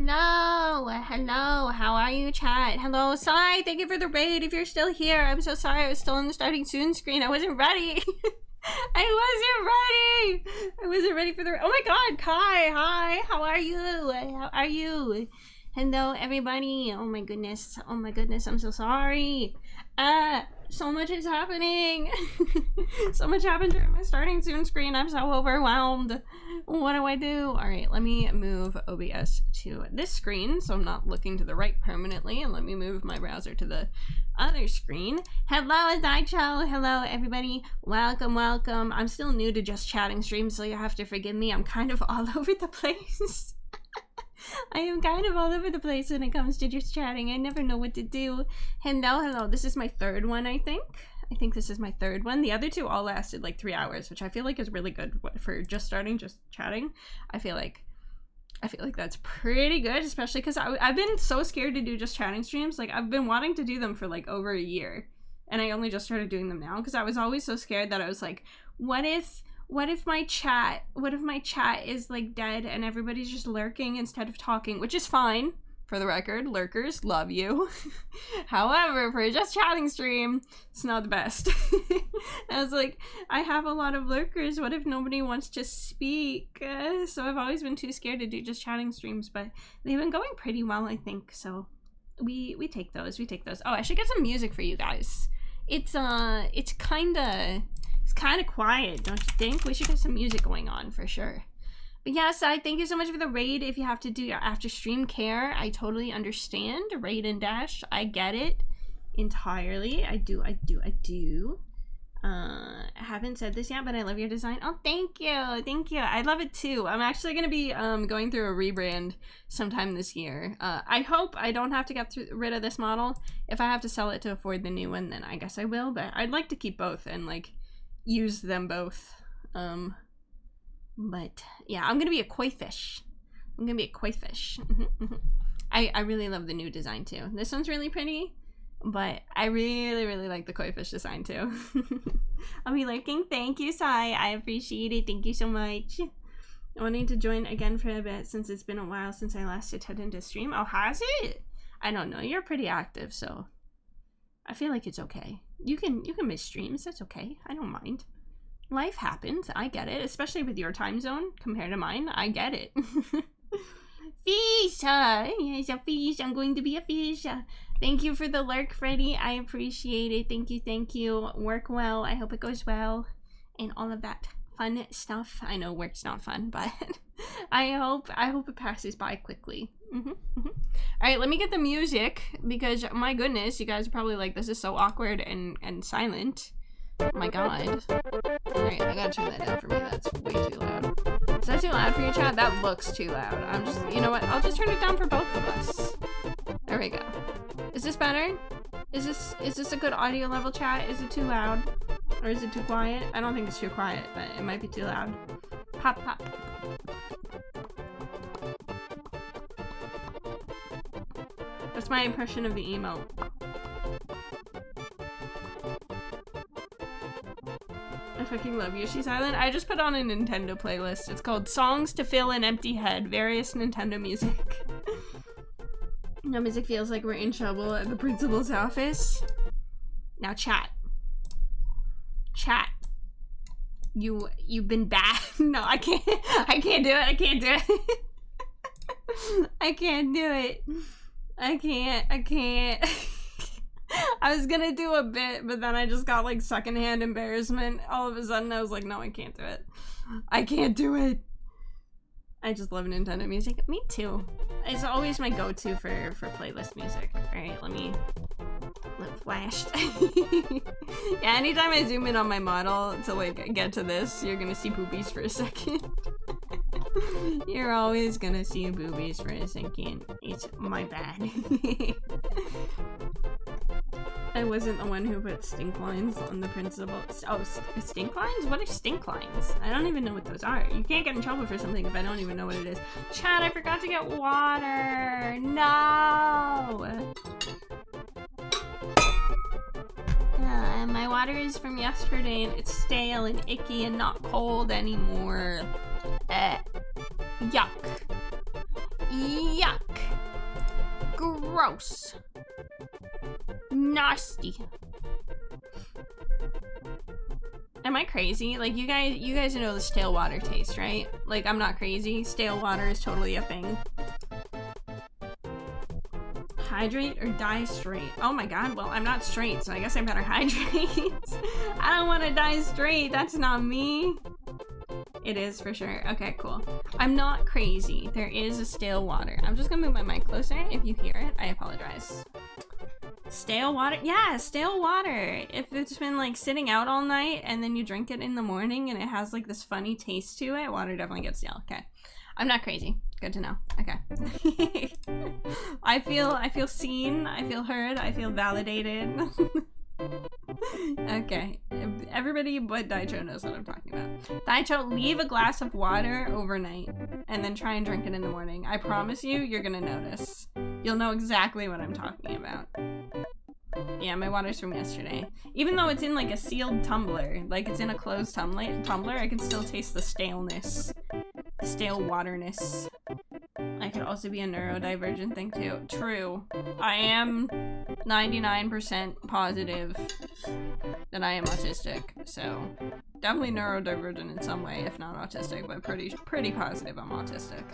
Hello, hello, how are you, chat? Hello, Sai, thank you for the raid. If you're still here, I'm so sorry I was still on the starting soon screen. I wasn't ready. I wasn't ready for the, oh my god, Kai, hi, how are you? How are you? Hello, everybody. Oh my goodness, I'm so sorry. So much is happening. So much happened during my starting soon screen. I'm so overwhelmed. What do I do? All right, let me move OBS to this screen so I'm not looking to the right permanently, and let me move my browser to the other screen. Hello, Daicho. Hello, everybody. Welcome, welcome. I'm still new to just chatting streams, so you have to forgive me. I'm kind of all over the place. I am kind of all over the place when it comes to just chatting. I never know what to do. Hello, hello. This is my third one, I think. I think this is my third one. The other two all lasted like 3 hours, which I feel like is really good for just starting, just chatting. I feel like that's pretty good, especially because I've been so scared to do just chatting streams. Like, I've been wanting to do them for like over a year, and I only just started doing them now because I was always so scared that I was like, what if my chat is like dead and everybody's just lurking instead of talking, which is fine. For the record, lurkers, love you. However, for a just chatting stream, it's not the best. I was like, I have a lot of lurkers, what if nobody wants to speak? So I've always been too scared to do just chatting streams, but they've been going pretty well, I think, so we take those. Oh, I should get some music for you guys. It's kind of quiet, don't you think? We should get some music going on for sure. But yeah, Sai, thank you so much for the raid. If you have to do your after stream care, I totally understand. Raid and dash, I get it entirely. I do. I haven't said this yet, but I love your design. Oh, thank you. I love it too. I'm actually gonna be going through a rebrand sometime this year. I hope I don't have to get rid of this model. If I have to sell it to afford the new one, then I guess I will. But I'd like to keep both and like use them both. But yeah, I'm gonna be a koi fish. I really love the new design too. This one's really pretty, but I really like the koi fish design too. I'll be lurking. Thank you, Sai. I appreciate it. Thank you so much. Wanting to join again for a bit since it's been a while since I last attended to stream. Oh, has it? I don't know. You're pretty active, so I feel like it's okay. You can miss streams. That's okay. I don't mind. Life happens. I get it, especially with your time zone compared to mine. I get it. Fish! Yes, a fish. I'm going to be a fish. Thank you for the lurk, Freddy. I appreciate it. Thank you. Work well. I hope it goes well. And all of that fun stuff. I know work's not fun, but I hope it passes by quickly. Alright, let me get the music, because my goodness, you guys are probably like, this is so awkward and silent. Oh my god. Alright, I gotta turn that down for me. That's way too loud. Is that too loud for you, chat? That looks too loud. I'm just, you know what? I'll just turn it down for both of us. There we go. Is this better? Is this a good audio level, chat? Is it too loud? Or is it too quiet? I don't think it's too quiet, but it might be too loud. Pop, pop. That's my impression of the emote. I fucking love Yoshi's Island. I just put on a Nintendo playlist. It's called Songs to Fill an Empty Head. Various Nintendo music. No music feels like we're in trouble at the principal's office. Now chat. Chat. You've been bad. No, I can't do it. I can't do it. I can't do it. I can't. I was gonna do a bit, but then I just got like secondhand embarrassment. All of a sudden I was like, no, I can't do it. I can't do it. I just love Nintendo music. Me too. It's always my go-to for playlist music. Alright, let me look flashed. Yeah, anytime I zoom in on my model to like get to this, you're gonna see boobies for a second. You're always gonna see boobies for a second. It's my bad. I wasn't the one who put stink lines on the principal. Oh, stink lines? What are stink lines? I don't even know what those are. You can't get in trouble for something if I don't even know what it is. Chad, I forgot to get water. No! My water is from yesterday and it's stale and icky and not cold anymore. Yuck. Yuck. Gross. Nasty. Am I crazy? Like, you guys know the stale water taste, right? Like, I'm not crazy. Stale water is totally a thing. Hydrate or die straight? Oh my god, well, I'm not straight, so I guess I better hydrate. I don't want to die straight. That's not me. It is for sure. Okay, cool. I'm not crazy. There is a stale water. I'm just gonna move my mic closer. If you hear it, I apologize. Stale water? Yeah, stale water. If it's been like sitting out all night and then you drink it in the morning and it has like this funny taste to it, water definitely gets stale. Okay. I'm not crazy. Good to know. Okay. I feel seen, I feel heard, I feel validated. Okay. Everybody but Daicho knows what I'm talking about. Daicho, leave a glass of water overnight and then try and drink it in the morning. I promise you, you're gonna notice. You'll know exactly what I'm talking about. Yeah, my water's from yesterday. Even though it's in like a sealed tumbler, like it's in a closed tumbler, I can still taste the staleness. The stale waterness. I could also be a neurodivergent thing too. True. I am 99% positive that I am autistic, so definitely neurodivergent in some way, if not autistic, but pretty positive I'm autistic.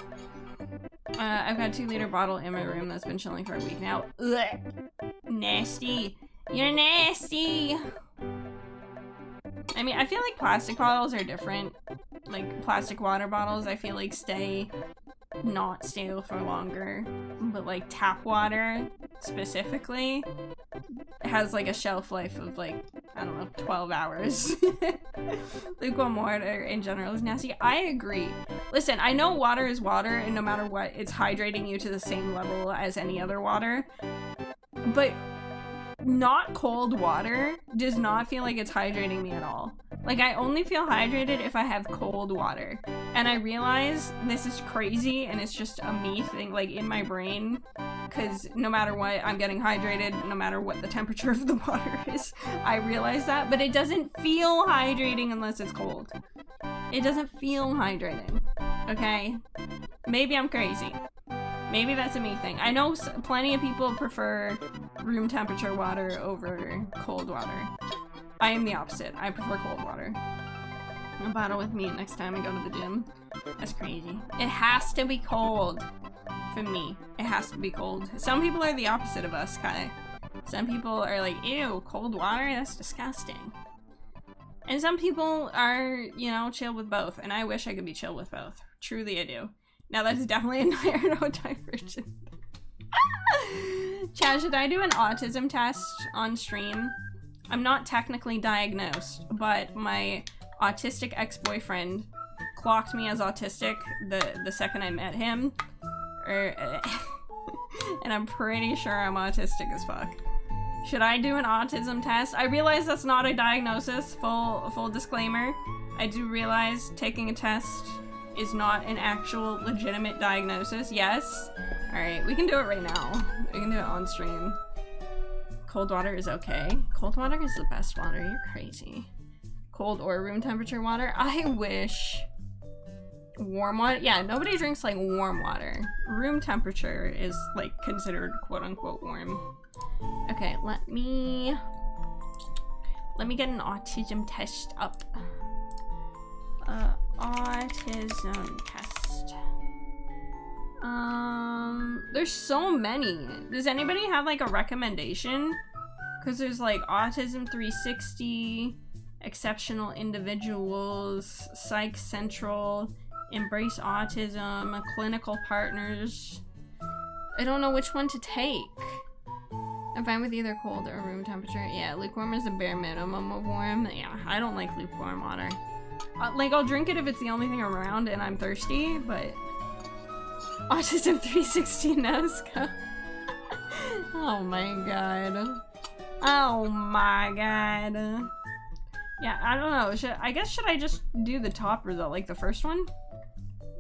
I've got a 2-liter bottle in my room that's been chilling for a week now. Ugh. Nasty. You're nasty. I mean, I feel like plastic bottles are different. Like, plastic water bottles, I feel like stay not stale for longer. But, like, tap water, specifically, has, like, a shelf life of, like, I don't know, 12 hours. Lukewarm water, in general, is nasty. I agree. Listen, I know water is water, and no matter what, it's hydrating you to the same level as any other water. But not cold water does not feel like it's hydrating me at all. Like, I only feel hydrated if I have cold water. And I realize this is crazy and it's just a me thing, like, in my brain. Because no matter what, I'm getting hydrated, no matter what the temperature of the water is. I realize that, but it doesn't feel hydrating unless it's cold. It doesn't feel hydrating, okay? Maybe I'm crazy. Maybe that's a me thing. I know plenty of people prefer room temperature water over cold water. I am the opposite. I prefer cold water. A bottle with me next time I go to the gym. That's crazy. It has to be cold for me. It has to be cold. Some people are the opposite of us, Kai. Some people are like, ew, cold water? That's disgusting. And some people are, you know, chill with both. And I wish I could be chill with both. Truly I do. Now that is definitely a neurodivergent. Chad, should I do an autism test on stream? I'm not technically diagnosed, but my autistic ex-boyfriend clocked me as autistic the second I met him. And I'm pretty sure I'm autistic as fuck. Should I do an autism test? I realize that's not a diagnosis, full disclaimer. I do realize taking a test is not an actual legitimate diagnosis. Yes. Alright, we can do it right now. We can do it on stream. Cold water is okay. Cold water is the best water. You're crazy. Cold or room temperature water? I wish. Warm water? Yeah, nobody drinks like warm water. Room temperature is like considered quote unquote warm. Okay, let me get an autism test up. Autism test. There's so many. Does anybody have like a recommendation? Because there's like Autism 360, Exceptional Individuals, Psych Central, Embrace Autism, Clinical Partners. I don't know which one to take. I'm fine with either cold or room temperature. Yeah, lukewarm is the bare minimum of warm. Yeah, I don't like lukewarm water. Like, I'll drink it if it's the only thing around and I'm thirsty, but Autism 360 no-scope. Oh my god. Oh my god. Yeah, I don't know. Should I just do the top result, like the first one?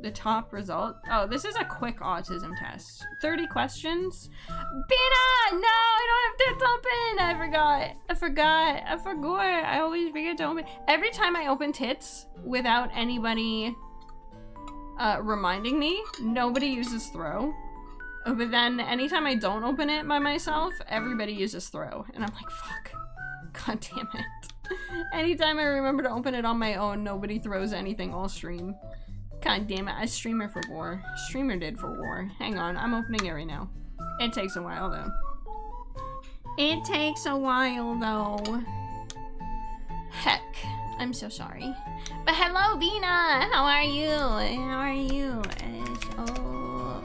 The top result? Oh, this is a quick autism test. 30 questions? Bina! No, I don't have tits open! I forgot. I always forget to open. Every time I open tits without anybody reminding me, nobody uses throw. But then anytime I don't open it by myself, everybody uses throw. And I'm like, fuck. God damn it. Anytime I remember to open it on my own, nobody throws anything all stream. God damn it. I streamer for war. Streamer did for war. Hang on. I'm opening it right now. It takes a while though. It takes a while though. Heck. I'm so sorry. But hello, Vina! How are you? How are you? It's over.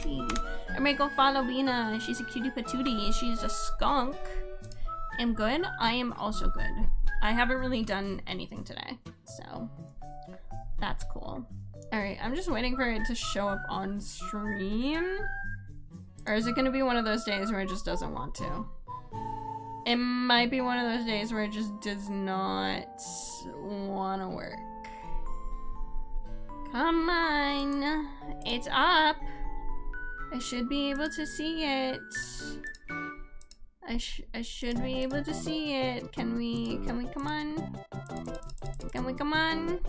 Vina. Everybody go follow Vina. She's a cutie patootie. She's a skunk. I'm good. I am also good. I haven't really done anything today, so that's cool. Alright, I'm just waiting for it to show up on stream. Or is it gonna be one of those days where it just doesn't want to? It might be one of those days where it just does not want to work. Come on. It's up. I should be able to see it. I should be able to see it. Can we come on? Can we come on?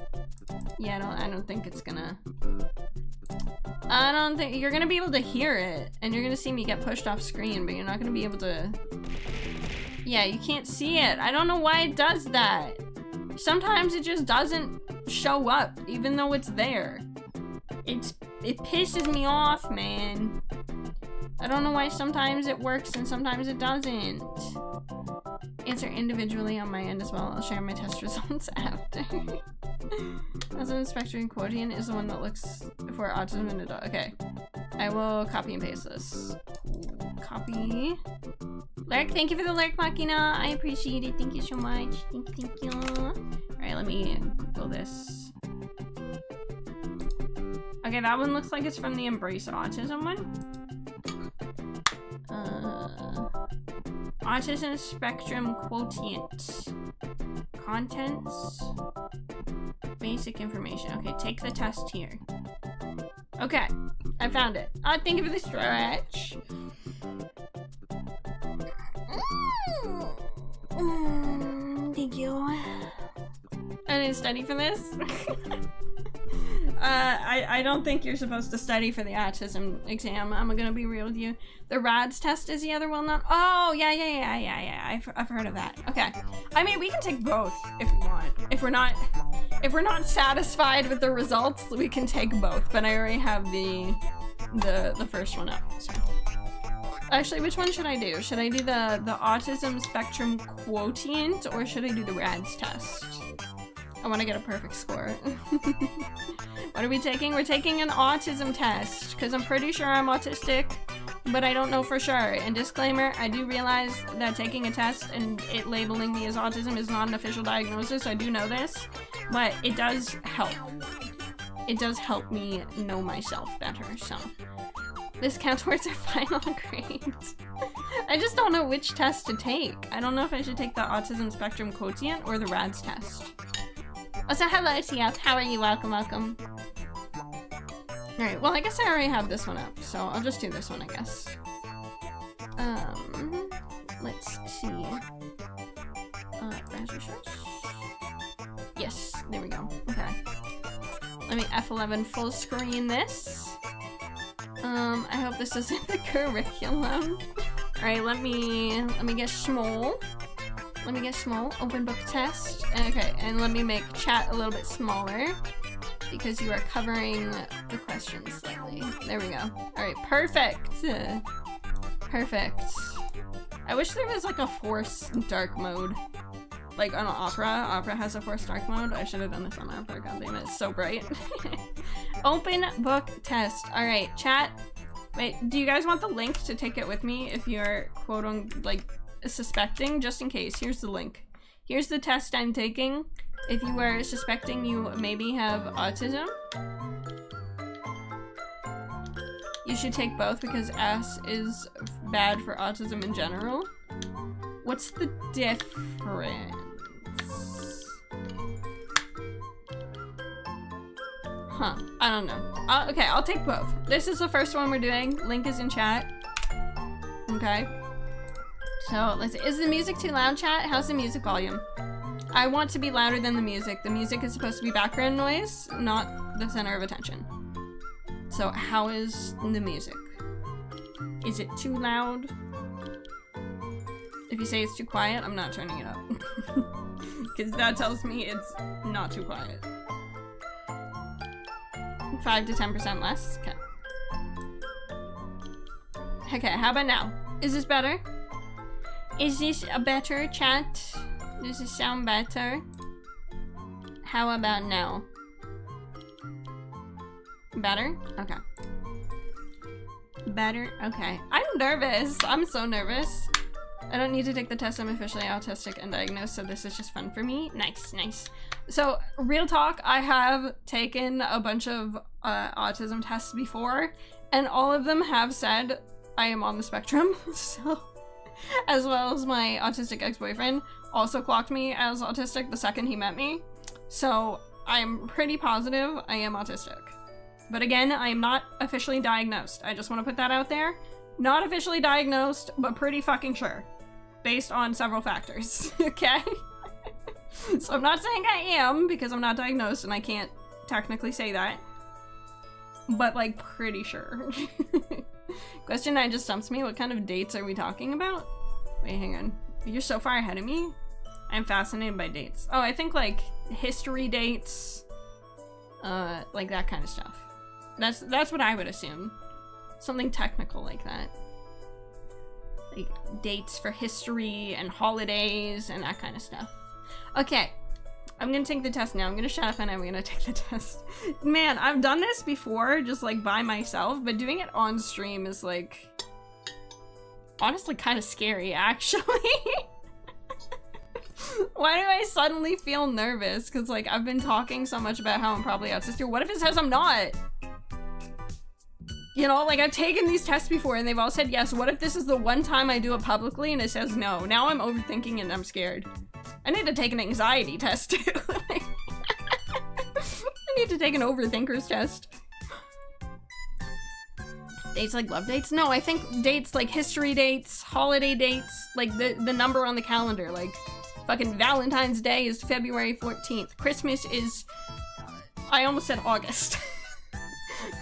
Yeah, I don't think it's gonna. I don't think you're gonna be able to hear it, and you're gonna see me get pushed off screen, but you're not gonna be able to. Yeah, you can't see it. I don't know why it does that. Sometimes it just doesn't show up, even though it's there. It pisses me off, man. I don't know why sometimes it works and sometimes it doesn't. Answer individually on my end as well. I'll share my test results after. Autism spectrum quotient is the one that looks for autism in adult. Okay. I will copy and paste this. Copy. Lurk, thank you for the lurk, Machina. I appreciate it. Thank you so much. Thank you. Alright, let me Google this. Okay, that one looks like it's from the Embrace Autism one. Autism spectrum quotient. Contents. Basic information. Okay, take the test here. Okay, I found it. Thank you for the stretch. Thank you. I didn't study for this. I don't think you're supposed to study for the autism exam. I'm gonna be real with you. The RADS test is the other well-known. Oh, yeah. I've heard of that. Okay. I mean, we can take both if we want. If we're not satisfied with the results, we can take both. But I already have the first one up. So. Actually, which one should I do? Should I do the autism spectrum quotient, or should I do the RADS test? I want to get a perfect score. What are we taking? We're taking an autism test, because I'm pretty sure I'm autistic, but I don't know for sure. And disclaimer, I do realize that taking a test and it labeling me as autism is not an official diagnosis. I do know this, but it does help. It does help me know myself better, so. This counts towards our final grades. I just don't know which test to take. I don't know if I should take the autism spectrum quotient or the RADS test. Also, hello, TF. How are you? Welcome, welcome. Alright, well, I guess I already have this one up, so I'll just do this one, I guess. Let's see. Browser search. Yes, there we go. Okay. Let me F11 full screen this. I hope this isn't the curriculum. Alright, let me get small. Let me get small. Open book test. Okay, and let me make chat a little bit smaller because you are covering the questions slightly. There we go. Alright, perfect. Perfect. I wish there was like a force dark mode. Like on Opera. Opera has a force dark mode. I should have done this on Opera. God damn it, it's so bright. Open book test. Alright, chat. Wait, do you guys want the link to take it with me if you're like suspecting? Just in case. Here's the link. Here's the test I'm taking. If you were suspecting you maybe have autism, you should take both because S is bad for autism in general. What's the difference? Huh, I don't know. Okay, I'll take both. This is the first one we're doing. Link is in chat. Okay. So, let's see. Is the music too loud, chat? How's the music volume? I want to be louder than the music. The music is supposed to be background noise, not the center of attention. So how is the music? Is it too loud? If you say it's too quiet, I'm not turning it up. Because that tells me it's not too quiet. 5 to 10% less? Okay. Okay, how about now? Is this better? Is this a better chat? Does it sound better? How about now? Better? Okay. Better? Okay. I'm nervous. I'm so nervous. I don't need to take the test. I'm officially autistic and diagnosed, so this is just fun for me. Nice, nice. So, real talk, I have taken a bunch of autism tests before, and all of them have said I am on the spectrum, so... As well as my autistic ex-boyfriend also clocked me as autistic the second he met me. So, I'm pretty positive I am autistic. But again, I am not officially diagnosed. I just want to put that out there. Not officially diagnosed, but pretty fucking sure. Based on several factors, okay? So I'm not saying I am, because I'm not diagnosed and I can't technically say that. But, like, pretty sure. Question 9 just stumps me. What kind of dates are we talking about? Wait, hang on. You're so far ahead of me? I'm fascinated by dates. Oh, I think, like, history dates. Like that kind of stuff. That's what I would assume. Something technical like that. Like dates for history and holidays and that kind of stuff. Okay, I'm gonna take the test now. I'm gonna shut up and I'm gonna take the test. Man, I've done this before, just like by myself, but doing it on stream is like, honestly kind of scary, actually. Why do I suddenly feel nervous? Because like I've been talking so much about how I'm probably autistic. What if it says I'm not? You know, like I've taken these tests before and they've all said yes. What if this is the one time I do it publicly and it says no? Now I'm overthinking and I'm scared. I need to take an anxiety test too. I need to take an overthinker's test. Dates like love dates? No, I think dates like history dates, holiday dates, like the number on the calendar. Like fucking Valentine's Day is February 14th. Christmas is, I almost said August.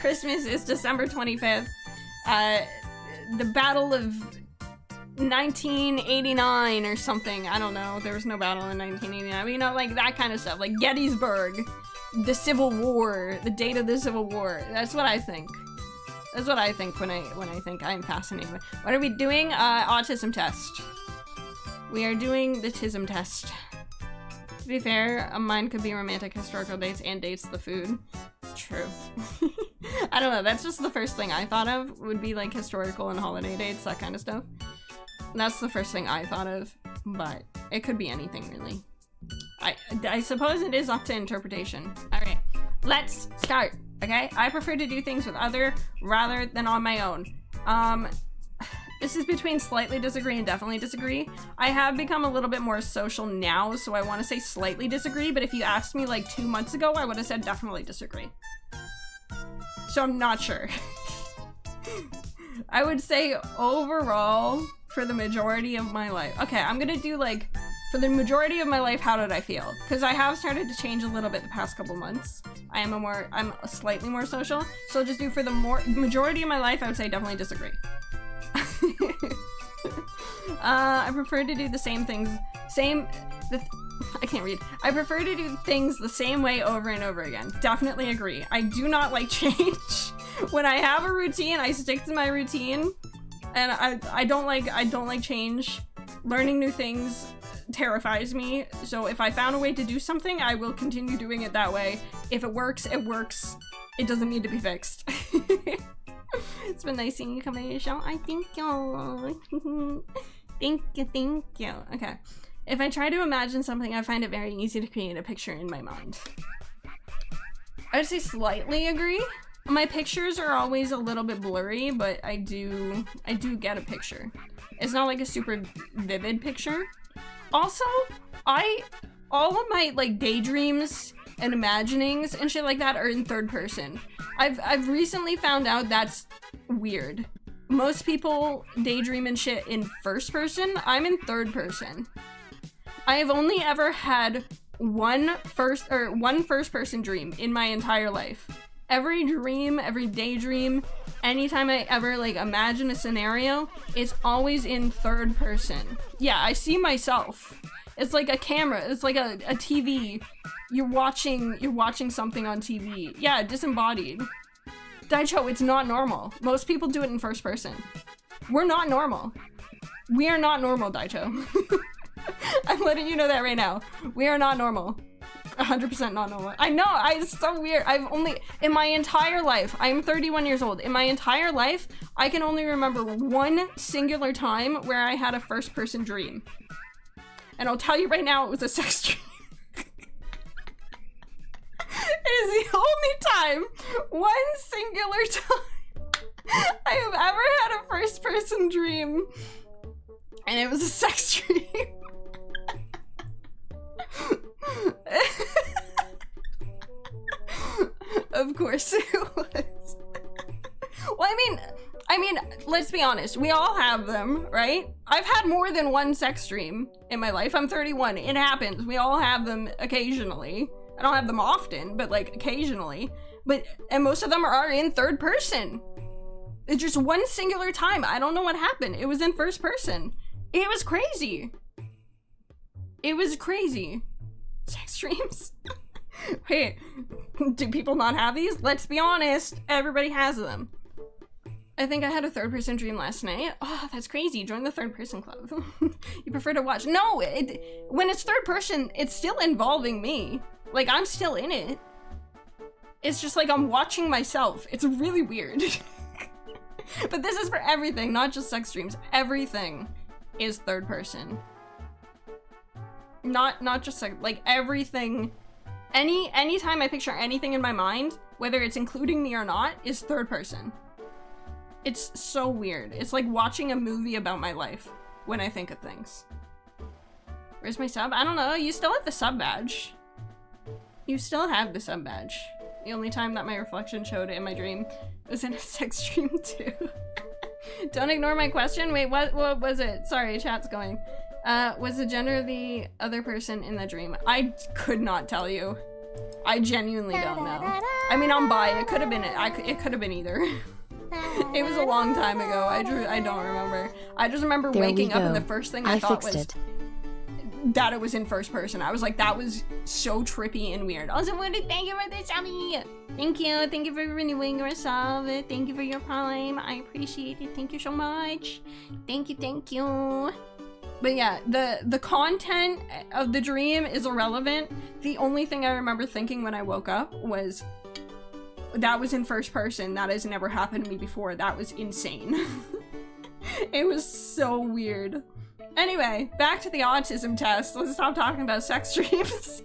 Christmas is December 25th. The Battle of 1989 or something. I don't know. There was no battle in 1989. But, you know, like that kind of stuff. Like Gettysburg, the Civil War, the date of the Civil War. That's what I think. That's what I think when I think I'm fascinated with. What are we doing? Autism test. We are doing the TISM test. To be fair, mine could be romantic, historical dates, and dates the food. True. I don't know, that's just the first thing I thought of, would be like historical and holiday dates, that kind of stuff. That's the first thing I thought of, but it could be anything, really. I suppose it is up to interpretation. Alright, let's start, okay? I prefer to do things with other rather than on my own. This is between slightly disagree and definitely disagree. I have become a little bit more social now, so I want to say slightly disagree, but if you asked me like 2 months ago, I would have said definitely disagree. So I'm not sure. I would say overall, for the majority of my life. Okay, I'm gonna do like, for the majority of my life, how did I feel? Because I have started to change a little bit the past couple months. I'm slightly more social, so I'll just do for the majority of my life, I would say definitely disagree. I prefer to do the same things, I can't read. I prefer to do things the same way over and over again. Definitely agree. I do not like change. When I have a routine, I stick to my routine, and I don't like change. Learning new things terrifies me, so if I found a way to do something, I will continue doing it that way. If it works, it works. It doesn't need to be fixed. It's been nice seeing you come on your show. I thank you. Thank you. Okay. If I try to imagine something, I find it very easy to create a picture in my mind. I would say slightly agree. My pictures are always a little bit blurry, but I do get a picture. It's not like a super vivid picture. Also, all of my like daydreams and imaginings and shit like that are in third person. I've recently found out that's weird. Most people daydream and shit in first person. I'm in third person. I have only ever had one first person dream in my entire life, every dream, every daydream, anytime I ever like imagine a scenario, it's always in third person. Yeah, I see myself. It's like a camera, it's like a TV. You're watching something on TV. Yeah, disembodied. Daicho, it's not normal. Most people do it in first person. We're not normal. We are not normal, Daicho. I'm letting you know that right now. We are not normal. 100% not normal. I know, it's so weird. I've only, in my entire life, I'm 31 years old. In my entire life, I can only remember one singular time where I had a first person dream. And I'll tell you right now, it was a sex dream. It is the only time, one singular time, I have ever had a first person dream. And it was a sex dream. Of course it was. Well, I mean, let's be honest. We all have them, right? I've had more than one sex dream in my life. I'm 31. It happens. We all have them occasionally. I don't have them often, but like occasionally. And most of them are in third person. It's just one singular time. I don't know what happened. It was in first person. It was crazy. It was crazy. Sex dreams. Wait, do people not have these? Let's be honest. Everybody has them. I think I had a third person dream last night. Oh, that's crazy. Join the third person club. You prefer to watch? No, when it's third person, it's still involving me. Like, I'm still in it. It's just like I'm watching myself. It's really weird. But this is for everything, not just sex dreams. Everything is third person. Not just sex, like everything. Anytime I picture anything in my mind, whether it's including me or not, is third person. It's so weird. It's like watching a movie about my life when I think of things. Where's my sub? I don't know. You still have the sub badge. You still have the sub badge. The only time that my reflection showed it in my dream was in a sex dream too. Don't ignore my question. Wait, what was it? Sorry, chat's going. Was the gender of the other person in the dream? I could not tell you. I genuinely don't know. I mean, I'm bi. It could have been it could have been either. It was a long time ago. I don't remember. I just remember waking up and the first thing I thought was that it was in first person. I was like, that was so trippy and weird. Also, want to thank you for this, Abby. Thank you. Thank you for renewing your sub. Thank you for your prime. I appreciate it. Thank you so much. Thank you. Thank you. But yeah, the content of the dream is irrelevant. The only thing I remember thinking when I woke up was, that was in first person. That has never happened to me before. That was insane. It was so weird. Anyway, back to the autism test. Let's stop talking about sex dreams.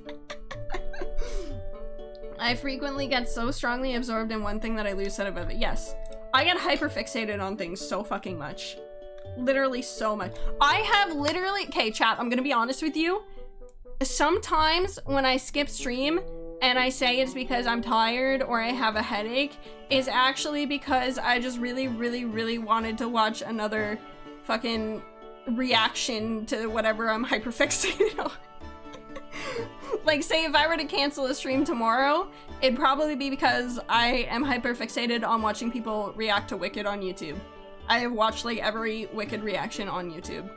I frequently get so strongly absorbed in one thing that I lose sight of it. Yes, I get hyperfixated on things so fucking much. Literally so much. I have literally, okay, chat, I'm gonna be honest with you. Sometimes when I skip stream and I say it's because I'm tired or I have a headache, is actually because I just really, really, really wanted to watch another fucking reaction to whatever I'm hyperfixated on. Like, say if I were to cancel a stream tomorrow, it'd probably be because I am hyperfixated on watching people react to Wicked on YouTube. I have watched like every Wicked reaction on YouTube.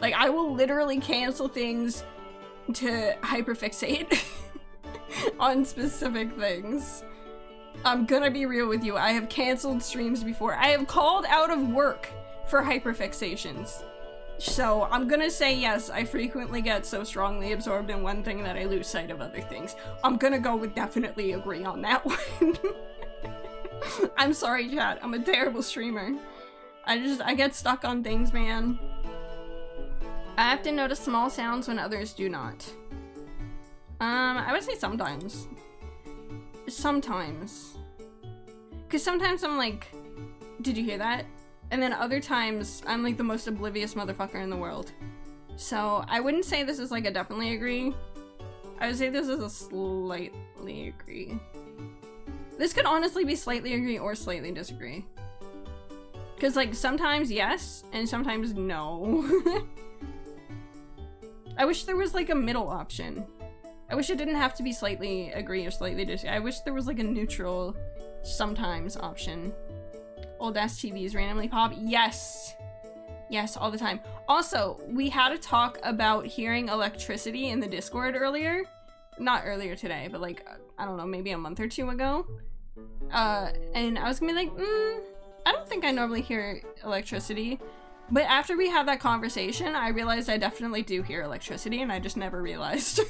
Like, I will literally cancel things to hyperfixate on specific things. I'm gonna be real with you. I have canceled streams before. I have called out of work for hyperfixations. So I'm gonna say yes, I frequently get so strongly absorbed in one thing that I lose sight of other things. I'm gonna go with definitely agree on that one. I'm sorry, chat. I'm a terrible streamer. I get stuck on things, man. I have to notice small sounds when others do not. I would say sometimes. Sometimes. Because sometimes I'm like, did you hear that? And then other times, I'm like the most oblivious motherfucker in the world. So, I wouldn't say this is like a definitely agree. I would say this is a slightly agree. This could honestly be slightly agree or slightly disagree. Because like, sometimes yes, and sometimes no. I wish there was like a middle option. I wish it didn't have to be slightly agree or slightly disagree. I wish there was like a neutral sometimes option. Old ass TVs randomly pop. Yes. Yes, all the time. Also, we had a talk about hearing electricity in the Discord earlier. Not earlier today, but like, I don't know, maybe a month or two ago. And I was gonna be like, I don't think I normally hear electricity. But after we had that conversation, I realized I definitely do hear electricity, and I just never realized.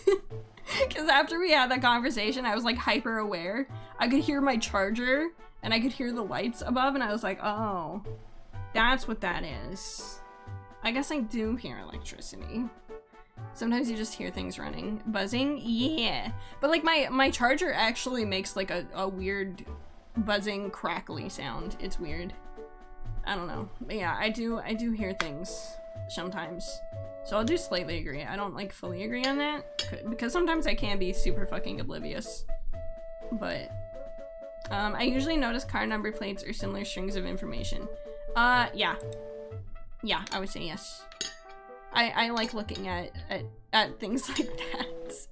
Because after we had that conversation, I was like hyper aware. I could hear my charger, and I could hear the lights above, and I was like, oh, that's what that is. I guess I do hear electricity. Sometimes you just hear things running. Buzzing? Yeah. But like my charger actually makes like a weird buzzing, crackly sound. It's weird. I don't know. But yeah, I do hear things sometimes. So I'll do slightly agree. I don't like fully agree on that because sometimes I can be super fucking oblivious. But I usually notice car number plates or similar strings of information. Yeah. Yeah, I would say yes. I like looking at things like that.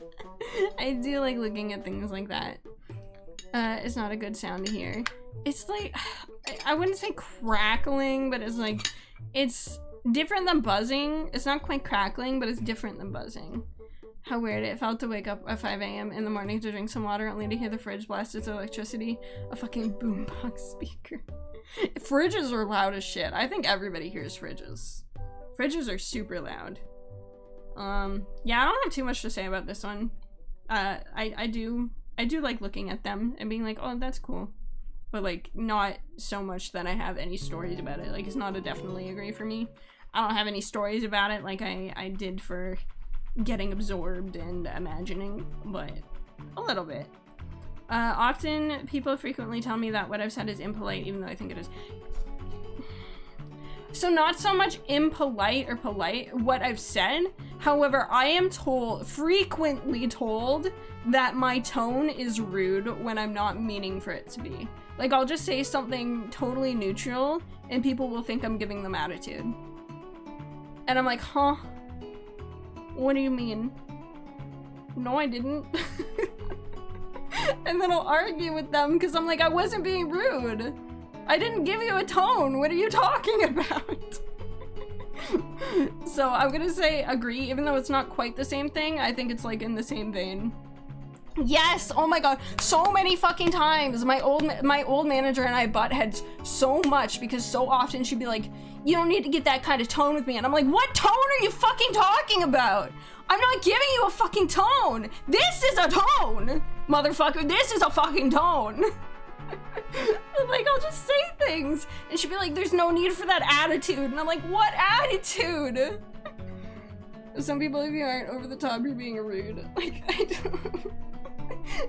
I do like looking at things like that. It's not a good sound to hear. It's like, I wouldn't say crackling, but it's like, it's different than buzzing. It's not quite crackling, but it's different than buzzing. How weird it felt to wake up at 5 a.m. in the morning to drink some water only to hear the fridge blast its electricity. A fucking boombox speaker. Fridges are loud as shit. I think everybody hears fridges. Fridges are super loud. Yeah, I don't have too much to say about this one. I do like looking at them and being like, oh, that's cool. But like, not so much that I have any stories about it. Like, it's not a definitely agree for me. I don't have any stories about it like I did for getting absorbed and imagining, but a little bit. Often people frequently tell me that what I've said is impolite, even though I think it is. So not so much impolite or polite, what I've said. However, I am frequently told that my tone is rude when I'm not meaning for it to be. Like, I'll just say something totally neutral and people will think I'm giving them attitude. And I'm like, huh? What do you mean? No, I didn't. And then I'll argue with them because I'm like, I wasn't being rude. I didn't give you a tone. What are you talking about? So I'm gonna say agree, even though it's not quite the same thing. I think it's like in the same vein. Yes, oh my god, so many fucking times. My old manager and I butt heads so much because so often she'd be like, you don't need to get that kind of tone with me. And I'm like, what tone are you fucking talking about? I'm not giving you a fucking tone. This is a tone, motherfucker. This is a fucking tone. Like, I'll just say things and she'd be like, there's no need for that attitude. And I'm like, what attitude? Some people, if you aren't over the top, you're being rude. Like, I don't.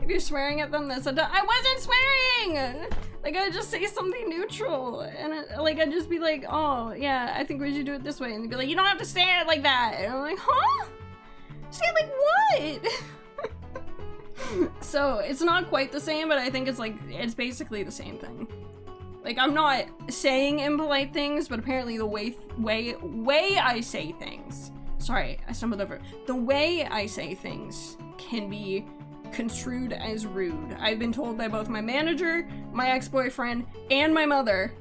If you're swearing at them, that's a I wasn't swearing! Like, I'd just say something neutral. And like, I'd just be like, oh, yeah, I think we should do it this way. And they'd be like, you don't have to say it like that. And I'm like, huh? Say it like what? So, it's not quite the same, but I think it's like, it's basically the same thing. Like, I'm not saying impolite things, but apparently the way I say things. Sorry, I stumbled over. The way I say things can be construed as rude. I've been told by both my manager, my ex-boyfriend, and my mother.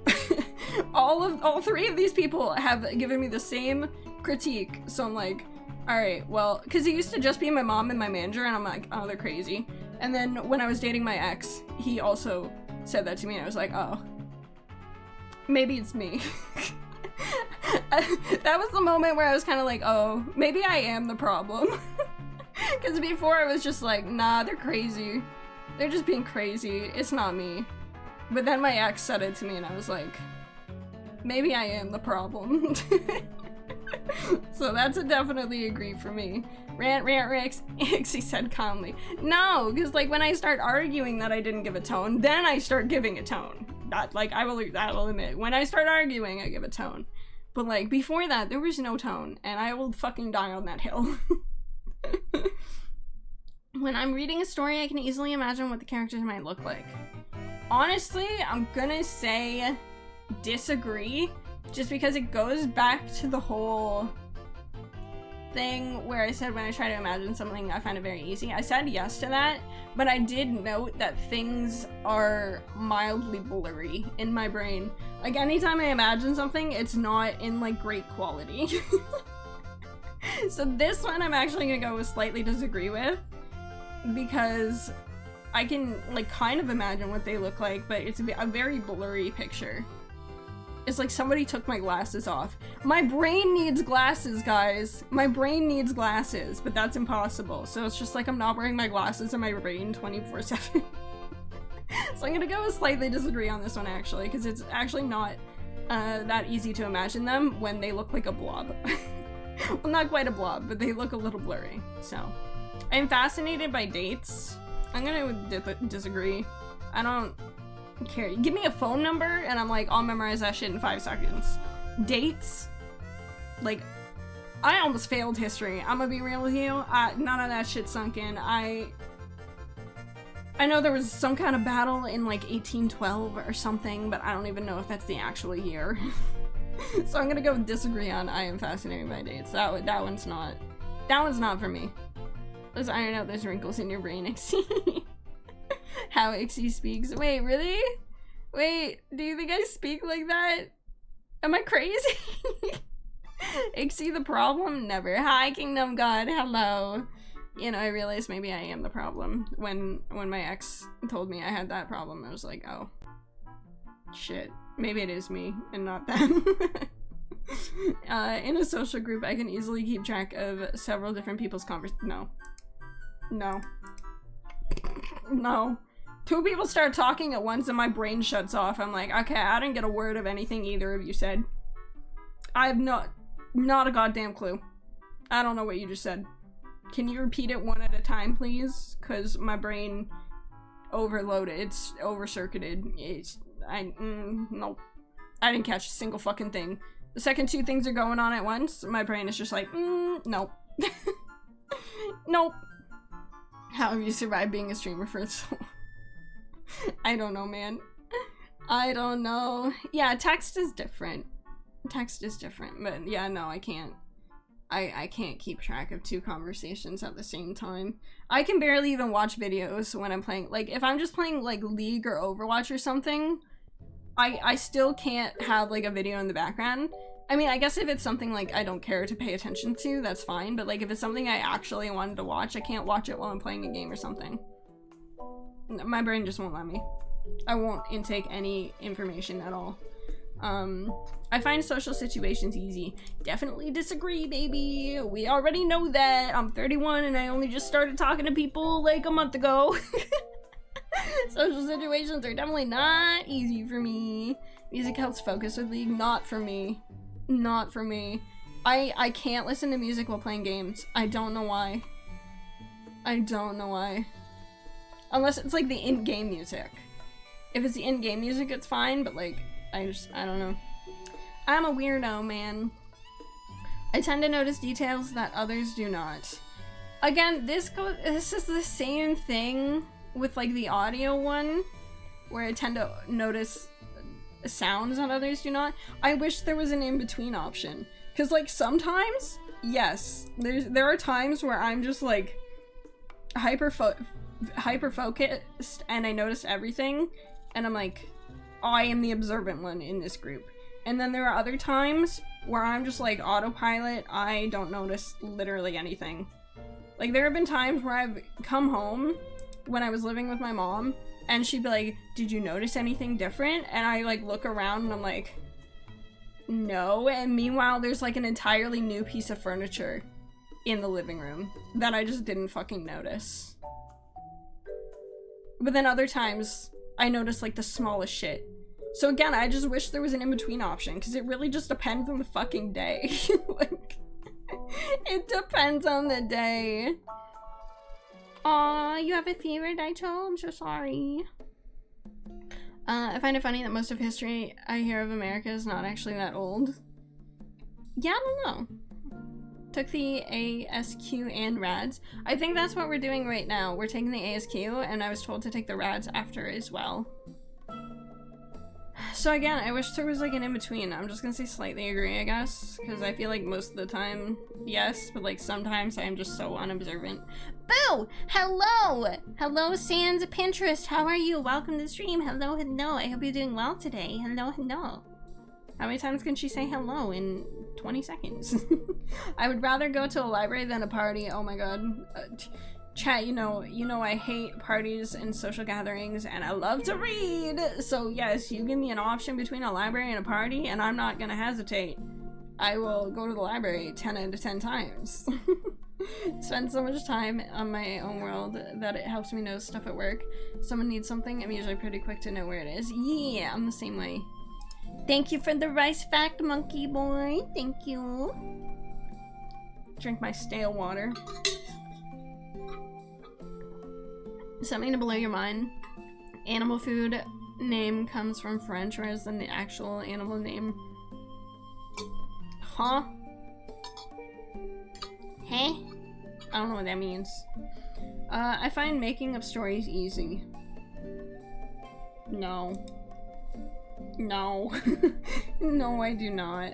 all three of these people have given me the same critique. So I'm like, all right, well, because it used to just be my mom and my manager, and I'm like, oh, they're crazy. And then when I was dating my ex, he also said that to me, and I was like, oh, maybe it's me. That was the moment where I was kind of like, oh, maybe I am the problem. Because before I was just like, nah, they're crazy. They're just being crazy. It's not me. But then my ex said it to me and I was like, maybe I am the problem. So that's a definitely agree for me. Rant, he said calmly. No, because like when I start arguing that I didn't give a tone, then I start giving a tone. That, like, I will admit, when I start arguing, I give a tone. But like, before that, there was no tone, and I will fucking die on that hill. When I'm reading a story, I can easily imagine what the characters might look like. Honestly, I'm gonna say disagree, just because it goes back to the whole thing where I said when I try to imagine something, I find it very easy. I said yes to that, but I did note that things are mildly blurry in my brain. Like, anytime I imagine something, it's not in, like, great quality. So this one I'm actually gonna go with slightly disagree with, because I can, like, kind of imagine what they look like, but it's a very blurry picture. It's like somebody took my glasses off. My brain needs glasses, guys. My brain needs glasses, but that's impossible. So it's just like I'm not wearing my glasses in my brain 24/7. So I'm gonna go with slightly disagree on this one, actually, because it's actually not that easy to imagine them when they look like a blob. Well, not quite a blob, but they look a little blurry. So I'm fascinated by dates. I'm gonna disagree. I don't care. Give me a phone number and I'm like, I'll memorize that shit in 5 seconds. Dates? Like, I almost failed history. I'm gonna be real with you. None of that shit sunk in. I know there was some kind of battle in like 1812 or something, but I don't even know if that's the actual year. So I'm gonna go disagree on I am fascinated by dates. That one's not for me. Let's iron out those wrinkles in your brain, Ixie. How Ixie speaks. Wait, really? Wait, do you think I speak like that? Am I crazy? Ixie the problem? Never. Hi, Kingdom God. Hello. You know, I realized maybe I am the problem. When my ex told me I had that problem, I was like, oh. Shit. Maybe it is me and not them. In a social group, I can easily keep track of several different people's No. No. No. 2 people start talking at once and my brain shuts off. I'm like, okay, I didn't get a word of anything either of you said. I have not a goddamn clue. I don't know what you just said. Can you repeat it one at a time, please? Because my brain overloaded. It's over-circuited. Nope. I didn't catch a single fucking thing. The second 2 things are going on at once, my brain is just like, nope. Nope. How have you survived being a streamer for so I don't know, man. I don't know. Yeah, text is different. Text is different, but yeah, no, I can't. I can't keep track of 2 conversations at the same time. I can barely even watch videos when I'm playing. Like, if I'm just playing, like, League or Overwatch or something, I still can't have, like, a video in the background. I mean, I guess if it's something, like, I don't care to pay attention to, that's fine. But, like, if it's something I actually wanted to watch, I can't watch it while I'm playing a game or something. My brain just won't let me. I won't intake any information at all. I find social situations easy. Definitely disagree, baby. We already know that. I'm 31 and I only just started talking to people like a month ago. Social situations are definitely not easy for me. Music helps focus with League. Not for me. Not for me. I can't listen to music while playing games. I don't know why. I don't know why. Unless it's like the in-game music. If it's the in-game music, it's fine, but like, I don't know. I'm a weirdo, man. I tend to notice details that others do not. Again, this is the same thing with like the audio one, where I tend to notice sounds that others do not. I wish there was an in-between option. Cause like sometimes, yes, there are times where I'm just like hyper focused and I notice everything and I'm like, I am the observant one in this group. And then there are other times where I'm just like autopilot, I don't notice literally anything. Like there have been times where I've come home when I was living with my mom and she'd be like, did you notice anything different? And I like look around and I'm like, no. And meanwhile there's like an entirely new piece of furniture in the living room that I just didn't fucking notice. But then other times I notice like the smallest shit. So again, I just wish there was an in-between option because it really just depends on the fucking day. Like, it depends on the day. Aw, you have a fever, Daicho? I'm so sorry. I find it funny that most of history I hear of America is not actually that old. Yeah, I don't know. Took the ASQ and RADS. I think that's what we're doing right now. We're taking the ASQ, and I was told to take the RADS after as well. So again, I wish there was like an in-between. I'm just gonna say slightly agree, I guess, because I feel like most of the time, yes, but like sometimes I'm just so unobservant. Boo! Hello! Hello, Sans Pinterest. How are you? Welcome to the stream. Hello, hello. I hope you're doing well today. Hello, hello. How many times can she say hello in 20 seconds? I would rather go to a library than a party. Oh my god. Chat, you know I hate parties and social gatherings, and I love to read. So yes, you give me an option between a library and a party, and I'm not gonna hesitate. I will go to the library 10 out of 10 times. Spend so much time on my own world that it helps me know stuff at work. Someone needs something, I'm usually pretty quick to know where it is. Yeah, I'm the same way. Thank you for the rice fact, monkey boy. Thank you. Drink my stale water. Something to blow your mind. Animal food name comes from French, whereas the actual animal name. Huh? Hey? I don't know what that means. I find making up stories easy. No. No. No, I do not.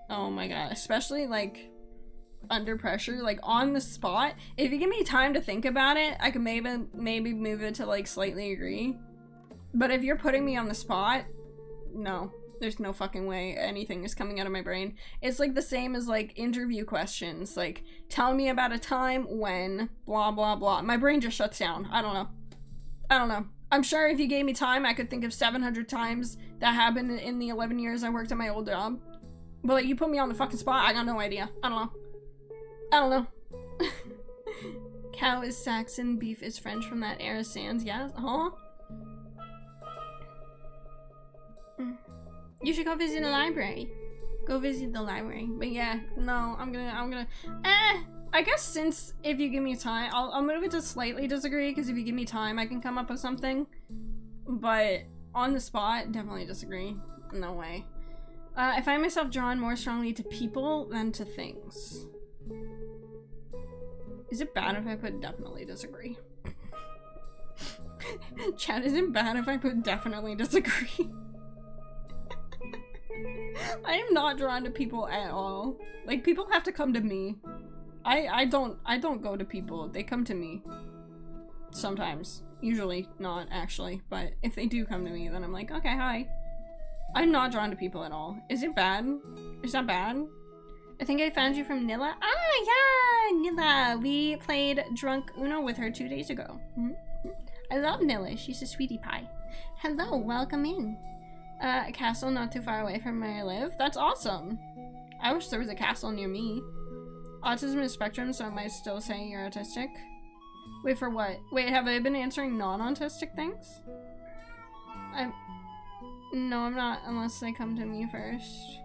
Oh my god. Especially, like, under pressure, like, on the spot. If you give me time to think about it, I could maybe move it to, like, slightly agree. But if you're putting me on the spot, no. There's no fucking way anything is coming out of my brain. It's, like, the same as, like, interview questions. Like, tell me about a time when blah, blah, blah. My brain just shuts down. I don't know. I don't know. I'm sure if you gave me time, I could think of 700 times that happened in the 11 years I worked at my old job. But like, you put me on the fucking spot, I got no idea. I don't know. I don't know. Cow is Saxon, beef is French from that era. Sans, yeah, huh? You should go visit the library. Go visit the library. But yeah, no, I'm gonna, I guess since if you give me time, I'll move it to slightly disagree, because if you give me time, I can come up with something. But on the spot, definitely disagree. No way. I find myself drawn more strongly to people than to things. Is it bad if I put definitely disagree? Chat, is it bad if I put definitely disagree? I am not drawn to people at all. Like, people have to come to me. I don't go to people. They come to me. Sometimes. Usually not, actually. But if they do come to me, then I'm like, okay, hi. I'm not drawn to people at all. Is it bad? Is that bad? I think I found you from Nilla. Ah, yeah, Nilla. We played Drunk Uno with her 2 days ago. I love Nilla. She's a sweetie pie. Hello, welcome in. A castle not too far away from where I live. That's awesome. I wish there was a castle near me. Autism is spectrum, so I might still say you're autistic. Wait, for what? Wait, have I been answering non-autistic things? No, I'm not, unless they come to me first.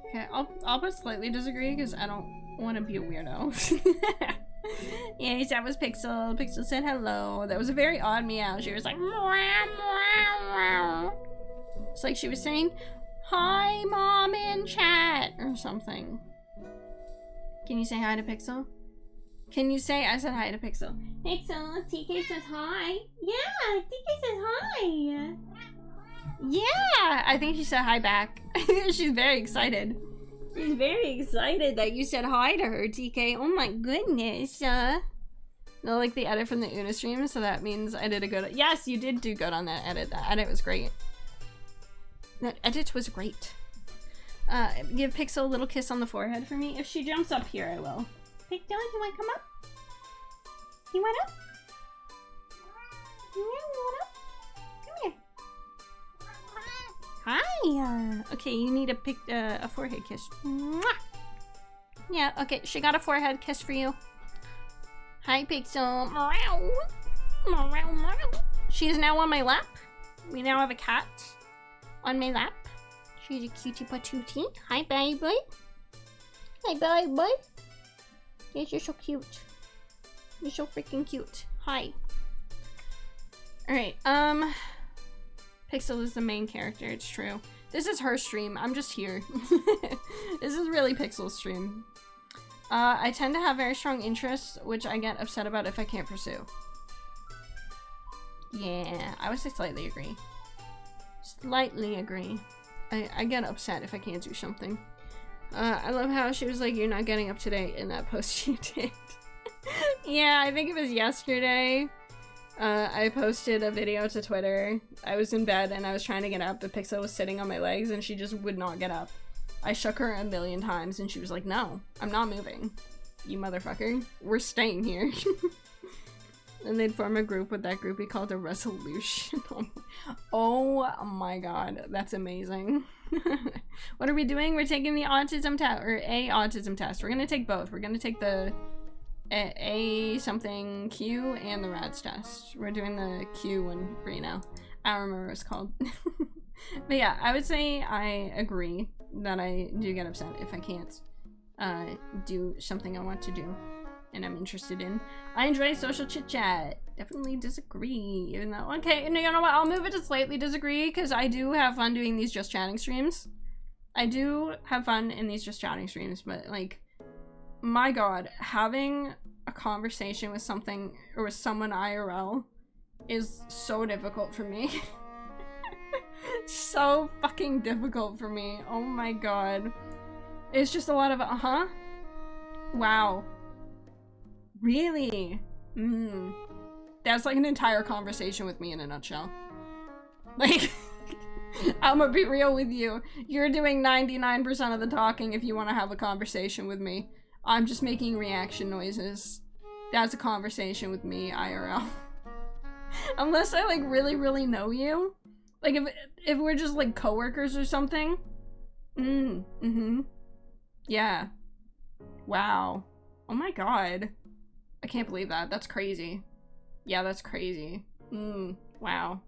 Okay, I'll put slightly disagree, because I don't want to be a weirdo. Yes, that was Pixel. Pixel said hello. That was a very odd meow. She was like, meow, meow, meow. It's like she was saying, hi, mom in chat, or something. Can you say hi to Pixel? Can you say I said hi to Pixel? Pixel, TK says hi. Yeah, TK says hi. Yeah, I think she said hi back. She's very excited. She's very excited that you said hi to her, TK. Oh my goodness. No, like the edit from the Una stream, so that means I did a good. Yes, you did do good on that edit. That edit was great. That edit was great. Give Pixel a little kiss on the forehead for me. If she jumps up here, I will. Pixel, you want to come up? You want up? Yeah, you want up? Come here. Hi. Okay, you need a forehead kiss. Mwah! Yeah. Okay, she got a forehead kiss for you. Hi, Pixel. She is now on my lap. We now have a cat on my lap. She's a cutie patootie. Hi, baby. Hi, baby. Yes, you're so cute. You're so freaking cute. Hi. Alright, Pixel is the main character, it's true. This is her stream, I'm just here. This is really Pixel's stream. I tend to have very strong interests, which I get upset about if I can't pursue. Yeah, I would say slightly agree. Slightly agree. I get upset if I can't do something. I love how she was like, you're not getting up today in that post you did. Yeah, I think it was yesterday. I posted a video to Twitter. I was in bed and I was trying to get up, but Pixel was sitting on my legs and she just would not get up. I shook her a million times and she was like, no, I'm not moving. You motherfucker. We're staying here. And they'd form a group with that group we called a resolution. Oh my god, that's amazing. What are we doing? We're taking the autism test, or a autism test. We're gonna take both. We're gonna take the A something Q and the RADS test. We're doing the Q one right now. I don't remember what it's called. But yeah, I would say I agree that I do get upset if I can't do something I want to do and I'm interested in. I enjoy social chit chat. Definitely disagree, even though, okay, no, you know what? I'll move it to slightly disagree because I do have fun doing these just chatting streams. I do have fun in these just chatting streams, but like, my god, having a conversation with something or with someone IRL is so difficult for me. So fucking difficult for me. Oh my god. It's just a lot of wow. Really? That's like an entire conversation with me in a nutshell. Like, I'm gonna be real with you. You're doing 99% of the talking if you want to have a conversation with me. I'm just making reaction noises. That's a conversation with me, IRL. Unless I like really know you. Like if we're just like coworkers or something. Yeah. Wow. Oh my god. I can't believe that. That's crazy. Yeah, that's crazy. Wow.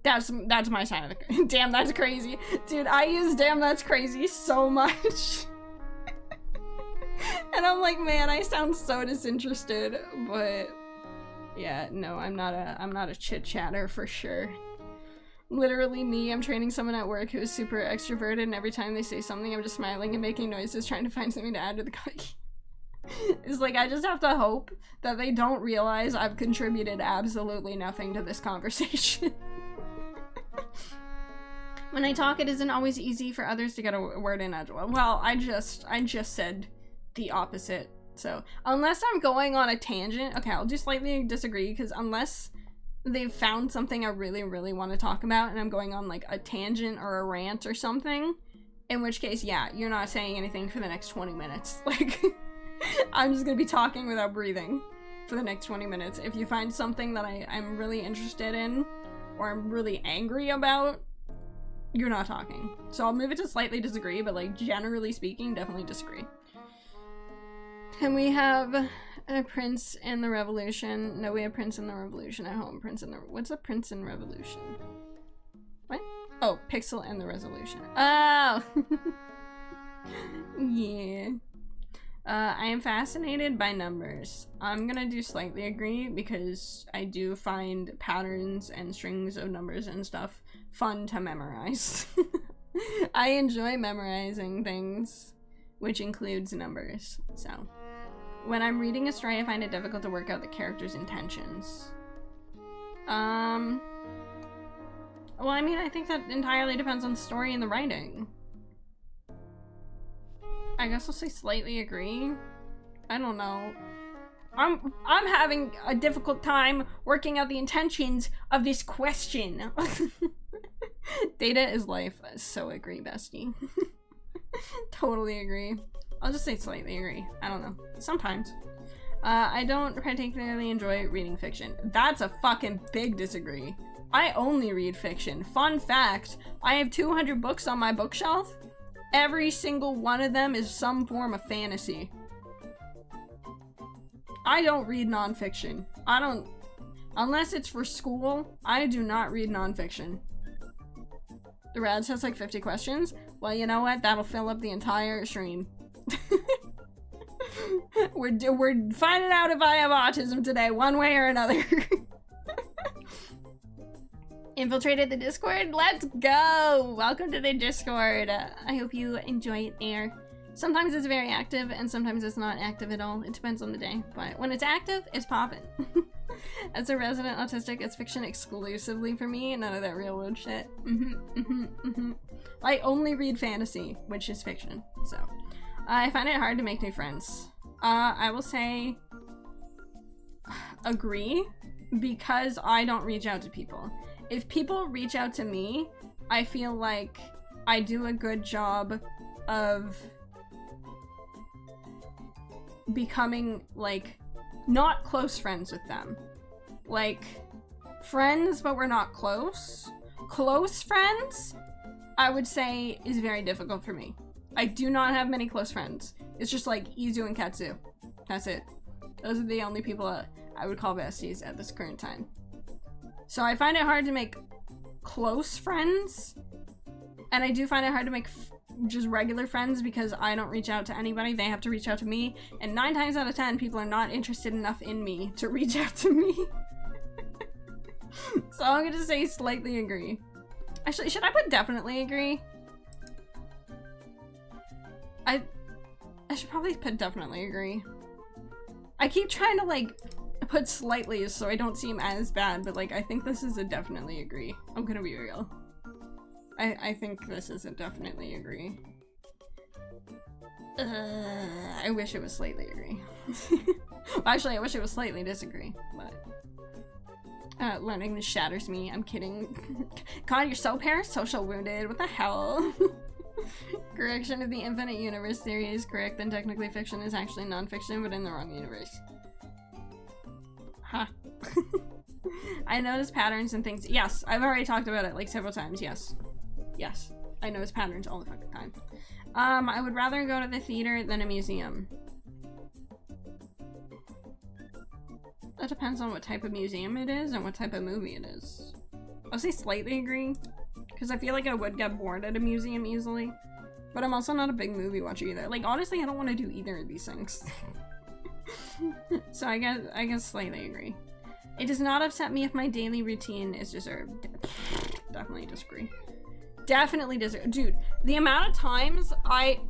That's my side of the damn, that's crazy. Dude, I use damn that's crazy so much. And I'm like, man, I sound so disinterested, but yeah, no, I'm not a chit-chatter for sure. Literally me, I'm training someone at work who is super extroverted, and every time they say something, I'm just smiling and making noises, trying to find something to add to the It's like, I just have to hope that they don't realize I've contributed absolutely nothing to this conversation. When I talk, it isn't always easy for others to get a word in as well. Well, I just said the opposite. So, unless I'm going on a tangent, okay, I'll just slightly disagree, because unless they've found something I really want to talk about, and I'm going on like a tangent or a rant or something, in which case, yeah, you're not saying anything for the next 20 minutes. Like, I'm just gonna be talking without breathing for the next 20 minutes. If you find something that I'm really interested in, or I'm really angry about, you're not talking. So I'll move it to slightly disagree, but like, generally speaking, definitely disagree. And we have a Prince in the Revolution. No, we have Prince in the Revolution at home. What's a Prince in Revolution? What? Oh, Pixel and the Resolution. Oh! Yeah. I am fascinated by numbers. I'm gonna do slightly agree because I do find patterns and strings of numbers and stuff fun to memorize. I enjoy memorizing things, which includes numbers, so. When I'm reading a story, I find it difficult to work out the character's intentions. Well, I mean, I think that entirely depends on the story and the writing. I guess I'll say slightly agree. I don't know. I'm having a difficult time working out the intentions of this question. Data is life. So agree, bestie. Totally agree. I'll just say slightly agree. I don't know. Sometimes. I don't particularly enjoy reading fiction. That's a fucking big disagree. I only read fiction. Fun fact, I have 200 books on my bookshelf. Every single one of them is some form of fantasy. I don't read nonfiction. Unless it's for school, I do not read nonfiction. The RADS has like 50 questions. Well, you know what? That'll fill up the entire stream. We're finding out if I have autism today, one way or another. Infiltrated the Discord? Let's go! Welcome to the Discord. I hope you enjoy it there. Sometimes it's very active, and sometimes it's not active at all. It depends on the day. But when it's active, it's poppin'. As a resident autistic, it's fiction exclusively for me, none of that real world shit. I only read fantasy, which is fiction, so. I find it hard to make new friends. I will say agree, because I don't reach out to people. If people reach out to me, I feel like I do a good job of becoming, like, not close friends with them. Like, friends, but we're not close. Close friends, I would say, is very difficult for me. I do not have many close friends. It's just like Izu and Katsu. That's it. Those are the only people I would call besties at this current time. So I find it hard to make close friends, and I do find it hard to make just regular friends because I don't reach out to anybody. They have to reach out to me, and 9 times out of 10 people are not interested enough in me to reach out to me. So I'm gonna say slightly agree. Actually, should I put definitely agree? I should probably put definitely agree. I keep trying to, like, put slightly so I don't seem as bad, but, like, I think this is a definitely agree. I'm gonna be real. I think this is a definitely agree. I wish it was slightly agree. Well, actually, I wish it was slightly disagree, but learning this shatters me. I'm kidding. God, you're so parasocial wounded. What the hell? Correction, if the infinite universe theory is correct, then technically fiction is actually non-fiction, but in the wrong universe. Huh. I notice patterns and things. Yes, I've already talked about it like several times. Yes. Yes. I notice patterns all the fucking time. I would rather go to the theater than a museum. That depends on what type of museum it is and what type of movie it is. I'll say slightly agree, because I feel like I would get bored at a museum easily. But I'm also not a big movie watcher either. Like, honestly, I don't want to do either of these things. So I guess slightly agree. It does not upset me if my daily routine is deserved. Definitely disagree. Definitely disagree. Dude, the amount of times I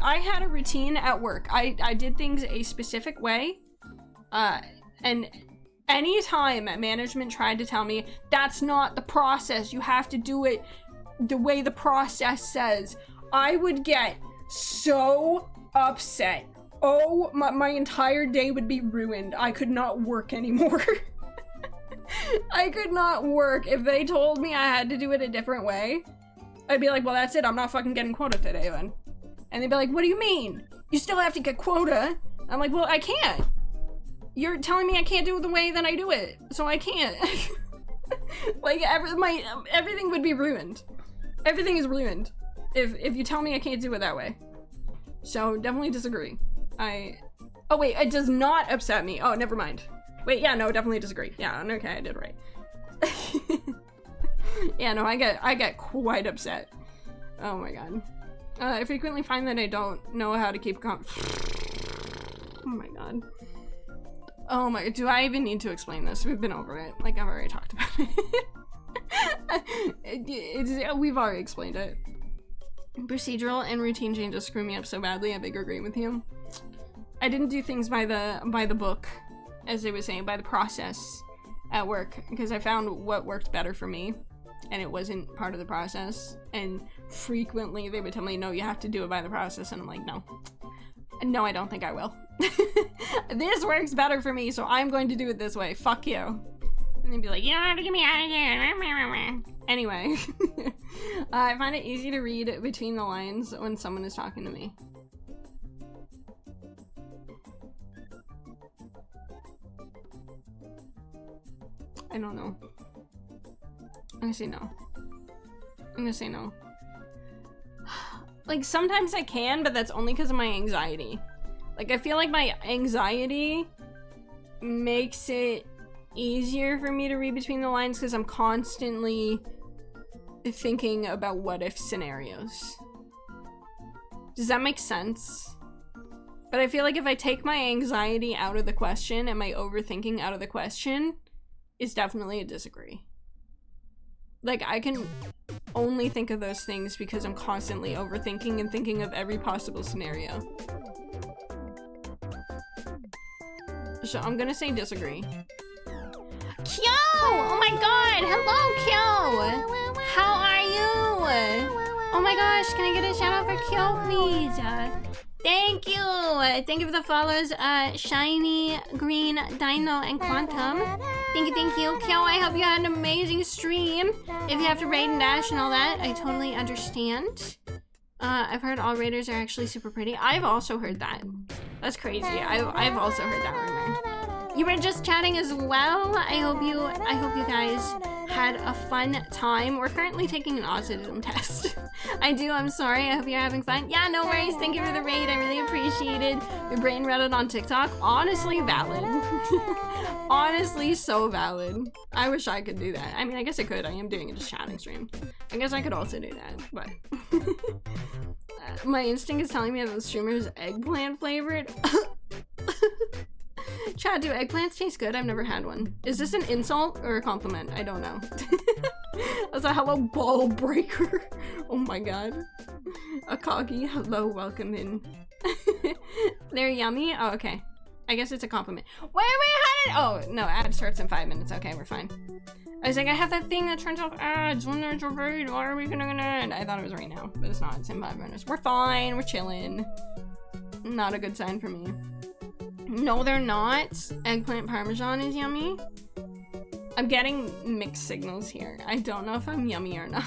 had a routine at work. I did things a specific way. And anytime management tried to tell me, that's not the process, you have to do it the way the process says, I would get so upset. Oh, my entire day would be ruined. I could not work anymore. I could not work. If they told me I had to do it a different way, I'd be like, well, that's it. I'm not fucking getting quota today then. And they'd be like, what do you mean? You still have to get quota. I'm like, well, I can't. You're telling me I can't do it the way that I do it, so I can't. Like, everything would be ruined. Everything is ruined if you tell me I can't do it that way. So definitely disagree. Oh wait, it does not upset me. Oh, never mind. Wait, yeah, no, definitely disagree. Yeah, okay, I did right. Yeah, no, I get quite upset. Oh my god. I frequently find that I don't know how to keep oh my god. Oh my, do I even need to explain this? We've been over it. Like, I've already talked about it. We've already explained it. Procedural and routine changes screw me up so badly. I big agree with you. I didn't do things by the book, as they were saying, by the process at work, because I found what worked better for me, and it wasn't part of the process. And frequently they would tell me, no, you have to do it by the process, and I'm like, no. No, I don't think I will. This works better for me, so I'm going to do it this way. Fuck you. And they'd be like, you don't have to get me out of here. Anyway. I find it easy to read between the lines when someone is talking to me. I don't know. I'm gonna say no. I'm gonna say no. Like, sometimes I can, but that's only because of my anxiety. Like, I feel like my anxiety makes it easier for me to read between the lines because I'm constantly thinking about what if scenarios. Does that make sense? But I feel like if I take my anxiety out of the question and my overthinking out of the question, it's definitely a disagree. Like, I can only think of those things because I'm constantly overthinking and thinking of every possible scenario. So I'm gonna say disagree. Kyo! Oh my god! Hello, Kyo! How are you? Oh my gosh, can I get a shout out for Kyo, please? Thank you! Thank you for the follows, Shiny, Green, Dino, and Quantum. Thank you. Kyo, I hope you had an amazing stream. If you have to raid and dash and all that, I totally understand. I've heard all raiders are actually super pretty. I've also heard that. That's crazy. I've also heard that rumor. You were just chatting as well. I hope you guys had a fun time. We're currently taking an autism test. I'm sorry. I hope you're having fun. Yeah, no worries. Thank you for the raid. I really appreciate it. Your brain reddit on TikTok. Honestly valid. Honestly, so valid. I wish I could do that. I mean, I guess I could. I am doing a just chatting stream. I guess I could also do that, but my instinct is telling me that the streamer is eggplant flavored. Chad, do eggplants taste good? I've never had one. Is this an insult or a compliment? I don't know. That's a hello ball breaker. Oh my god. A coggy, hello, welcome in. They're yummy? Oh, okay. I guess it's a compliment. Wait, how did— oh, no, ad starts in 5 minutes. Okay, we're fine. I was like, I have that thing that turns off ads when there's a raid. Why are we gonna end? I thought it was right now, but it's not. It's in 5 minutes. We're fine. We're chilling. Not a good sign for me. No, they're not. Eggplant parmesan is yummy. I'm getting mixed signals here. I don't know if I'm yummy or not.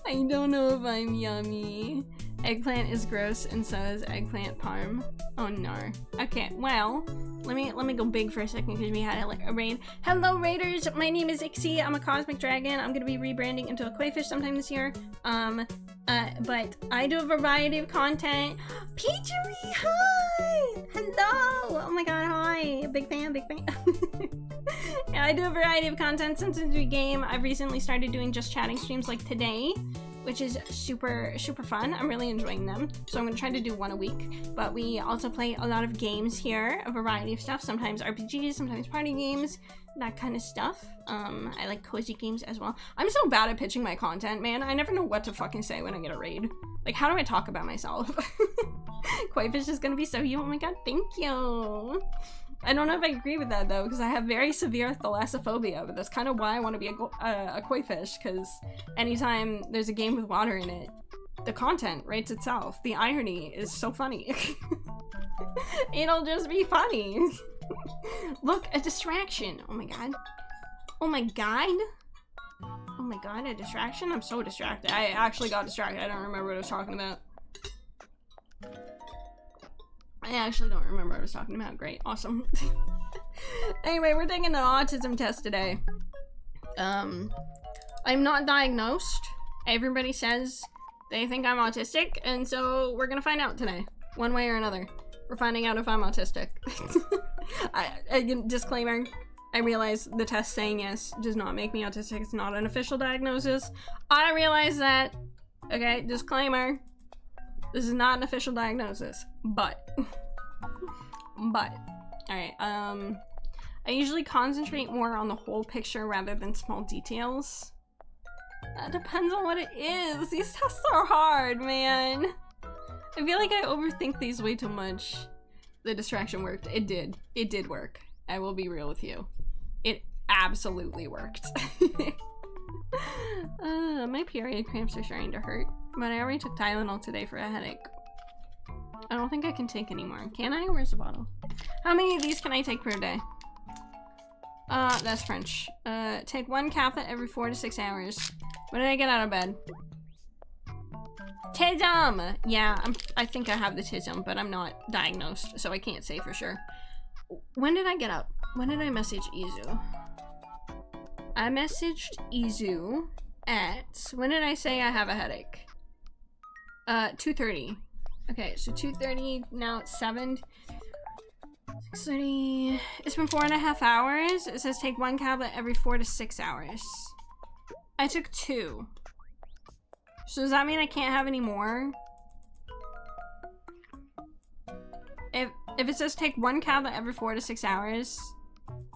I don't know if I'm yummy. Eggplant is gross and so is eggplant parm. Oh no. Okay, well, let me go big for a second because we had like a raid. Hello raiders, my name is Ixie. I'm a cosmic dragon. I'm gonna be rebranding into a koi fish sometime this year. But I do a variety of content. Peachery, hi! Hello! Oh my god, hi! Big fan, big fan. Yeah, I do a variety of content since we game. I've recently started doing just chatting streams like today, which is super fun. I'm really enjoying them. So I'm gonna try to do one a week. But we also play a lot of games here, a variety of stuff. Sometimes RPGs, sometimes party games, that kind of stuff. I like cozy games as well. I'm so bad at pitching my content, man. I never know what to fucking say when I get a raid. Like, how do I talk about myself? Koi fish is gonna be so you. Oh my god, thank you. I don't know if I agree with that though, because I have very severe thalassophobia, but that's kind of why I want to be a koi fish, because anytime there's a game with water in it, the content rates itself. The irony is so funny. It'll just be funny. Look, a distraction. Oh my god. Oh my god. Oh my god, a distraction? I'm so distracted. I actually got distracted. I don't remember what I was talking about. I actually don't remember what I was talking about. Great. Awesome. Anyway, we're taking an autism test today. I'm not diagnosed. Everybody says they think I'm autistic, and so we're gonna find out today. One way or another. We're finding out if I'm autistic. Disclaimer, I realize the test saying yes does not make me autistic. It's not an official diagnosis. I realize that. Okay, disclaimer. This is not an official diagnosis, but, alright, I usually concentrate more on the whole picture rather than small details. That depends on what it is. These tests are hard, man. I feel like I overthink these way too much. The distraction worked. It did. It did work. I will be real with you. It absolutely worked. My period cramps are starting to hurt, but I already took Tylenol today for a headache. I don't think I can take anymore. Can I? Where's the bottle? How many of these can I take per day? That's French. Take one capsule every 4 to 6 hours. When did I get out of bed? Tism! Yeah, I think I have the tism, but I'm not diagnosed, so I can't say for sure. When did I get up? When did I message Izu? I messaged Izu at— when did I say I have a headache? 2:30. Okay, so 2:30, now it's 7. 6:30. It's been 4.5 hours. It says take one tablet every 4 to 6 hours. I took 2. So does that mean I can't have any more? If it says take one tablet every 4 to 6 hours,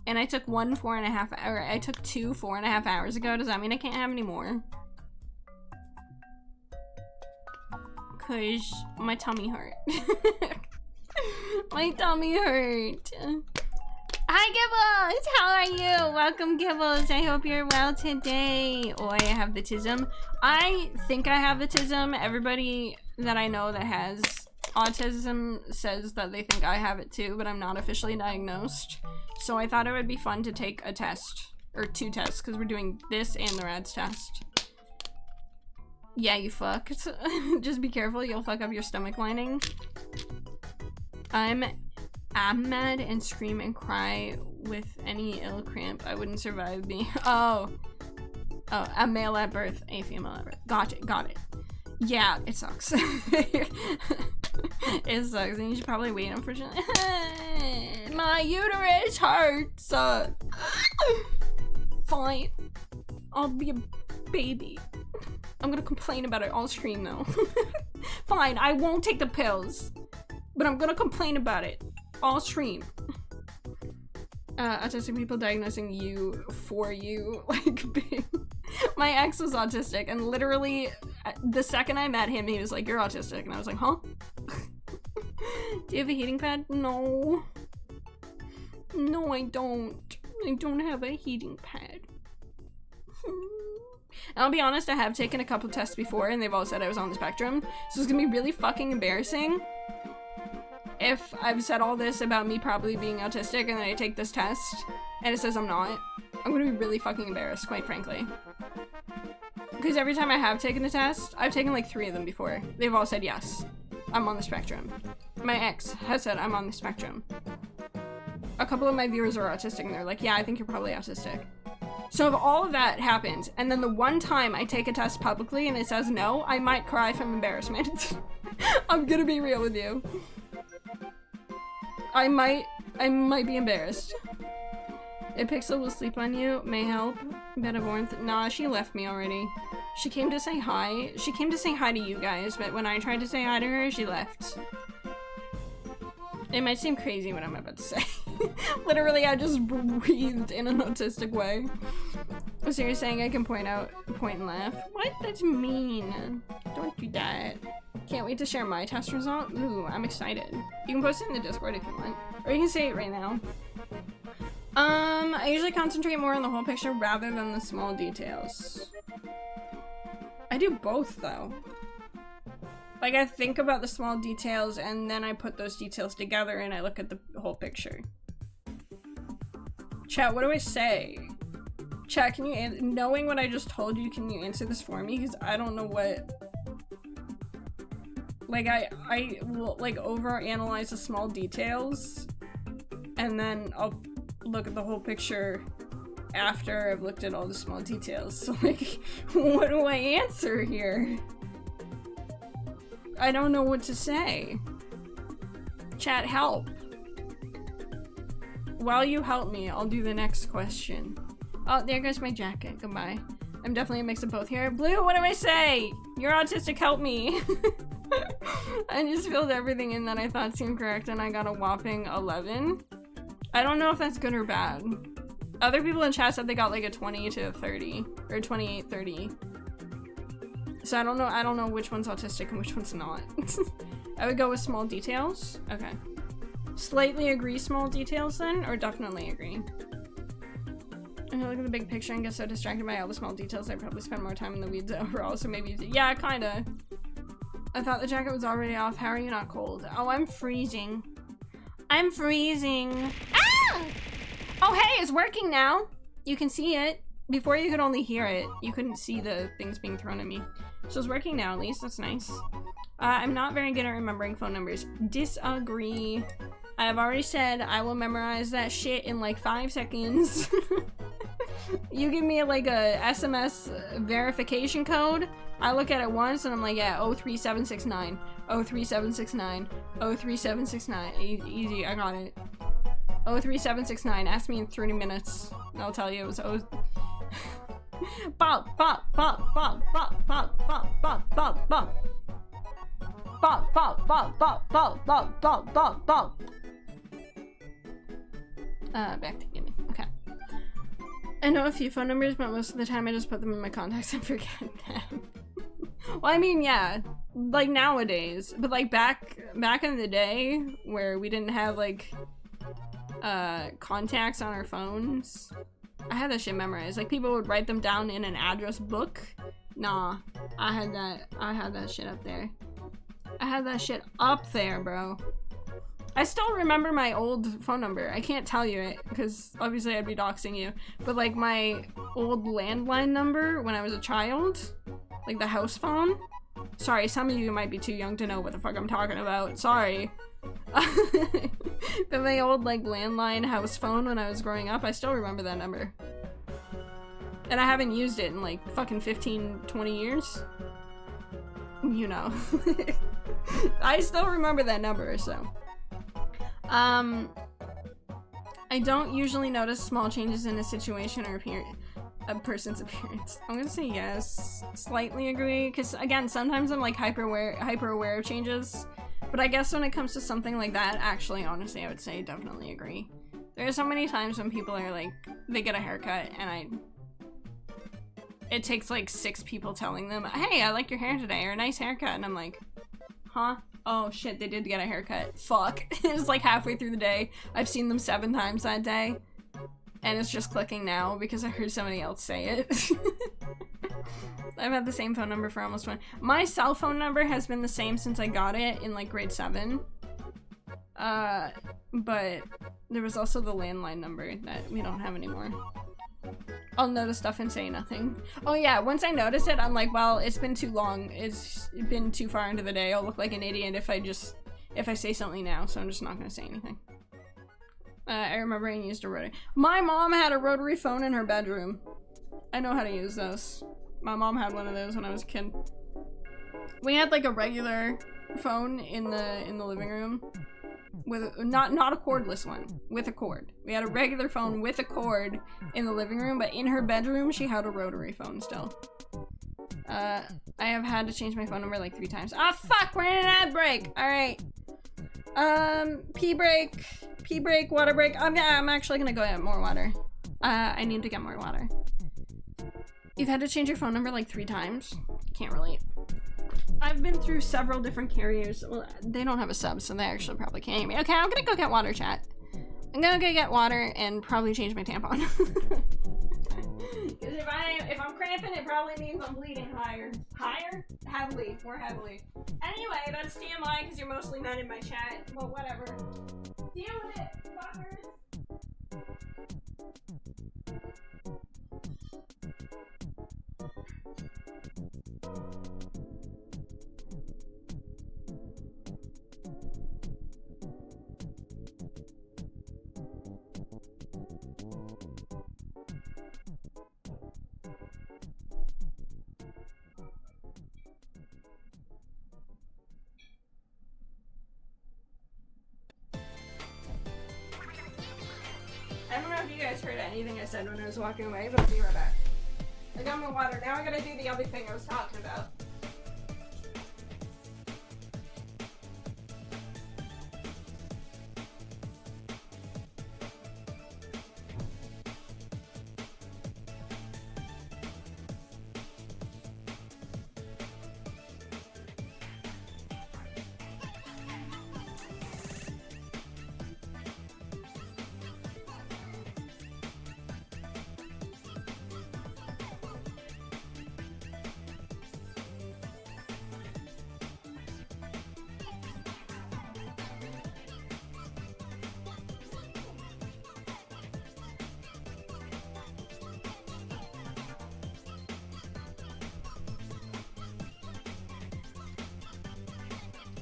and I took 1 4.5 or I took 2 4.5 hours ago, does that mean I can't have any more? Cause my tummy hurt. My tummy hurt. Hi, Gibbles! How are you? Welcome, Gibbles. I hope you're well today. Oh, I have the tism. I think I have the tism. Everybody that I know that has autism says that they think I have it too, but I'm not officially diagnosed. So I thought it would be fun to take a test. Or 2 tests, because we're doing this and the RADS test. Yeah, you fuck. Just be careful, you'll fuck up your stomach lining. I'm mad and scream and cry with any ill cramp. I wouldn't survive me. Oh, a male at birth, a female at birth. Got it. Yeah, it sucks. It sucks, and you should probably wait, unfortunately. My uterus hurts. Fine. I'll be a baby. I'm gonna complain about it on stream though. Fine, I won't take the pills. But I'm gonna complain about it. All stream. Autistic people diagnosing you for you. Like, my ex was autistic, and literally, the second I met him, he was like, "You're autistic." And I was like, huh? Do you have a heating pad? No. No, I don't. I don't have a heating pad. And I'll be honest, I have taken a couple tests before, and they've all said I was on the spectrum. So it's gonna be really fucking embarrassing if I've said all this about me probably being autistic and then I take this test and it says I'm not. I'm gonna be really fucking embarrassed, quite frankly. Because every time I have taken a test, I've taken like 3 of them before. They've all said yes, I'm on the spectrum. My ex has said I'm on the spectrum. A couple of my viewers are autistic and they're like, yeah, I think you're probably autistic. So if all of that happens, and then the one time I take a test publicly and it says no, I might cry from embarrassment. I'm gonna be real with you. I might be embarrassed. If Pixel will sleep on you, may help. Bed of warmth. Nah, she left me already. She came to say hi. She came to say hi to you guys, but when I tried to say hi to her, she left. It might seem crazy what I'm about to say. Literally, I just breathed in an autistic way. So you're saying I can point and laugh? What? That's mean. Don't do that. Can't wait to share my test result. Ooh, I'm excited. You can post it in the Discord if you want. Or you can say it right now. I usually concentrate more on the whole picture rather than the small details. I do both, though. Like, I think about the small details and then I put those details together and I look at the whole picture. Chat, what do I say? Chat, can you knowing what I just told you, can you answer this for me? Because I don't know what... Like, I will, like, overanalyze the small details and then I'll look at the whole picture after I've looked at all the small details. So, like, what do I answer here? I don't know what to say. Chat, help. While you help me, I'll do the next question. Oh, there goes my jacket. Goodbye. I'm definitely a mix of both here. Blue, what do I say? You're autistic, help me. I just filled everything in that I thought seemed correct and I got a whopping 11. I don't know if that's good or bad. Other people in chat said they got like a 20 to a 30 or 28, 30. So I don't know which one's autistic and which one's not. I would go with small details. Okay. Slightly agree small details then, or definitely agree? I look at the big picture and get so distracted by all the small details I probably spend more time in the weeds overall, so maybe yeah, kinda. I thought the jacket was already off. How are you not cold? Oh, I'm freezing. I'm freezing. Ah! Oh, hey, it's working now. You can see it. Before you could only hear it. You couldn't see the things being thrown at me. So it's working now, at least. That's nice. I'm not very good at remembering phone numbers. Disagree. I have already said I will memorize that shit in like 5 seconds. You give me like a SMS verification code, I look at it once and I'm like, yeah, 03769, 03769, 03769. Easy, I got it. 03769. Ask me in 30 minutes. I'll tell you it was Bop, bop, bop, bop, bop, bop, bop, bop, bop, bop. Bop, bop, bop, bop, bop, bop, bop, bop, bop. Back to gaming. Okay. I know a few phone numbers, but most of the time I just put them in my contacts and forget them. Well, I mean, yeah, like nowadays, but like back in the day where we didn't have like contacts on our phones. I had that shit memorized. Like, people would write them down in an address book. Nah, I had that shit up there. I had that shit up there, bro. I still remember my old phone number. I can't tell you it, because obviously I'd be doxing you. But, like, my old landline number when I was a child, like the house phone. Sorry, some of you might be too young to know what the fuck I'm talking about. Sorry. But my old, like, landline house phone when I was growing up, I still remember that number. And I haven't used it in, like, fucking 15, 20 years. You know. I still remember that number, so. I don't usually notice small changes in a situation or a person's appearance. I'm gonna say yes. Slightly agree, because again, sometimes I'm like hyper aware of changes. But I guess when it comes to something like that, actually, honestly, I would say definitely agree. There are so many times when people are like, they get a haircut, and it takes like 6 people telling them, hey, I like your hair today, or nice haircut, and I'm like, huh? Oh shit, they did get a haircut. Fuck. It's like halfway through the day. I've seen them 7 times that day. And it's just clicking now because I heard somebody else say it. I've had the same phone number for almost 1. My cell phone number has been the same since I got it in like grade 7. But there was also the landline number that we don't have anymore. I'll notice stuff and say nothing. Oh yeah, once I notice it, I'm like, well, it's been too long. It's been too far into the day. I'll look like an idiot if I say something now, so I'm just not gonna say anything. I remember I used a rotary. My mom had a rotary phone in her bedroom. I know how to use those. My mom had one of those when I was a kid. We had like a regular phone in the living room. With not a cordless one, with a cord. We had a regular phone with a cord in the living room, but in her bedroom she had a rotary phone still. I have had to change my phone number like 3 times. Ah, fuck, we're in an ad break. All right. Pee break, water break. I'm actually gonna go get more water. I need to get more water. You've had to change your phone number like 3 times? Can't relate. I've been through several different carriers. Well, they don't have a sub, so they actually probably can't hear me. Okay, I'm gonna go get water, chat. I'm gonna go get water and probably change my tampon. Because if I'm cramping, it probably means I'm bleeding higher. Higher? Heavily. More heavily. Anyway, that's TMI because you're mostly not in my chat. But whatever. Deal with it, fuckers. I don't know if you guys heard anything I said when I was walking away, but I'll be right back. I got my water. Now I gotta do the other thing I was talking about.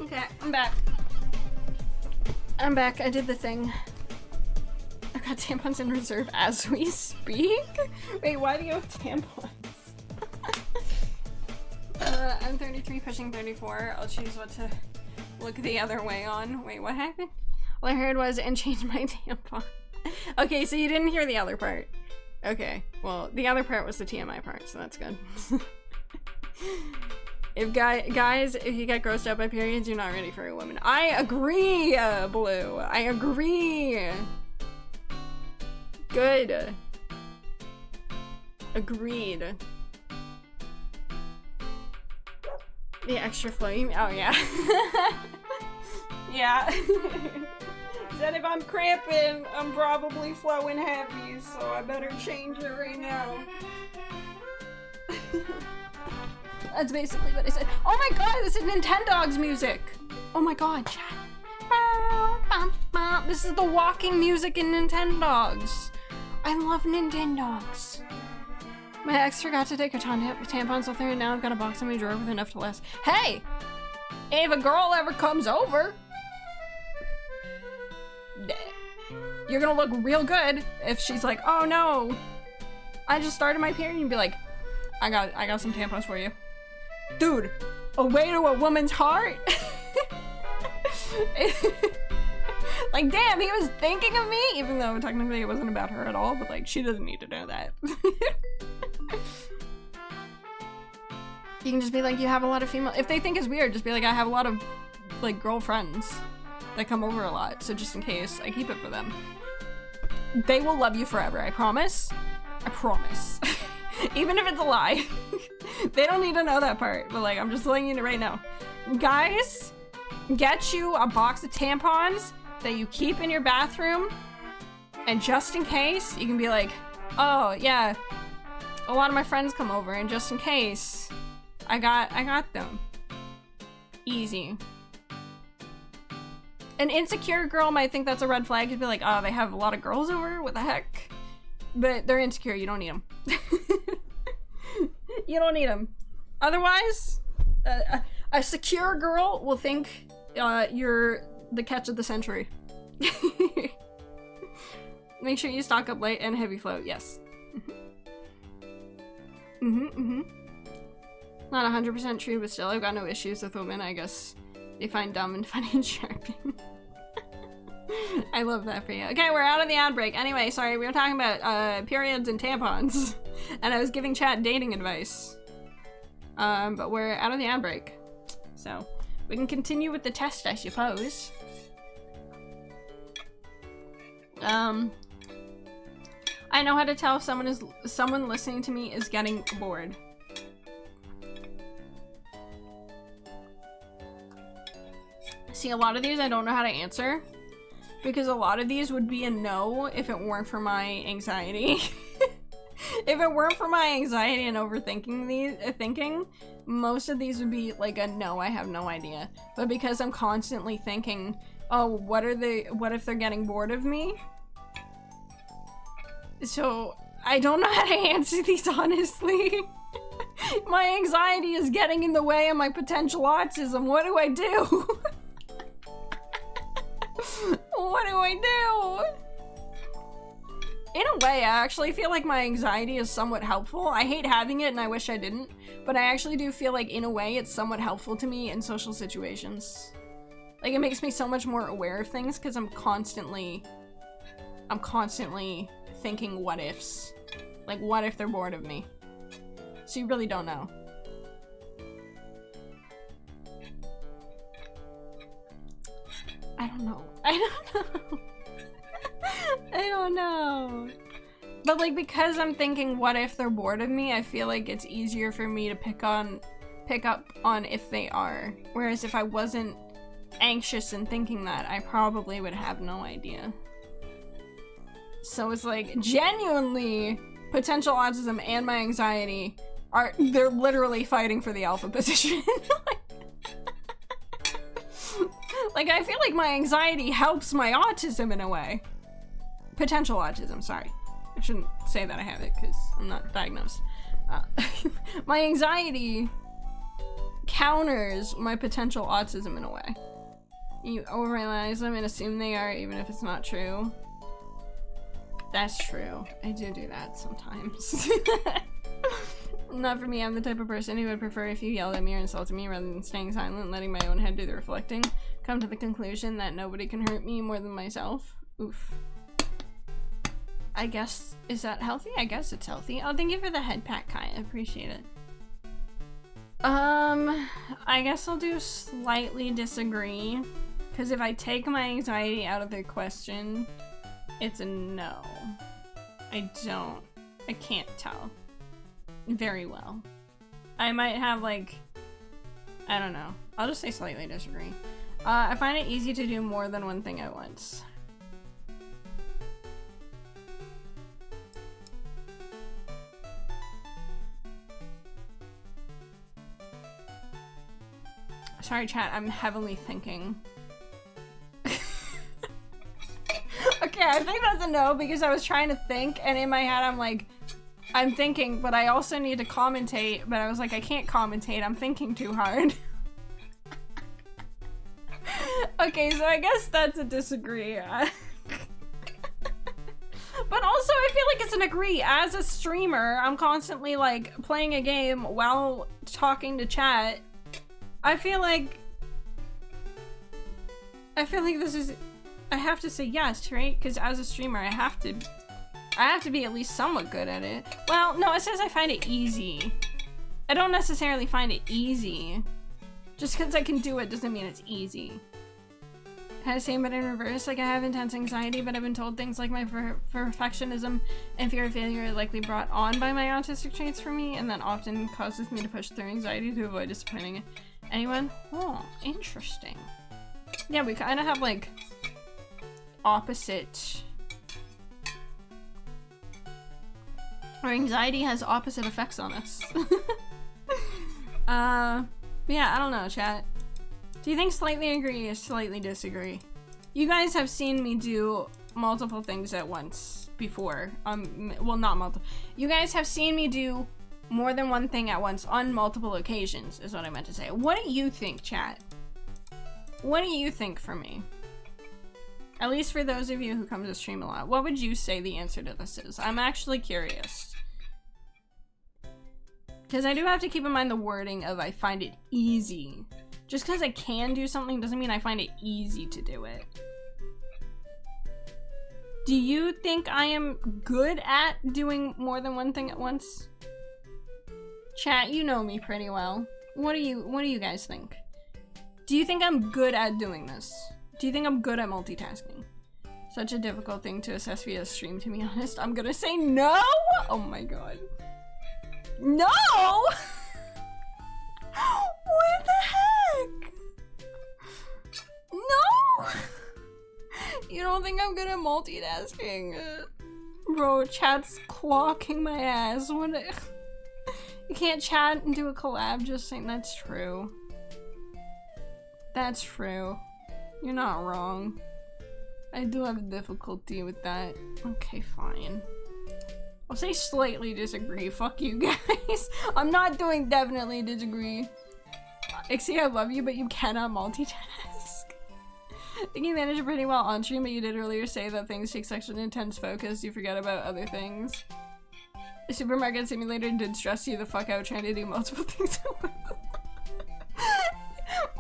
Okay, I'm back. I'm back. I did the thing. I've got tampons in reserve as we speak? Wait, why do you have tampons? I'm 33, pushing 34. I'll choose what to look the other way on. Wait, what happened? All I heard was, and change my tampon. Okay, so you didn't hear the other part. Okay, well, the other part was the TMI part, so that's good. If guys, if you get grossed out by periods, you're not ready for a woman. I agree, Blue. I agree. Good. Agreed. The extra flow. Oh yeah. Yeah. said if I'm cramping, I'm probably flowing heavy, so I better change it right now. That's basically what I said. Oh my god, this is Nintendogs music! Oh my god, chat. This is the walking music in Nintendogs. I love Nintendogs. My ex forgot to take a tampons with her, and now I've got a box in my drawer with enough to last. Hey! If a girl ever comes over, you're gonna look real good if she's like, oh no, I just started my period, and you'd be like, I got some tampons for you. Dude, a way to a woman's heart? Like, damn, he was thinking of me, even though technically it wasn't about her at all, but like, she doesn't need to know that. You can just be like, you have a lot of female, if they think it's weird, just be like, I have a lot of like girlfriends that come over a lot, so just in case, I keep it for them. They will love you forever, I promise. I promise. Even if it's a lie. They don't need to know that part, but like, I'm just letting you know right now. Guys, get you a box of tampons that you keep in your bathroom, and just in case, you can be like, oh yeah, a lot of my friends come over, and just in case, I got them. Easy. An insecure girl might think that's a red flag. You'd be like, oh, they have a lot of girls over? What the heck? But they're insecure, you don't need them. You don't need them. Otherwise, a secure girl will think you're the catch of the century. Make sure you stock up light and heavy flow, yes. Not 100% true, but still, I've got no issues with women. I guess they find dumb and funny and sharping. I love that for you. Okay, we're out of the ad break. Anyway, sorry, we were talking about periods and tampons, and I was giving chat dating advice. But we're out of the ad break, so we can continue with the test, I suppose. I know how to tell if someone listening to me is getting bored. See, a lot of these I don't know how to answer, because a lot of these would be a no if it weren't for my anxiety. If it weren't for my anxiety and overthinking most of these would be like a no, I have no idea. But because I'm constantly thinking, oh, what if they're getting bored of me? So I don't know how to answer these, honestly. My anxiety is getting in the way of my potential autism. What do I do? What do I do? In a way, I actually feel like my anxiety is somewhat helpful. I hate having it and I wish I didn't, but I actually do feel like in a way it's somewhat helpful to me in social situations. Like, it makes me so much more aware of things because I'm constantly thinking what ifs. Like, what if they're bored of me? So you really don't know. I don't know. I don't know. But like, because I'm thinking what if they're bored of me, I feel like it's easier for me to pick up on if they are. Whereas if I wasn't anxious and thinking that, I probably would have no idea. So it's like, genuinely, potential autism and my anxiety they're literally fighting for the alpha position. Like, I feel like my anxiety helps my autism in a way. Potential autism, sorry. I shouldn't say that I have it because I'm not diagnosed. My anxiety counters my potential autism in a way. You overanalyze them and assume they are, even if it's not true. That's true. I do that sometimes. Not for me. I'm the type of person who would prefer if you yelled at me or insulted me rather than staying silent and letting my own head do the reflecting. Come to the conclusion that nobody can hurt me more than myself. Oof. I guess, is that healthy? I guess it's healthy. Oh, thank you for the head pat, Kai. I appreciate it. I guess I'll do slightly disagree. Because if I take my anxiety out of the question, it's a no. I can't tell very well. I might have like, I don't know. I'll just say slightly disagree. I find it easy to do more than one thing at once. Sorry, chat, I'm heavily thinking. Okay, I think that's a no because I was trying to think and in my head I'm like, I'm thinking, but I also need to commentate, but I was like, I can't commentate, I'm thinking too hard. Okay, so I guess that's a disagree. But also I feel like it's an agree. As a streamer, I'm constantly like playing a game while talking to chat. I feel like this is, I have to say yes, right? Because as a streamer, I have to be at least somewhat good at it. Well, no, it says I find it easy. I don't necessarily find it easy. Just because I can do it doesn't mean it's easy. Kind of same, but in reverse. Like, I have intense anxiety, but I've been told things like my perfectionism and fear of failure are likely brought on by my autistic traits for me, and that often causes me to push through anxiety to avoid disappointing anyone. Oh, interesting. Yeah, we kind of have, like, opposite... Our anxiety has opposite effects on us. Yeah, I don't know, chat. Do you think slightly agree or slightly disagree? You guys have seen me do multiple things at once before. Well, not multiple. You guys have seen me do more than one thing at once on multiple occasions, is what I meant to say. What do you think, chat? What do you think for me? At least for those of you who come to stream a lot. What would you say the answer to this is? I'm actually curious. Because I do have to keep in mind the wording of I find it easy. Just because I can do something doesn't mean I find it easy to do it. Do you think I am good at doing more than one thing at once? Chat, you know me pretty well. What do you guys think? Do you think I'm good at doing this? Do you think I'm good at multitasking? Such a difficult thing to assess via stream, to be honest. I'm gonna say no! Oh my god. No! What the heck? No! You don't think I'm good at multitasking? Bro, chat's clocking my ass. What? You can't chat and do a collab just saying that's true. That's true. You're not wrong. I do have difficulty with that. Okay, fine. I'll say slightly disagree. Fuck you guys. I'm not doing definitely disagree. Ixie, I love you, but you cannot multitask. I think you managed it pretty well on stream, but you did earlier say that things take such an intense focus, you forget about other things. The supermarket simulator did stress you the fuck out trying to do multiple things at once.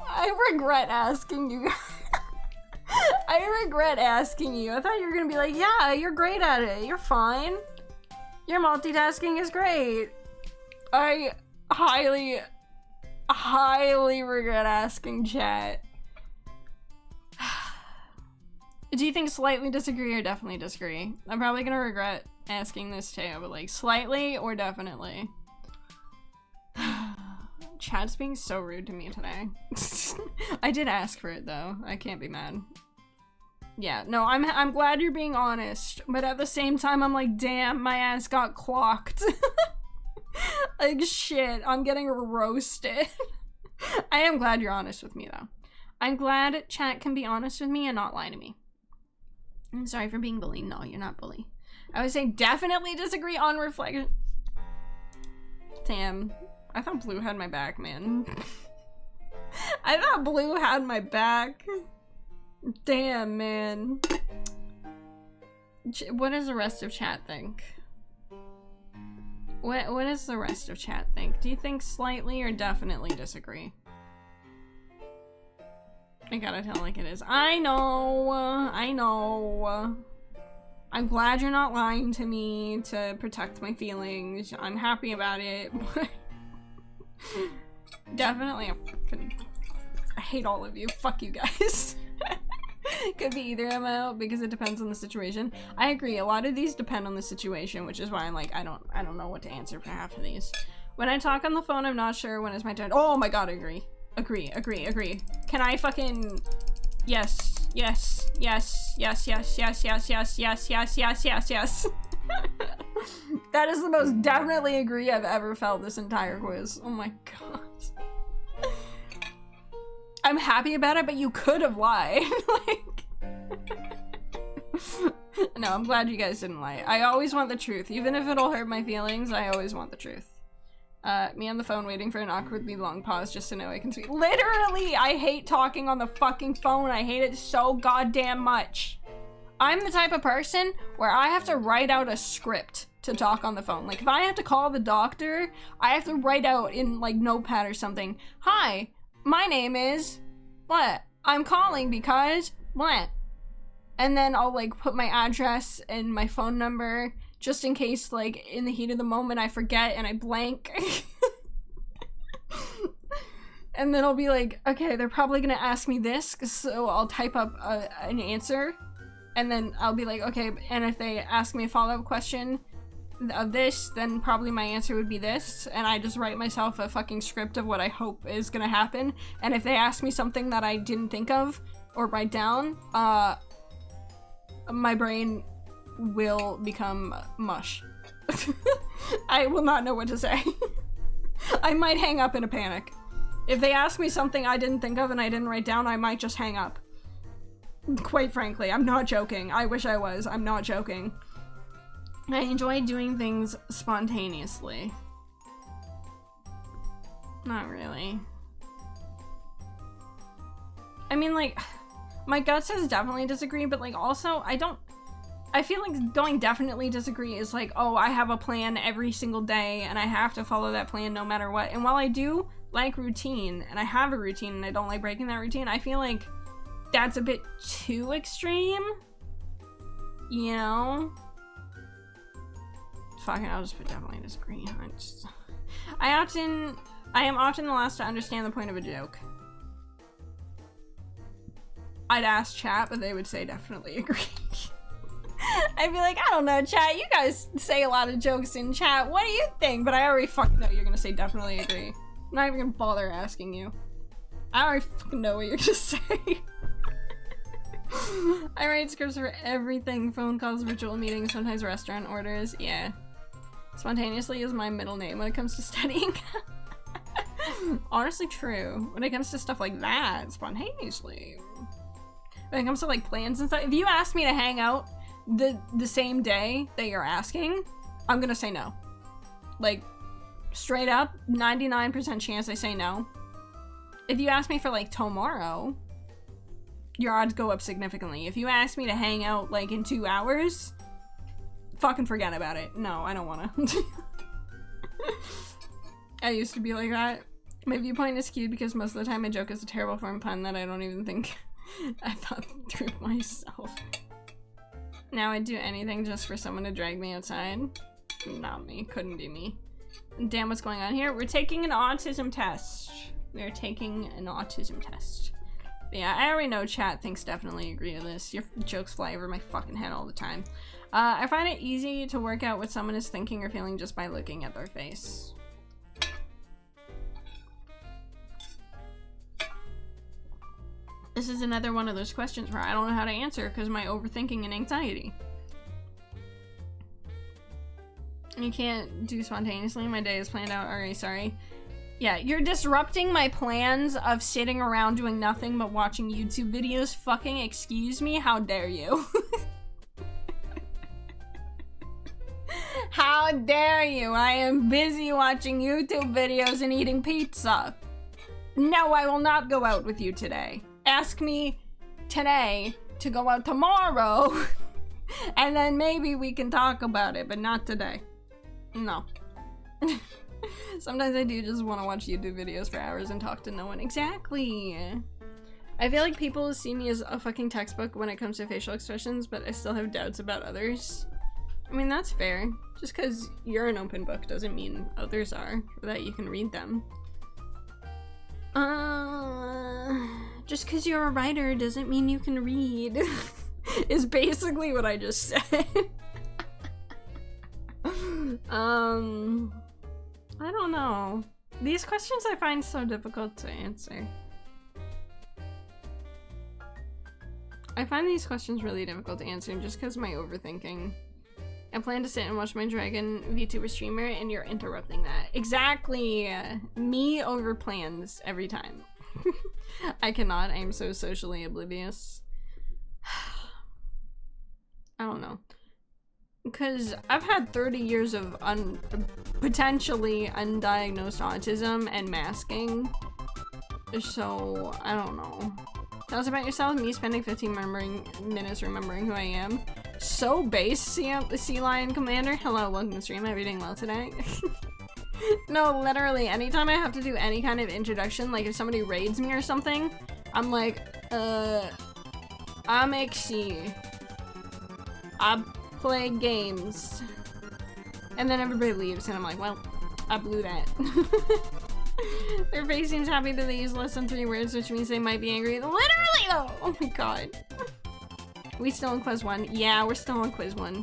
I regret asking you. I regret asking you. I thought you were gonna be like, yeah, you're great at it. You're fine. Your multitasking is great. I highly regret asking chat. Do you think slightly disagree or definitely disagree? I'm probably gonna regret asking this too, but like slightly or definitely? Chat's being so rude to me today. I did ask for it though. I can't be mad. Yeah, no, I'm glad you're being honest, but at the same time I'm like, damn, my ass got clocked. Like shit, I'm getting roasted. I am glad you're honest with me though. I'm glad chat can be honest with me and not lie to me. I'm sorry for being bullied. No, you're not bully. I would say definitely disagree on reflection. Damn. I thought Blue had my back, man. I thought Blue had my back. Damn, man. What does the rest of chat think? What does the rest of chat think? Do you think slightly or definitely disagree? I gotta tell like it is. I know. I know. I'm glad you're not lying to me to protect my feelings. I'm happy about it. Definitely. I hate all of you. Fuck you guys. Could be either amount because it depends on the situation. I agree. A lot of these depend on the situation, which is why I'm like, I don't know what to answer for half of these. When I talk on the phone, I'm not sure when it's my turn. Oh my god, I agree. Agree. Can I fucking... Yes. Yes. Yes. Yes. Yes. Yes. Yes. Yes. Yes. Yes. Yes. Yes. Yes. That is the most definitely agree I've ever felt this entire quiz. Oh my god. I'm happy about it, but you could have lied. Like, no, I'm glad you guys didn't lie. I always want the truth. Even if it'll hurt my feelings, I always want the truth. Me on the phone waiting for an awkwardly long pause just to know I can speak. Literally, I hate talking on the fucking phone. I hate it so goddamn much. I'm the type of person where I have to write out a script to talk on the phone. Like, if I have to call the doctor, I have to write out in, like, Notepad or something. Hi, my name is what? I'm calling because what? And then I'll, like, put my address and my phone number just in case, like, in the heat of the moment I forget and I blank. And then I'll be like, okay, they're probably gonna ask me this, so I'll type up an answer. And then I'll be like, okay, and if they ask me a follow-up question of this, then probably my answer would be this. And I just write myself a fucking script of what I hope is gonna happen. And if they ask me something that I didn't think of or write down, my brain will become mush. I will not know what to say. I might hang up in a panic. If they ask me something I didn't think of and I didn't write down, I might just hang up. Quite frankly, I'm not joking. I wish I was. I'm not joking. I enjoy doing things spontaneously. Not really. I mean, like, my gut says definitely disagree, but, like, also, I feel like going definitely disagree is like, oh, I have a plan every single day and I have to follow that plan no matter what. And while I do like routine, and I have a routine and I don't like breaking that routine, I feel like that's a bit too extreme, you know? Fuck it, I'll just put definitely disagree. I am often the last to understand the point of a joke. I'd ask chat, but they would say definitely agree. I'd be like, I don't know, chat, you guys say a lot of jokes in chat, what do you think? But I already fucking know you're gonna say definitely agree. I'm not even gonna bother asking you. I already fucking know what you're gonna say. I write scripts for everything. Phone calls, virtual meetings, sometimes restaurant orders. Yeah. Spontaneously is my middle name when it comes to studying. Honestly true. When it comes to stuff like that, spontaneously. When it comes to like plans and stuff, if you ask me to hang out the same day that you're asking, I'm gonna say no. Like, straight up, 99% chance I say no. If you ask me for like tomorrow, your odds go up significantly. If you ask me to hang out like in 2 hours, fucking forget about it. No, I don't wanna. I used to be like that. My viewpoint is skewed because most of the time my joke is a terrible form pun that I don't even think I thought through myself. Now I'd do anything just for someone to drag me outside. Not me. Couldn't be me. Damn, what's going on here? We're taking an autism test. We're taking an autism test. But yeah, I already know chat thinks definitely agree to this. Your jokes fly over my fucking head all the time. I find it easy to work out what someone is thinking or feeling just by looking at their face. This is another one of those questions where I don't know how to answer because of my overthinking and anxiety. You can't do spontaneously. My day is planned out. Alright, sorry. Yeah, you're disrupting my plans of sitting around doing nothing but watching YouTube videos. Fucking excuse me? How dare you? How dare you? I am busy watching YouTube videos and eating pizza. No, I will not go out with you today. Ask me today to go out tomorrow, and then maybe we can talk about it, but not today. No. Sometimes I do just want to watch YouTube videos for hours and talk to no one. Exactly. I feel like people see me as a fucking textbook when it comes to facial expressions, but I still have doubts about others. I mean, that's fair. Just because you're an open book doesn't mean others are, or that you can read them. Just because you're a writer doesn't mean you can read. Is basically what I just said. I don't know. These questions I find so difficult to answer. I find these questions really difficult to answer just because of my overthinking. I plan to sit and watch my Dragon VTuber streamer and you're interrupting that. Exactly! Me over plans every time. I cannot. I am so socially oblivious. I don't know. Because I've had 30 years of potentially undiagnosed autism and masking. So, I don't know. Tell us about yourself. Me spending 15 minutes remembering who I am. So base, Sea Lion Commander. Hello, welcome to the stream. Are you doing well today? No, literally, anytime I have to do any kind of introduction, like if somebody raids me or something, I'm like, I'm XC. I play games. And then everybody leaves, and I'm like, well, I blew that. Their face seems happy that they use less than 3 words, which means they might be angry. Literally, though! Oh my god. We still in quiz 1? Yeah, we're still on quiz 1.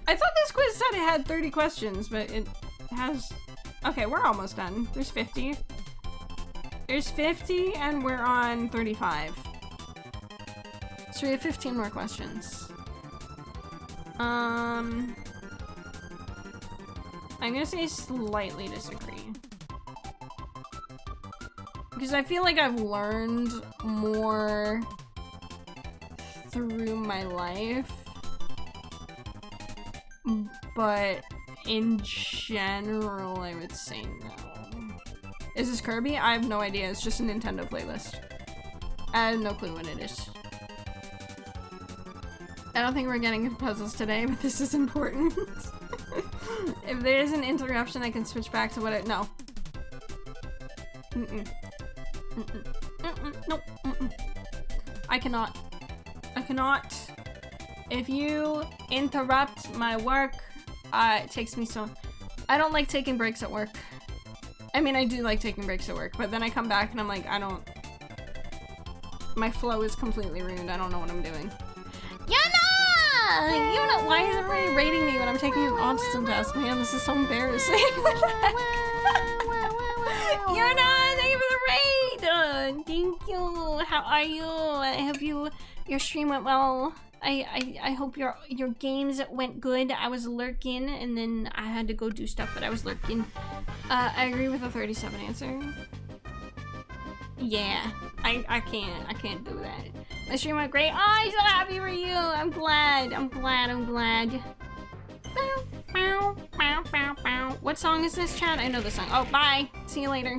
I thought this quiz said it had 30 questions, but it has... Okay, we're almost done. There's 50. There's 50, and we're on 35. So we have 15 more questions. I'm gonna say slightly disagree. Because I feel like I've learned more through my life. But in general, I would say no. Is this Kirby? I have no idea. It's just a Nintendo playlist. I have no clue what it is. I don't think we're getting puzzles today, but this is important. If there is an interruption, I can switch back to what I— no. Nope. I cannot. I cannot. If you interrupt my work, it takes me so— I don't like taking breaks at work. I mean, I do like taking breaks at work, but then I come back and I'm like, I don't— my flow is completely ruined. I don't know what I'm doing. Yuna! Yuna! Why is everybody rating me when I'm taking an autism test? Man, this is so embarrassing. What the heck? Yuna, thank you for the raid! Thank you. How are you? I hope your stream went well. I hope your games went good. I was lurking and then I had to go do stuff, but I was lurking. I agree with the 37 answer. Yeah, I can't do that. My stream went great. Oh, I'm so happy for you. I'm glad. Bow, bow, bow, bow. What song is this, chat? I know the song. Oh, bye. See you later.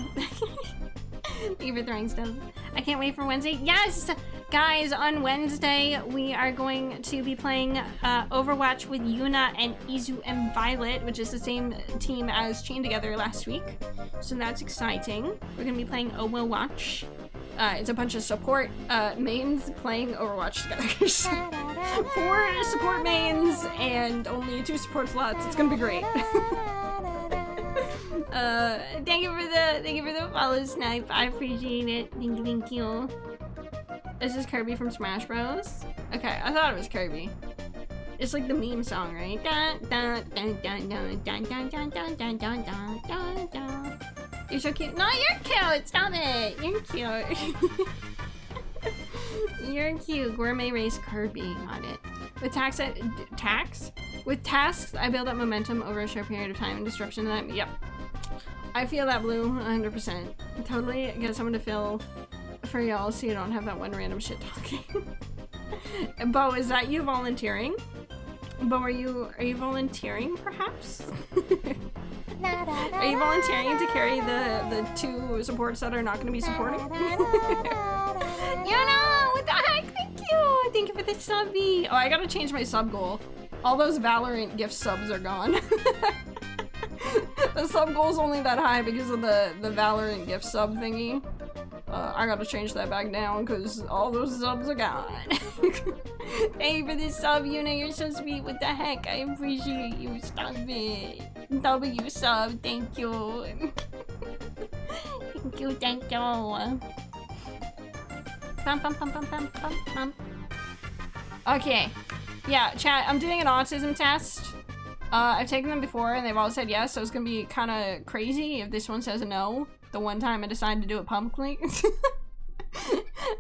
Thank you for throwing stuff. I can't wait for Wednesday. Yes! Guys, on Wednesday, we are going to be playing Overwatch with Yuna and Izu and Violet, which is the same team as Chain Together last week. So that's exciting. We're going to be playing Overwatch. It's a bunch of support mains playing Overwatch together. 4 support mains and only 2 support slots. It's going to be great. Thank you for the follow, Snipe. I appreciate it. Thank you. Is this Kirby from Smash Bros? Okay, I thought it was Kirby. It's like the meme song, right? You're so cute. No, you're cute. Stop it. You're cute. You're cute. Gourmet Race Kirby. Got it. With tasks, I build up momentum over a short period of time and disruption to them. Yep. I feel that, Blue. 100%. Totally get someone to fill for y'all so you don't have that one random shit talking. Bo, is that you volunteering? Bo, are you volunteering perhaps? Are you volunteering to carry the 2 supports that are not going to be supporting? Yuna, what the heck? Thank you! Thank you for the subby! Oh, I gotta change my sub goal. All those Valorant gift subs are gone. The sub goal's only that high because of the Valorant gift sub thingy. I gotta change that back down because all those subs are gone. Thank you for this sub, Yuna. You're so sweet. What the heck? I appreciate you. Stop it. W sub. Thank you. Thank you. Okay. Yeah, chat, I'm doing an autism test. I've taken them before and they've all said yes, so it's gonna be kind of crazy if this one says no. The one time I decided to do it publicly.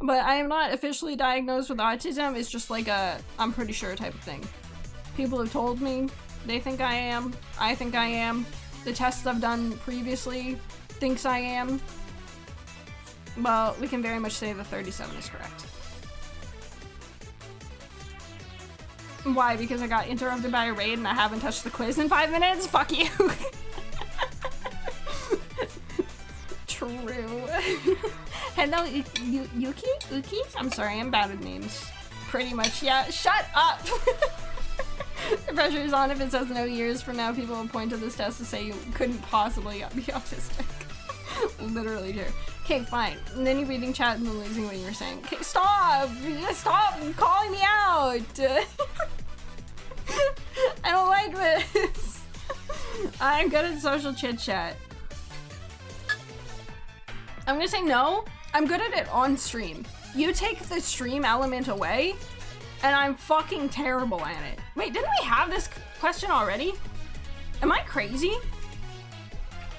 But I am not officially diagnosed with autism. It's just like a I'm pretty sure type of thing. People have told me they think I am. I think I am. The tests I've done previously thinks I am. Well, we can very much say the 37 is correct. Why? Because I got interrupted by a raid and I haven't touched the quiz in 5 minutes? Fuck you. True. Hello, Yuki? Uki? I'm sorry, I'm bad at names. Pretty much, yeah. Shut up! The pressure is on if it says no years from now. People will point to this test to say you couldn't possibly be autistic. Literally true. Okay, fine. And then you're reading chat and then losing what you were saying. Okay, stop! Stop calling me out! I don't like this. I'm good at social chit chat. I'm gonna say no. I'm good at it on stream. You take the stream element away, and I'm fucking terrible at it. Wait, didn't we have this question already? Am I crazy?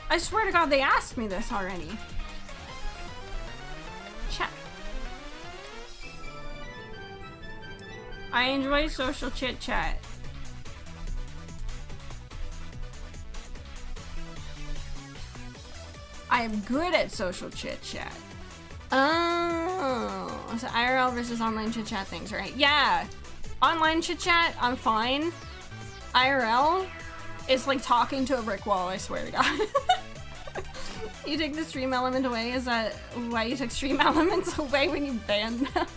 I swear to God, they asked me this already. Chat. I enjoy social chit chat. I am good at social chit chat. Oh, so IRL versus online chit chat things, right? Yeah, online chit chat, I'm fine. IRL is like talking to a brick wall, I swear to God. You take the stream element away? Is that why you took stream elements away when you banned them?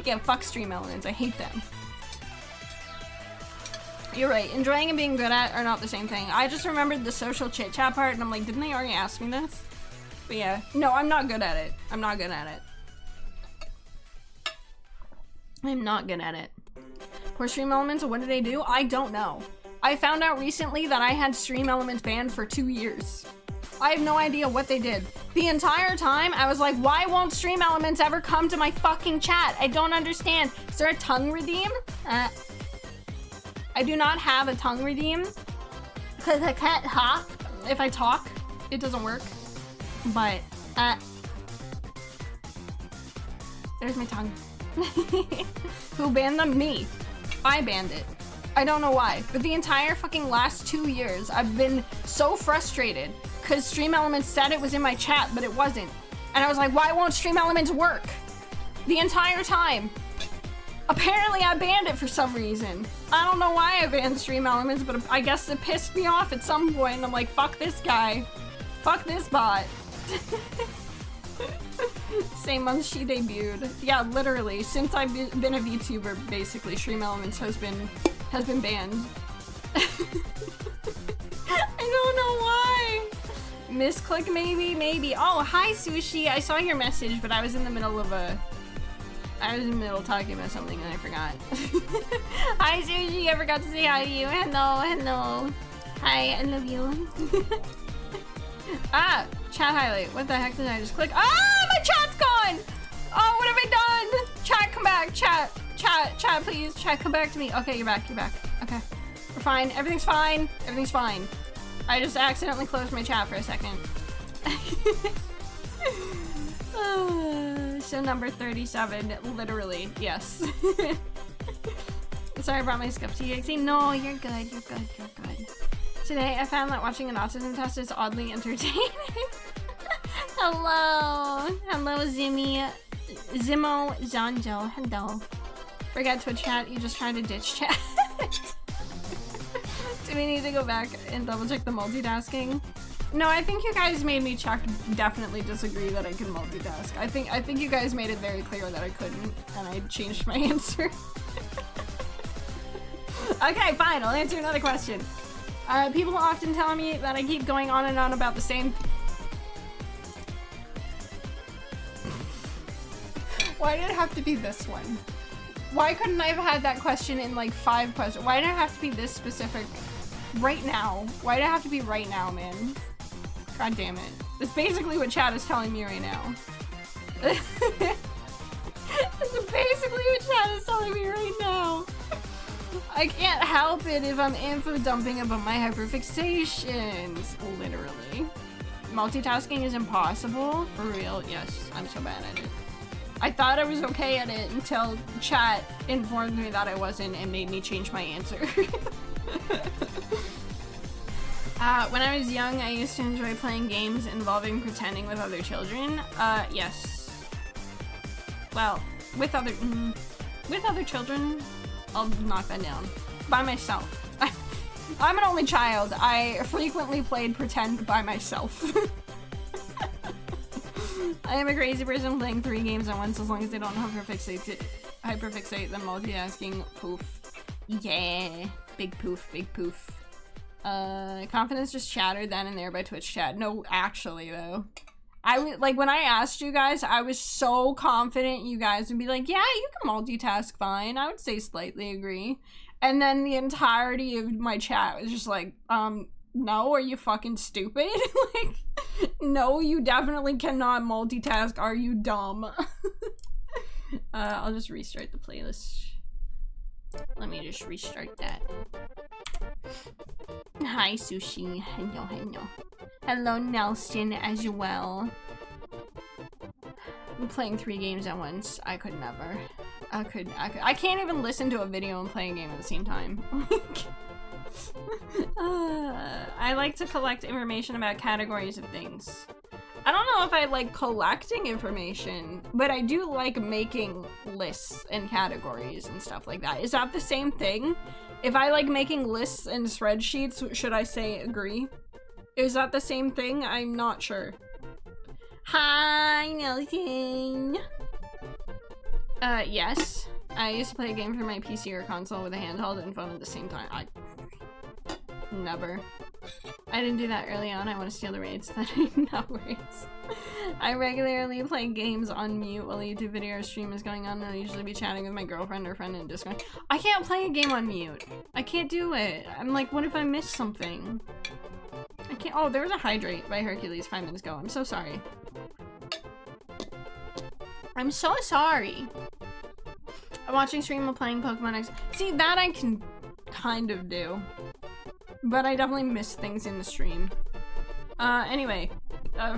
Yeah, fuck stream elements, I hate them. You're right, enjoying and being good at are not the same thing. I just remembered the social chit chat part and I'm like, didn't they already ask me this? But yeah, no, I'm not good at it. I'm not good at it. I'm not good at it. For stream elements, what do they do? I don't know. I found out recently that I had stream elements banned for 2 years. I have no idea what they did. The entire time, I was like, why won't stream elements ever come to my fucking chat? I don't understand. Is there a tongue redeem? I do not have a tongue redeem because I can't talk. If I talk, it doesn't work. But, there's my tongue. Who banned them? Me. I banned it. I don't know why, but the entire fucking last 2 years, I've been so frustrated because Stream Elements said it was in my chat, but it wasn't. And I was like, why won't Stream Elements work? The entire time. Apparently I banned it for some reason. I don't know why I banned Stream Elements, but I guess it pissed me off at some point. And I'm like, fuck this guy. Fuck this bot. Same month she debuted. Yeah, literally. Since I've been a VTuber, basically, Stream Elements has been banned. I don't know why. Misclick maybe? Maybe. Oh, hi Sushi. I saw your message, but I was in the middle of talking about something and I forgot. Hi Sushi, I forgot to say hi to you. Hello, hello. Hi, I love you. Ah, chat highlight. What the heck did I just click? Ah, my chat's gone! Oh, what have I done? Chat, come back. Chat, please. Chat, come back to me. Okay, you're back. Okay. We're fine. Everything's fine. Everything's fine. I just accidentally closed my chat for a second. So number 37, literally, yes. Sorry I brought my cup to you. No, you're good. Today I found that watching an autism test is oddly entertaining. Hello, Zimo Zanjo, hello. Forget Twitch chat, you just tried to ditch chat. Do we need to go back and double check the multitasking? No, I think you guys made me definitely disagree that I can multitask. I think you guys made it very clear that I couldn't, and I changed my answer. Okay, fine, I'll answer another question. People often tell me that I keep going on and on about the same. Why did it have to be this one? Why couldn't I have had that question in like 5 questions? Why did it have to be this specific right now? Why did it have to be right now, man? God damn it. That's basically what chat is telling me right now. That's basically what chat is telling me right now. I can't help it if I'm info dumping about my hyperfixations. Literally. Multitasking is impossible. For real, yes. I'm so bad at it. I thought I was okay at it until chat informed me that I wasn't and made me change my answer. When I was young, I used to enjoy playing games involving pretending with other children. Yes. Well, with other children, I'll knock that down. By myself. I'm an only child. I frequently played pretend by myself. I am a crazy person playing 3 games at once as long as they don't hyperfixate the multitasking. Poof. Yeah. Big poof, big poof. Confidence just shattered then and there by Twitch chat. No, actually though. Like when I asked you guys, I was so confident you guys would be like, yeah, you can multitask fine. I would say slightly agree. And then the entirety of my chat was just like, no, are you fucking stupid? Like, no, you definitely cannot multitask. Are you dumb? I'll just restart the playlist. Let me just restart that. Hi, Sushi. Hello, hello. Hello, Nelson, as well. I'm playing 3 games at once. I could never. I can't even listen to a video and play a game at the same time. I like to collect information about categories of things. I don't know if I like collecting information, but I do like making lists and categories and stuff like that. Is that the same thing? If I like making lists and spreadsheets, should I say agree? Is that the same thing? I'm not sure. Hi, Nelson. Yes. I used to play a game for my PC or console with a handheld and phone at the same time. Never. I didn't do that early on. I want to steal the raids. No raids. I regularly play games on mute while a YouTube video or stream is going on, and I'll usually be chatting with my girlfriend or friend in Discord. I can't play a game on mute. I can't do it. I'm like, what if I miss something? I can't. Oh, there was a Hydrate by Hercules 5 minutes ago. I'm so sorry. I'm so sorry. I'm watching stream while playing Pokemon X. See, that I can kind of do. But I definitely miss things in the stream. Anyway,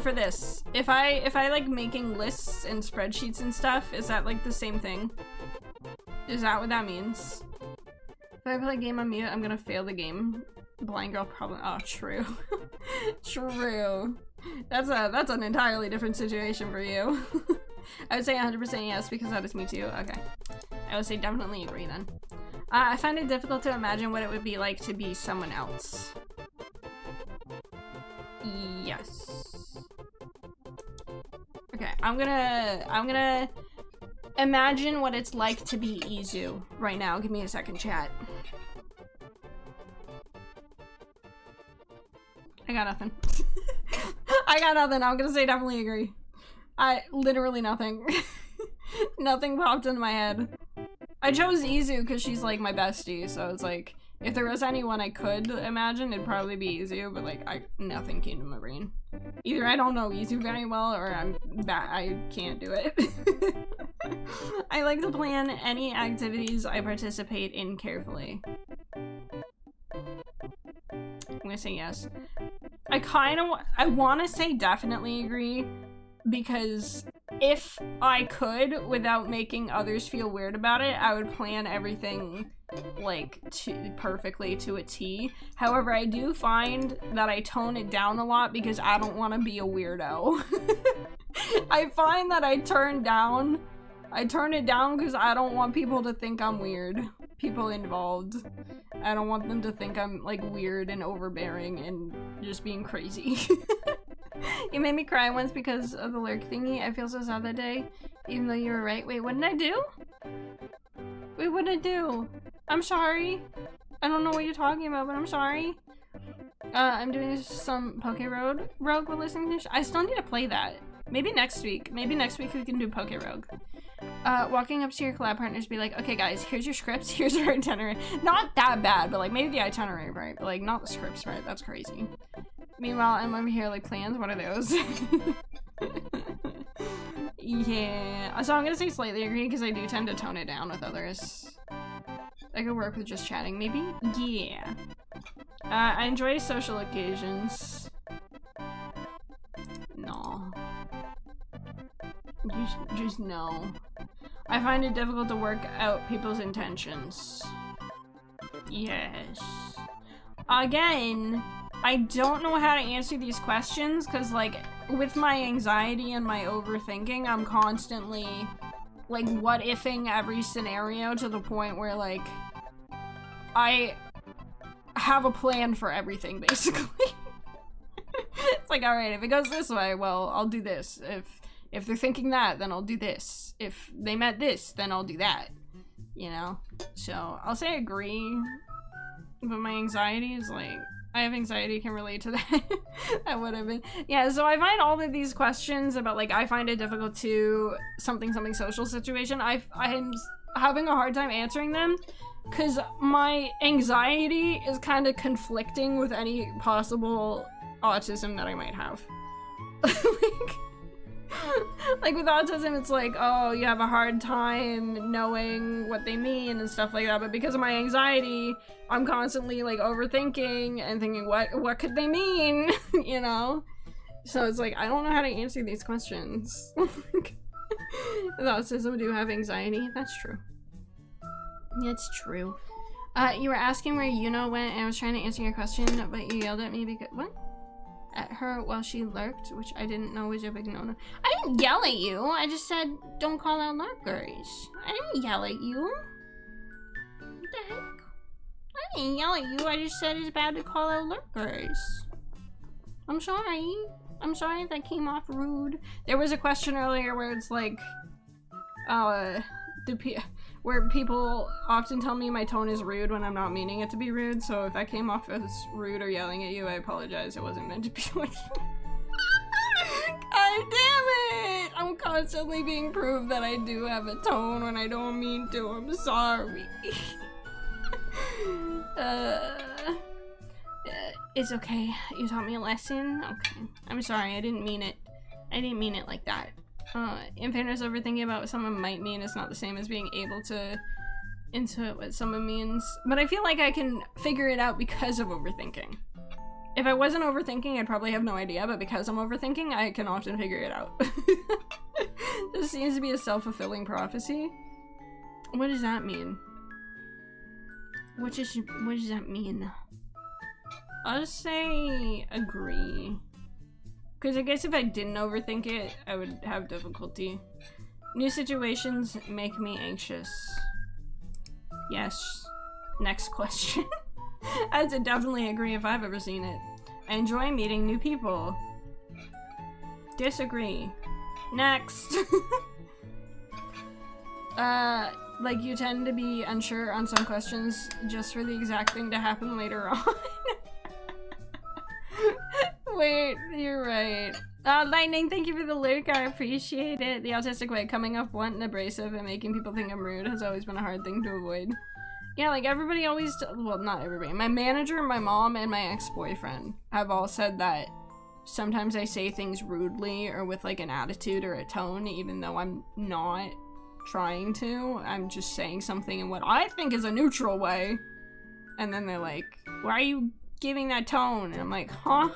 for this, if I like making lists and spreadsheets and stuff, is that like the same thing? Is that what that means? If I play a game on mute, I'm gonna fail the game. Blind girl problem. Oh, true. True. That's an entirely different situation for you. I would say 100% yes because that is me too. Okay. I would say definitely agree then. I find it difficult to imagine what it would be like to be someone else. Yes. Okay, I'm gonna imagine what it's like to be Izu right now. Give me a second, chat. I got nothing. I got nothing. I'm gonna say definitely agree. Literally nothing. Nothing popped into my head. I chose Izu because she's like my bestie, so it's like if there was anyone I could imagine, it'd probably be Izu, but like nothing came to my brain. Either I don't know Izu very well or I can't do it. I like to plan any activities I participate in carefully. I'm gonna say yes. I want to say definitely agree because if I could, without making others feel weird about it, I would plan everything like perfectly to a T. However, I do find that I tone it down a lot because I don't want to be a weirdo. I find that I turn it down because I don't want people to think I'm weird. People involved. I don't want them to think I'm like weird and overbearing and just being crazy. You made me cry once because of the lurk thingy. I feel so sad that day, even though you were right. Wait, what did I do? Wait, what did I do? I'm sorry. I don't know what you're talking about, but I'm sorry. I'm doing some Poke Rogue while listening to I still need to play that. Maybe next week. Maybe next week we can do Poke Rogue. Walking up to your collab partners, be like, okay guys, here's your scripts, here's our itinerary. Not that bad, but like maybe the itinerary, right? But like not the scripts, right? That's crazy. Meanwhile, I'm over here like plans. What are those? Yeah. So I'm gonna say slightly agree because I do tend to tone it down with others. I could work with just chatting, maybe? Yeah. I enjoy social occasions. No. Just no. I find it difficult to work out people's intentions. Yes. Again, I don't know how to answer these questions because, like, with my anxiety and my overthinking, I'm constantly, like, what-ifing every scenario to the point where, like, I have a plan for everything, basically. It's like, alright, if it goes this way, well, I'll do this. If they're thinking that, then I'll do this. If they meant this, then I'll do that. You know? So, I'll say agree, but my anxiety is, like, I have anxiety, can relate to that. That would have been. Yeah, so I find all of these questions about, like, I find it difficult to something social situation. I'm having a hard time answering them because my anxiety is kind of conflicting with any possible autism that I might have. Like with autism, it's like, oh, you have a hard time knowing what they mean and stuff like that, but because of my anxiety, I'm constantly like overthinking and thinking, what could they mean? You know? So it's like, I don't know how to answer these questions. With autism, do you have anxiety? That's true. It's true. You were asking where Yuno went, and I was trying to answer your question, but you yelled at me because— what? At her while she lurked, which I didn't know was a big no-no. I didn't yell at you. I just said, don't call out lurkers. I didn't yell at you. What the heck? I didn't yell at you. I just said it's bad to call out lurkers. I'm sorry. I'm sorry if that came off rude. There was a question earlier where it's like, where people often tell me my tone is rude when I'm not meaning it to be rude, so if that came off as rude or yelling at you, I apologize. It wasn't meant to be like God damn it! I'm constantly being proved that I do have a tone when I don't mean to. I'm sorry. It's okay. You taught me a lesson? Okay. I'm sorry, I didn't mean it. I didn't mean it like that. In fairness, overthinking about what someone might mean is not the same as being able to intuit what someone means. But I feel like I can figure it out because of overthinking. If I wasn't overthinking, I'd probably have no idea, but because I'm overthinking, I can often figure it out. This seems to be a self-fulfilling prophecy. What does that mean? What does that mean? I'll just say agree. Because I guess if I didn't overthink it, I would have difficulty. New situations make me anxious. Yes. Next question. I'd definitely agree if I've ever seen it. I enjoy meeting new people. Disagree. Next. Like you tend to be unsure on some questions just for the exact thing to happen later on. Wait, you're right. Lightning, thank you for the lurk. I appreciate it. The autistic way, coming off blunt and abrasive and making people think I'm rude has always been a hard thing to avoid. Yeah, like everybody always, well, not everybody. My manager, my mom, and my ex-boyfriend have all said that sometimes I say things rudely or with like an attitude or a tone, even though I'm not trying to. I'm just saying something in what I think is a neutral way. And then they're like, why are you giving that tone? And I'm like, huh?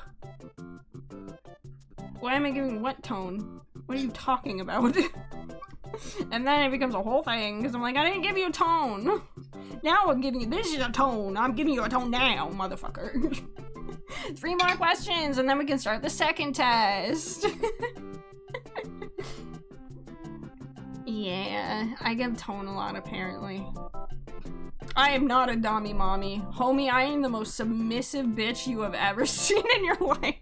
Why am I giving what tone? What are you talking about? And then it becomes a whole thing because I'm like, I didn't give you a tone. Now I'm giving you, this is a tone. I'm giving you a tone now, motherfucker. 3 more questions and then we can start the second test. Yeah, I give tone a lot apparently. I am not a dommy mommy. Homie, I am the most submissive bitch you have ever seen in your life.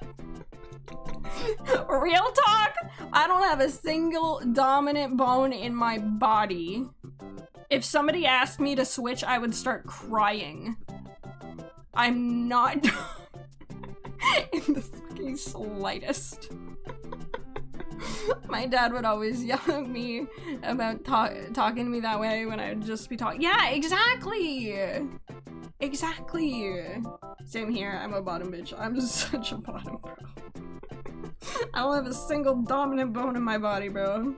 Real talk, I don't have a single dominant bone in my body. If somebody asked me to switch, I would start crying. I'm not in the fucking slightest. My dad would always yell at me about talking to me that way when I would just be talking. Yeah, exactly! Exactly! Same here, I'm a bottom bitch. I'm just such a bottom, bro. I don't have a single dominant bone in my body, bro.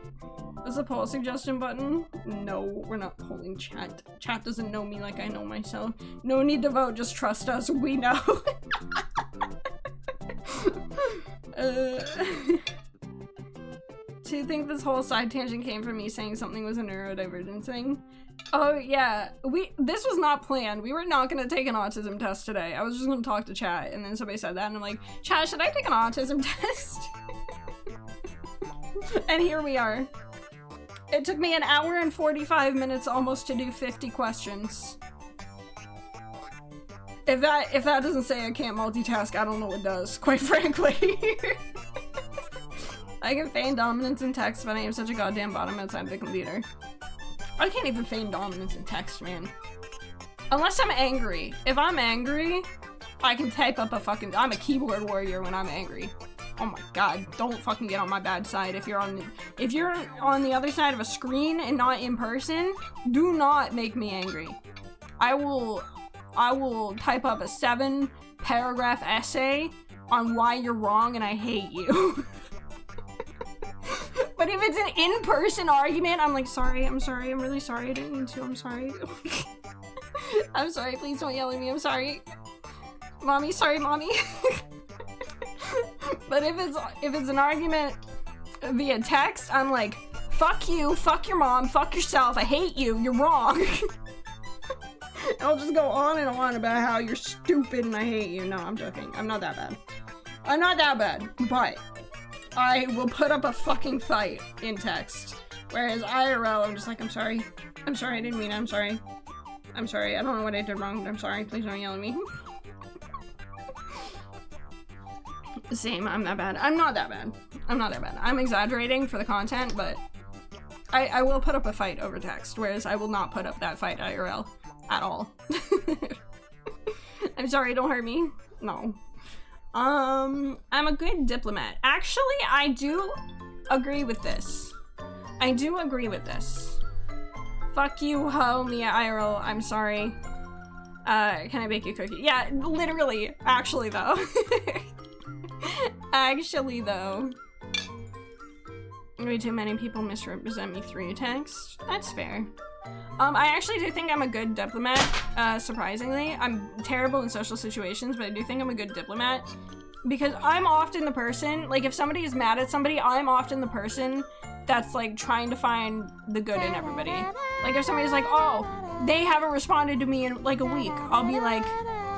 Is the poll suggestion button? No, we're not polling chat. Chat doesn't know me like I know myself. No need to vote, just trust us, we know. Do you think this whole side tangent came from me saying something was a neurodivergent thing? Oh yeah, this was not planned. We were not gonna take an autism test today. I was just gonna talk to chat, and then somebody said that, and I'm like, chat, should I take an autism test? And here we are. It took me 1 hour and 45 minutes almost to do 50 questions. If that doesn't say I can't multitask, I don't know what does, quite frankly. I can feign dominance in text, but I am such a goddamn bottom outside the computer. I can't even feign dominance in text, man. Unless I'm angry. If I'm angry, I can type up a fucking- I'm a keyboard warrior when I'm angry. Oh my god, don't fucking get on my bad side. If you're on the other side of a screen and not in person, do not make me angry. I will type up a 7-paragraph essay on why you're wrong and I hate you. But if it's an in-person argument, I'm like, sorry, I'm really sorry, I didn't mean to, I'm sorry. I'm sorry, please don't yell at me, I'm sorry. Mommy, sorry, mommy. But if it's an argument via text, I'm like, fuck you, fuck your mom, fuck yourself, I hate you, you're wrong. I'll just go on and on about how you're stupid and I hate you. No, I'm joking. I'm not that bad. I'm not that bad, but I will put up a fucking fight in text. Whereas IRL, I'm just like, I'm sorry, I didn't mean it, I'm sorry, I don't know what I did wrong, but I'm sorry, please don't yell at me. Same, I'm that bad. I'm not that bad. I'm exaggerating for the content, but I will put up a fight over text, whereas I will not put up that fight IRL at all. I'm sorry, don't hurt me. No. I'm a good diplomat. Actually, I do agree with this. Fuck you, ho, Mia IRL, I'm sorry. Can I bake you a cookie? Yeah, literally. Actually, though. Way too many people misrepresent me through text. That's fair. I actually do think I'm a good diplomat, surprisingly. I'm terrible in social situations, but I do think I'm a good diplomat. Because I'm often the person, like if somebody is mad at somebody, I'm often the person that's like trying to find the good in everybody. Like if somebody's like, oh, they haven't responded to me in like a week, I'll be like,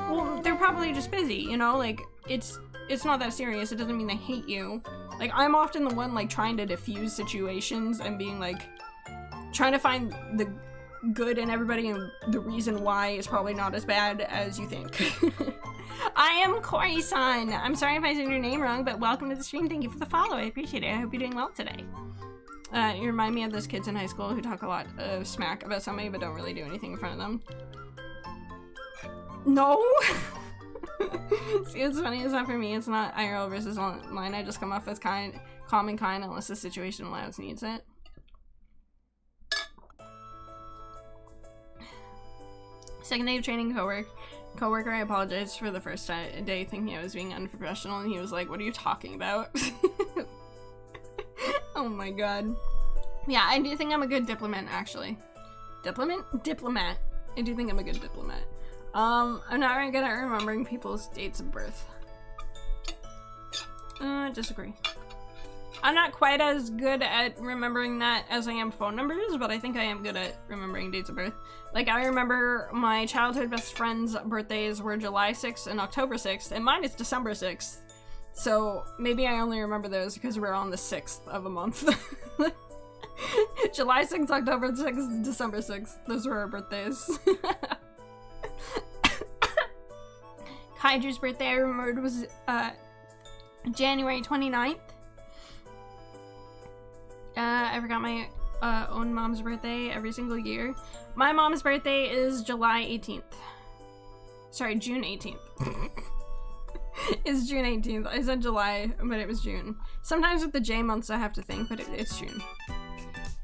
well, they're probably just busy, you know? Like, it's not that serious, it doesn't mean they hate you. Like, I'm often the one like trying to diffuse situations and being like, trying to find the good in everybody and the reason why is probably not as bad as you think. I am Corey-san. I'm sorry if I said your name wrong, but welcome to the stream. Thank you for the follow. I appreciate it. I hope you're doing well today. You remind me of those kids in high school who talk a lot of smack about somebody but don't really do anything in front of them. No! See, what's funny is not for me. It's not IRL versus online. I just come off as calm and kind unless the situation allows needs it. Second day of training coworker, I apologized for the first day thinking I was being unprofessional, and he was like, what are you talking about? Oh my god. Yeah, I do think I'm a good diplomat, actually. Diplomat. I do think I'm a good diplomat. I'm not very good at remembering people's dates of birth. Disagree. I'm not quite as good at remembering that as I am phone numbers, but I think I am good at remembering dates of birth. Like, I remember my childhood best friend's birthdays were July 6th and October 6th, and mine is December 6th. So, maybe I only remember those because we're on the 6th of a month. July 6th, October 6th, December 6th. Those were our birthdays. Kaiju's birthday, I remembered, was, January 29th. I forgot my own mom's birthday every single year. My mom's birthday is July 18th. Sorry, June 18th. It's June 18th. I said July, but it was June. Sometimes with the J months I have to think, but it's June.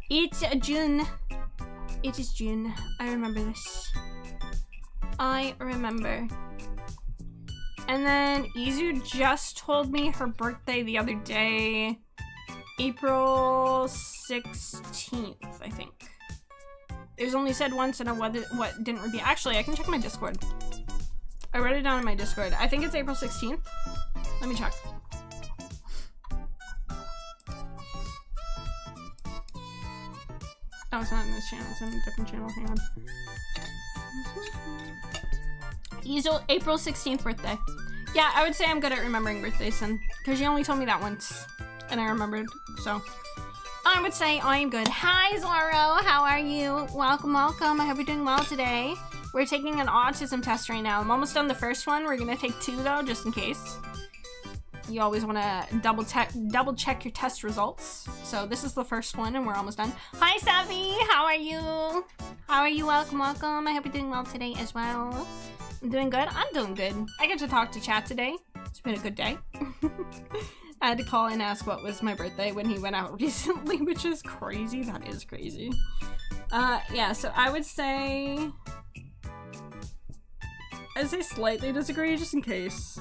It's June. It is June. I remember this. I remember. And then Izu just told me her birthday the other day. April 16th, I think. It was only said once and what didn't repeat. Actually, I can check my Discord. I wrote it down in my Discord. I think it's April 16th. Let me check. Oh, it's not in this channel, it's in a different channel. Hang on. April 16th birthday. Yeah, I would say I'm good at remembering birthdays then, because you only told me that once, and I remembered, so. I would say I am good. Hi, Zorro, how are you? Welcome, welcome. I hope you're doing well today. We're taking an autism test right now. I'm almost done the first one. We're gonna take 2 though, just in case. You always wanna double check your test results. So this is the first one and we're almost done. Hi, Savvy, how are you? How are you? Welcome, welcome. I hope you're doing well today as well. I'm doing good. I'm doing good. I get to talk to chat today. It's been a good day. I had to call and ask what was my birthday when he went out recently, which is crazy. That is crazy. Yeah, so I would say... I'd say slightly disagree, just in case.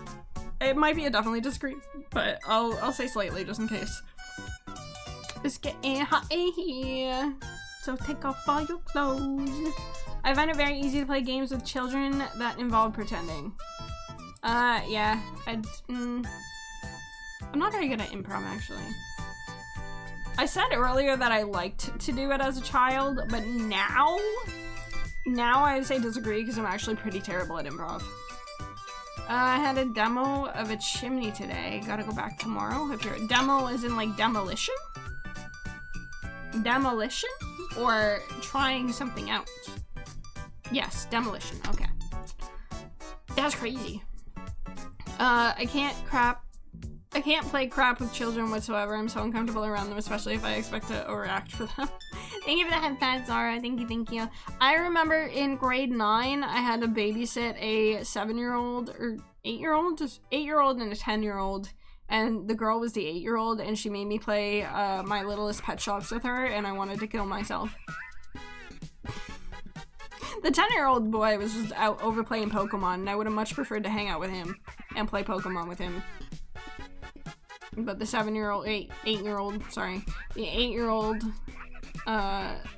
It might be a definitely disagree, but I'll say slightly, just in case. It's getting hot in here, so take off all your clothes. I find it very easy to play games with children that involve pretending. Yeah, I'm not very good at improv, actually. I said earlier that I liked to do it as a child, but now I would say disagree because I'm actually pretty terrible at improv. I had a demo of a chimney today. Gotta go back tomorrow. If your demo is in like demolition? Demolition? Or trying something out? Yes, demolition. Okay. That's crazy. I can't play crap with children whatsoever. I'm so uncomfortable around them, especially if I expect to overact for them. Thank you for the headphones, Zara. Thank you, thank you. I remember in grade 9, I had to babysit a 7-year-old or 8-year-old? Just 8-year-old and a 10-year-old. And the girl was the 8-year-old, and she made me play My Littlest Pet Shops with her, and I wanted to kill myself. The 10-year-old boy was just out overplaying Pokemon, and I would have much preferred to hang out with him and play Pokemon with him. But the 7-year-old, 8-year-old, sorry, the 8-year-old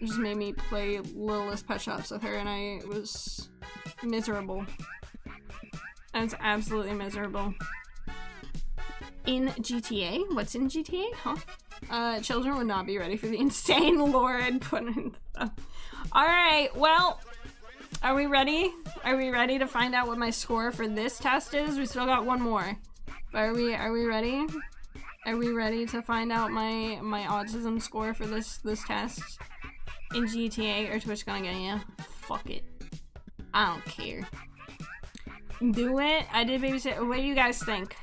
just made me play Littlest Pet Shops with her, and I was miserable. I was absolutely miserable. In GTA? What's in GTA? Huh? Children would not be ready for the insane lore I'd put in. Alright, well, are we ready? Are we ready to find out what my score for this test is? We still got one more. Are we ready? Are we ready to find out my autism score for this test? In GTA or Twitch gonna get you? Fuck it. I don't care. Do it. I did babysit. What do you guys think?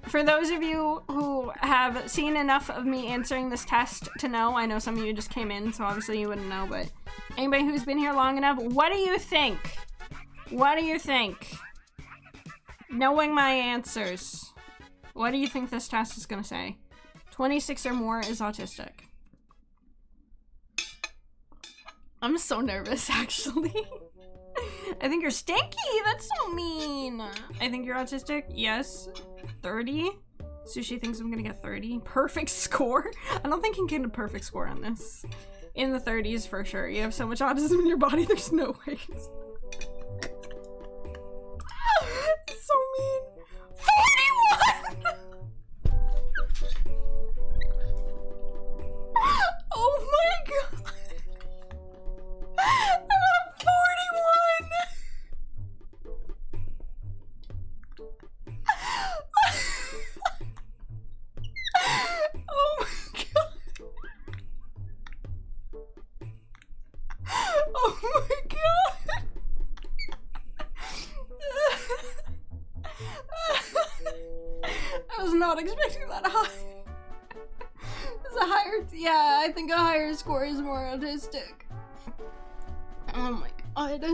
For those of you who have seen enough of me answering this test to know, I know some of you just came in, so obviously you wouldn't know, but anybody who's been here long enough, what do you think? What do you think? Knowing my answers, what do you think this test is gonna say? 26 or more is autistic. I'm so nervous, actually. I think you're stinky. That's so mean. I think you're autistic. Yes. 30. Sushi thinks I'm gonna get 30. Perfect score. I don't think you can get a perfect score on this. In the 30s for sure. You have so much autism in your body. There's no way. It's so mean. 41. Oh my god. I'm at 41! Oh my god! Oh my god! I was not expecting that high. It's a higher, yeah, I think a higher score is more autistic. Oh my god.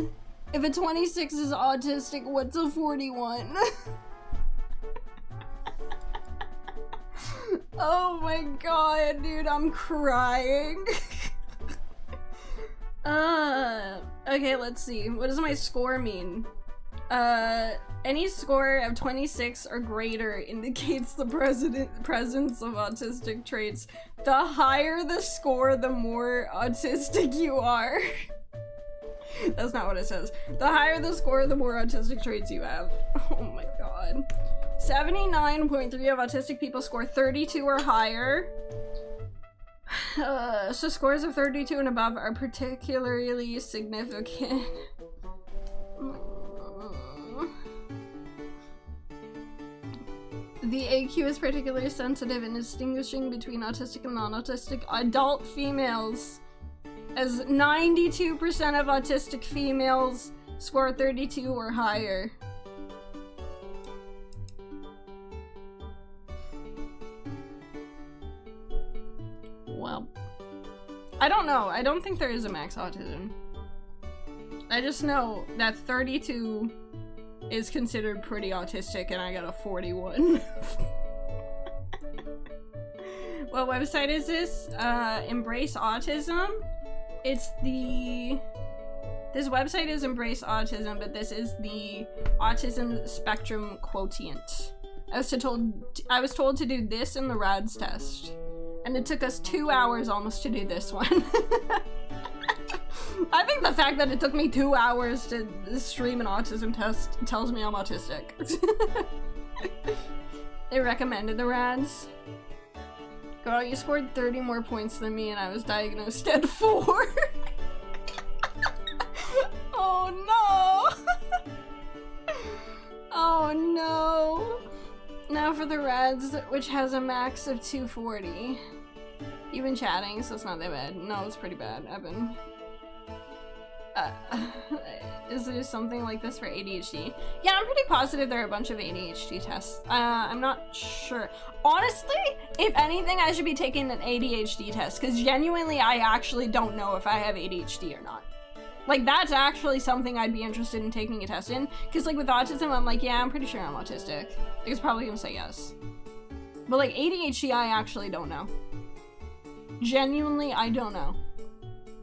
If a 26 is autistic, what's a 41? Oh my god, dude, I'm crying. Okay, let's see. What does my score mean? Any score of 26 or greater indicates the presence of autistic traits. The higher the score, the more autistic you are. That's not what it says. The higher the score, the more autistic traits you have. Oh my god. 79.3 of autistic people score 32 or higher. So scores of 32 and above are particularly significant. The AQ is particularly sensitive in distinguishing between autistic and non-autistic adult females, as 92% of autistic females score 32 or higher. Well, I don't know. I don't think there is a max autism. I just know that 32 is considered pretty autistic and I got a 41. What website is this? Embrace Autism? It's the... This website is Embrace Autism, but this is the Autism Spectrum Quotient. I was told to do this in the RADS test. And it took us 2 hours almost to do this one. I think the fact that it took me 2 hours to stream an autism test tells me I'm autistic. They recommended the RADS. Girl, you scored 30 more points than me and I was diagnosed at 4. Oh no! Oh no! Now for the RADS, which has a max of 240. You've been chatting, so it's not that bad. No, it's pretty bad. I've been... is there something like this for ADHD? Yeah, I'm pretty positive there are a bunch of ADHD tests. I'm not sure. Honestly, if anything, I should be taking an ADHD test, because genuinely, I actually don't know if I have ADHD or not. Like, that's actually something I'd be interested in taking a test in, because, like, with autism, I'm like, yeah, I'm pretty sure I'm autistic. Like, it's probably gonna say yes. But, like, ADHD, I actually don't know. Genuinely, I don't know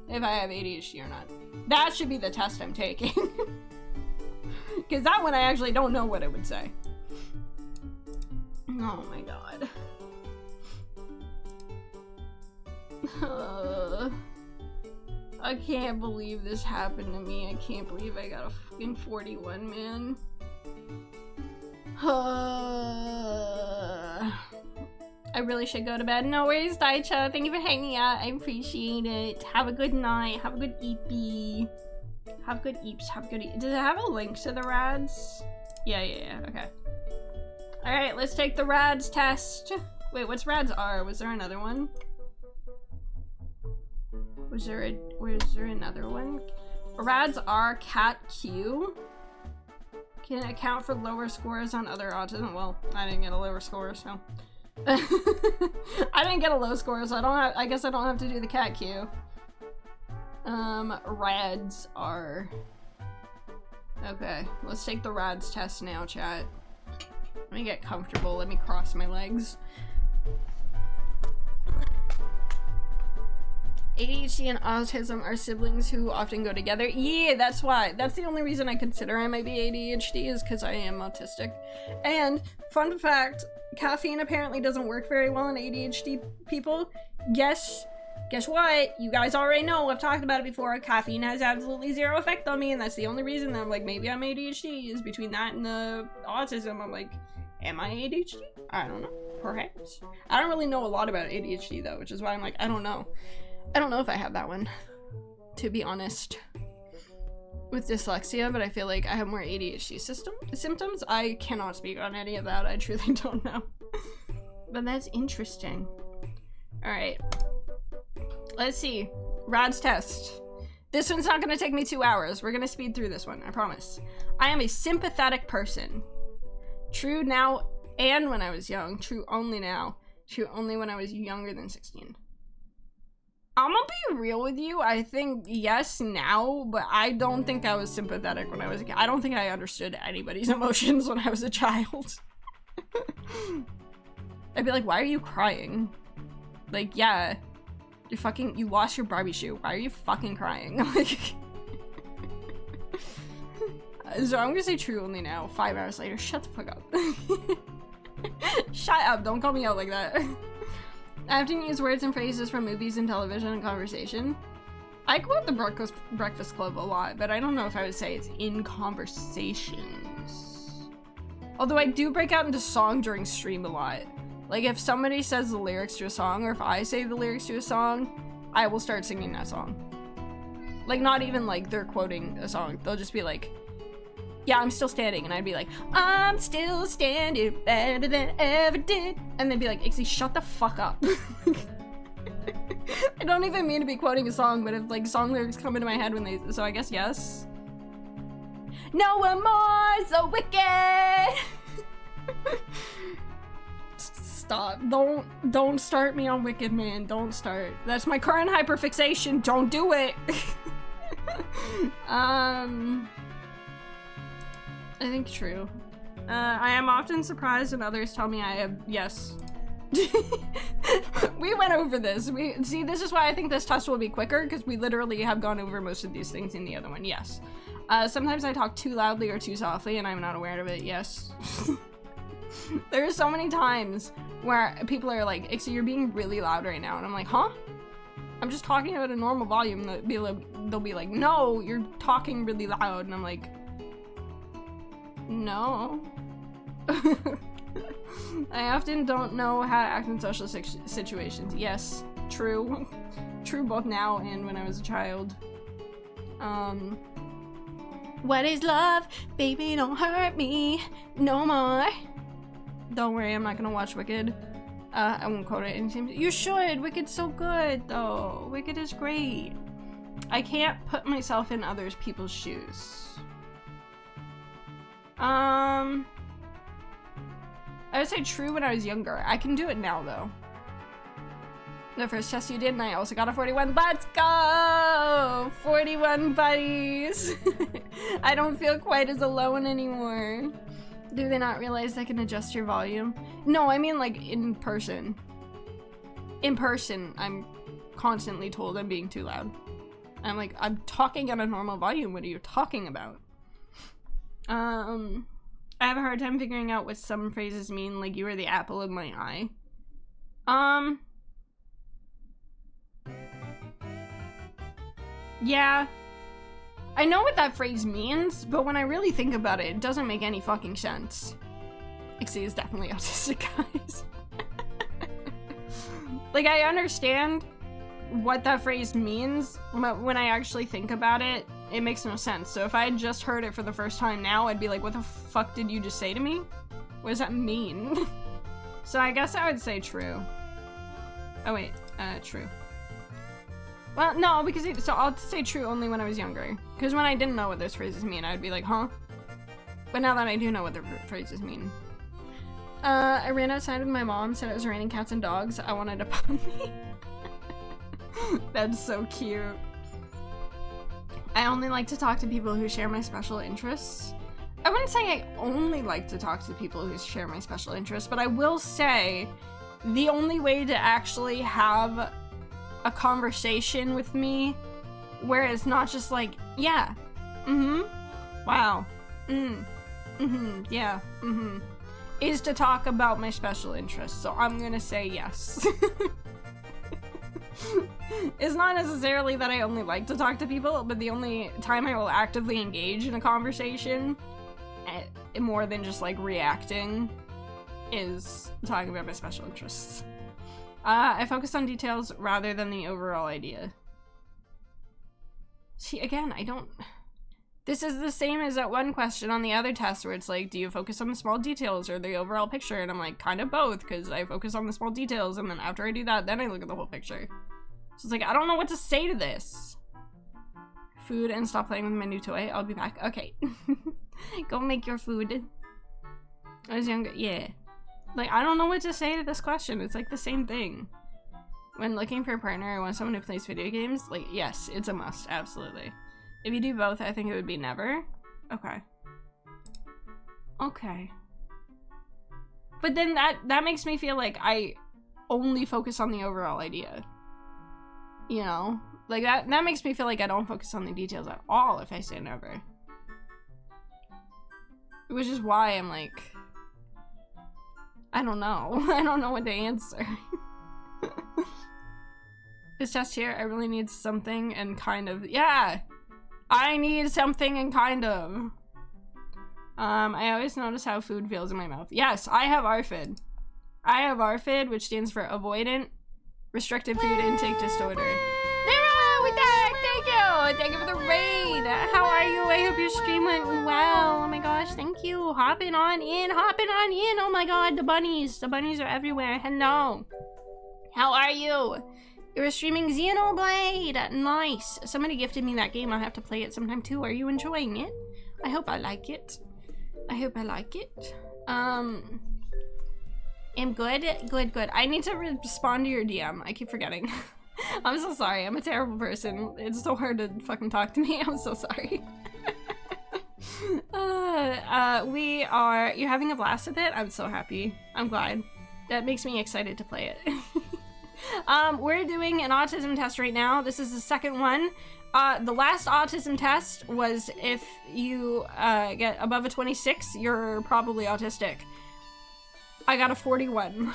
if I have ADHD or not. That should be the test I'm taking. Because that one I actually don't know what it would say. Oh my god. I can't believe this happened to me. I can't believe I got a fucking 41, man. I really should go to bed. No worries, Daicha. Thank you for hanging out. I appreciate it. Have a good night. Have a good eepy. Have good eeps. Have good eeps. Does it have a link to the RADS? Yeah. Okay. Alright, let's take the RADS test. Wait, what's RADS R? Was there another one? Was there another one? RADS R Cat Q can account for lower scores on other autism. Well, I didn't get a lower score, so. I didn't get a low score, so I guess I don't have to do the cat Q. RADS R. Okay, let's take the RADS test now, chat. Let me get comfortable, let me cross my legs. ADHD and autism are siblings who often go together. Yeah, that's why. That's the only reason I consider I might be ADHD is because I am autistic. And, fun fact, caffeine apparently doesn't work very well in ADHD people. Guess what? You guys already know, I've talked about it before. Caffeine has absolutely zero effect on me, and that's the only reason that I'm like, maybe I'm ADHD, is between that and the autism. I'm like, am I ADHD? I don't know. Perhaps. I don't really know a lot about ADHD though, which is why I'm like, I don't know. I don't know if I have that one, to be honest, with dyslexia, but I feel like I have more ADHD symptoms. I cannot speak on any of that. I truly don't know. But that's interesting. Alright. Let's see. RADS test. This one's not going to take me 2 hours. We're going to speed through this one, I promise. I am a sympathetic person. True now and when I was young. True only now. True only when I was younger than 16. I'm gonna be real with you. I think yes now, but I don't think I was sympathetic when I was a kid. I don't think I understood anybody's emotions when I was a child. I'd be like, why are you crying? Like, yeah, you lost your Barbie shoe. Why are you fucking crying? Like, so I'm gonna say true only now. 5 hours later. Shut the fuck up. Shut up. Don't call me out like that. I often use words and phrases from movies and television and conversation. I quote the Breakfast Club a lot, but I don't know if I would say it's in conversations. Although I do break out into song during stream a lot. Like, if somebody says the lyrics to a song, or if I say the lyrics to a song, I will start singing that song. Like, not even like they're quoting a song. They'll just be like, yeah, I'm still standing. And I'd be like, I'm still standing better than ever did. And they'd be like, Ixie, shut the fuck up. I don't even mean to be quoting a song, but if like song lyrics come into my head when they, so I guess yes. No one more so wicked. Stop. Don't start me on Wicked, man. Don't start. That's my current hyperfixation. Don't do it. I think true. I am often surprised when others tell me I have, yes. We went over this. See, this is why I think this test will be quicker, because we literally have gone over most of these things in the other one, yes. Sometimes I talk too loudly or too softly and I'm not aware of it, yes. There are so many times where people are like, Ixie, you're being really loud right now. And I'm like, huh? I'm just talking about a normal volume. They'll be like, no, you're talking really loud. And I'm like, no. I often don't know how to act in social situations. Yes, true. True both now and when I was a child. What is love? Baby, don't hurt me no more. Don't worry, I'm not gonna watch Wicked. I won't quote it anytime. You should! Wicked's so good, though. Wicked is great. I can't put myself in other people's shoes. I would say true when I was younger. I can do it now, though. The first test you did, and I also got a 41. Let's go! 41 buddies! I don't feel quite as alone anymore. Do they not realize they can adjust your volume? No, I mean like in person. In person, I'm constantly told I'm being too loud. I'm like, I'm talking at a normal volume. What are you talking about? I have a hard time figuring out what some phrases mean, like you are the apple of my eye. Yeah. I know what that phrase means, but when I really think about it, it doesn't make any fucking sense. Ixie is definitely autistic, guys. Like, I understand what that phrase means, but when I actually think about it, it makes no sense. So if I had just heard it for the first time now, I'd be like, what the fuck did you just say to me? What does that mean? So I guess I would say true. Oh wait, true. Well, no, because so I'll say true only when I was younger. Because when I didn't know what those phrases mean, I'd be like, huh? But now that I do know what the phrases mean. I ran outside with my mom, said it was raining cats and dogs. I wanted a puppy. That's so cute. I only like to talk to people who share my special interests. I wouldn't say I only like to talk to people who share my special interests, but I will say the only way to actually have a conversation with me where it's not just like, yeah, wow, yeah, is to talk about my special interests. So I'm gonna say yes. It's not necessarily that I only like to talk to people, but the only time I will actively engage in a conversation, more than just like reacting, is talking about my special interests. I focus on details rather than the overall idea. See, again, I don't... This is the same as that one question on the other test where it's like, do you focus on the small details or the overall picture? And I'm like, kind of both, because I focus on the small details, and then after I do that, then I look at the whole picture. So it's like, I don't know what to say to this. Food and stop playing with my new toy. I'll be back. Okay. Go make your food. I was younger. Yeah. Like, I don't know what to say to this question. It's like the same thing. When looking for a partner, I want someone who plays video games. Like, yes, it's a must. Absolutely. If you do both, I think it would be never. Okay. Okay. But then that makes me feel like I only focus on the overall idea. You know? Like, that makes me feel like I don't focus on the details at all if I say never. Which is why I'm like... I don't know. I don't know what to answer. This test here, I really need something and kind of... Yeah! I need something and kind of. I always notice how food feels in my mouth. Yes, I have ARFID. I have ARFID, which stands for Avoidant Restrictive Food Intake Disorder. Nero, with that, thank you! Thank you for the raid! How are you? I hope your stream went well. Oh my gosh, thank you. Hopping on in. Oh my god, the bunnies. The bunnies are everywhere. Hello. How are you? You were streaming Xenoblade. Nice. Somebody gifted me that game. I'll have to play it sometime too. Are you enjoying it? I hope I like it. I'm good. I need to respond to your DM. I keep forgetting. I'm so sorry. I'm a terrible person. It's so hard to fucking talk to me. I'm so sorry. You're having a blast with it? I'm so happy. I'm glad. That makes me excited to play it. We're doing an autism test right now. This is the second one. The last autism test was if you get above a 26, you're probably autistic. I got a 41.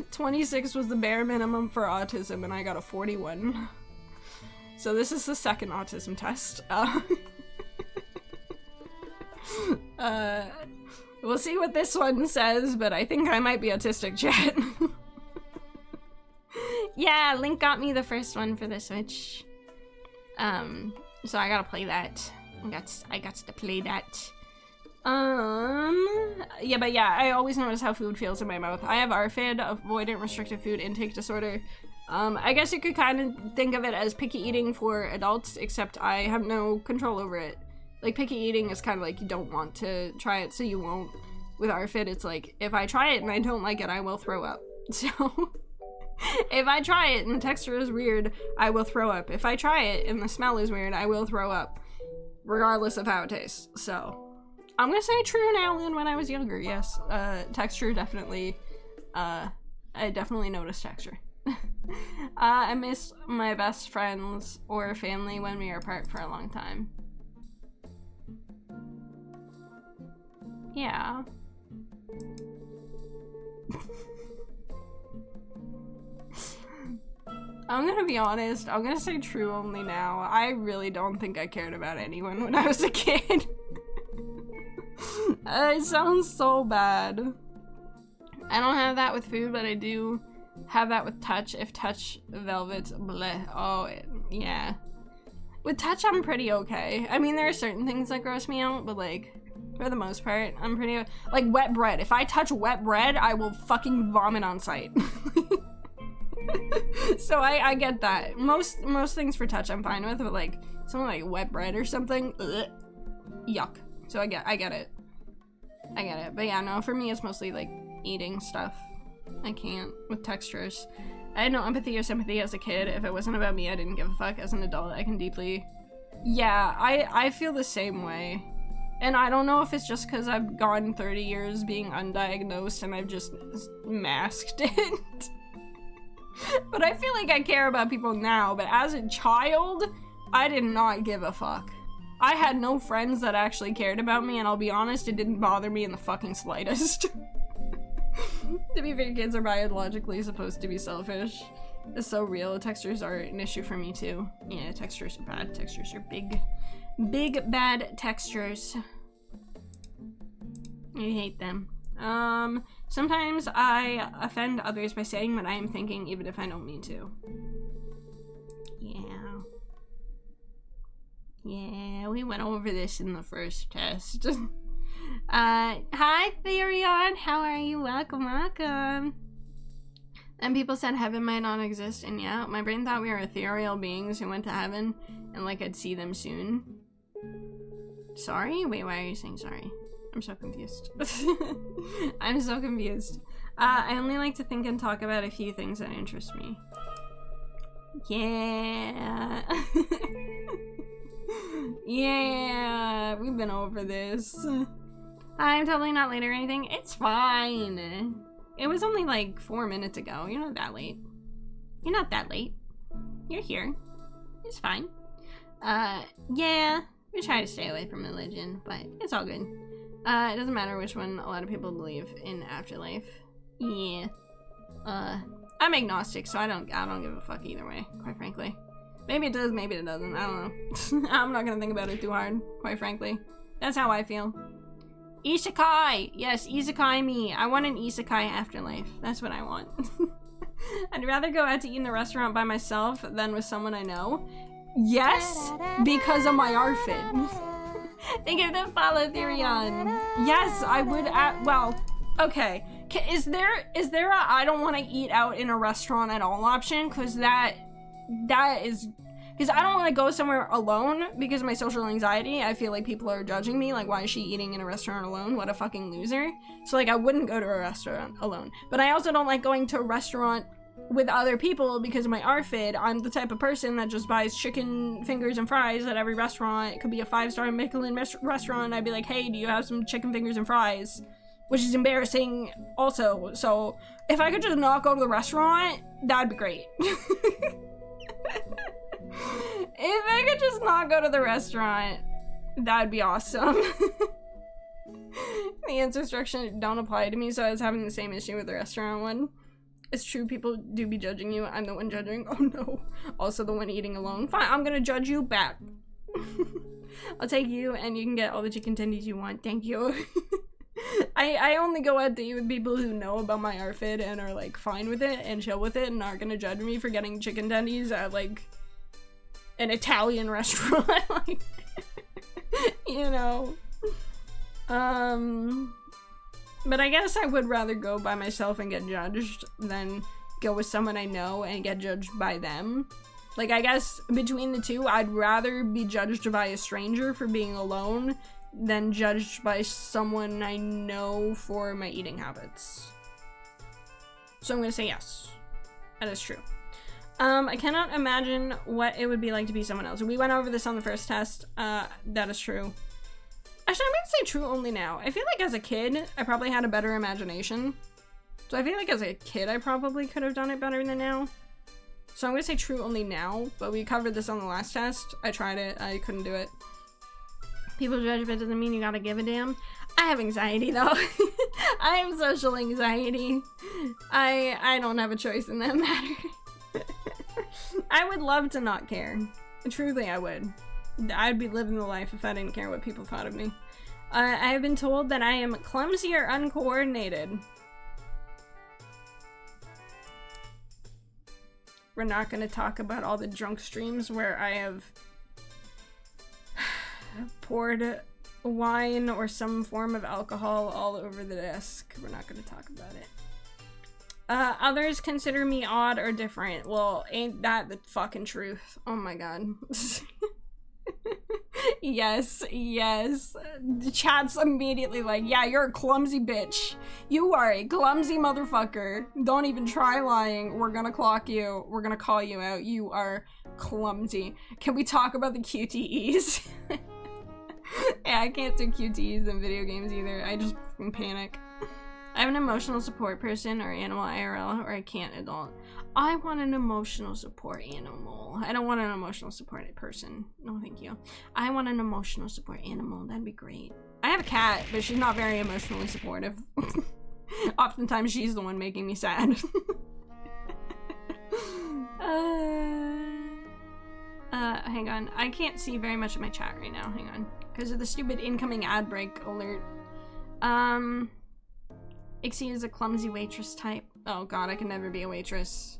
26 was the bare minimum for autism, and I got a 41. So this is the second autism test. We'll see what this one says, but I think I might be autistic, chat. Yeah, Link got me the first one for the Switch. So I gotta play that. I got to play that. Yeah, but yeah, I always notice how food feels in my mouth. I have ARFID, Avoidant Restrictive Food Intake Disorder. I guess you could kind of think of it as picky eating for adults, except I have no control over it. Like, picky eating is kind of like you don't want to try it, so you won't. With ARFID, it's like, if I try it and I don't like it, I will throw up. So, if I try it and the texture is weird, I will throw up. If I try it and the smell is weird, I will throw up. Regardless of how it tastes. So, I'm gonna say true now than when I was younger, yes. Texture definitely, I definitely noticed texture. I miss my best friends or family when we were apart for a long time. Yeah. I'm gonna be honest, I'm gonna say true only now. I really don't think I cared about anyone when I was a kid. It sounds so bad. I don't have that with food, but I do have that with touch. If touch velvets, bleh. Oh, yeah. With touch, I'm pretty okay. I mean, there are certain things that gross me out, but like, for the most part, I'm pretty, like wet bread. If I touch wet bread, I will fucking vomit on sight. So I get that. Most things for touch I'm fine with, but like, something like wet bread or something, ugh, yuck. So I get it. But yeah, no, for me it's mostly like eating stuff. I can't with textures. I had no empathy or sympathy as a kid. If it wasn't about me, I didn't give a fuck. As an adult, I can deeply... Yeah, I feel the same way. And I don't know if it's just because I've gone 30 years being undiagnosed and I've just masked it. But I feel like I care about people now, but as a child, I did not give a fuck. I had no friends that actually cared about me, and I'll be honest, it didn't bother me in the fucking slightest. To be fair, kids are biologically supposed to be selfish. It's so real. Textures are an issue for me too. Yeah, textures are bad. Textures are big bad textures. I hate them. Sometimes I offend others by saying what I am thinking, even if I don't mean to. Yeah, we went over this in the first test. Hi, Therion. How are you? Welcome. And people said heaven might not exist, and yeah, my brain thought we were ethereal beings who went to heaven, and like I'd see them soon. Sorry? Wait, why are you saying sorry? I'm so confused. I'm so confused. I only like to think and talk about a few things that interest me. Yeah. Yeah, we've been over this. I'm totally not late or anything. It's fine. It was only like 4 minutes ago. You're not that late. You're not that late. You're here. It's fine. Yeah, we try to stay away from religion, but it's all good. It doesn't matter which one. A lot of people believe in afterlife. Yeah. I'm agnostic, so I don't give a fuck either way, quite frankly. Maybe it does, maybe it doesn't. I don't know. I'm not gonna think about it too hard, quite frankly. That's how I feel. Isekai! Yes, isekai me. I want an isekai afterlife. That's what I want. I'd rather go out to eat in the restaurant by myself than with someone I know. Yes, because of my outfit. Thank you for the follow, Therion. Yes, I would, well, okay. Is there a I don't want to eat out in a restaurant at all option? Because that is, because I don't want to go somewhere alone because of my social anxiety. I feel like people are judging me, like, why is she eating in a restaurant alone? What a fucking loser. So, like, I wouldn't go to a restaurant alone. But I also don't like going to a restaurant with other people because of my outfit. I'm the type of person that just buys chicken fingers and fries at every restaurant. It could be a 5-star Michelin restaurant. I'd be like, hey, do you have some chicken fingers and fries? Which is embarrassing also. So if I could just not go to the restaurant, that'd be great. If I could just not go to the restaurant, that'd be awesome. The answer instruction don't apply to me, so I was having the same issue with the restaurant one. It's true, people do be judging you. I'm the one judging. Oh no. Also the one eating alone. Fine, I'm gonna judge you back. I'll take you and you can get all the chicken tendies you want. Thank you. I only go out to eat with people who know about my outfit and are like fine with it and chill with it and aren't gonna judge me for getting chicken tendies at like an Italian restaurant. Like, you know. But I guess I would rather go by myself and get judged than go with someone I know and get judged by them. Like, I guess between the two, I'd rather be judged by a stranger for being alone than judged by someone I know for my eating habits. So I'm gonna say yes. That is true. I cannot imagine what it would be like to be someone else. We went over this on the first test. That is true. Actually, I'm gonna say true only now. I feel like as a kid, I probably had a better imagination. So I feel like as a kid, I probably could have done it better than now. So I'm gonna say true only now, but we covered this on the last test. I tried it, I couldn't do it. People judge, but doesn't mean you gotta give a damn. I have anxiety though. I have social anxiety. I don't have a choice in that matter. I would love to not care. Truly, I would. I'd be living the life if I didn't care what people thought of me. I have been told that I am clumsy or uncoordinated. We're not going to talk about all the drunk streams where I have poured wine or some form of alcohol all over the desk. We're not going to talk about it. Others consider me odd or different. Well, ain't that the fucking truth? Oh my god. Yes, yes. The chat's immediately like, yeah, you're a clumsy bitch. You are a clumsy motherfucker. Don't even try lying. We're gonna clock you. We're gonna call you out. You are clumsy. Can we talk about the QTEs? Yeah, I can't do QTEs in video games either. I just fucking panic. I'm an emotional support person or animal IRL, or I can't adult. I want an emotional support animal. I don't want an emotional support person. No, thank you. I want an emotional support animal. That'd be great. I have a cat, but she's not very emotionally supportive. Oftentimes, she's the one making me sad. Hang on. I can't see very much of my chat right now. Hang on. Because of the stupid incoming ad break alert. Ixie is a clumsy waitress type. Oh god, I can never be a waitress.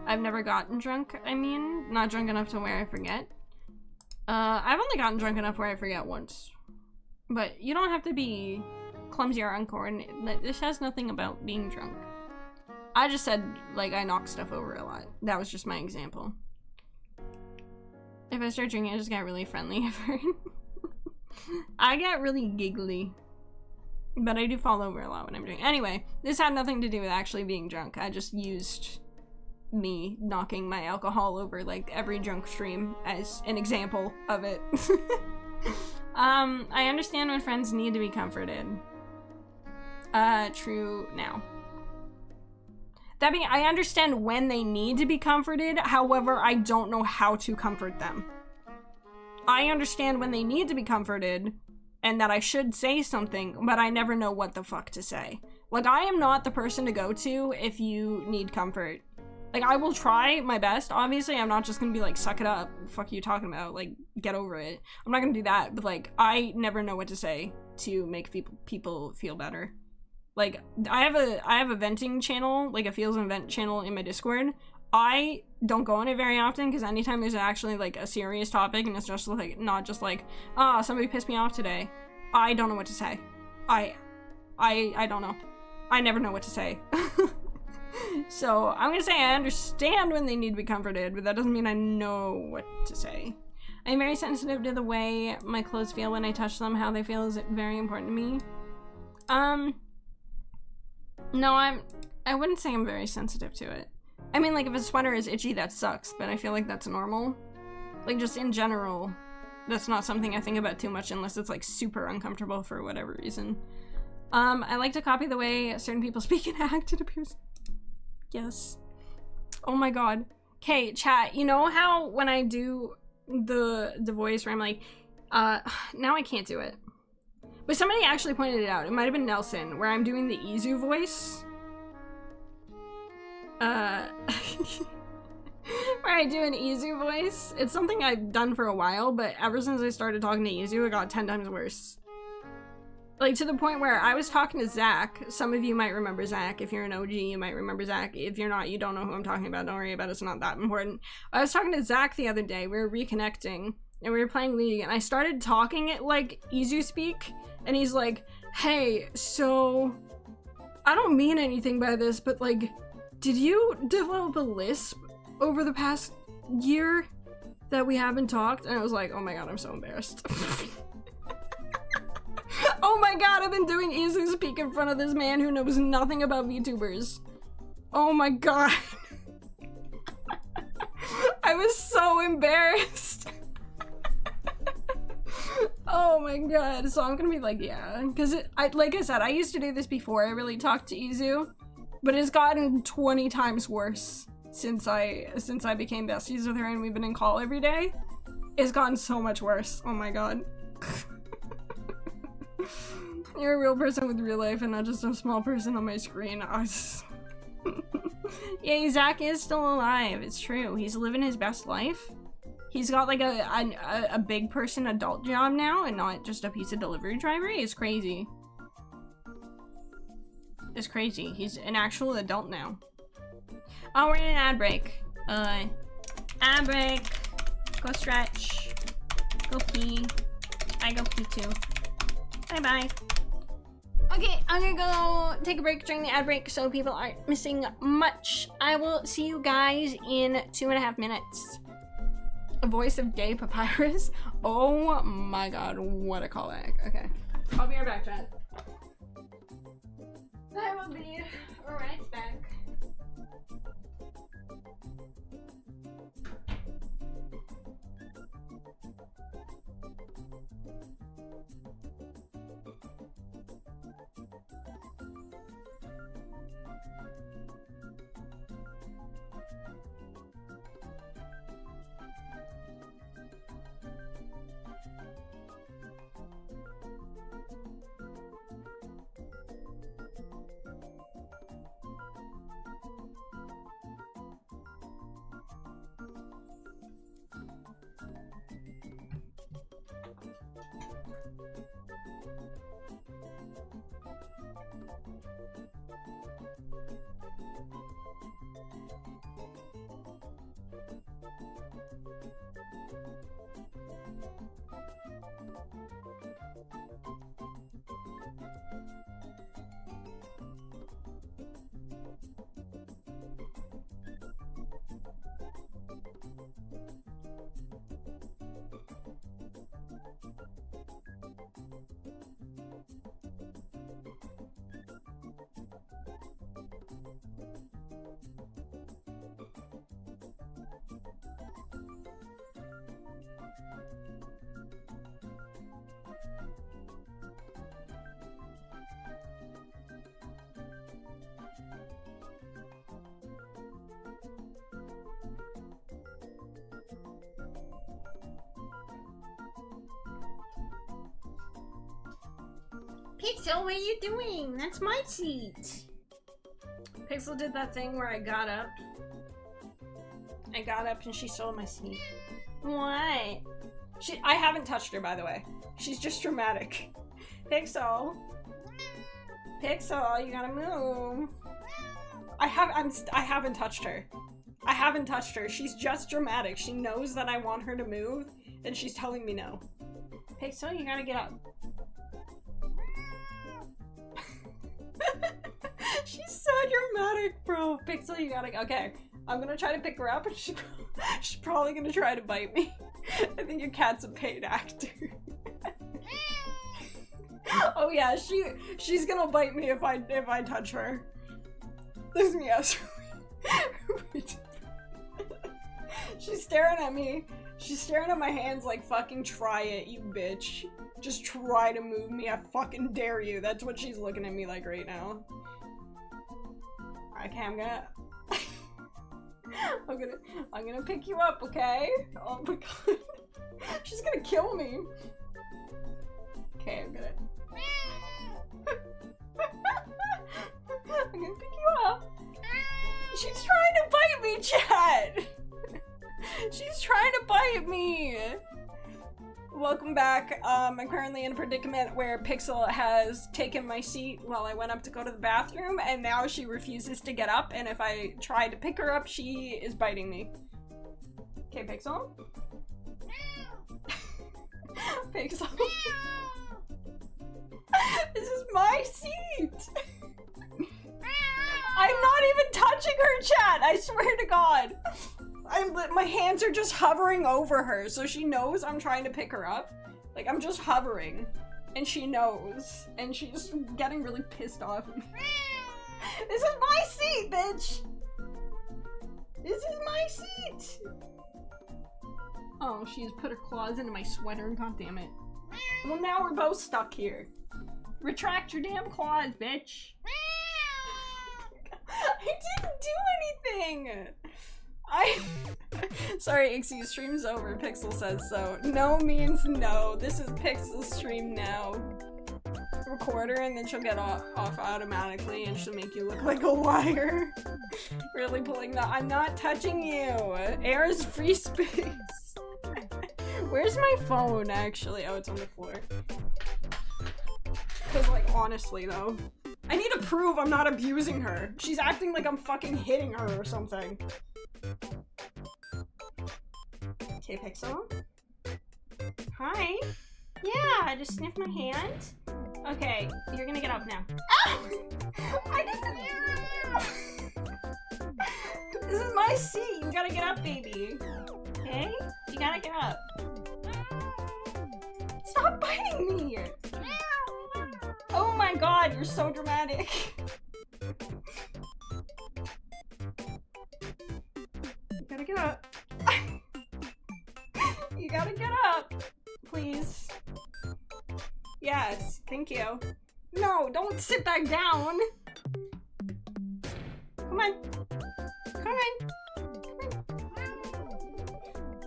I've never gotten drunk, I mean. Not drunk enough to where I forget. I've only gotten drunk enough where I forget once. But you don't have to be clumsy or uncoordinated. This has nothing about being drunk. I just said, like, I knock stuff over a lot. That was just my example. If I start drinking, I just get really friendly. I get really giggly. But I do fall over a lot when I'm drinking. Anyway, this had nothing to do with actually being drunk. I just used me knocking my alcohol over like every drunk stream as an example of it. I understand when friends need to be comforted. True now. That being, I understand when they need to be comforted, however, I don't know how to comfort them. I understand when they need to be comforted, and that I should say something, but I never know what the fuck to say. Like, I am not the person to go to if you need comfort. Like, I will try my best, obviously. I'm not just gonna be like, suck it up, fuck you talking about, like, get over it. I'm not gonna do that, but like, I never know what to say to make people feel better. Like, I have a venting channel, like a feels and vent channel in my Discord. I don't go on it very often because anytime there's actually like a serious topic and it's just like not just like, ah, somebody pissed me off today, I don't know what to say. I don't know. I never know what to say. So I'm gonna say I understand when they need to be comforted, but that doesn't mean I know what to say. I'm very sensitive to the way my clothes feel when I touch them. How they feel is very important to me. No, I wouldn't say I'm very sensitive to it. I mean, like, if a sweater is itchy, that sucks, but I feel like that's normal. Like, just in general, that's not something I think about too much unless it's, like, super uncomfortable for whatever reason. I like to copy the way certain people speak and act, it appears. Yes. Oh my god. Okay, chat, you know how when I do the voice where I'm like, now I can't do it. But somebody actually pointed it out. It might have been Nelson, where I'm doing the Izu voice. Where I do an Izu voice. It's something I've done for a while, but ever since I started talking to Izu, it got 10 times worse. Like, to the point where I was talking to Zach. Some of you might remember Zach. If you're an OG, you might remember Zach. If you're not, you don't know who I'm talking about. Don't worry about it. It's not that important. I was talking to Zach the other day. We were reconnecting, and we were playing League, and I started talking it like Izu speak, and he's like, hey, so, I don't mean anything by this, but like, did you develop a lisp over the past year that we haven't talked? And I was like, oh my god, I'm so embarrassed. Oh my god, I've been doing Izu speak in front of this man who knows nothing about VTubers. Oh my god. I was so embarrassed. Oh my god. So I'm gonna be like, yeah, because like I said, I used to do this before I really talked to Izu, but it's gotten 20 times worse since I became besties with her and we've been in call every day. It's gotten so much worse. Oh my god. You're a real person with real life and not just a small person on my screen. Yeah, Zach is still alive. It's true. He's living his best life. He's got like a big person adult job now and not just a pizza delivery driver. It's crazy. It's crazy. He's an actual adult now. Oh, we're in an ad break. Ad break. Go stretch. Go pee. I go pee too. Bye-bye. Okay, I'm gonna go take a break during the ad break so people aren't missing much. I will see you guys in 2.5 minutes. A voice of gay papyrus. Oh my god, what a callback. Okay. I'll be right back, chat. I will be right back. Pixel, what are you doing? That's my seat. Pixel did that thing where I got up. I got up and she stole my seat. What? I haven't touched her, by the way. She's just dramatic. Pixel. Pixel, you gotta move. I haven't touched her. I haven't touched her. She's just dramatic. She knows that I want her to move, and she's telling me no. Pixel, you gotta get up. She's so dramatic, bro. Pixel, you gotta, okay. I'm gonna try to pick her up, and she's probably gonna try to bite me. I think your cat's a paid actor. Oh yeah, she's gonna bite me if I touch her. This is me. She's staring at me. She's staring at my hands like, fucking try it, you bitch. Just try to move me. I fucking dare you. That's what she's looking at me like right now. Okay, I'm gonna pick you up, okay? Oh my god. She's gonna kill me. Okay, I'm gonna pick you up. She's trying to bite me, chat! She's trying to bite me! Welcome back. I'm currently in a predicament where Pixel has taken my seat while I went up to go to the bathroom, and now she refuses to get up, and if I try to pick her up, she is biting me. Okay, Pixel? Pixel? This is my seat! I'm not even touching her, chat! I swear to God! My hands are just hovering over her, so she knows I'm trying to pick her up. Like, I'm just hovering. And she knows. And she's getting really pissed off. This is my seat, bitch! This is my seat! Oh, she's put her claws into my sweater, god damn it. Well, now we're both stuck here. Retract your damn claws, bitch! I didn't do anything! Sorry, Ixie, stream's over. Pixel says so. No means no. This is Pixel's stream now. Record her and then she'll get off automatically and she'll make you look like a liar. Really pulling the I'm not touching you. Air is free space. Where's my phone actually? Oh, it's on the floor. Cause like honestly though, I need to prove I'm not abusing her. She's acting like I'm fucking hitting her or something. Okay, Pixel. Hi. Yeah, just sniff my hand. Okay, you're gonna get up now. Ow! I didn't. This is my seat. You gotta get up, baby. Okay? You gotta get up. Stop biting me! Oh my god, you're so dramatic. You gotta get up. You gotta get up. Please. Yes, thank you. No, don't sit back down. Come on. Come on. Come on.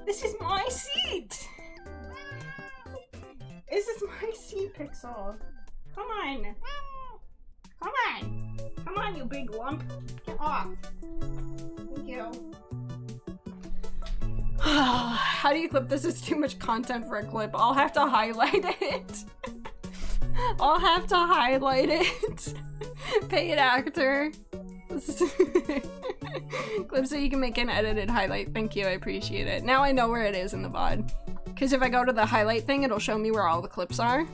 This is my seat. This is my seat, Pixel. Come on. Come on. Come on, you big lump. Get off. Thank you. How do you clip this? It's too much content for a clip. I'll have to highlight it. I'll have to highlight it. Paid actor. Clip so you can make an edited highlight. Thank you, I appreciate it. Now I know where it is in the VOD. Because if I go to the highlight thing, it'll show me where all the clips are.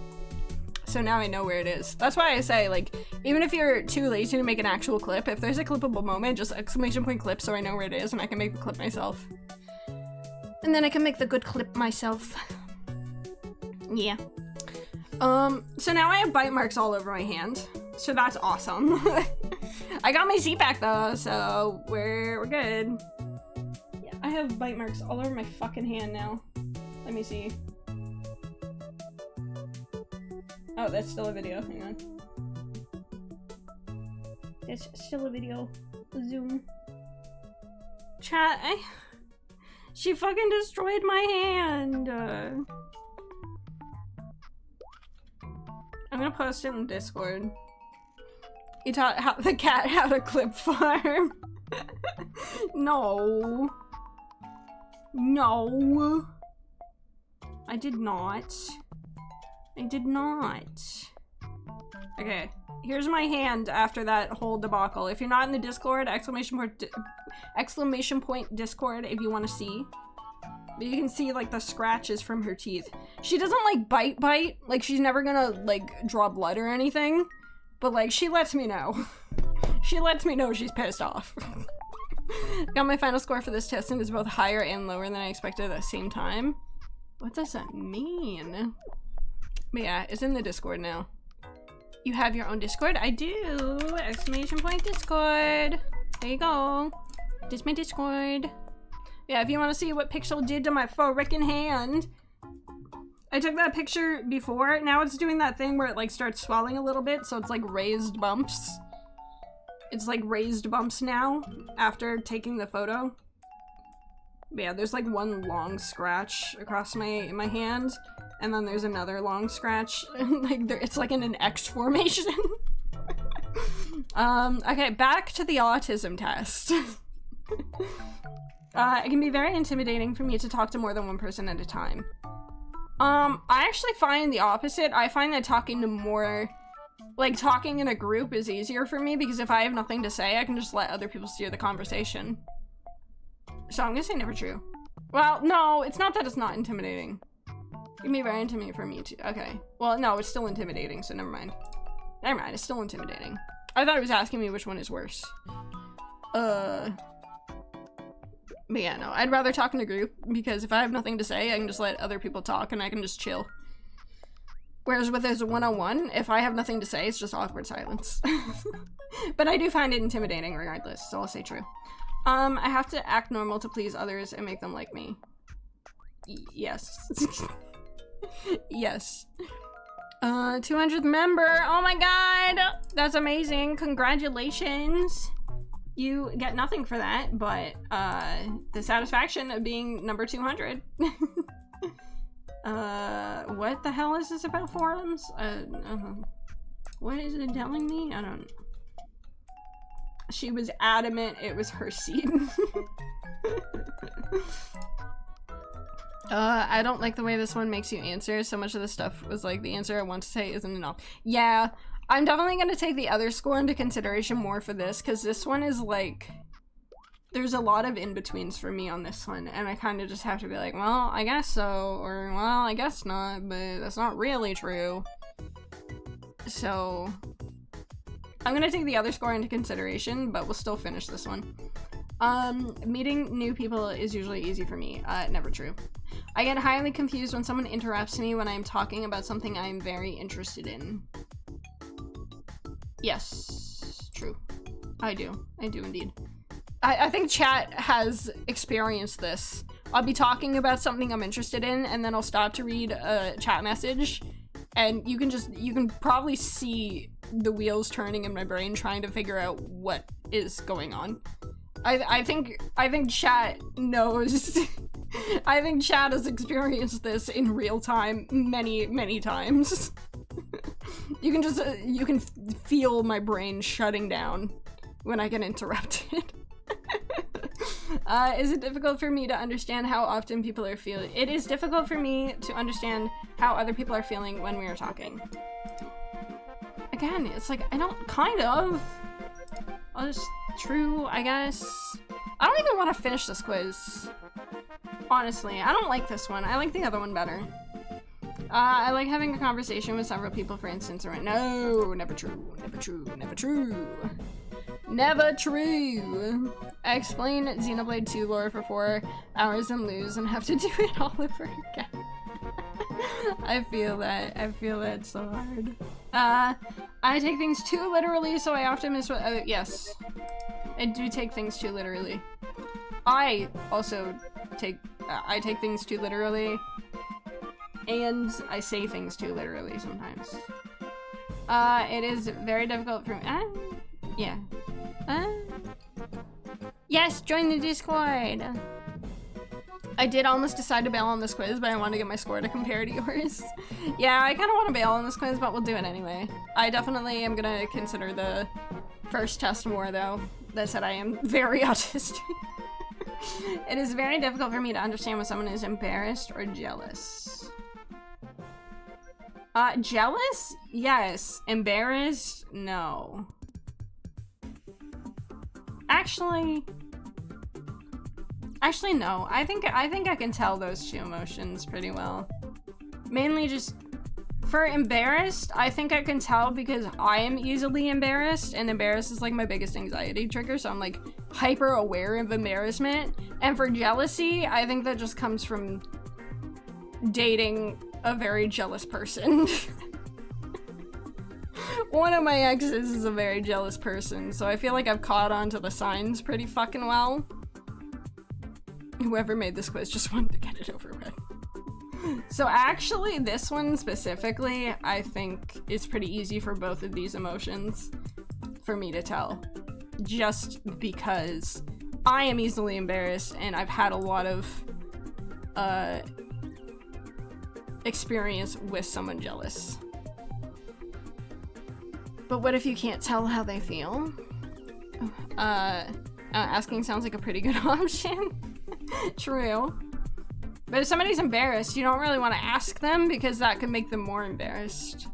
So now I know where it is. That's why I say, like, even if you're too lazy to make an actual clip, if there's a clippable moment, just exclamation point clip so I know where it is and I can make the clip myself. And then I can make the good clip myself. Yeah. So now I have bite marks all over my hand. So that's awesome. I got my seat back though, so we're good. Yeah, I have bite marks all over my fucking hand now. Let me see. Oh, that's still a video. Hang on. It's still a video. Zoom. Chat, she fucking destroyed my hand. I'm gonna post it in Discord. You taught the cat how to clip farm. No. No. I did not. I did not. Okay, here's my hand after that whole debacle. If you're not in the Discord, exclamation point Discord if you want to see. But you can see like the scratches from her teeth. She doesn't like bite, like she's never gonna like draw blood or anything. But like she lets me know. She lets me know she's pissed off. Got my final score for this test and is both higher and lower than I expected at the same time. What does that mean? But yeah, it's in the Discord now. You have your own Discord? I do! Exclamation point Discord! There you go. This is my Discord. Yeah, if you want to see what Pixel did to my frickin' hand. I took that picture before. Now it's doing that thing where it like starts swelling a little bit, so it's like raised bumps. It's like raised bumps now after taking the photo. But yeah, there's like one long scratch across my hand, and then there's another long scratch. Like it's like in an X formation. Okay, back to the autism test. It can be very intimidating for me to talk to more than one person at a time. I actually find the opposite. I find that talking to more, like talking in a group is easier for me because if I have nothing to say, I can just let other people steer the conversation. So I'm gonna say never true. Well, no, it's not that it's not intimidating. It can be very intimidating for me too. Okay. Well, no, it's still intimidating, so never mind. Never mind, it's still intimidating. I thought it was asking me which one is worse. But yeah, no, I'd rather talk in a group because if I have nothing to say, I can just let other people talk and I can just chill. Whereas with this one-on-one, if I have nothing to say, it's just awkward silence. But I do find it intimidating regardless, so I'll say true. I have to act normal to please others and make them like me. Yes. Yes. 200th member! Oh my god! That's amazing! Congratulations! You get nothing for that, but the satisfaction of being number 200. What the hell is this about forums? What is it telling me? I don't know. She was adamant it was her seat. I don't like the way this one makes you answer. So much of the stuff was like, the answer I want to say isn't enough. Yeah. I'm definitely gonna take the other score into consideration more for this, because this one is like, there's a lot of in-betweens for me on this one, and I kind of just have to be like, well, I guess so, or well, I guess not, but that's not really true. So, I'm gonna take the other score into consideration, but we'll still finish this one. Meeting new people is usually easy for me. Never true. I get highly confused when someone interrupts me when I'm talking about something I'm very interested in. Yes, true. I do indeed. I think chat has experienced this. I'll be talking about something I'm interested in, and then I'll stop to read a chat message, and you can probably see the wheels turning in my brain trying to figure out what is going on. I think chat knows. I think chat has experienced this in real time many times. You can feel my brain shutting down when I get interrupted. Is it difficult for me to understand how often people are feeling? It is difficult for me to understand how other people are feeling when we are talking. Again, it's like, I don't, kind of. Well, it's true, I guess. I don't even want to finish this quiz. Honestly, I don't like this one. I like the other one better. I like having a conversation with several people, for instance, or no, never true, never true, never true. Never true. I explain Xenoblade 2 lore for 4 hours and lose and have to do it all over again. I feel that so hard. I take things too literally, so I often miss what, yes. I do take things too literally. I also take things too literally. And I say things too literally sometimes. It is very difficult for me. Yeah. Yes, join the Discord! I did almost decide to bail on this quiz, but I want to get my score to compare to yours. Yeah, I kind of want to bail on this quiz, but we'll do it anyway. I definitely am gonna consider the first test more, though. That said, I am very autistic. It is very difficult for me to understand when someone is embarrassed or jealous. Jealous? Yes. Embarrassed? No. Actually, no. I think I can tell those two emotions pretty well. Mainly just for embarrassed, I think I can tell because I am easily embarrassed, and embarrassed is like my biggest anxiety trigger, so I'm like hyper aware of embarrassment. And for jealousy, I think that just comes from dating a very jealous person. One of my exes is a very jealous person, so I feel like I've caught on to the signs pretty fucking well. Whoever made this quiz just wanted to get it over with. So actually, this one specifically, I think it's pretty easy for both of these emotions for me to tell. Just because I am easily embarrassed and I've had a lot of experience with someone jealous. But what if you can't tell how they feel? Asking sounds like a pretty good option. True. But if somebody's embarrassed, you don't really want to ask them because that could make them more embarrassed.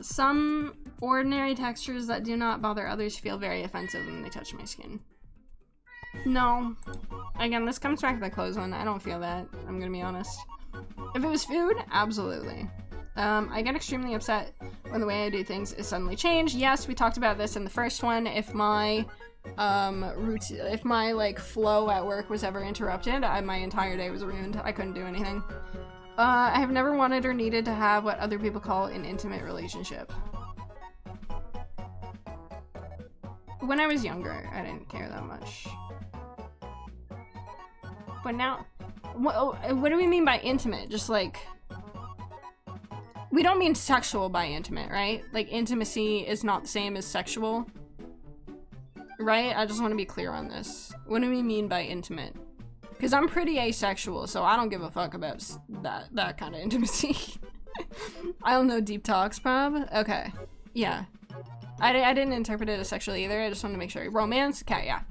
Some ordinary textures that do not bother others feel very offensive when they touch my skin. No. Again, this comes back to the clothes one. I don't feel that, I'm gonna be honest. If it was food, absolutely. I get extremely upset when the way I do things is suddenly changed. Yes, we talked about this in the first one. If my routine, if my like flow at work was ever interrupted, my entire day was ruined. I couldn't do anything. I have never wanted or needed to have what other people call an intimate relationship. When I was younger, I didn't care that much. But now, what do we mean by intimate? Just like, we don't mean sexual by intimate, right? Like, intimacy is not the same as sexual, right? I just want to be clear on this. What do we mean by intimate? Because I'm pretty asexual, so I don't give a fuck about that kind of intimacy. I don't know, deep talks, prob? Okay. Yeah. I didn't interpret it as sexual either. I just wanted to make sure. Romance? Okay, yeah.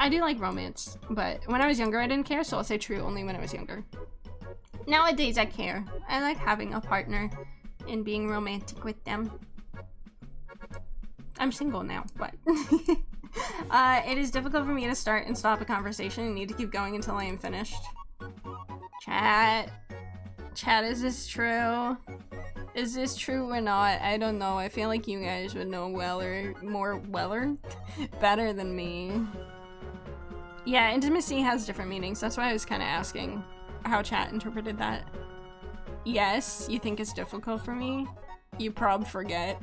I do like romance, but when I was younger, I didn't care, so I'll say true only when I was younger. Nowadays, I care. I like having a partner and being romantic with them. I'm single now, but... it is difficult for me to start and stop a conversation and need to keep going until I am finished. Chat, is this true? Is this true or not? I don't know. I feel like you guys would know better than me. Yeah, intimacy has different meanings. That's why I was kind of asking how chat interpreted that. Yes, you think it's difficult for me? You prob forget.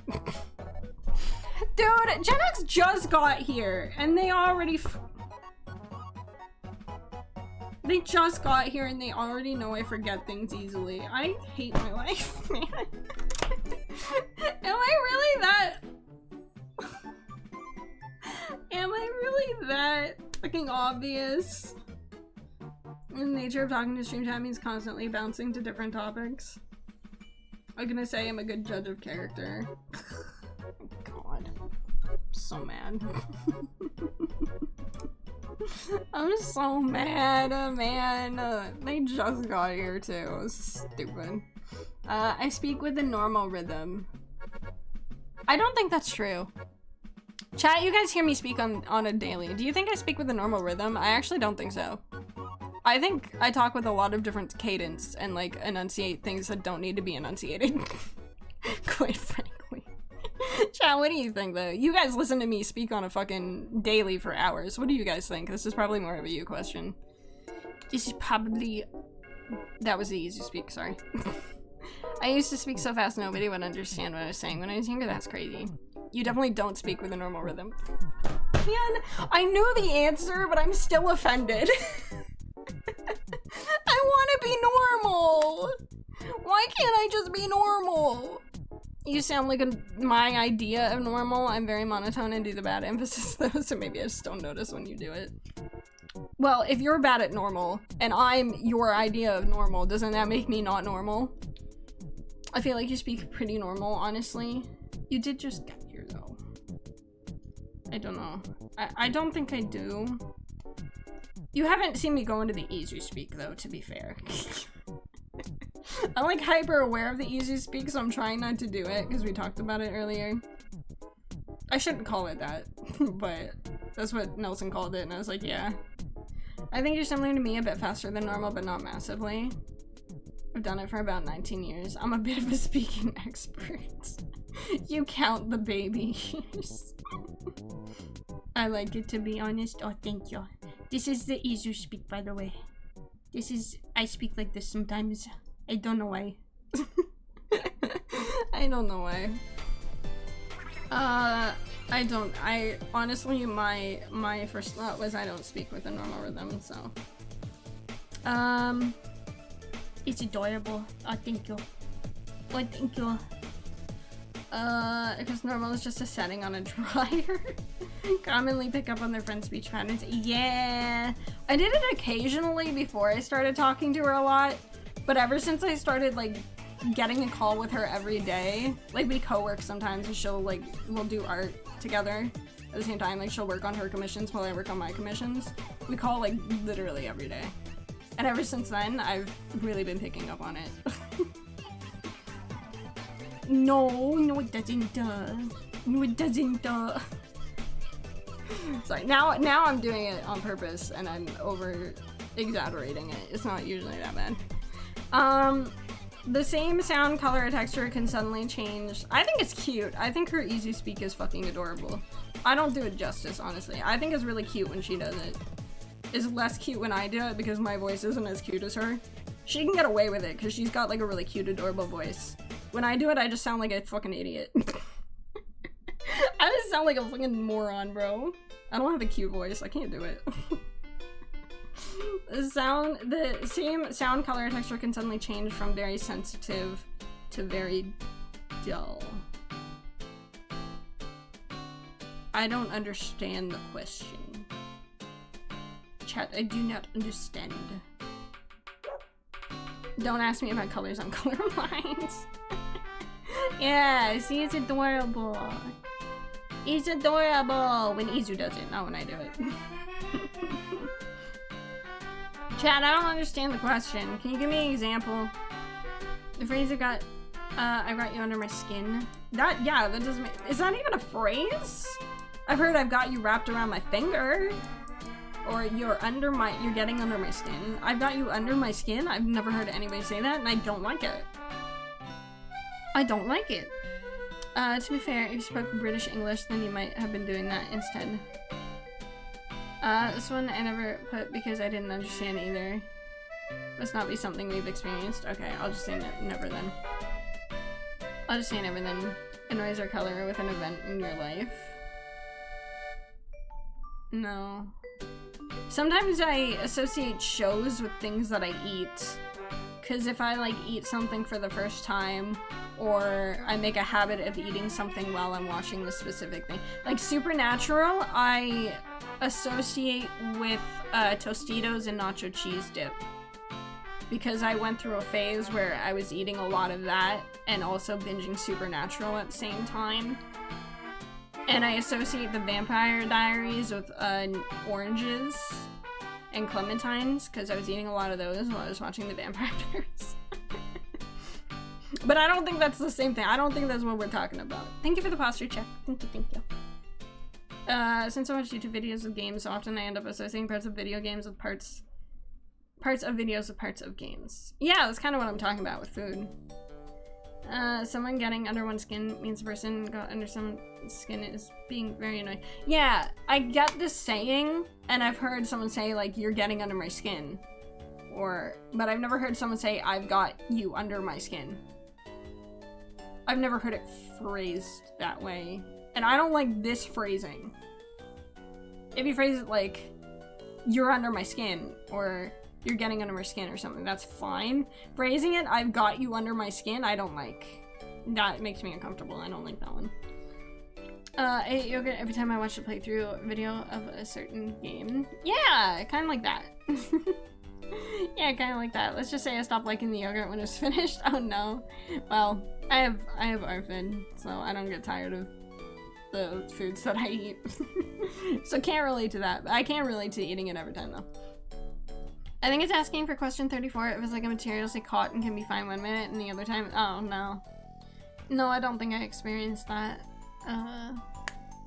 Dude, Gen X just got here, and they already they just got here, and they already know I forget things easily. I hate my life, man. Am I really that... Am I really that fucking obvious? The nature of talking to stream chat means constantly bouncing to different topics. I'm gonna say I'm a good judge of character. God. I'm so mad. I'm so mad, man. They just got here too. Stupid. I speak with a normal rhythm. I don't think that's true. Chat, you guys hear me speak on a daily. Do you think I speak with a normal rhythm? I actually don't think so. I think I talk with a lot of different cadence and like enunciate things that don't need to be enunciated. Quite frankly. Chat, what do you think though? You guys listen to me speak on a fucking daily for hours. What do you guys think? This is probably more of a you question. This is probably... That was the easy speak, sorry. I used to speak so fast nobody would understand what I was saying when I was younger. That's crazy. You definitely don't speak with a normal rhythm. Man, I knew the answer, but I'm still offended. I want to be normal. Why can't I just be normal? You sound like my idea of normal. I'm very monotone and do the bad emphasis though, so maybe I just don't notice when you do it. Well, if you're bad at normal, and I'm your idea of normal, doesn't that make me not normal? I feel like you speak pretty normal, honestly. You did just get here though. I don't know. I don't think I do. You haven't seen me go into the easy speak though, to be fair. I'm like hyper aware of the easy speak, so I'm trying not to do it because we talked about it earlier. I shouldn't call it that, but that's what Nelson called it, and I was like, yeah. I think you're similar to me, a bit faster than normal, but not massively. I've done it for about 19 years. I'm a bit of a speaking expert. You count the baby years. I like it, to be honest. Oh, thank you. This is the easier speak, by the way. This is... I speak like this sometimes. I don't know why. I don't know why. I honestly, my first thought was I don't speak with a normal rhythm, so. It's adorable. Oh, thank you. Oh, thank you. Because normal is just a setting on a dryer. Commonly pick up on their friend's speech patterns. Yeah. I did it occasionally before I started talking to her a lot, but ever since I started, like, getting a call with her every day, like, we co-work sometimes, and she'll, like, we'll do art together at the same time. Like, she'll work on her commissions while I work on my commissions. We call, like, literally every day. And ever since then, I've really been picking up on it. No, it doesn't. No, it doesn't. Sorry, now I'm doing it on purpose, and I'm over-exaggerating it. It's not usually that bad. The same sound, color, or texture can suddenly change. I think it's cute. I think her easy speak is fucking adorable. I don't do it justice, honestly. I think it's really cute when she does it. It's less cute when I do it because my voice isn't as cute as her. She can get away with it because she's got like a really cute, adorable voice. When I do it, I just sound like a fucking idiot. I just sound like a fucking moron, bro. I don't have a cute voice. I can't do it. The same sound, color, texture can suddenly change from very sensitive to very dull. I don't understand the question. Chat, I do not understand. Don't ask me about colors, I'm colorblind. Yeah, see, it's adorable. It's adorable when Izu does it, not when I do it. Chat, I don't understand the question. Can you give me an example? The phrase I got you under my skin. That doesn't make... Is that even a phrase? I've heard I've got you wrapped around my finger. Or you're getting under my skin. I've got you under my skin? I've never heard anybody say that, and I don't like it. I don't like it. To be fair, if you spoke British English, then you might have been doing that instead. This one I never put because I didn't understand either. Must not be something we've experienced. Okay, I'll just say never then. I'll just say never then. Annoys or color with an event in your life. No. Sometimes I associate shows with things that I eat. Cause if I like eat something for the first time, or I make a habit of eating something while I'm watching the specific thing. Like Supernatural, I associate with Tostitos and nacho cheese dip. Because I went through a phase where I was eating a lot of that and also binging Supernatural at the same time. And I associate the Vampire Diaries with oranges and clementines because I was eating a lot of those while I was watching the Vampire Diaries. But I don't think that's the same thing. I don't think that's what we're talking about. Thank you for the posture check. Thank you. Since I watch YouTube videos of games, so often I end up associating parts of video games with parts of videos with parts of games. Yeah, that's kind of what I'm talking about with food. Someone getting under one's skin means the person got under someone's skin is being very annoying. Yeah, I get this saying, and I've heard someone say, like, you're getting under my skin. But I've never heard someone say, I've got you under my skin. I've never heard it phrased that way. And I don't like this phrasing. If you phrase it like, you're under my skin, or you're getting under my skin or something, that's fine. Phrasing it, I've got you under my skin, I don't like. That makes me uncomfortable. I don't like that one. I eat yogurt every time I watch a playthrough video of a certain game. Yeah, kind of like that. Yeah, kind of like that. Let's just say I stopped liking the yogurt when it was finished. Oh no. Well, I have ARFID, so I don't get tired of the foods that I eat. So can't relate to that. I can relate to eating it every time though. I think it's asking for question 34. It was like a material say caught and can be fine 1 minute and the other time, oh no. No, I don't think I experienced that.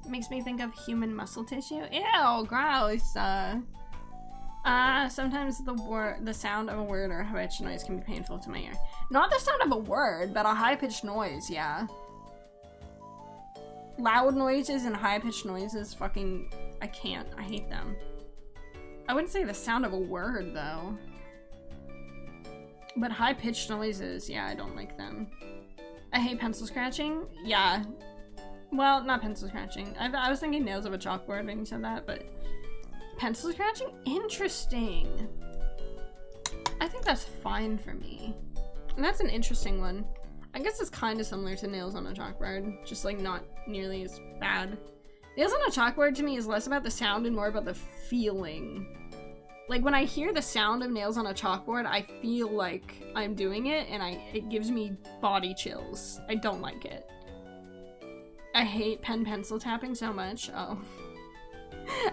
Makes me think of human muscle tissue. Ew, gross. Sometimes the sound of a word or a high-pitched noise can be painful to my ear. Not the sound of a word, but a high-pitched noise, yeah. Loud noises and high-pitched noises, fucking, I can't. I hate them. I wouldn't say the sound of a word, though. But high-pitched noises, yeah, I don't like them. I hate pencil scratching. Yeah. Well, not pencil scratching. I was thinking nails of a chalkboard when you said that, but pencil scratching? Interesting. I think that's fine for me. And that's an interesting one. I guess it's kind of similar to nails on a chalkboard, just like not nearly as bad. Nails on a chalkboard to me is less about the sound and more about the feeling. Like when I hear the sound of nails on a chalkboard, I feel like I'm doing it and it gives me body chills. I don't like it. I hate pencil tapping so much. Oh.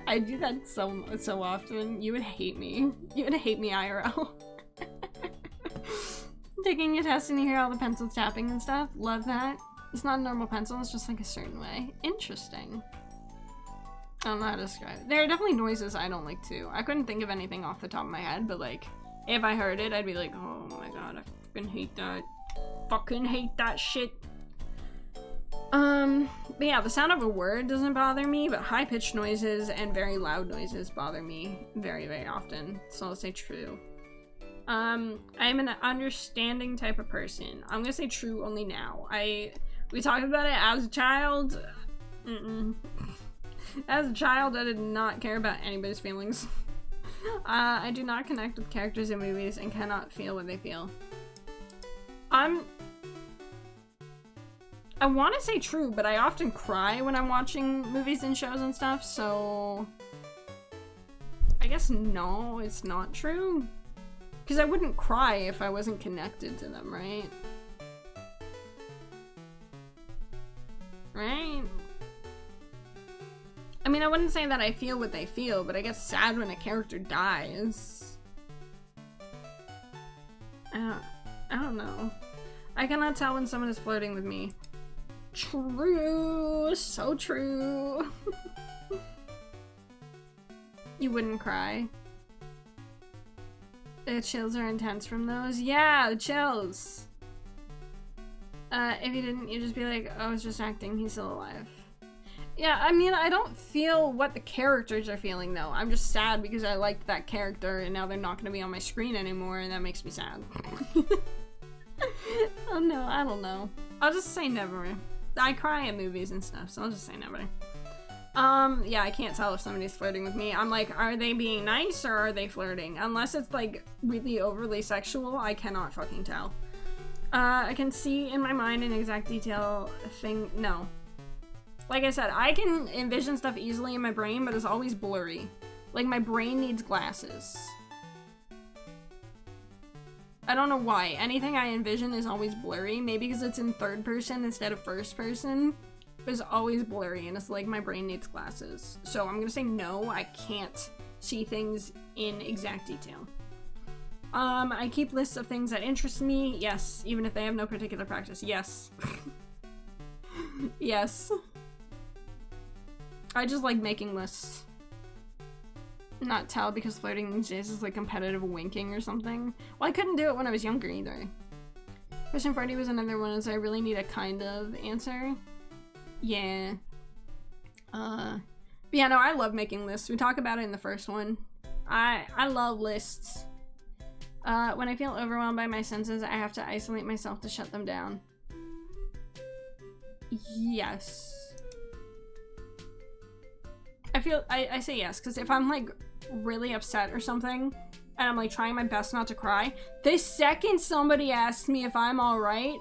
I do that so often. You would hate me. You would hate me IRL. Taking a test and you hear all the pencils tapping and stuff. Love that. It's not a normal pencil, it's just like a certain way. Interesting. I don't know how to describe it. There are definitely noises I don't like too. I couldn't think of anything off the top of my head, but like, if I heard it, I'd be like, oh my god, I fucking hate that. Fucking hate that shit. But yeah, the sound of a word doesn't bother me, but high-pitched noises and very loud noises bother me very, very often. So I'll say true. I'm an understanding type of person. I'm gonna say true only now. We talked about it as a child. As a child, I did not care about anybody's feelings. I do not connect with characters in movies and cannot feel what they feel. I want to say true, but I often cry when I'm watching movies and shows and stuff, so I guess no, it's not true. Because I wouldn't cry if I wasn't connected to them, right? Right? I mean, I wouldn't say that I feel what they feel, but I get sad when a character dies. I don't know. I cannot tell when someone is flirting with me. True, so true. You wouldn't cry. The chills are intense from those. Yeah, the chills. If you didn't, you'd just be like, oh, it's just acting, he's still alive. Yeah, I mean, I don't feel what the characters are feeling, though. I'm just sad because I liked that character, and now they're not gonna be on my screen anymore, and that makes me sad. Oh no, I don't know. I'll just say never. I cry at movies and stuff, so I'll just say never. Yeah, I can't tell if somebody's flirting with me. I'm like, are they being nice or are they flirting? Unless it's like really overly sexual, I cannot fucking tell. I can see in my mind an exact detail thing. No. Like I said, I can envision stuff easily in my brain, but it's always blurry. Like my brain needs glasses. I don't know why. Anything I envision is always blurry. Maybe because it's in third person instead of first person. It's always blurry, and it's like my brain needs glasses. So I'm gonna say no, I can't see things in exact detail. I keep lists of things that interest me. Yes, even if they have no particular practice. Yes. Yes. I just like making lists. Not tell because flirting these days is like competitive winking or something. Well, I couldn't do it when I was younger either. Question 40 was another one, so I really need a kind of answer. Yeah. But yeah, no, I love making lists. We talk about it in the first one. I love lists. When I feel overwhelmed by my senses, I have to isolate myself to shut them down. Yes. I say yes, because if I'm like really upset or something, and I'm like trying my best not to cry, the second somebody asks me if I'm alright,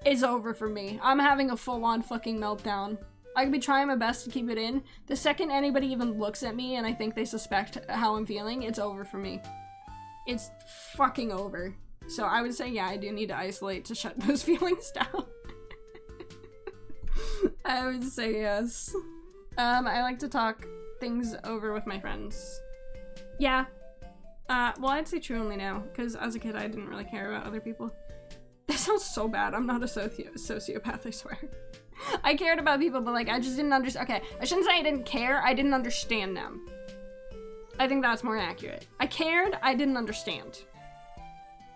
it's over for me. I'm having a full-on fucking meltdown. I could be trying my best to keep it in. The second anybody even looks at me and I think they suspect how I'm feeling, it's over for me. It's fucking over. So I would say, yeah, I do need to isolate to shut those feelings down. I would say yes. I like to talk things over with my friends. Yeah. Well, I'd say true only now, because as a kid I didn't really care about other people. That sounds so bad. I'm not a sociopath, I swear. I cared about people, but like, I just didn't understand. Okay, I shouldn't say I didn't care, I didn't understand them. I think that's more accurate. I cared, I didn't understand.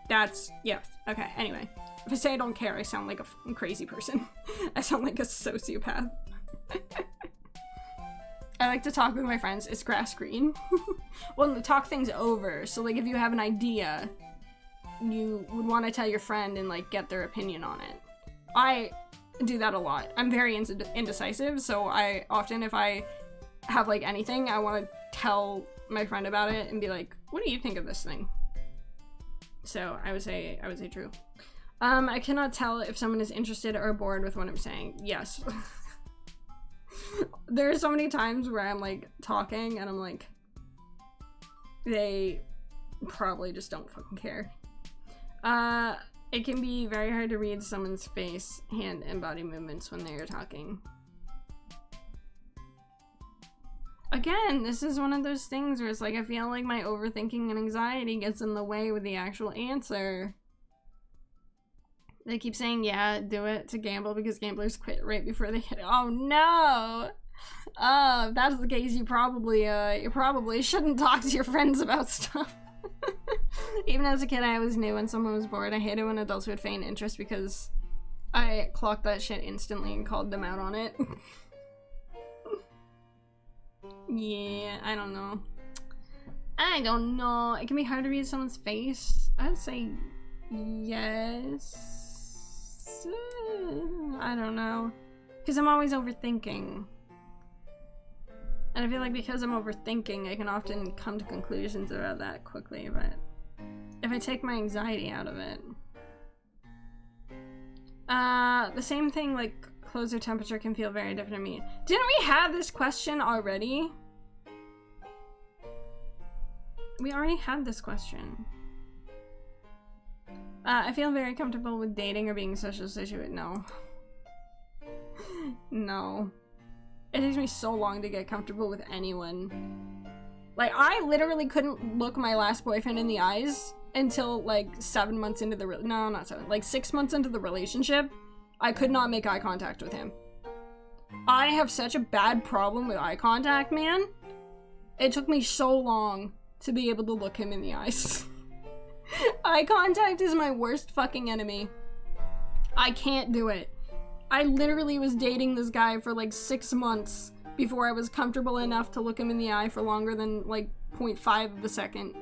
That's, yes. Okay, anyway. If I say I don't care, I sound like a crazy person. I sound like a sociopath. I like to talk with my friends. It's grass green. Well, talk things over. So, like, if you have an idea, you would want to tell your friend and, like, get their opinion on it. I do that a lot. I'm very indecisive, so I often, if I have, like, anything, I want to tell my friend about it and be like, what do you think of this thing? So, I would say true. I cannot tell if someone is interested or bored with what I'm saying. Yes. There are so many times where I'm like talking and I'm like, they probably just don't fucking care. It can be very hard to read someone's face, hand, and body movements when they are talking. Again, this is one of those things where it's like I feel like my overthinking and anxiety gets in the way with the actual answer. They keep saying, yeah, do it to gamble because gamblers quit right before they hit it. Oh no! If that's the case, you probably shouldn't talk to your friends about stuff. Even as a kid, I always knew when someone was bored. I hated when adults would feign interest because I clocked that shit instantly and called them out on it. Yeah, I don't know. It can be hard to read someone's face. I'd say yes. I don't know. Because I'm always overthinking. And I feel like because I'm overthinking, I can often come to conclusions about that quickly, but if I take my anxiety out of it. The same thing, like, clothes or temperature can feel very different to me. Didn't we have this question already? We already had this question. I feel very comfortable with dating or being socially situated. No. No. It takes me so long to get comfortable with anyone. Like, I literally couldn't look my last boyfriend in the eyes until, like, 7 months into the no, not 7. Like, 6 months into the relationship. I could not make eye contact with him. I have such a bad problem with eye contact, man. It took me so long to be able to look him in the eyes. Eye contact is my worst fucking enemy. I can't do it. I literally was dating this guy for like 6 months before I was comfortable enough to look him in the eye for longer than like 0.5 of a second.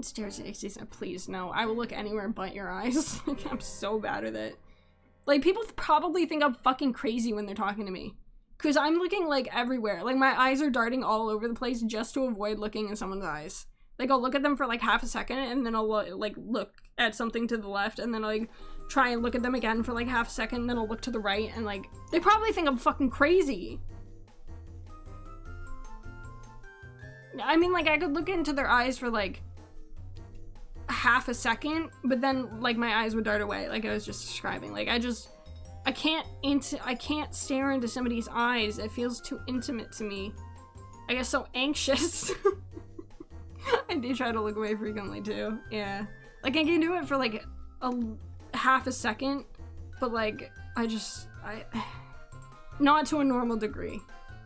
Stares at 60, please no. I will look anywhere but your eyes. Like, I'm so bad at it. Like, people probably think I'm fucking crazy when they're talking to me. Because I'm looking like everywhere. Like, my eyes are darting all over the place just to avoid looking in someone's eyes. Like, I'll look at them for like half a second and then I'll like look at something to the left and then I'll like try and look at them again for like half a second and then I'll look to the right and like, they probably think I'm fucking crazy. I mean, like, I could look into their eyes for like half a second, but then like my eyes would dart away, like I was just describing. Like, I can't stare into somebody's eyes. It feels too intimate to me. I get so anxious. I do try to look away frequently too. Yeah. Like, I can do it for like a half a second, but like, not to a normal degree.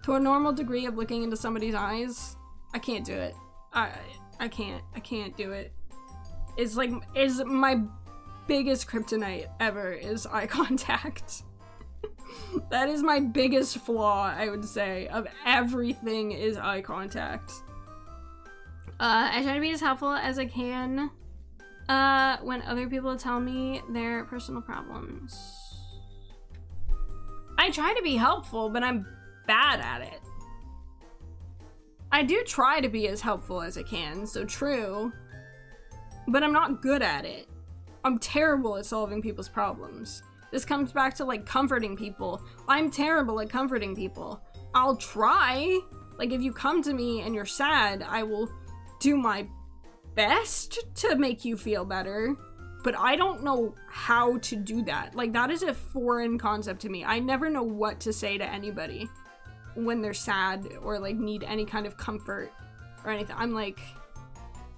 To a normal degree of looking into somebody's eyes, I can't do it. I can't do it. It's like, is my biggest kryptonite ever is eye contact. That is my biggest flaw, I would say, of everything is eye contact. I try to be as helpful as I can when other people tell me their personal problems. I try to be helpful, but I'm bad at it. I do try to be as helpful as I can, so true, but I'm not good at it. I'm terrible at solving people's problems. This comes back to like comforting people. I'm terrible at comforting people. I'll try. Like, if you come to me and you're sad, I will do my best to make you feel better, but I don't know how to do that. Like, that is a foreign concept to me. I never know what to say to anybody when they're sad or like need any kind of comfort or anything. I'm like,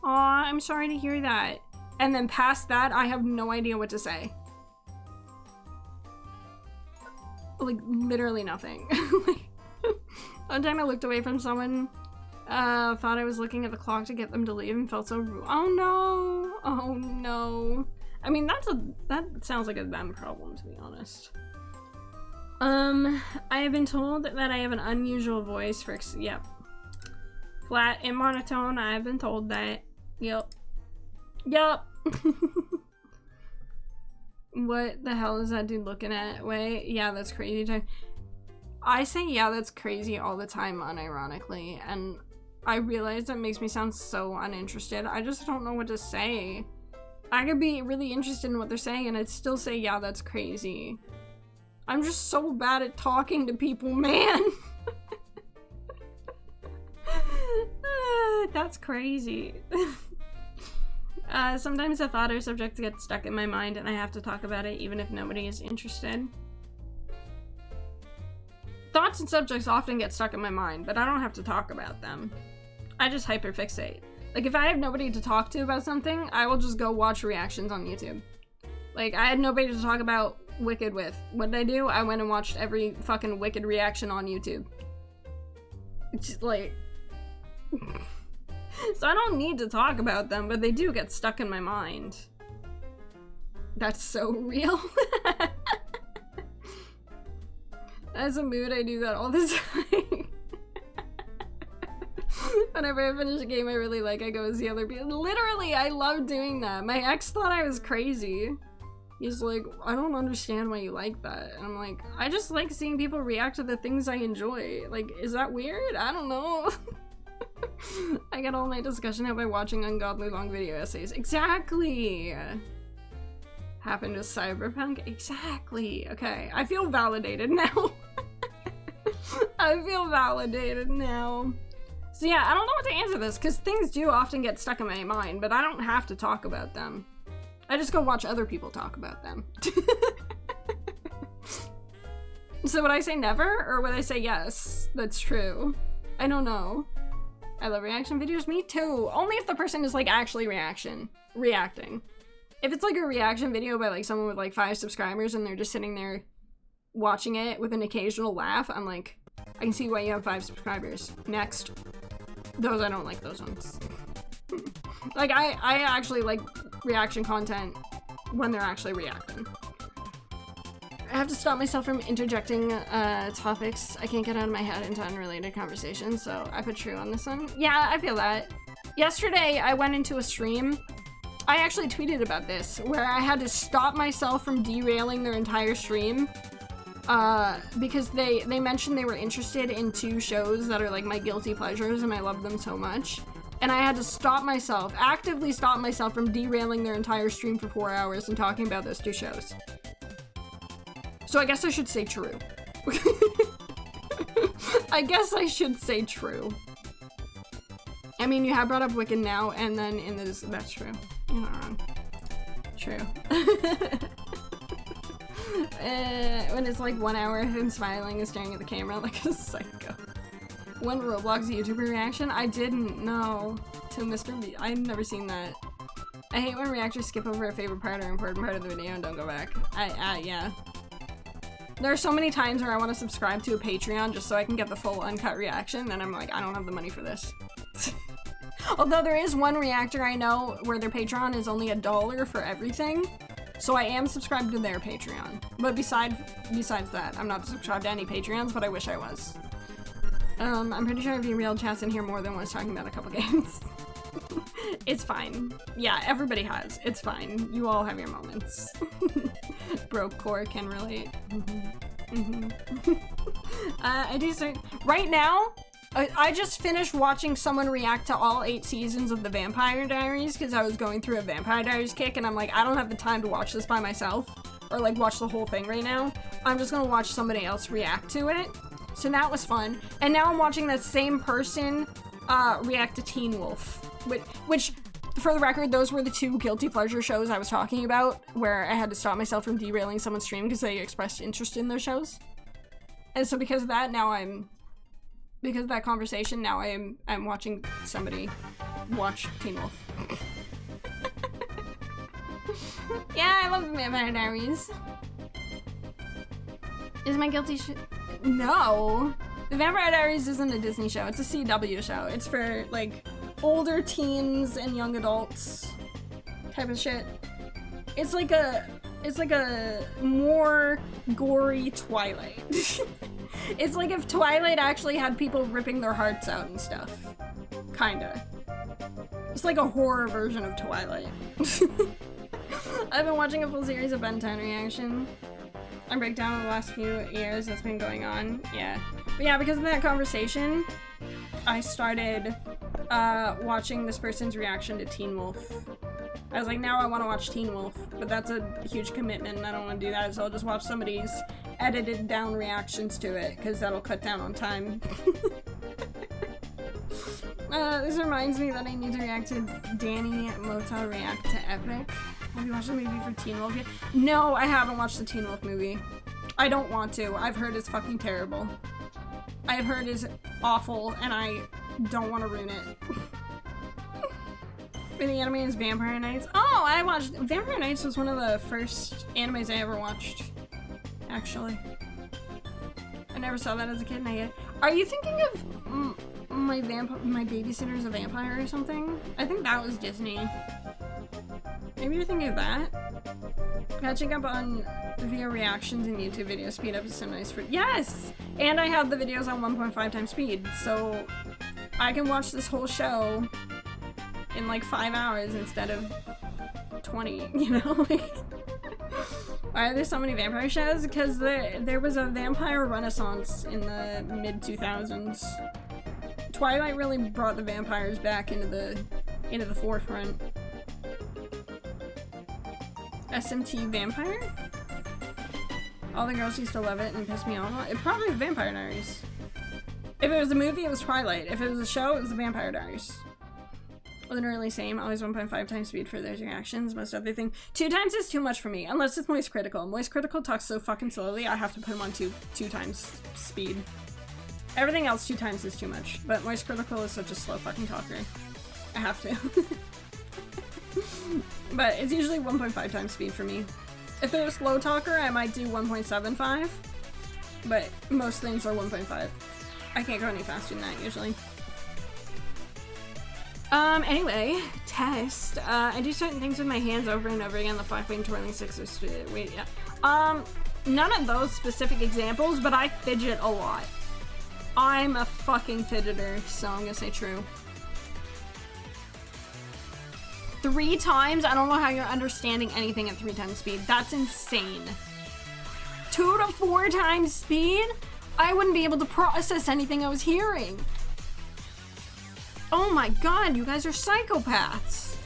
Aw, I'm sorry to hear that. And then past that, I have no idea what to say. Like, literally nothing. Like, one time I looked away from someone, thought I was looking at the clock to get them to leave and felt so rude. Oh no! Oh no. I mean, that sounds like a them problem, to be honest. I have been told that I have an unusual voice for, yep. Flat and monotone, I have been told that. Yep. Yup. What the hell is that dude looking at? Wait, yeah, that's crazy. I say yeah, that's crazy all the time, unironically, and I realize that makes me sound so uninterested. I just don't know what to say. I could be really interested in what they're saying and I'd still say yeah, that's crazy. I'm just so bad at talking to people, man. That's crazy. Sometimes a thought or subject gets stuck in my mind and I have to talk about it even if nobody is interested. Thoughts and subjects often get stuck in my mind, but I don't have to talk about them. I just hyperfixate. Like, if I have nobody to talk to about something, I will just go watch reactions on YouTube. Like, I had nobody to talk about Wicked with. What did I do? I went and watched every fucking Wicked reaction on YouTube. It's just like... So I don't need to talk about them, but they do get stuck in my mind. That's so real. As a mood, I do that all the time. Whenever I finish a game I really like, I go see other people. Literally, I love doing that. My ex thought I was crazy. He's like, I don't understand why you like that. And I'm like, I just like seeing people react to the things I enjoy. Like, is that weird? I don't know. I get all my discussion out by watching ungodly long video essays. Exactly! Happened with Cyberpunk? Exactly! Okay, I feel validated now. I feel validated now. So yeah, I don't know what to answer this, because things do often get stuck in my mind, but I don't have to talk about them. I just go watch other people talk about them. So would I say never, or would I say yes? That's true. I don't know. I love reaction videos. Me too. Only if the person is like actually reacting. If it's like a reaction video by like someone with like 5 subscribers and they're just sitting there watching it with an occasional laugh, I'm like, I can see why you have 5 subscribers. Next. Those, I don't like those ones. Like, I actually like reaction content when they're actually reacting. I have to stop myself from interjecting topics I can't get out of my head into unrelated conversations, so I put true on this one. Yeah, I feel that. Yesterday, I went into a stream. I actually tweeted about this, where I had to stop myself from derailing their entire stream because they mentioned they were interested in 2 shows that are like my guilty pleasures and I love them so much. And I had to stop myself, actively stop myself from derailing their entire stream for 4 hours and talking about those 2 shows. So I guess I should say true. I guess I should say true. I mean, you have brought up Wicked now, and then in this, that's true. You're not wrong. True. When it's like 1 hour of him smiling and staring at the camera like a psycho. One Roblox YouTuber reaction? I didn't know. To Mr. B. I've never seen that. I hate when reactors skip over a favorite part or important part of the video and don't go back. Yeah. There are so many times where I want to subscribe to a Patreon just so I can get the full uncut reaction, and I'm like, I don't have the money for this. Although there is one reactor I know where their Patreon is only $1 for everything, so I am subscribed to their Patreon. But besides that, I'm not subscribed to any Patreons, but I wish I was. I'm pretty sure I've derailed chats in here more than once talking about a couple games. It's fine. Yeah, everybody has. It's fine. You all have your moments. Broke core can relate. I do say right now, I just finished watching someone react to all 8 seasons of The Vampire Diaries because I was going through a Vampire Diaries kick and I'm like, I don't have the time to watch this by myself or like watch the whole thing right now. I'm just gonna watch somebody else react to it. So that was fun. And now I'm watching that same person react to Teen Wolf, which for the record, those were the 2 guilty pleasure shows I was talking about where I had to stop myself from derailing someone's stream because they expressed interest in those shows. And so because of that, now I'm because of that conversation, now I'm watching somebody watch Teen Wolf. Yeah, I love the Vampire Diaries. Is my guilty No. The Vampire Diaries isn't a Disney show. It's a CW show. It's for, like, older teens and young adults type of shit. It's like a more gory Twilight. It's like if Twilight actually had people ripping their hearts out and stuff. Kinda. It's like a horror version of Twilight. I've been watching a full series of Ben 10 reaction. I break down the last few years that's been going on. Yeah. But yeah, because of that conversation, I started watching this person's reaction to Teen Wolf. I was like, now I want to watch Teen Wolf, but that's a huge commitment and I don't want to do that, so I'll just watch somebody's edited down reactions to it, because that'll cut down on time. This reminds me that I need to react to Danny Motel react to Epic. Have you watched the movie for Teen Wolf yet? No, I haven't watched the Teen Wolf movie. I don't want to. I've heard it's fucking terrible. I've heard it's awful, and I don't want to ruin it. And the anime is Vampire Nights. Oh, I watched... Vampire Nights was one of the first animes I ever watched. Actually. I never saw that as a kid, and I get... Are you thinking of my babysitter's a vampire or something? I think that was Disney. Maybe you're thinking of that? Catching up on via reactions and YouTube videos speed up is so nice for- Yes! And I have the videos on 1.5 times speed, so I can watch this whole show in like 5 hours instead of 20, you know? Why are there so many vampire shows? Because there was a vampire renaissance in the mid-2000s. Twilight really brought the vampires back into the forefront. SMT Vampire? All the girls used to love it and piss me off. It probably was Vampire Diaries. If it was a movie, it was Twilight. If it was a show, it was the Vampire Diaries. Literally same, always 1.5 times speed for those reactions, most other thing. 2 times is too much for me, unless it's Moist Critical. Moist Critical talks so fucking slowly, I have to put him on two times speed. Everything else 2 times is too much, but Moist Critical is such a slow fucking talker. I have to. But it's usually 1.5 times speed for me. If they're a slow talker, I might do 1.75, but most things are 1.5. I can't go any faster than that, usually. Anyway, test. I do certain things with my hands over and over again, the flapping, twirling, sixes, wait, yeah. None of those specific examples, but I fidget a lot. I'm a fucking fidgeter, so I'm gonna say true. 3 times? I don't know how you're understanding anything at 3 times speed. That's insane. 2 to 4 times speed? I wouldn't be able to process anything I was hearing. Oh my god, you guys are psychopaths.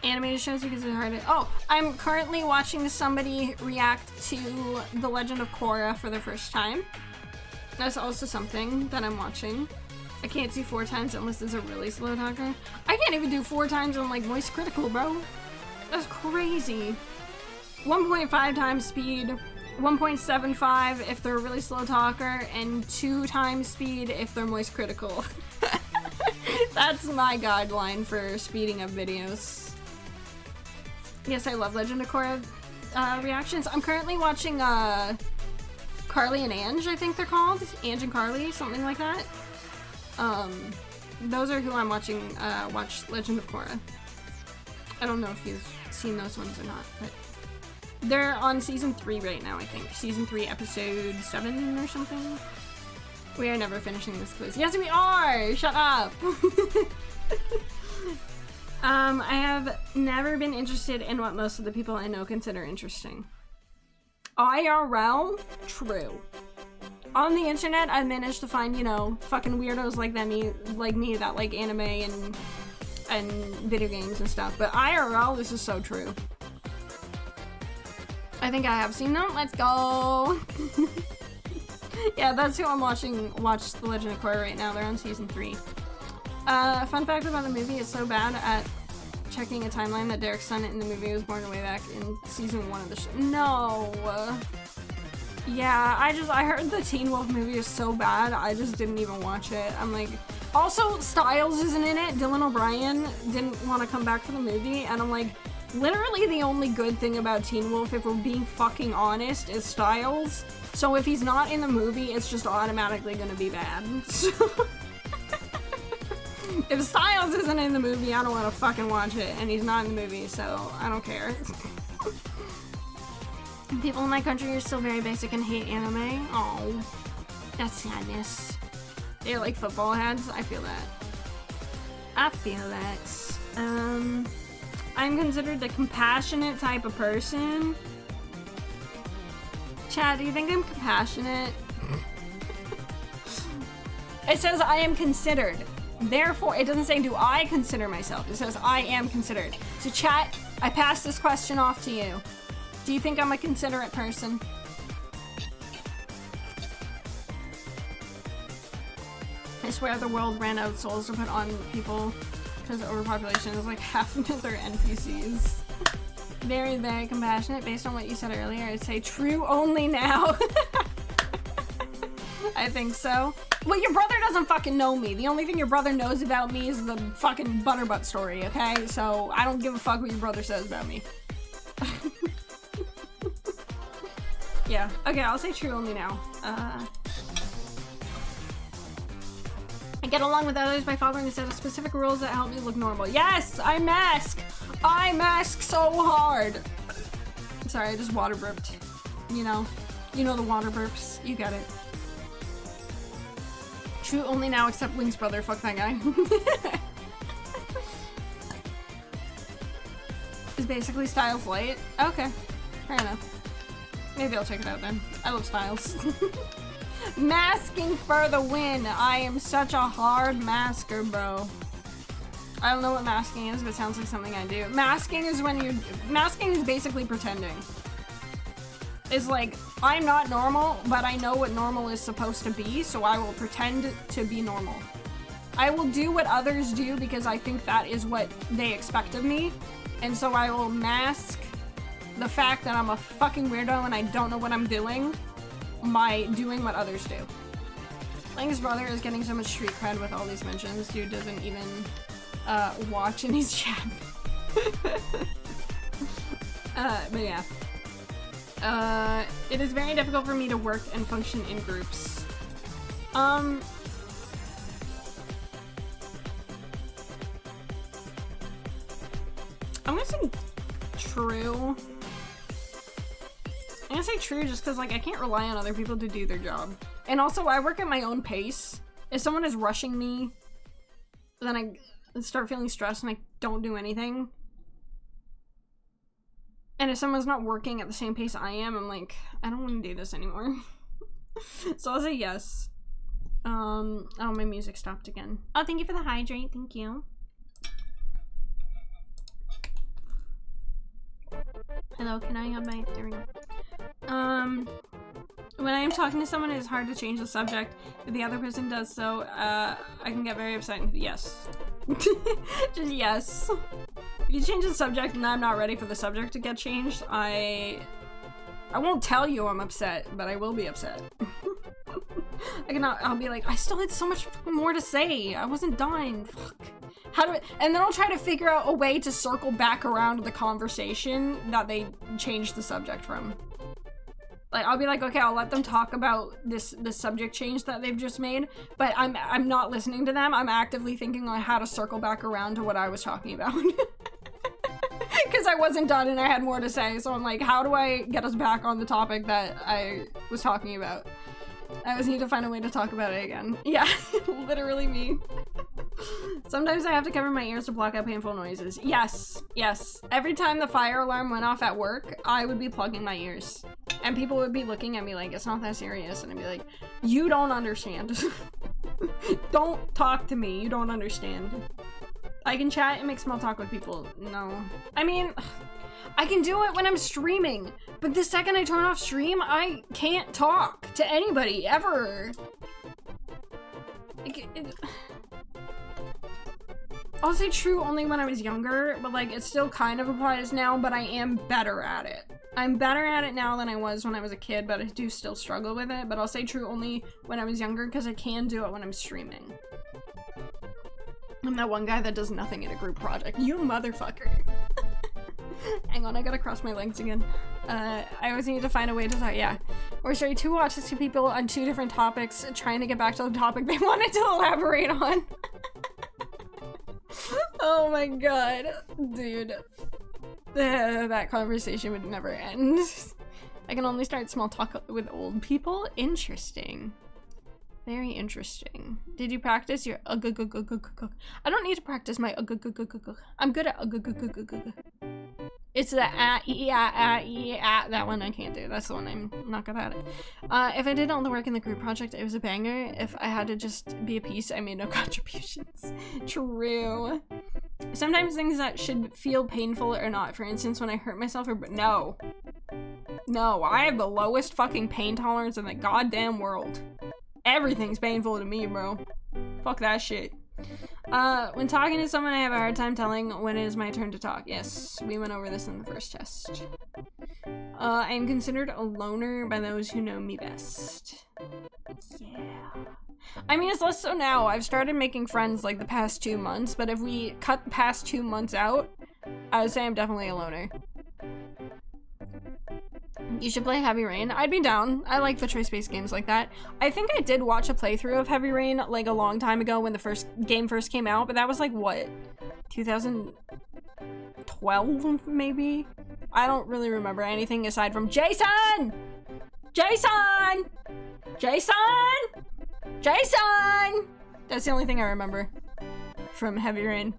Animated shows because it's hard to... Oh, I'm currently watching somebody react to The Legend of Korra for the first time. That's also something that I'm watching. I can't do 4 times unless it's a really slow talker. I can't even do 4 times on like Voice Critical, bro. That's crazy. 1.5 times speed, 1.75 if they're a really slow talker, and 2 times speed if they're Moist Critical. That's my guideline for speeding up videos. Yes, I love Legend of Korra reactions. I'm currently watching Carly and Ange, I think they're called. Ange and Carly, something like that. Those are who I'm watching watch Legend of Korra. I don't know if you've seen those ones or not, but they're on season 3 right now, I think. Season 3, episode 7 or something. We are never finishing this quiz. Yes, we are! Shut up! I have never been interested in what most of the people I know consider interesting. IRL? True. On the internet, I've managed to find, you know, fucking weirdos like me that like anime and video games and stuff. But IRL, this is so true. I think I have seen them. Let's go. Yeah, that's who I'm watching. Watch The Legend of Korra right now. They're on season 3. Fun fact about the movie: it's so bad at checking a timeline that Derek's son in the movie was born way back in season 1 of the show. No. Yeah, I heard the Teen Wolf movie is so bad, I just didn't even watch it. I'm like, also Styles isn't in it. Dylan O'Brien didn't want to come back for the movie, and I'm like, literally the only good thing about Teen Wolf, if we're being fucking honest, is Styles. So if he's not in the movie, it's just automatically gonna be bad. So if Styles isn't in the movie, I don't want to fucking watch it, and he's not in the movie, so I don't care. People in my country are still very basic and hate anime. Oh, that's sadness. They're like football heads. I feel that. I feel that. I'm considered the compassionate type of person. Chad, do you think I'm compassionate? It says I am considered. Therefore, it doesn't say do I consider myself. It says I am considered. So chat, I pass this question off to you. Do you think I'm a considerate person? I swear the world ran out of souls to put on people because overpopulation is like half of their NPCs. Very, very compassionate. Based on what you said earlier, I'd say true only now. I think so. Well, your brother doesn't fucking know me. The only thing your brother knows about me is the fucking Butterbutt story, okay? So I don't give a fuck what your brother says about me. Yeah. Okay, I'll say true only now. I get along with others by following a set of specific rules that help me look normal. Yes! I mask! I mask so hard! Sorry, I just water burped. You know the water burps. You get it. True only now except Wings brother. Fuck that guy. Is basically Styles light. Okay. Fair enough. Maybe I'll check it out then. I love Styles. Masking for the win. I am such a hard masker, bro. I don't know what masking is, but it sounds like something I do. Masking is masking is basically pretending. It's like, I'm not normal, but I know what normal is supposed to be, so I will pretend to be normal. I will do what others do because I think that is what they expect of me, and so I will mask the fact that I'm a fucking weirdo and I don't know what I'm doing by doing what others do. Lang's brother is getting so much street cred with all these mentions. Dude doesn't even watch in his chat. But yeah. It is very difficult for me to work and function in groups. I'm gonna say true. I'm gonna say true just because, like, I can't rely on other people to do their job. And also, I work at my own pace. If someone is rushing me, then I start feeling stressed and I don't do anything. And if someone's not working at the same pace I am, I'm like, I don't want to do this anymore. So I'll say yes. Oh, my music stopped again. Oh, thank you for the hydrate. Thank you. Hello, can I have my... There we go. When I am talking to someone, it is hard to change the subject. If the other person does so, I can get very upset. Yes. Just yes. If you change the subject and I'm not ready for the subject to get changed, I won't tell you I'm upset, but I will be upset. I'll be like, I still had so much more to say. I wasn't done. Fuck. And then I'll try to figure out a way to circle back around to the conversation that they changed the subject from. Like, I'll be like, okay, I'll let them talk about this subject change that they've just made, but I'm not listening to them. I'm actively thinking on how to circle back around to what I was talking about. Because I wasn't done and I had more to say, so I'm like, how do I get us back on the topic that I was talking about? I just need to find a way to talk about it again. Yeah, literally me. Sometimes I have to cover my ears to block out painful noises. Yes, yes. Every time the fire alarm went off at work, I would be plugging my ears. And people would be looking at me like, it's not that serious. And I'd be like, you don't understand. Don't talk to me, you don't understand. I can chat and make small talk with people. No. I mean, I can do it when I'm streaming, but the second I turn off stream, I can't talk to anybody, ever. I'll say true only when I was younger, but like, it still kind of applies now, but I am better at it. I'm better at it now than I was when I was a kid, but I do still struggle with it. But I'll say true only when I was younger because I can do it when I'm streaming. I'm that one guy that does nothing in a group project. You motherfucker. Hang on, I gotta cross my legs again. I always need to find a way to talk, yeah. Or sorry, two autistic people on two different topics trying to get back to the topic they wanted to elaborate on. Oh my god. Dude. That conversation would never end. I can only start small talk with old people? Interesting. Very interesting. Did you practice your I don't need to practice my I'm good at It's the that one I can't do. That's the one I'm not good at. If I did all the work in the group project, it was a banger. If I had to just be a piece, I made no contributions. True. Sometimes things that should feel painful or not. For instance, when I hurt myself or no. No, I have the lowest fucking pain tolerance in the goddamn world. Everything's painful to me, bro. Fuck that shit. When talking to someone, I have a hard time telling when it is my turn to talk. Yes, we went over this in the first test. I am considered a loner by those who know me best. Yeah. I mean, it's less so now. I've started making friends like the past 2 months, but if we cut the past 2 months out, I would say I'm definitely a loner. You should play Heavy Rain. I'd be down. I like the choice-based games like that. I think I did watch a playthrough of Heavy Rain like a long time ago when the first game first came out, but that was like what? 2012 maybe? I don't really remember anything aside from Jason! Jason! Jason! Jason! That's the only thing I remember from Heavy Rain.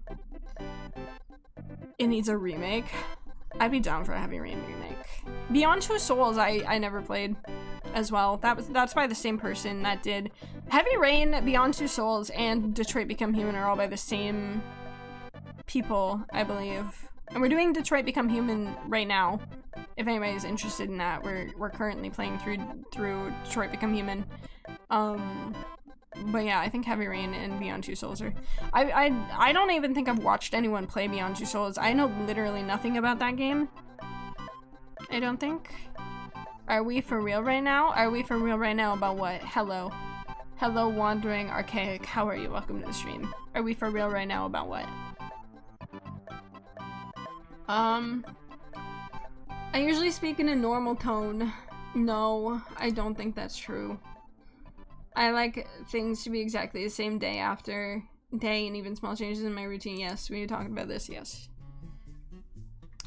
It needs a remake. I'd be down for a Heavy Rain remake. Beyond Two Souls, I never played as well. That's by the same person that did Heavy Rain, Beyond Two Souls, and Detroit Become Human are all by the same people, I believe. And we're doing Detroit Become Human right now. If anybody's interested in that, we're currently playing through Detroit Become Human. But yeah, I think Heavy Rain and Beyond Two Souls are... I don't even think I've watched anyone play Beyond Two Souls. I know literally nothing about that game. I don't think. Are we for real right now? Are we for real right now about what? Hello. Hello, Wandering Archaic. How are you? Welcome to the stream. Are we for real right now about what? I usually speak in a normal tone. No, I don't think that's true. I like things to be exactly the same day after day and even small changes in my routine. Yes, we were talking about this, yes.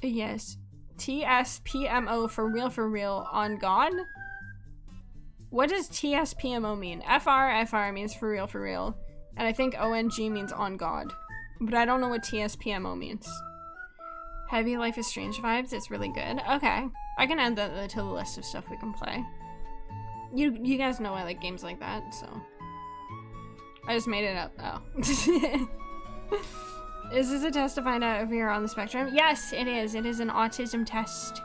Yes. TSPMO for real on God? What does TSPMO mean? FR means for real. And I think ONG means on God. But I don't know what TSPMO means. Heavy Life is Strange vibes, it's really good. Okay. I can add that to the list of stuff we can play. You guys know I like games like that, so. I just made it up. Oh. Is this a test to find out if you're on the spectrum? Yes, it is. It is an autism test.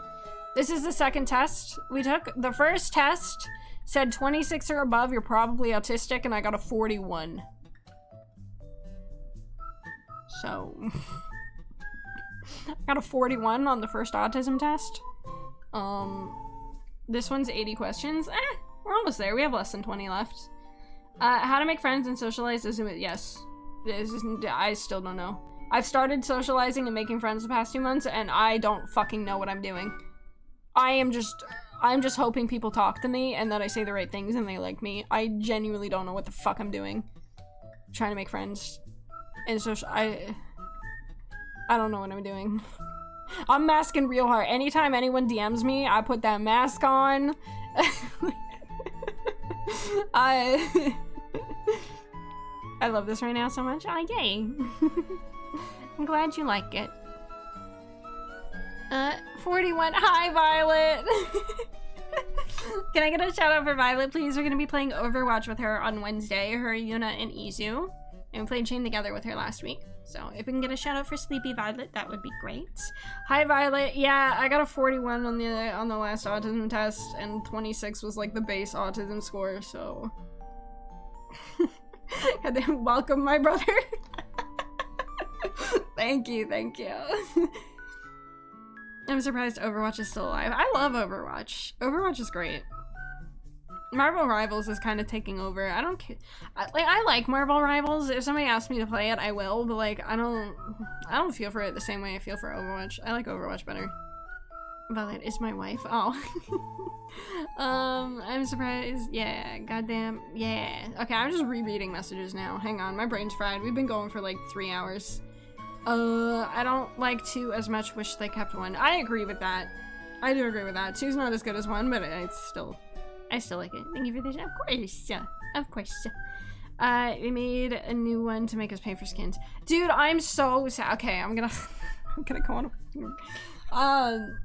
This is the second test we took. The first test said 26 or above, you're probably autistic, and I got a 41. So. I got a 41 on the first autism test. This one's 80 questions. We're almost there. We have less than 20 left. How to make friends and socialize is yes. I still don't know. I've started socializing and making friends the past 2 months, and I don't fucking know what I'm doing. I'm just hoping people talk to me and that I say the right things and they like me. I genuinely don't know what the fuck I'm doing. Trying to make friends and I don't know what I'm doing. I'm masking real hard. Anytime anyone DMs me, I put that mask on. I love this right now so much. Oh, yay. I'm glad you like it. 41. Hi, Violet. Can I get a shout out for Violet, please? We're gonna be playing Overwatch with her on Wednesday. Her, Yuna, and Izu. And we played Chain together with her last week. So if we can get a shout out for Sleepy Violet, that would be great. Hi, Violet. Yeah, I got a 41 on the last autism test, and 26 was like the base autism score, so. Welcome, my brother. Thank you. I'm surprised Overwatch is still alive. I love Overwatch. Overwatch is great. Marvel Rivals is kind of taking over. I don't care. I like Marvel Rivals. If somebody asks me to play it, I will. But like, I don't feel for it the same way I feel for Overwatch. I like Overwatch better. Violet is my wife. Oh. I'm surprised. Yeah. Goddamn. Yeah. Okay, I'm just rereading messages now. Hang on, my brain's fried. We've been going for like 3 hours. I don't like 2 as much. Wish they kept 1. I agree with that. I do agree with that. 2's not as good as 1, but I still like it. Thank you for this. Of course. Of course. We made a new one to make us pay for skins. Dude, I'm so sad. Okay, I'm gonna go on.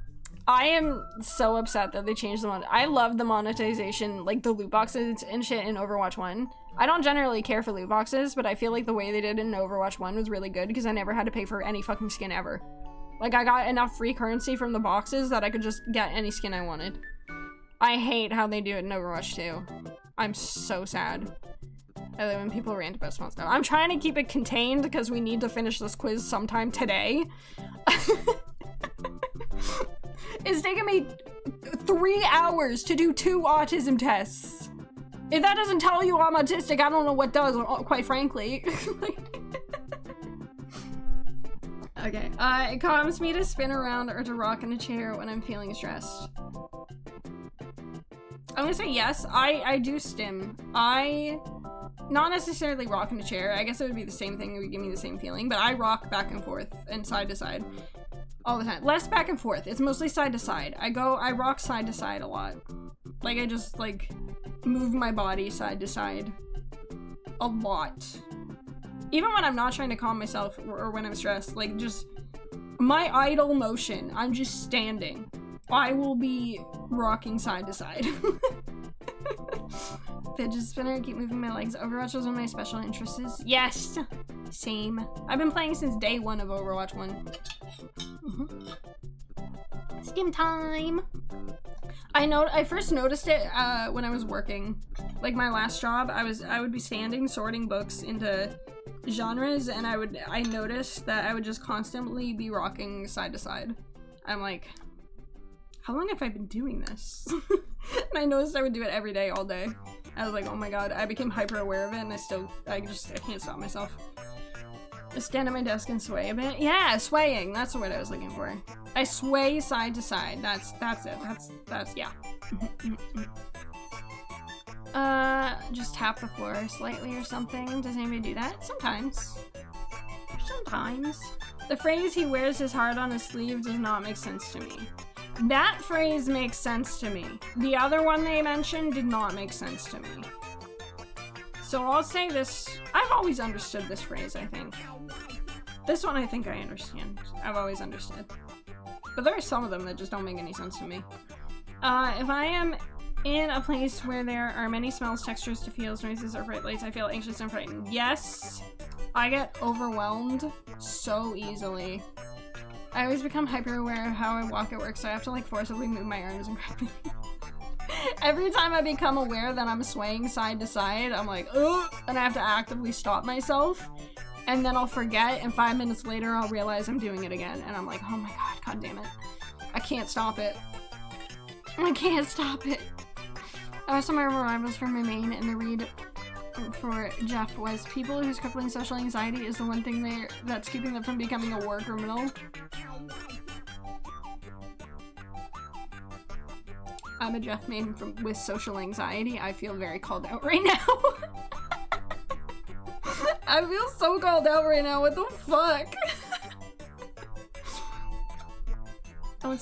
I am so upset that they changed the I love the monetization, like the loot boxes and shit in Overwatch 1. I don't generally care for loot boxes, but I feel like the way they did it in Overwatch 1 was really good because I never had to pay for any fucking skin ever. Like, I got enough free currency from the boxes that I could just get any skin I wanted. I hate how they do it in Overwatch 2. I'm so sad. I love when people rant about small stuff. I'm trying to keep it contained because we need to finish this quiz sometime today. It's taken me 3 hours to do 2 autism tests. If that doesn't tell you I'm autistic, I don't know what does, quite frankly. Okay, it calms me to spin around or to rock in a chair when I'm feeling stressed. I'm gonna say yes, I do stim. Not necessarily rock in a chair. I guess it would be the same thing, it would give me the same feeling, but I rock back and forth and side to side all the time. Less back and forth, it's mostly side to side. I rock side to side a lot. Like, I just, like, move my body side to side a lot. Even when I'm not trying to calm myself or when I'm stressed, like, just my idle motion, I'm just standing. I will be rocking side to side. Fidget spinner, keep moving my legs. Overwatch was one of my special interests. Yes! Same. I've been playing since day 1 of Overwatch 1. Skim time! I first noticed it when I was working. Like my last job, I would be standing sorting books into genres, and I noticed that I would just constantly be rocking side to side. I'm like, how long have I been doing this? And I noticed I would do it every day, all day. I was like, oh my god, I became hyper aware of it, and I can't stop myself. I stand at my desk and sway a bit. Yeah, swaying, that's the word I was looking for. I sway side to side, that's it, that's, yeah. Just tap the floor slightly or something. Does anybody do that? Sometimes. Sometimes. The phrase, he wears his heart on his sleeve, does not make sense to me. That phrase makes sense to me. The other one they mentioned did not make sense to me. So I'll say this. I've always understood this phrase, I think. This one I think I understand. I've always understood. But there are some of them that just don't make any sense to me. If I am in a place where there are many smells, textures to feels, noises, or bright lights, I feel anxious and frightened. Yes! I get overwhelmed so easily. I always become hyper aware of how I walk at work, so I have to like forcibly move my arms and grab it. Every time I become aware that I'm swaying side to side, I'm like, ugh, and I have to actively stop myself, and then I'll forget, and 5 minutes later I'll realize I'm doing it again, and I'm like, oh my god damn it. I can't stop it. I can't stop it. Some of my rivals for my main, and the read for Jeff was people whose crippling social anxiety is the one thing that's keeping them from becoming a war criminal. I'm a Jeff main with social anxiety. I feel very called out right now. I feel so called out right now. What the fuck? Don't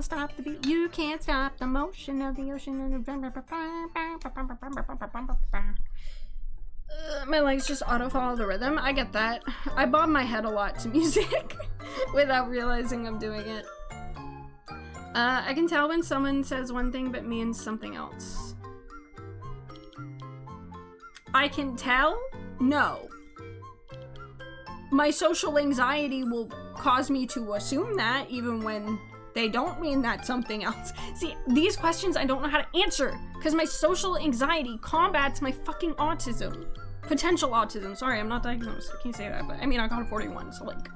stop the beat. You can't stop the motion of the ocean. My legs just auto-follow the rhythm. I get that. I bob my head a lot to music without realizing I'm doing it. I can tell when someone says one thing but means something else. I can tell? No. My social anxiety will cause me to assume that even when they don't mean that something else. See, these questions I don't know how to answer because my social anxiety combats my fucking autism. Potential autism. Sorry, I'm not diagnosed. I can't say that, but I mean, I got a 41, so like,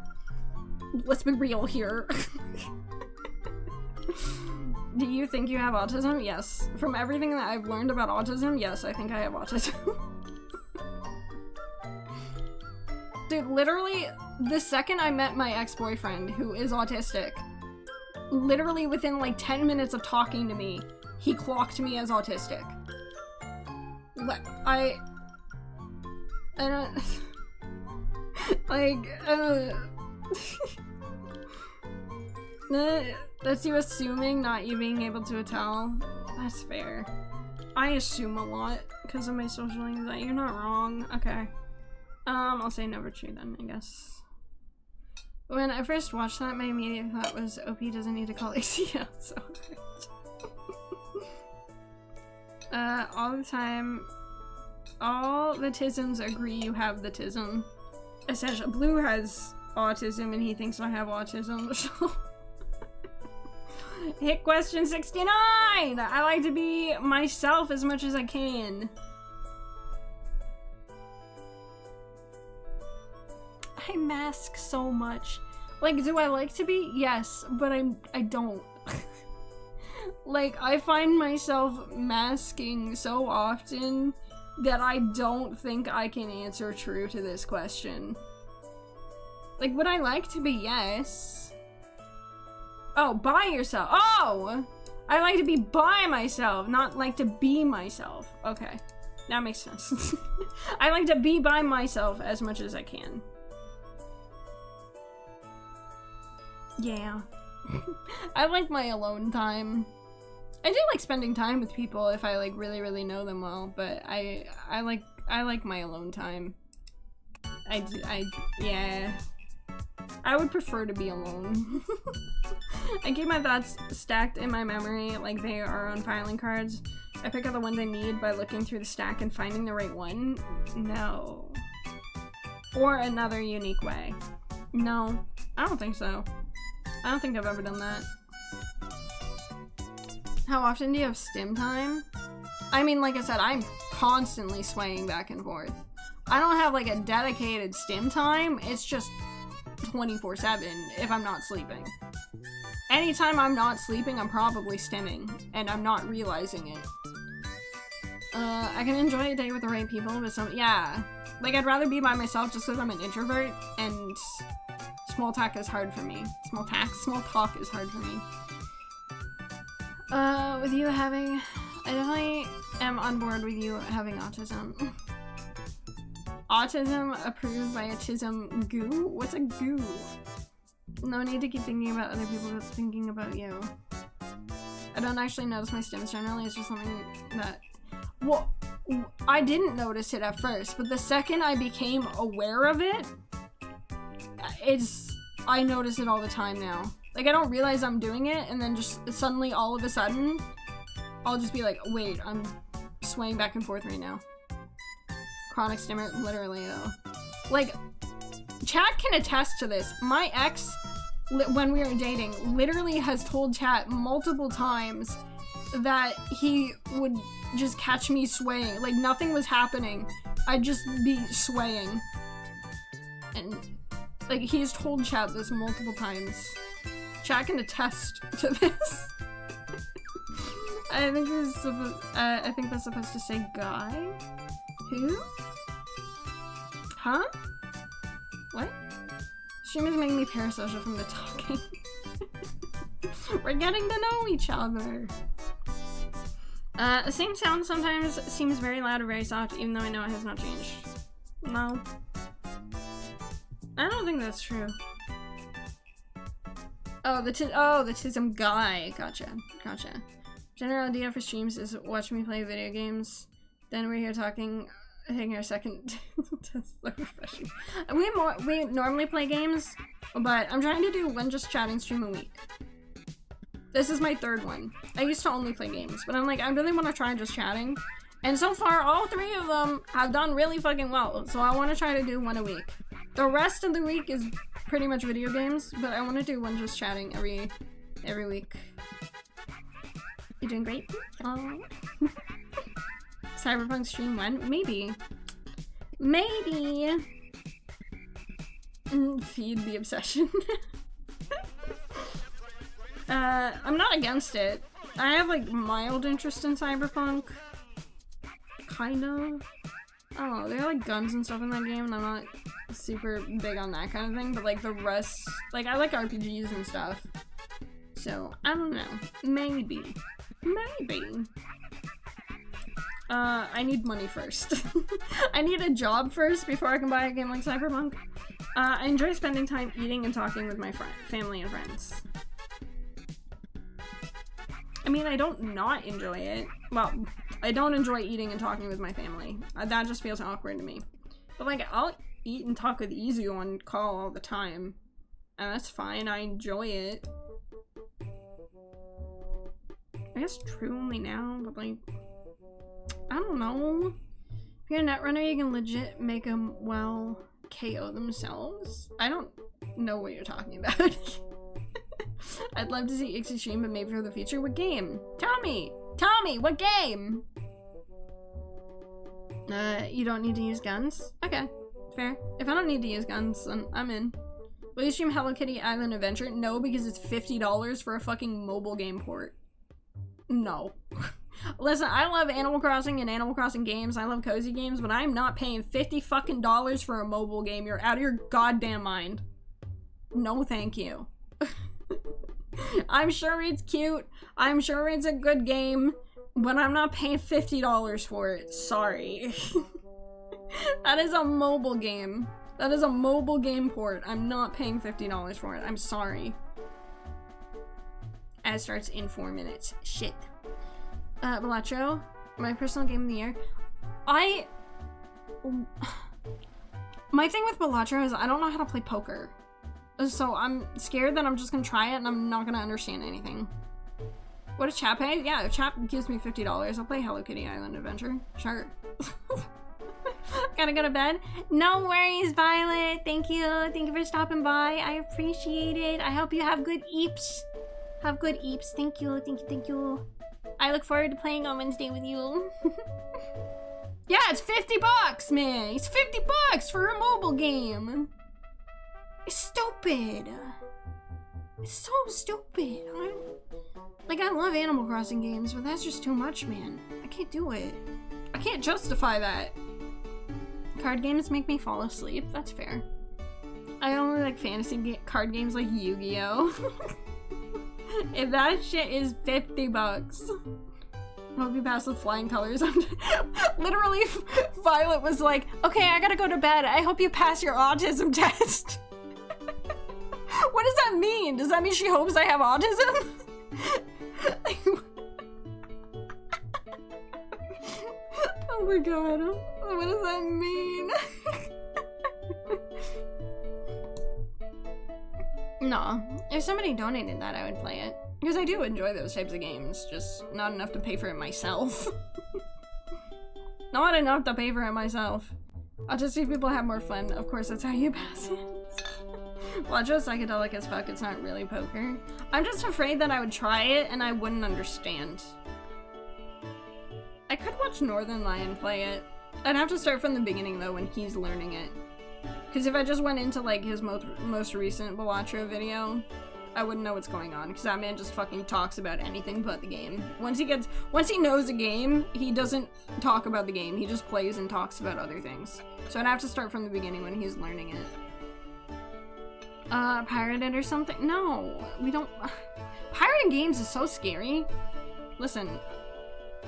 let's be real here. Do you think you have autism? Yes. From everything that I've learned about autism, yes, I think I have autism. Dude, literally, the second I met my ex-boyfriend, who is autistic, literally within like 10 minutes of talking to me, he clocked me as autistic. I don't... like, that's you assuming, not you being able to tell. That's fair. I assume a lot because of my social anxiety. You're not wrong. Okay. I'll say never true then, I guess. When I first watched that, my immediate thought was, OP doesn't need to call ACL, so all the time, all the tisms agree you have the tism. Essentially, Blue has autism and he thinks I have autism, so... Hit question 69! I like to be myself as much as I can. I mask so much. Like, do I like to be? Yes, but I don't. Like, I find myself masking so often that I don't think I can answer true to this question. Like, would I like to be? Yes. Oh, by yourself. Oh! I like to be by myself, not like to be myself. Okay, that makes sense. I like to be by myself as much as I can. Yeah. I like my alone time. I do like spending time with people if I like really know them well, but I like my alone time. Yeah. I would prefer to be alone. I keep my thoughts stacked in my memory like they are on filing cards. I pick out the ones I need by looking through the stack and finding the right one. No. Or another unique way. No, I don't think so. I don't think I've ever done that. How often do you have stim time? I mean, like I said, I'm constantly swaying back and forth. I don't have like a dedicated stim time. It's just 24/7 if I'm not sleeping. Anytime I'm not sleeping, I'm probably stimming, and I'm not realizing it. I can enjoy a day with the right people, but yeah. Like, I'd rather be by myself just because I'm an introvert, and small talk is hard for me. Small talk is hard for me. With you having... I definitely am on board with you having autism. Autism approved by autism goo? What's a goo? No need to keep thinking about other people thinking about you. I don't actually notice my stims generally, it's just something that... Well, I didn't notice it at first, but the second I became aware of it, I notice it all the time now. Like, I don't realize I'm doing it, and then just suddenly, all of a sudden, I'll just be like, wait, I'm swaying back and forth right now. Chronic stimmer, literally, though. Like, chat can attest to this. My ex, when we were dating, literally has told chat multiple times that he would just catch me swaying. Like, nothing was happening. I'd just be swaying. And, like, he's told chat this multiple times. Chat can attest to this. I think that's supposed to say guy? Who? Huh? What? Stream is making me parasocial from the talking. We're getting to know each other. The same sound sometimes seems very loud or very soft, even though I know it has not changed. No. I don't think that's true. Oh, the tism guy. Gotcha. General idea for streams is watch me play video games. Then we're here taking our second test. So refreshing. We normally play games, but I'm trying to do one just chatting stream a week. This is my third one. I used to only play games, but I'm like, I really want to try just chatting. And so far, all 3 of them have done really fucking well. So I want to try to do one a week. The rest of the week is pretty much video games, but I want to do one just chatting every week. You doing great? Cyberpunk stream 1? Maybe. Feed the obsession. I'm not against it. I have like mild interest in Cyberpunk. Kind of. Oh, there are like guns and stuff in that game, and I'm not super big on that kind of thing, but like the rest, like I like RPGs and stuff. So, I don't know. Maybe. Maybe. I need money first. I need a job first before I can buy a game like Cyberpunk. I enjoy spending time eating and talking with my family and friends. I mean, I don't not enjoy it. Well, I don't enjoy eating and talking with my family. That just feels awkward to me. But like, I'll eat and talk with Izu on call all the time. And that's fine, I enjoy it. I guess true only now, but like, I don't know. If you're a netrunner, you can legit make them, well, KO themselves. I don't know what you're talking about. I'd love to see Ixie stream, but maybe for the future. What game? Tell me! Tell me! What game? You don't need to use guns? Okay, fair. If I don't need to use guns, then I'm in. Will you stream Hello Kitty Island Adventure? No, because it's $50 for a fucking mobile game port. No. Listen, I love Animal Crossing and Animal Crossing games. I love cozy games, but I'm not paying $50 fucking for a mobile game. You're out of your goddamn mind. No, thank you. I'm sure it's cute. I'm sure it's a good game, but I'm not paying $50 for it. Sorry. That is a mobile game. That is a mobile game port. I'm not paying $50 for it. I'm sorry. Ad starts in 4 minutes. Shit. Balatro, my personal game of the year. My thing with Balatro is I don't know how to play poker. So I'm scared that I'm just gonna try it and I'm not gonna understand anything. What does chat pay? Yeah, if chat gives me $50, I'll play Hello Kitty Island Adventure. Sure. Gotta go to bed. No worries, Violet. Thank you. Thank you for stopping by. I appreciate it. I hope you have good eeps. Have good eeps. Thank you. Thank you. Thank you. I look forward to playing on Wednesday with you. Yeah, it's $50, man. It's $50 for a mobile game. It's stupid. It's so stupid. I love Animal Crossing games, but that's just too much, man. I can't do it. I can't justify that. Card games make me fall asleep. That's fair. I only like fantasy card games like Yu-Gi-Oh! If that shit is $50. Hope you pass with flying colors. Literally, Violet was like, okay, I gotta go to bed. I hope you pass your autism test. What does that mean? Does that mean she hopes I have autism? Oh my god. What does that mean? No. If somebody donated that, I would play it. Because I do enjoy those types of games, just not enough to pay for it myself. Not enough to pay for it myself. Autistic people have more fun. Of course, that's how you pass it. Blackjack's psychedelic as fuck. It's not really poker. I'm just afraid that I would try it and I wouldn't understand. I could watch Northern Lion play it. I'd have to start from the beginning though when he's learning it. Because if I just went into like his most recent Balatro video, I wouldn't know what's going on. Because that man just fucking talks about anything but the game. Once he knows a game, he doesn't talk about the game. He just plays and talks about other things. So I'd have to start from the beginning when he's learning it. Pirated or something? No, we don't. Pirating games is so scary. Listen.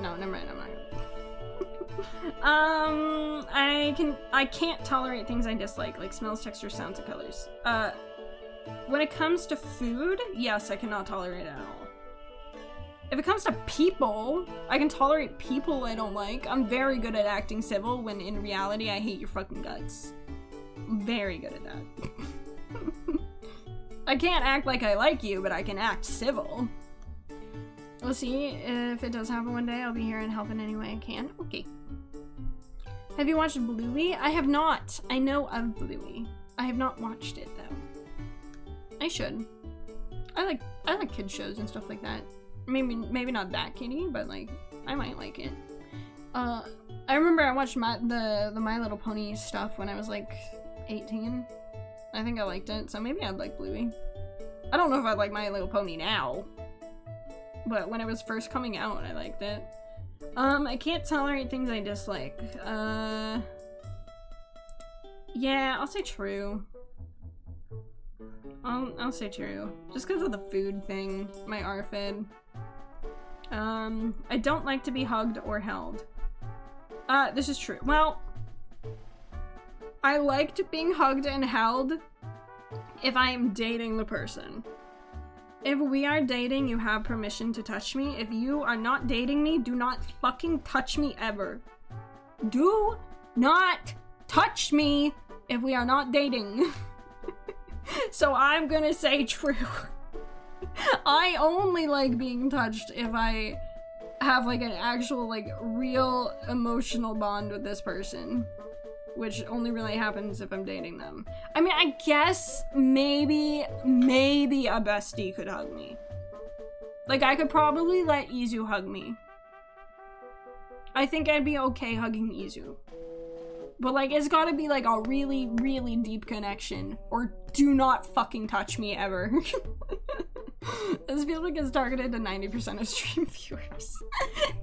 No, never mind, I'm not gonna. I can't tolerate things I dislike, like smells, textures, sounds, and colors. When it comes to food, yes, I cannot tolerate it at all. If it comes to people, I can tolerate people I don't like. I'm very good at acting civil when in reality I hate your fucking guts. I'm very good at that. I can't act like I like you, but I can act civil. We'll see if it does happen one day. I'll be here and help in any way I can. Okay. Have you watched Bluey? I have not. I know of Bluey. I have not watched it though. I should. I like kid shows and stuff like that. Maybe not that kiddie, but like I might like it. I remember I watched the My Little Pony stuff when I was like 18. I think I liked it, so maybe I'd like Bluey. I don't know if I like My Little Pony now, but when it was first coming out, I liked it. I can't tolerate things I dislike. Yeah, I'll say true. I'll say true. Just because of the food thing, my ARFID. I don't like to be hugged or held. This is true. Well, I liked being hugged and held if I am dating the person. If we are dating, you have permission to touch me. If you are not dating me, do not fucking touch me ever. Do not touch me if we are not dating. So I'm gonna say true. I only like being touched if I have like an actual like real emotional bond with this person, which only really happens if I'm dating them. I mean, I guess maybe a bestie could hug me. Like, I could probably let Izu hug me. I think I'd be okay hugging Izu. But like, it's gotta be like a really, really deep connection, or do not fucking touch me ever. This feels like it's targeted to 90% of stream viewers.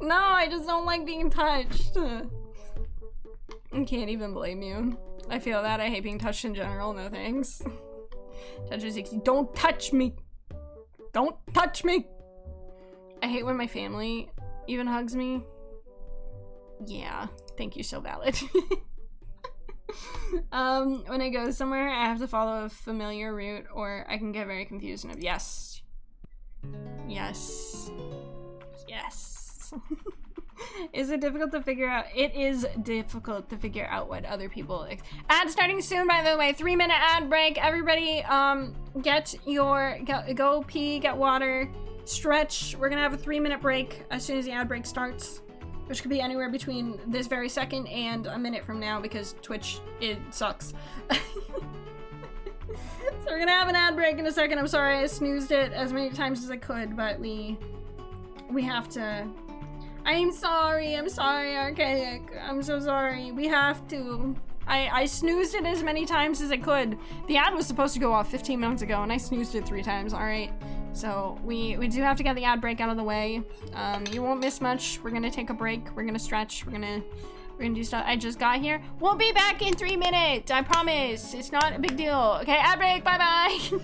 No, I just don't like being touched. I can't even blame you. I feel that. I hate being touched in general. No thanks. Touch is 60. Don't touch me. Don't touch me. I hate when my family even hugs me. Yeah, thank you, so valid. When I go somewhere, I have to follow a familiar route or I can get very confused and yes. Yes. Yes. Is it difficult to figure out? It is difficult to figure out what other people ad starting soon, by the way. 3-minute ad break. Everybody, go pee, get water, stretch. We're gonna have a 3-minute break as soon as the ad break starts, which could be anywhere between this very second and a minute from now because Twitch, it sucks. So we're gonna have an ad break in a second. I'm sorry I snoozed it as many times as I could, but we have to. I'm sorry, Archaic. I'm so sorry. We have to. I snoozed it as many times as I could. The ad was supposed to go off 15 minutes ago and I snoozed it 3 times, alright? So we do have to get the ad break out of the way. You won't miss much. We're gonna take a break. We're gonna stretch. We're gonna do stuff. I just got here. We'll be back in 3 minutes. I promise. It's not a big deal. Okay, ad break. Bye-bye.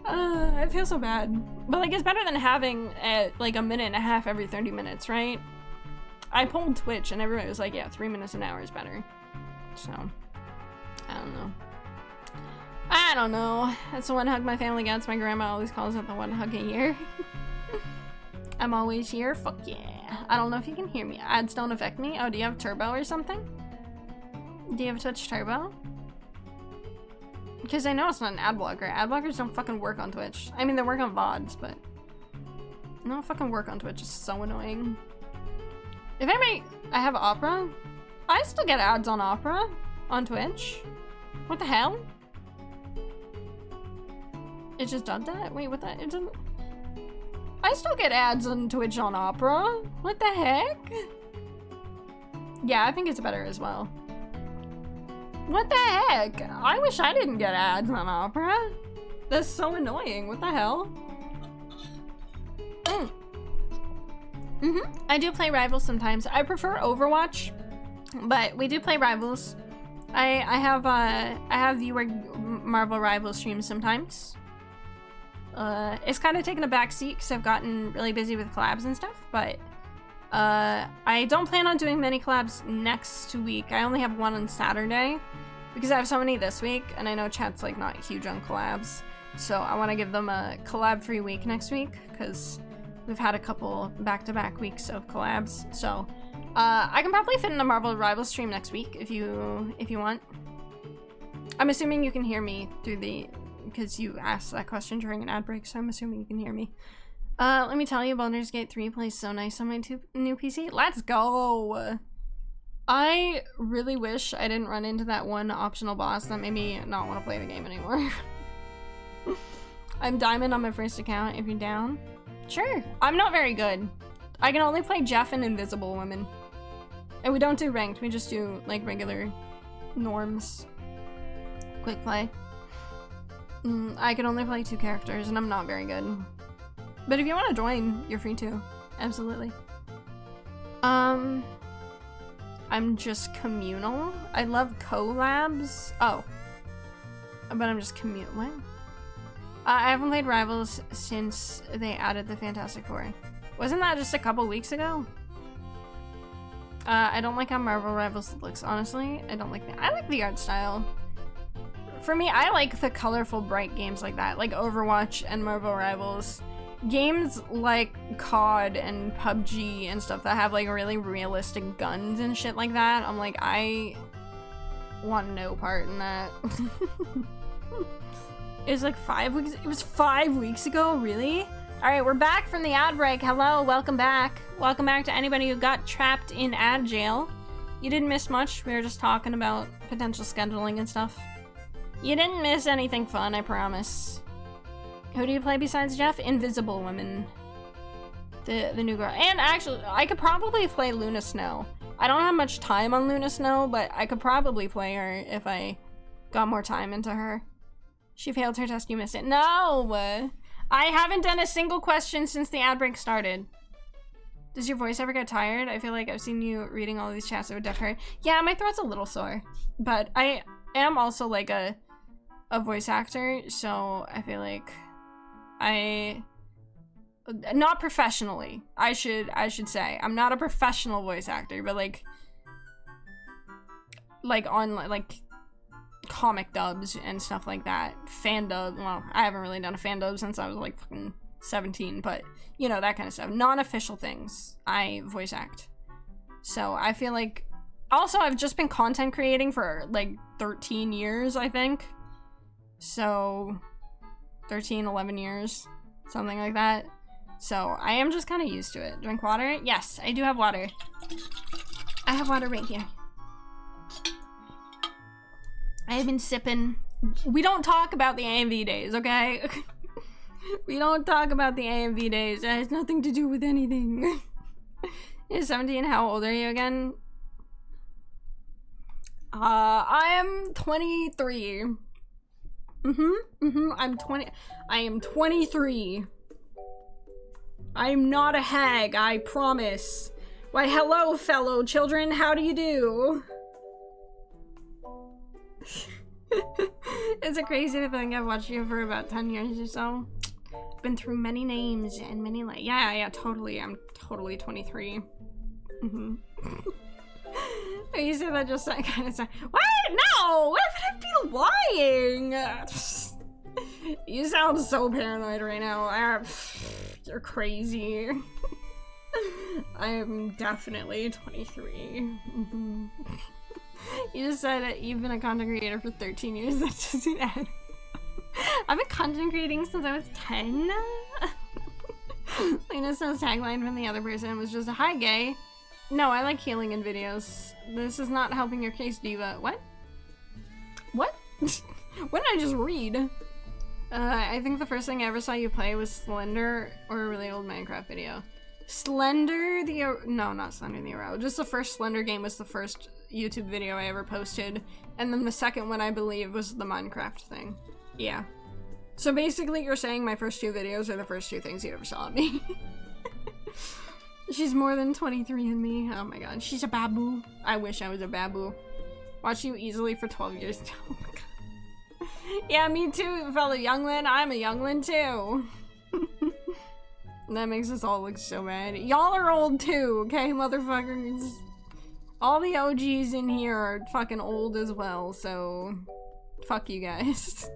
I feel so bad. But like, it's better than having like a minute and a half every 30 minutes, right? I polled Twitch and everybody was like, yeah, 3 minutes an hour is better. So, I don't know. That's the one hug my family gets. My grandma always calls it the one hug a year. I'm always here. Fuck yeah. I don't know if you can hear me. Ads don't affect me. Oh, do you have Turbo or something? Do you have Twitch Turbo? Because I know it's not an ad blocker. Ad blockers don't fucking work on Twitch. I mean, they work on VODs, but they don't fucking work on Twitch. It's so annoying. If anybody, I have Opera. I still get ads on Opera on Twitch. What the hell? It just does that? Wait, what the? It doesn't. I still get ads on Twitch on Opera. What the heck? Yeah, I think it's better as well. What the heck? I wish I didn't get ads on Opera. That's so annoying. What the hell? I do play Rivals sometimes. I prefer Overwatch, but we do play Rivals. I have viewer Marvel Rivals streams sometimes. It's kind of taken a backseat because I've gotten really busy with collabs and stuff, but I don't plan on doing many collabs next week. I only have one on Saturday because I have so many this week, and I know chat's like not huge on collabs, so I want to give them a collab-free week next week because we've had a couple back-to-back weeks of collabs. So I can probably fit in a Marvel Rivals stream next week if you want. I'm assuming you can hear me through the, because you asked that question during an ad break, so I'm assuming you can hear me. Let me tell you, Baldur's Gate 3 plays so nice on my new PC. Let's go! I really wish I didn't run into that one optional boss that made me not want to play the game anymore. I'm Diamond on my first account, if you're down. Sure. I'm not very good. I can only play Jeff and Invisible Women. And we don't do ranked, we just do, like, regular norms. Quick play. I can only play 2 characters and I'm not very good. But if you want to join, you're free to. Absolutely. I'm just communal. I love collabs. Oh. But I'm just what? I haven't played Rivals since they added the Fantastic Four. Wasn't that just a couple weeks ago? I don't like how Marvel Rivals looks, honestly. I don't like that. I like the art style. For me, I like the colorful, bright games like that, like Overwatch and Marvel Rivals. Games like COD and PUBG and stuff that have like really realistic guns and shit like that, I'm like, I want no part in that. It's like 5 weeks. It was 5 weeks ago, really? All right, we're back from the ad break. Hello, welcome back. Welcome back to anybody who got trapped in ad jail. You didn't miss much. We were just talking about potential scheduling and stuff. You didn't miss anything fun, I promise. Who do you play besides Jeff? Invisible Woman. The new girl. And actually, I could probably play Luna Snow. I don't have much time on Luna Snow, but I could probably play her if I got more time into her. She failed her test, you missed it. No! I haven't done a single question since the ad break started. Does your voice ever get tired? I feel like I've seen you reading all these chats with Deaf Hair. Yeah, my throat's a little sore. But I am also like a voice actor, so I feel like not professionally, I should say. I'm not a professional voice actor, but like on like comic dubs and stuff like that. Fan dub, well, I haven't really done a fan dub since I was like fucking 17, but you know, that kind of stuff. Non-official things, I voice act. So I feel like, also I've just been content creating for like 13 years, I think. So 13, 11 years, something like that. So I am just kind of used to it. Drink water? Yes, I do have water. I have water right here. I have been sipping. We don't talk about the AMV days, okay? We don't talk about the AMV days. It has nothing to do with anything. You're 17, how old are you again? I am 23. I'm 20. I am 23. I am not a hag, I promise. Why, hello, fellow children. How do you do? Is it crazy to think I've watched you for about 10 years or so? Been through many names and many yeah, totally. I'm totally 23. You said that just kind of sound. What? No! What would I be lying? You sound so paranoid right now. You're crazy. I am definitely 23. You just said that you've been a content creator for 13 years. That doesn't add. I've been content creating since I was 10. Lena Snow's tagline from the other person was just, "Hi, gay." No, I like healing in videos. This is not helping your case, Diva. What? What? What did I just read? I think the first thing I ever saw you play was Slender, or a really old Minecraft video. Slender no, not Slender the Arrow. Just the first Slender game was the first YouTube video I ever posted. And then the second one, I believe, was the Minecraft thing. Yeah. So basically, you're saying my first 2 videos are the first 2 things you ever saw of me. She's more than 23 in me. Oh my god. She's a babu. I wish I was a babu. Watch you easily for 12 years. Oh my god. Yeah, me too, fellow youngling. I'm a youngling too. That makes us all look so bad. Y'all are old too, okay, motherfuckers? All the OGs in here are fucking old as well, so fuck you guys.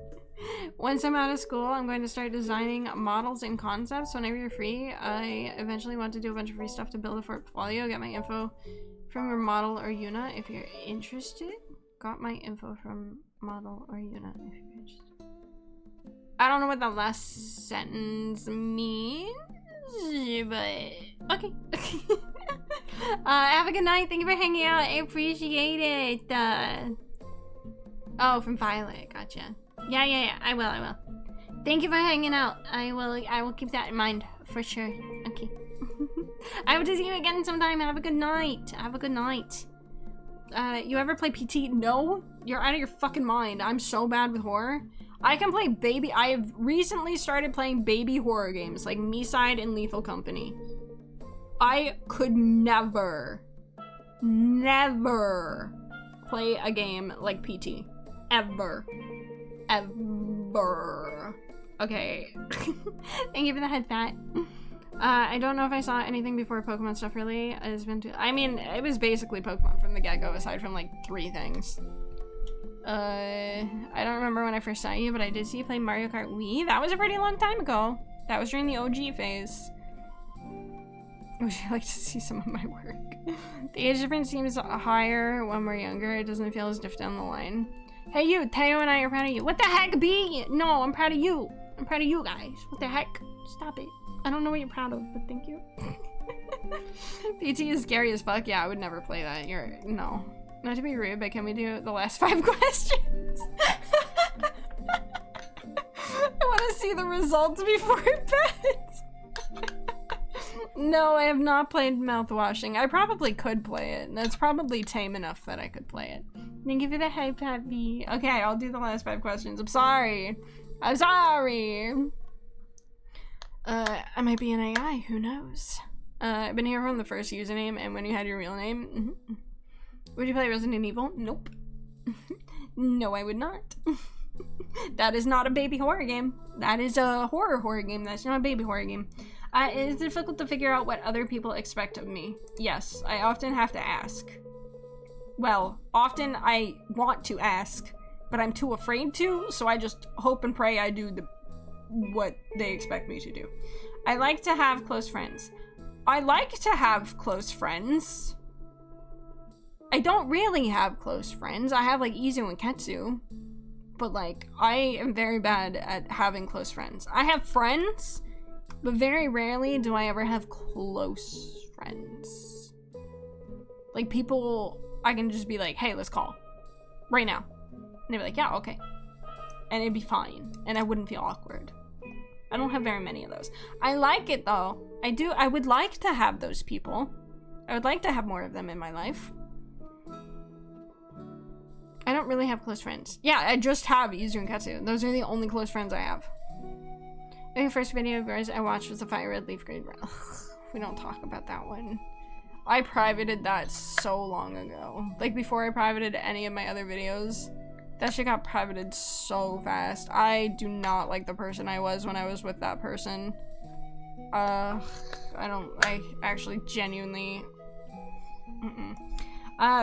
Once I'm out of school, I'm going to start designing models and concepts whenever you're free. I eventually want to do a bunch of free stuff to build a portfolio. Get my info from your model or Yuna if you're interested. Got my info from model or Yuna if you're interested. I don't know what that last sentence means, but okay. Have a good night. Thank you for hanging out. I appreciate it. Oh, from Violet. Gotcha. Yeah. I will. Thank you for hanging out. I will keep that in mind for sure. Okay. I hope to see you again sometime. Have a good night. You ever play PT? No? You're out of your fucking mind. I'm so bad with horror. I can play baby. I have recently started playing baby horror games like Me-Side and Lethal Company. I could never play a game like PT. Ever. Okay. Thank you for the head pat. I don't know if I saw anything before Pokemon stuff really. I mean, it was basically Pokemon from the get-go aside from like 3 things. I don't remember when I first saw you, but I did see you play Mario Kart Wii. That was a pretty long time ago. That was during the OG phase. Would you like to see some of my work? The age difference seems higher when we're younger. It doesn't feel as diff down the line. Hey you, Teo and I are proud of you. What the heck, B? No, I'm proud of you. I'm proud of you guys. What the heck? Stop it. I don't know what you're proud of, but thank you. PT is scary as fuck. Yeah, I would never play that. No. Not to be rude, but can we do the last 5 questions? I want to see the results before bed. No, I have not played mouthwashing. I probably could play it. That's probably tame enough that I could play it. Thank you for the hype, Happy. Okay, I'll do the last 5 questions. I'm sorry. I'm sorry. I might be an AI. Who knows? I've been here from the first username and when you had your real name. Would you play Resident Evil? Nope. No, I would not. That is not a baby horror game. That is a horror game. That's not a baby horror game. It is difficult to figure out what other people expect of me. Yes, I often have to ask. Well, often I want to ask, but I'm too afraid to, so I just hope and pray I do what they expect me to do. I like to have close friends. I like to have close friends. I don't really have close friends. I have like Izu and Ketsu, but like I am very bad at having close friends. I have friends, but very rarely do I ever have close friends. Like people I can just be like, hey, let's call right now. And they'd be like, yeah, okay. And it'd be fine. And I wouldn't feel awkward. I don't have very many of those. I like it though. I would like to have those people. I would like to have more of them in my life. I don't really have close friends. Yeah, I just have Izu and Katsu. Those are the only close friends I have. The first video of yours I watched was the Fire Red Leaf Grade. We don't talk about that one. I privated that so long ago. Like before I privated any of my other videos. That shit got privated so fast. I do not like the person I was when I was with that person. I actually genuinely...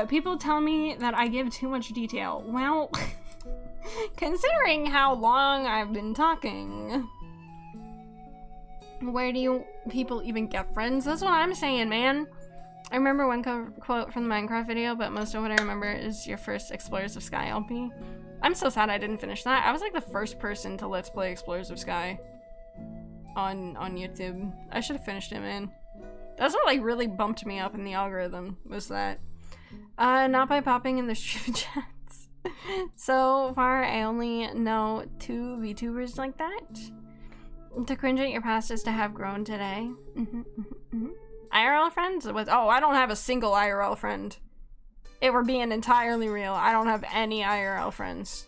people tell me that I give too much detail. Well, considering how long I've been talking, where do you people even get friends? That's what I'm saying, man. I remember one quote from the Minecraft video, but most of what I remember is your first Explorers of Sky LP. I'm so sad I didn't finish that. I was like the first person to Let's Play Explorers of Sky on YouTube. I should have finished it, man. That's what like really bumped me up in the algorithm, was that. Not by popping in the stream chats. So far, I only know 2 VTubers like that. To cringe at your past is to have grown today. IRL friends? Oh, I don't have a single IRL friend. If we're being entirely real, I don't have any IRL friends.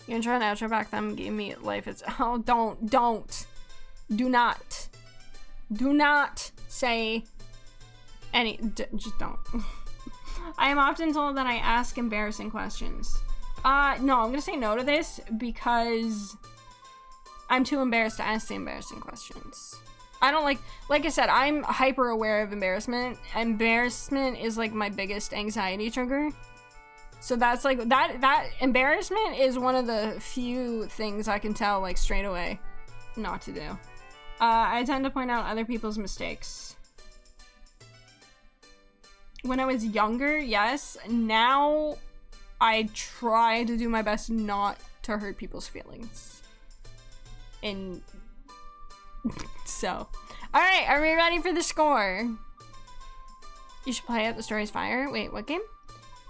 You intro and outro back then gave me life. It's oh, do not say any. Just don't. I am often told that I ask embarrassing questions. No, I'm gonna say no to this because I'm too embarrassed to ask the embarrassing questions. I don't like I said, I'm hyper aware of embarrassment. Embarrassment is like my biggest anxiety trigger. So that's like, that embarrassment is one of the few things I can tell like straight away not to do. I tend to point out other people's mistakes. When I was younger, yes. Now, I try to do my best not to hurt people's feelings. And so, alright, are we ready for the score? You should play it, the story's fire. Wait, what game?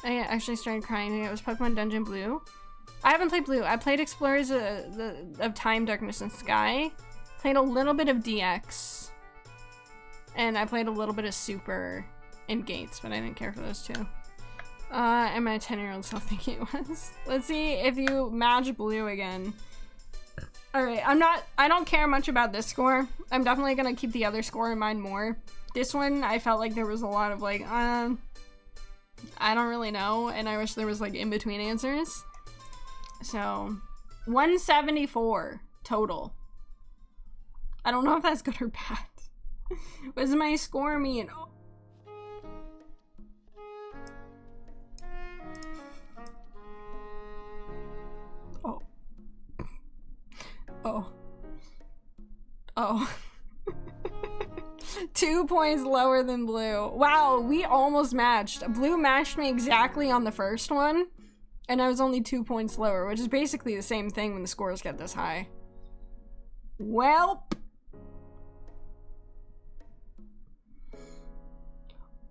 I actually started crying. It was Pokemon Dungeon Blue. I haven't played Blue. I played Explorers of Time, Darkness, and Sky. Played a little bit of DX. And I played a little bit of Super and Gates, but I didn't care for those two. And my 10-year-old self thinking it was. Let's see if you match blue again. Alright, I don't care much about this score. I'm definitely gonna keep the other score in mind more. This one, I felt like there was a lot of like, I don't really know, and I wish there was like in-between answers. So, 174 total. I don't know if that's good or bad. What does my score mean? Oh. Oh. Oh. 2 points lower than blue. Wow, we almost matched. Blue matched me exactly on the first one, and I was only 2 points lower, which is basically the same thing when the scores get this high. Welp.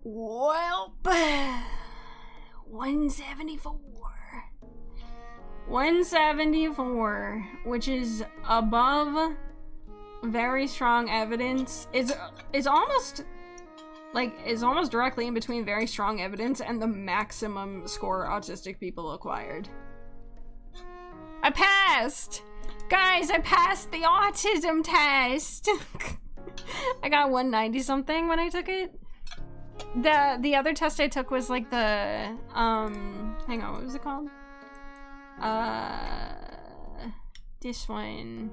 Welp. 174. 174, which is above very strong evidence. Is almost directly in between very strong evidence and the maximum score autistic people acquired. I passed! Guys, I passed the autism test! I got 190 something when I took it. The other test I took was like the, hang on, what was it called? This one.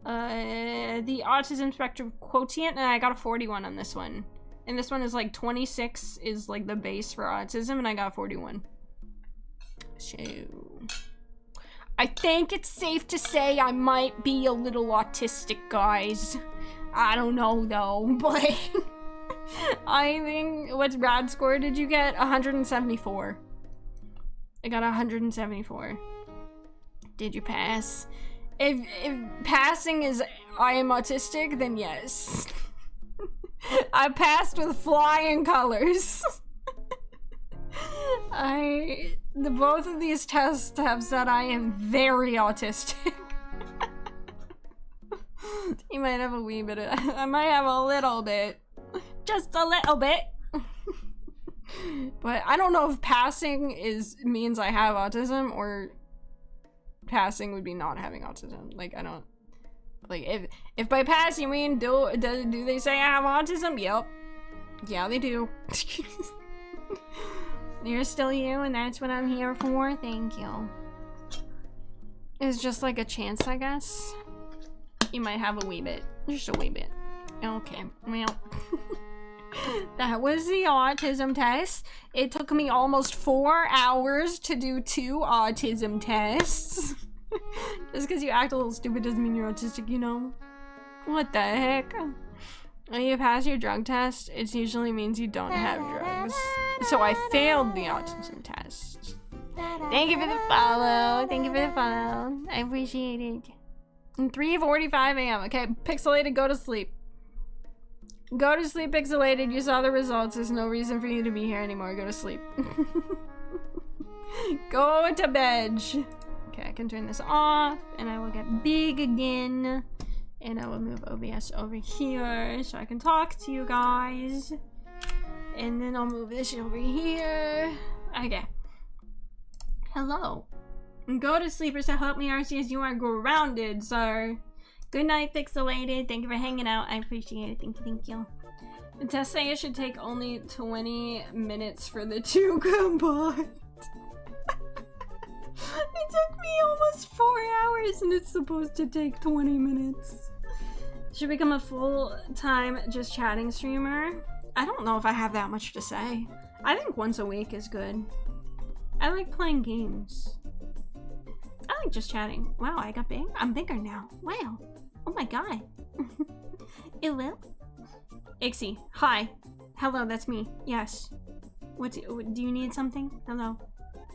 The autism spectrum quotient, and I got a 41 on this one. And this one is like 26 is like the base for autism, and I got 41. So I think it's safe to say I might be a little autistic, guys. I don't know though, but I think, what's Brad's score did you get? 174. I got 174. Did you pass? If passing is I am autistic, then yes. I passed with flying colors. Both of these tests have said I am very autistic. You might have a wee bit of, I might have a little bit. Just a little bit. But I don't know if passing means I have autism, or passing would be not having autism. Like, I don't, like, if by pass you mean do they say I have autism? Yep. Yeah, they do. You're still you, and that's what I'm here for. Thank you. It's just like a chance, I guess. You might have a wee bit. Just a wee bit. Okay, well. That was the autism test. It took me almost 4 hours to do 2 autism tests. Just because you act a little stupid doesn't mean you're autistic, you know? What the heck? When you pass your drug test, it usually means you don't have drugs. So I failed the autism test. Thank you for the follow. Thank you for the follow. I appreciate it. 3:45 a.m. Okay, Pixelated, go to sleep. Go to sleep, Pixelated. You saw the results. There's no reason for you to be here anymore. Go to sleep. Go to bed. Okay, I can turn this off, and I will get big again. And I will move OBS over here so I can talk to you guys. And then I'll move this over here. Okay. Hello. Go to sleep, or so help me, Arceus. You are grounded, sir. Good night, Pixelated. Thank you for hanging out. I appreciate it. Thank you, thank you. The test say it should take only 20 minutes for the 2 combined. It took me almost 4 hours, and it's supposed to take 20 minutes. Should become a full-time just chatting streamer. I don't know if I have that much to say. I think once a week is good. I like playing games. I like just chatting. Wow, I got big. I'm bigger now. Wow. Oh my god. It will. Ixie, hi. Hello, that's me. Yes. Do you need something? Hello.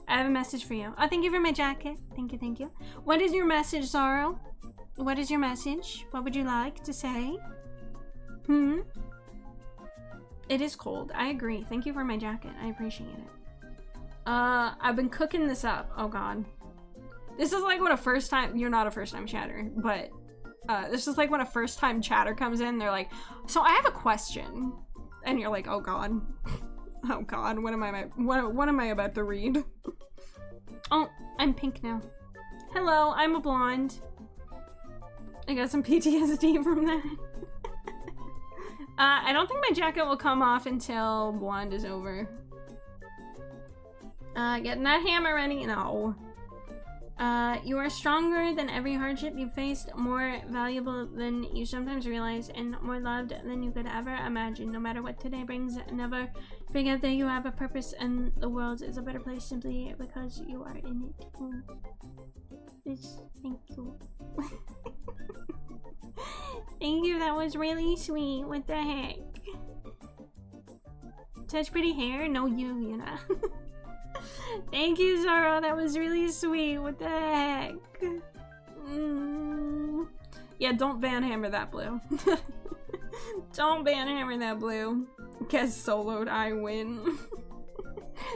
I have a message for you. Oh, thank you for my jacket. Thank you, thank you. What is your message, Sorrow? What is your message? What would you like to say? It is cold. I agree. Thank you for my jacket. I appreciate it. I've been cooking this up. Oh god. This is like when a first time, you're not a first time chatter, but this is like when a first time chatter comes in, they're like, so I have a question. And you're like, oh god. Oh god, what am I about to read? Oh, I'm pink now. Hello, I'm a blonde. I got some PTSD from that. I don't think my jacket will come off until blonde is over. Getting that hammer ready? No. You are stronger than every hardship you faced, more valuable than you sometimes realize, and more loved than you could ever imagine. No matter what today brings, never forget that you have a purpose and the world is a better place simply because you are in it. Thank you. Thank you, that was really sweet. What the heck? Such pretty hair? No, you know. Thank you, Zara. That was really sweet. What the heck? Yeah, don't banhammer that blue. Don't banhammer that blue. Guess soloed, I win.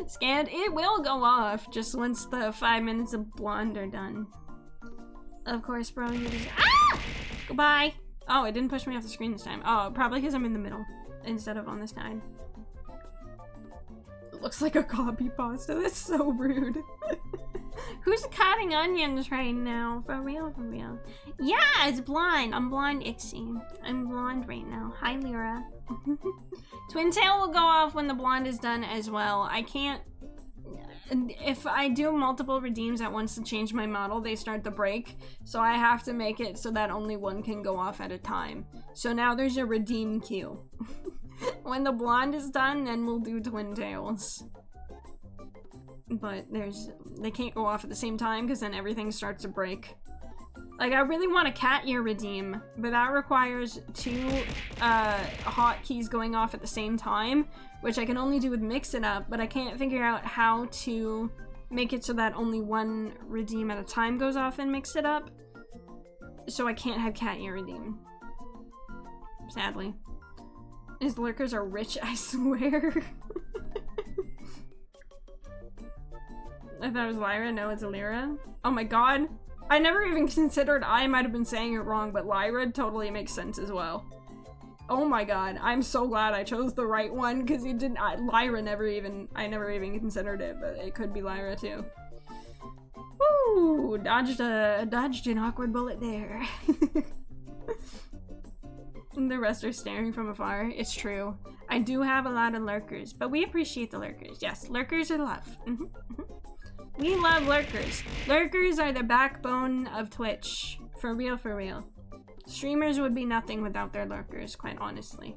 Scanned, it will go off just once the 5 minutes of blonde are done. Of course, bro, you just— ah! Goodbye. Oh, it didn't push me off the screen this time. Oh, probably because I'm in the middle instead of on the side. It looks like a copy pasta. That's so rude. Who's cutting onions right now? For real, for real. Yeah, it's blonde. I'm blonde, Ixie. I'm blonde right now. Hi, Lyra. Twin tail will go off when the blonde is done as well. I can't— if I do multiple redeems at once to change my model, they start to break. So I have to make it so that only one can go off at a time. So now there's a redeem queue. When the blonde is done, then we'll do twin tails. But they can't go off at the same time because then everything starts to break. Like, I really want a cat ear redeem, but that requires 2 hotkeys going off at the same time, which I can only do with Mix It Up, but I can't figure out how to make it so that only 1 redeem at a time goes off in Mix It Up. So I can't have cat ear redeem. Sadly. His lurkers are rich, I swear. I thought it was Lyra. No, it's Lyra. Oh my god. I never even considered I might have been saying it wrong, but Lyra totally makes sense as well. Oh my god. I'm so glad I chose the right one, because it didn't— Lyra never even— I never even considered it, but it could be Lyra too. Woo! Dodged an awkward bullet there. The rest are staring from afar. It's true. I do have a lot of lurkers, but we appreciate the lurkers. Yes, lurkers are love. We love lurkers. Lurkers are the backbone of Twitch. For real, for real. Streamers would be nothing without their lurkers, quite honestly.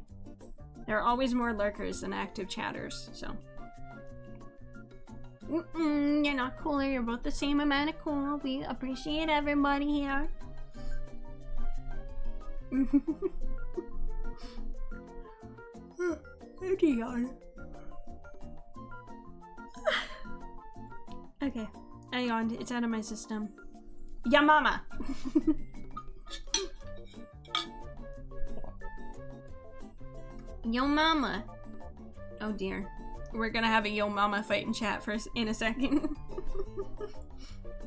There are always more lurkers than active chatters, so. You're not cooler. You're both the same amount of cool. We appreciate everybody here. Okay, on. Okay, I yawned. It's out of my system. Ya mama! Yo mama! Oh dear. We're gonna have a yo mama fight in chat in a second.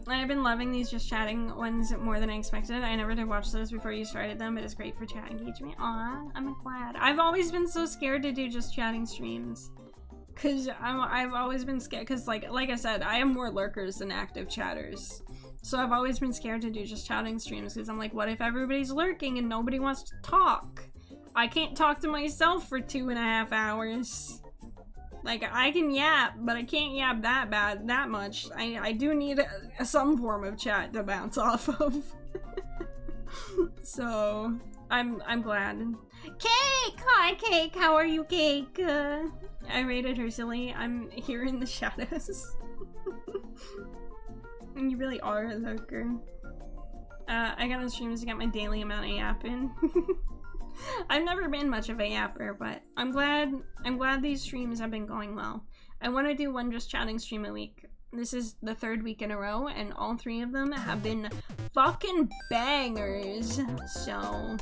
I've been loving these just chatting ones more than I expected. I never did watch those before you started them, but it's great for chat engagement. Aw, I'm glad. I've always been so scared to do just chatting streams. Cause I've always been scared, cause like I said, I am more lurkers than active chatters. So I've always been scared to do just chatting streams, cause I'm like, what if everybody's lurking and nobody wants to talk? I can't talk to myself for 2.5 hours. Like, I can yap, but I can't yap that much. I do need some form of chat to bounce off of. So, I'm glad. Cake! Hi, Cake! How are you, Cake? I rated her silly. I'm here in the shadows. You really are a lurker. I got on streams to get my daily amount of yapping. I've never been much of a yapper, but I'm glad these streams have been going well. I want to do one just chatting stream a week. This is the 3rd week in a row, and all 3 of them have been fucking bangers. So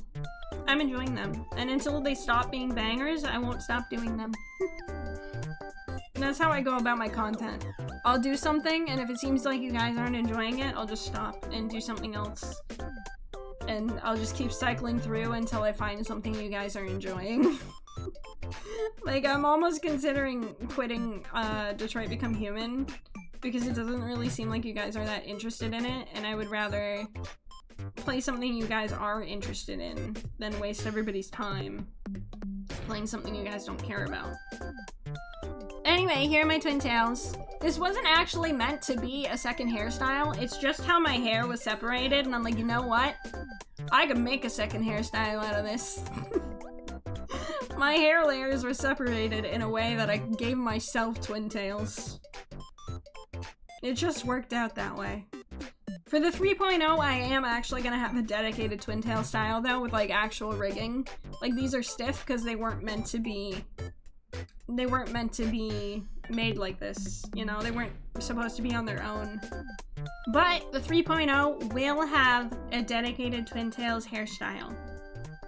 I'm enjoying them. And until they stop being bangers, I won't stop doing them. And that's how I go about my content. I'll do something, and if it seems like you guys aren't enjoying it, I'll just stop and do something else. And I'll just keep cycling through until I find something you guys are enjoying. Like, I'm almost considering quitting Detroit Become Human because it doesn't really seem like you guys are that interested in it, and I would rather play something you guys are interested in than waste everybody's time playing something you guys don't care about. Anyway, here are my twin tails. This wasn't actually meant to be a second hairstyle. It's just how my hair was separated, and I'm like, you know what? I could make a second hairstyle out of this. My hair layers were separated in a way that I gave myself twin tails. It just worked out that way. For the 3.0, I am actually gonna have a dedicated twin tail style though, with like actual rigging. Like, these are stiff because they weren't meant to be made like this, you know? They weren't supposed to be on their own. But the 3.0 will have a dedicated twin tails hairstyle.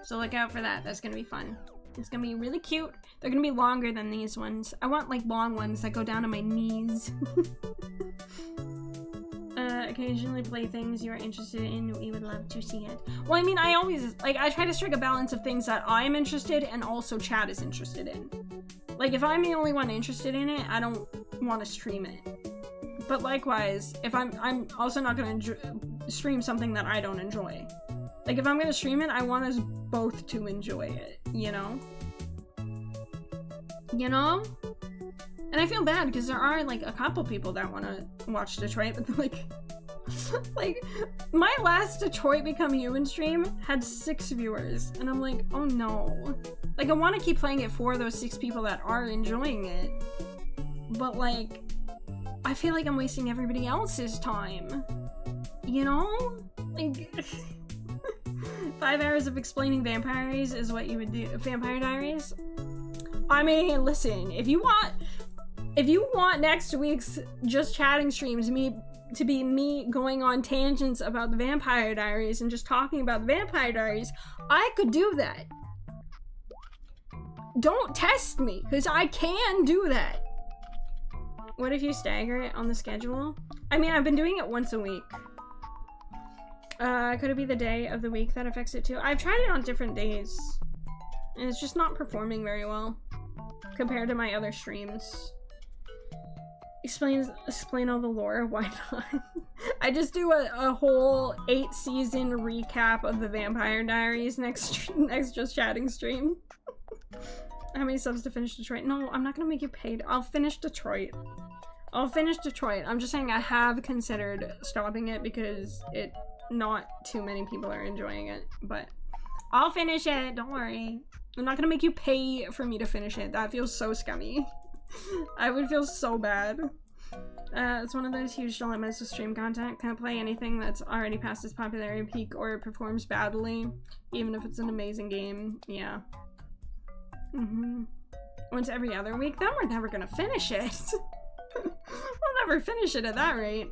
So look out for that. That's gonna be fun. It's gonna be really cute. They're gonna be longer than these ones. I want like long ones that go down to my knees. Occasionally play things you are interested in. We would love to see it. Well, I mean, I always, like, I try to strike a balance of things that I'm interested and also chat is interested in. Like, if I'm the only one interested in it, I don't want to stream it. But likewise, if I'm also not gonna stream something that I don't enjoy. Like, if I'm gonna stream it, I want us both to enjoy it, you know? You know? And I feel bad because there are, like, a couple people that want to watch Detroit, but like, like, my last Detroit Become Human stream had 6 viewers, and I'm like, oh no. Like, I want to keep playing it for those 6 people that are enjoying it, but like, I feel like I'm wasting everybody else's time, you know? Like, 5 hours of explaining Vampire Diaries is what you would do. Vampire Diaries? I mean, listen, if you want next week's Just Chatting streams to be me going on tangents about the Vampire Diaries and just talking about the Vampire Diaries, I could do that. Don't test me, because I can do that. What if you stagger it on the schedule? I mean, I've been doing it once a week. Could it be the day of the week that affects it too? I've tried it on different days, and it's just not performing very well compared to my other streams. Explain all the lore, why not? I just do a whole 8-season recap of the Vampire Diaries next Just Chatting stream. How many subs to finish Detroit? No, I'm not gonna make you paid. I'll finish Detroit. I'm just saying I have considered stopping it because not too many people are enjoying it, but I'll finish it, don't worry. I'm not gonna make you pay for me to finish it. That feels so scummy. I would feel so bad. It's one of those huge dilemmas with stream content. Can't play anything that's already past its popularity peak or it performs badly, even if it's an amazing game. Yeah. Once every other week, then we're never gonna finish it. We'll never finish it at that rate.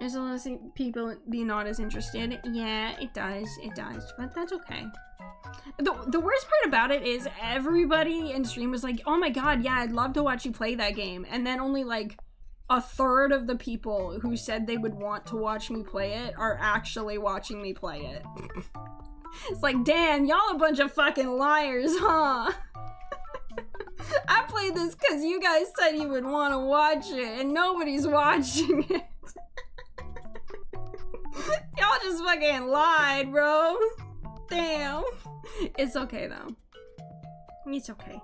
There's a lot of people be not as interested. Yeah, it does, but that's okay. The worst part about it is everybody in stream was like, oh my god, yeah, I'd love to watch you play that game. And then only like a third of the people who said they would want to watch me play it are actually watching me play it. It's like, damn, y'all a bunch of fucking liars, huh? I played this because you guys said you would want to watch it, and nobody's watching it. Y'all just fucking lied, bro. Damn. It's okay, though. It's okay.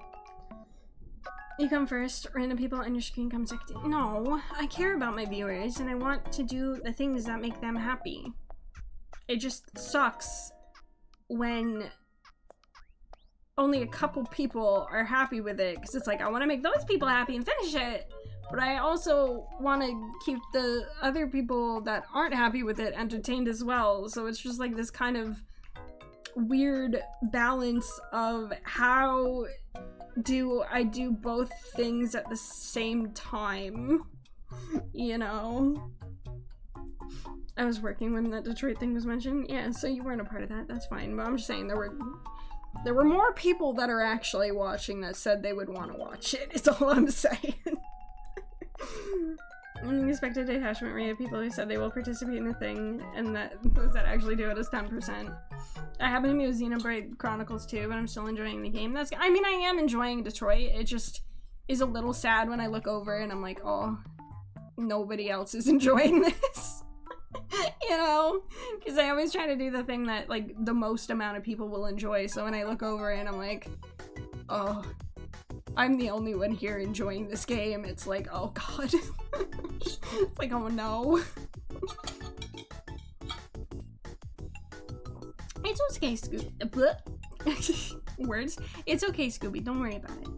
You come first, random people on your screen come second. No, I care about my viewers, and I want to do the things that make them happy. It just sucks when only a couple people are happy with it, because it's like, I want to make those people happy and finish it, but I also want to keep the other people that aren't happy with it entertained as well. So it's just like this kind of weird balance of how do I do both things at the same time, you know? I was working when that Detroit thing was mentioned. Yeah, so you weren't a part of that. That's fine. But I'm just saying there were more people that are actually watching that said they would want to watch it. It's all I'm saying. Unexpected detachment rate of people who said they will participate in a thing, and that those that actually do it is 10%. I happen to be with Xenoblade Chronicles 2, but I'm still enjoying the game. I mean, I am enjoying Detroit. It just is a little sad when I look over and I'm like, oh, nobody else is enjoying this. You know? Because I always try to do the thing that, like, the most amount of people will enjoy. So when I look over and I'm like, oh, I'm the only one here enjoying this game. It's like, oh god. It's like, oh no. It's okay, Scooby. Words. It's okay, Scooby. Don't worry about it.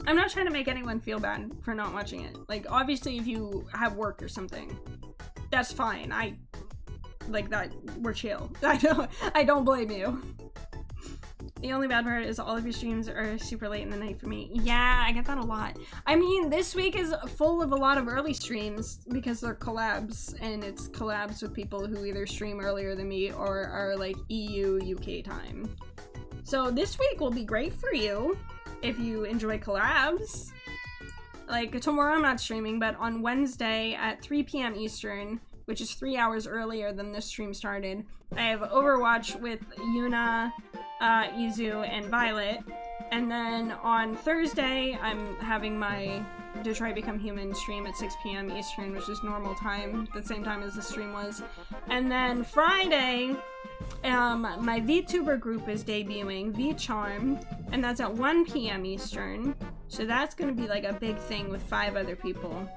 I'm not trying to make anyone feel bad for not watching it. Like, obviously, if you have work or something, that's fine. Like that, we're chill. I don't blame you. The only bad part is all of your streams are super late in the night for me. Yeah, I get that a lot. I mean, this week is full of a lot of early streams because they're collabs, and it's collabs with people who either stream earlier than me or are like EU, UK time. So this week will be great for you if you enjoy collabs. Like, tomorrow I'm not streaming, but on Wednesday at 3 p.m. Eastern, which is 3 hours earlier than this stream started, I have Overwatch with Yuna, Izu, and Violet. And then on Thursday, I'm having my Detroit Become Human stream at 6 p.m. Eastern, which is normal time, the same time as the stream was. And then Friday, my VTuber group is debuting, VCharm, and that's at 1 p.m. Eastern. So that's gonna be like a big thing with 5 other people.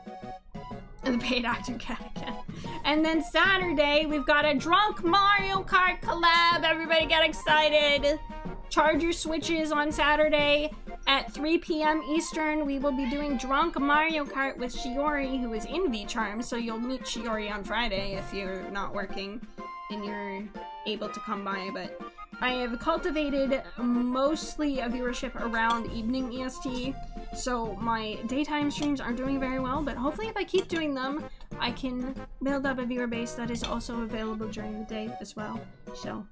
And the paid actor cat again. And then Saturday, we've got a Drunk Mario Kart collab. Everybody get excited. Charge your Switches on Saturday at 3 p.m. Eastern. We will be doing Drunk Mario Kart with Shiori, who is in VCharm. So you'll meet Shiori on Friday if you're not working and you're able to come by. But I have cultivated mostly a viewership around evening EST. So my daytime streams aren't doing very well, but hopefully if I keep doing them, I can build up a viewer base that is also available during the day as well. So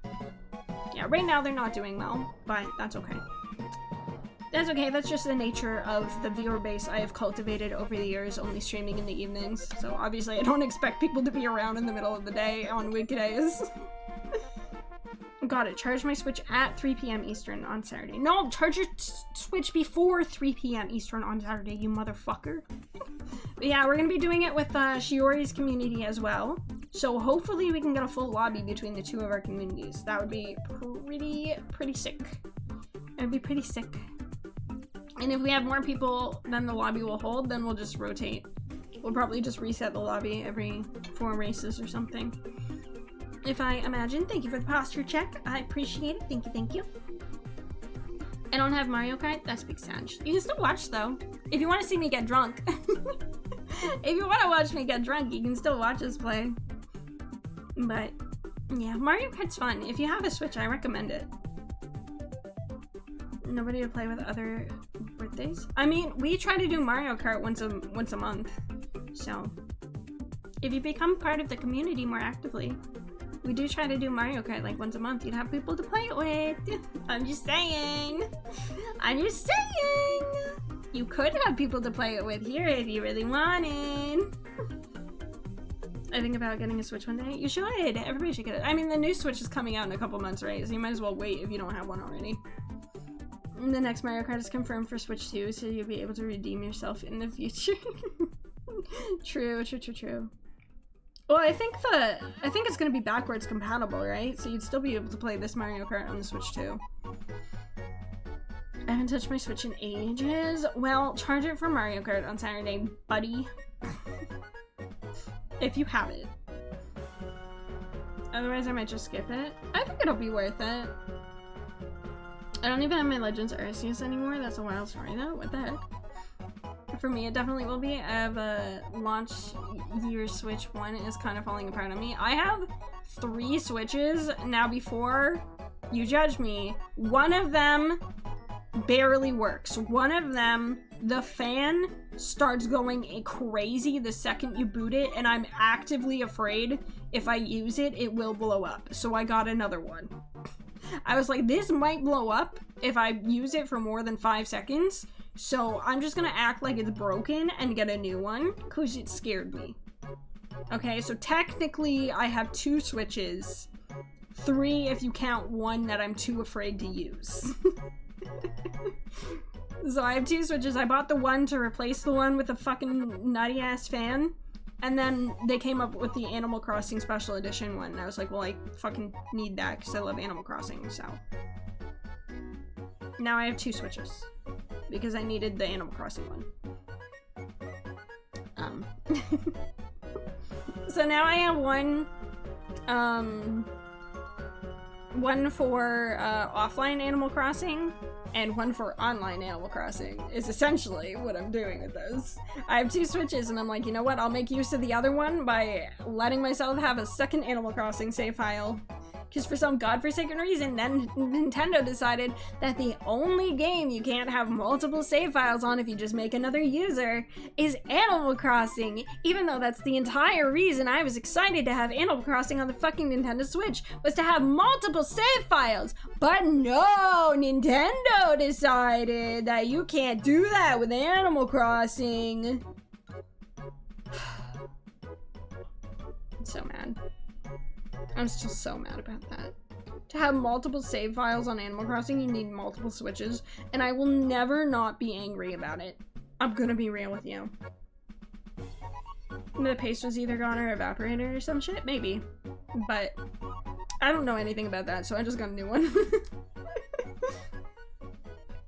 yeah, right now they're not doing well, but that's okay. That's okay, that's just the nature of the viewer base I have cultivated over the years, only streaming in the evenings. So obviously I don't expect people to be around in the middle of the day on weekdays. Got it. Charge my Switch at 3 p.m. Eastern on Saturday. No, charge your Switch before 3 p.m. Eastern on Saturday, you motherfucker. But yeah, we're gonna be doing it with Shiori's community as well. So hopefully we can get a full lobby between the two of our communities. That would be pretty sick. It would be pretty sick. And if we have more people than the lobby will hold, then we'll just rotate. We'll probably just reset the lobby every 4 races or something. If I imagine. Thank you for the posture check. I appreciate it. Thank you. I don't have Mario Kart. That's big sad. You can still watch though. If you want to see me get drunk. If you want to watch me get drunk, you can still watch us play. But yeah, Mario Kart's fun. If you have a Switch, I recommend it. Nobody to play with other birthdays? I mean, we try to do Mario Kart once a month. So if you become part of the community more actively, we do try to do Mario Kart like once a month. You'd have people to play it with. I'm just saying. You could have people to play it with here if you really wanted. I think about getting a Switch one day. You should. Everybody should get it. I mean, the new Switch is coming out in a couple months, right? So you might as well wait if you don't have one already. And the next Mario Kart is confirmed for Switch 2, so you'll be able to redeem yourself in the future. True. Well, I think it's gonna be backwards compatible, right? So you'd still be able to play this Mario Kart on the Switch too. I haven't touched my Switch in ages. Well, charge it for Mario Kart on Saturday, buddy. If you have it. Otherwise, I might just skip it. I think it'll be worth it. I don't even have my Legends Arceus anymore. That's a wild story though. What the heck? For me, it definitely will be. I have a launch year Switch. One is kind of falling apart on me. I have 3 Switches. Now, before you judge me, one of them barely works. One of them, the fan starts going crazy the second you boot it, and I'm actively afraid if I use it, it will blow up. So I got another one. I was like, this might blow up if I use it for more than 5 seconds. So I'm just gonna act like it's broken and get a new one, because it scared me. Okay, so technically I have 2 Switches. 3 if you count one that I'm too afraid to use. So I have 2 Switches. I bought the one to replace the one with a fucking nutty ass fan. And then they came up with the Animal Crossing Special Edition one. And I was like, well, I fucking need that because I love Animal Crossing, so. Now I have 2 Switches. Because I needed the Animal Crossing one. So now I have one for offline Animal Crossing and one for online Animal Crossing is essentially what I'm doing with those. I have 2 Switches and I'm like, you know what, I'll make use of the other one by letting myself have a second Animal Crossing save file. Because for some godforsaken reason, then Nintendo decided that the only game you can't have multiple save files on if you just make another user is Animal Crossing. Even though that's the entire reason I was excited to have Animal Crossing on the fucking Nintendo Switch, was to have multiple save files. But no, Nintendo decided that you can't do that with Animal Crossing. I'm so mad. I'm still so mad about that. To have multiple save files on Animal Crossing, you need multiple Switches, and I will never not be angry about it. I'm gonna be real with you. The paste was either gone or evaporated or some shit? Maybe. But I don't know anything about that, so I just got a new one.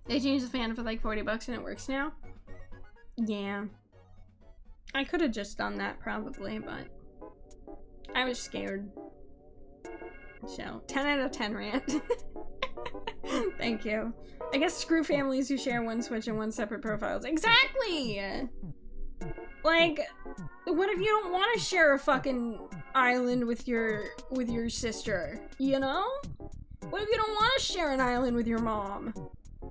They changed the fan for like 40 bucks and it works now? Yeah. I could have just done that probably, but I was scared. So, 10 out of 10 rant. Thank you. I guess screw families who share one Switch and 1 separate profiles. Exactly! Like, what if you don't want to share a fucking island with your sister? You know? What if you don't want to share an island with your mom?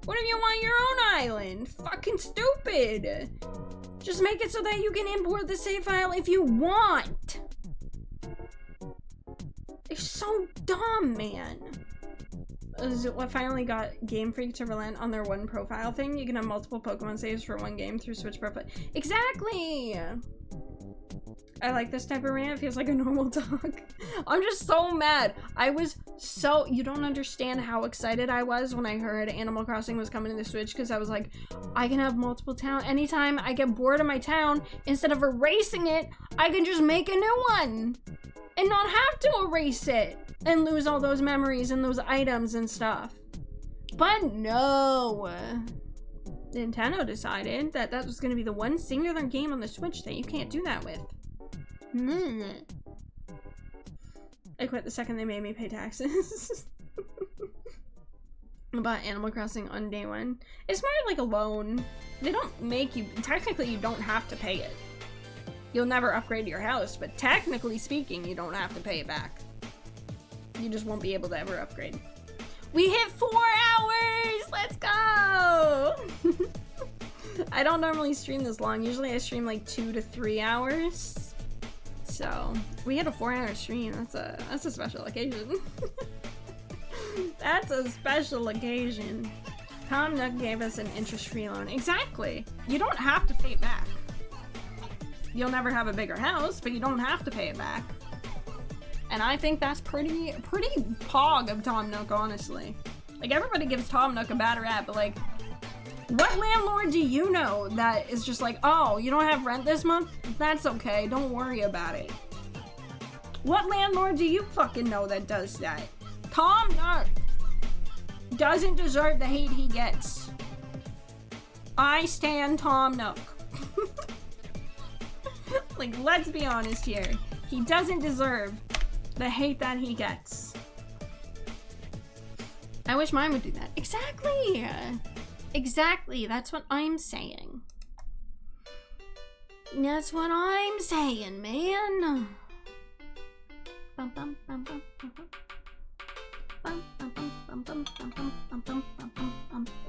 What if you want your own island? Fucking stupid! Just make it so that you can import the save file if you want! It's so dumb, man. I finally got Game Freak to relent on their one profile thing. You can have multiple Pokemon saves for one game through Switch profile. Exactly! I like this type of rant. It feels like a normal talk. I'm just so mad. I was so... You don't understand how excited I was when I heard Animal Crossing was coming to the Switch, because I was like, I can have multiple town. Anytime I get bored of my town, instead of erasing it, I can just make a new one. And not have to erase it and lose all those memories and those items and stuff. But no. Nintendo decided that that was going to be the one singular game on the Switch that you can't do that with. I quit the second they made me pay taxes. I bought Animal Crossing on day 1. It's more like a loan. They don't make you... Technically, you don't have to pay it. You'll never upgrade your house, but technically speaking, you don't have to pay it back. You just won't be able to ever upgrade. We hit 4 hours! Let's go! I don't normally stream this long. Usually I stream like 2 to 3 hours. So, we hit a 4-hour stream. That's a special occasion. That's a special occasion. Tom Nook gave us an interest-free loan. Exactly! You don't have to pay it back. You'll never have a bigger house, but you don't have to pay it back. And I think that's pretty pog of Tom Nook, honestly. Like, everybody gives Tom Nook a bad rap, but like, what landlord do you know that is just like, oh, you don't have rent this month? That's okay, don't worry about it. What landlord do you fucking know that does that? Tom Nook doesn't deserve the hate he gets. I stan Tom Nook. Like, let's be honest here. He doesn't deserve the hate that he gets. I wish mine would do that. Exactly! Exactly, that's what I'm saying. That's what I'm saying, man.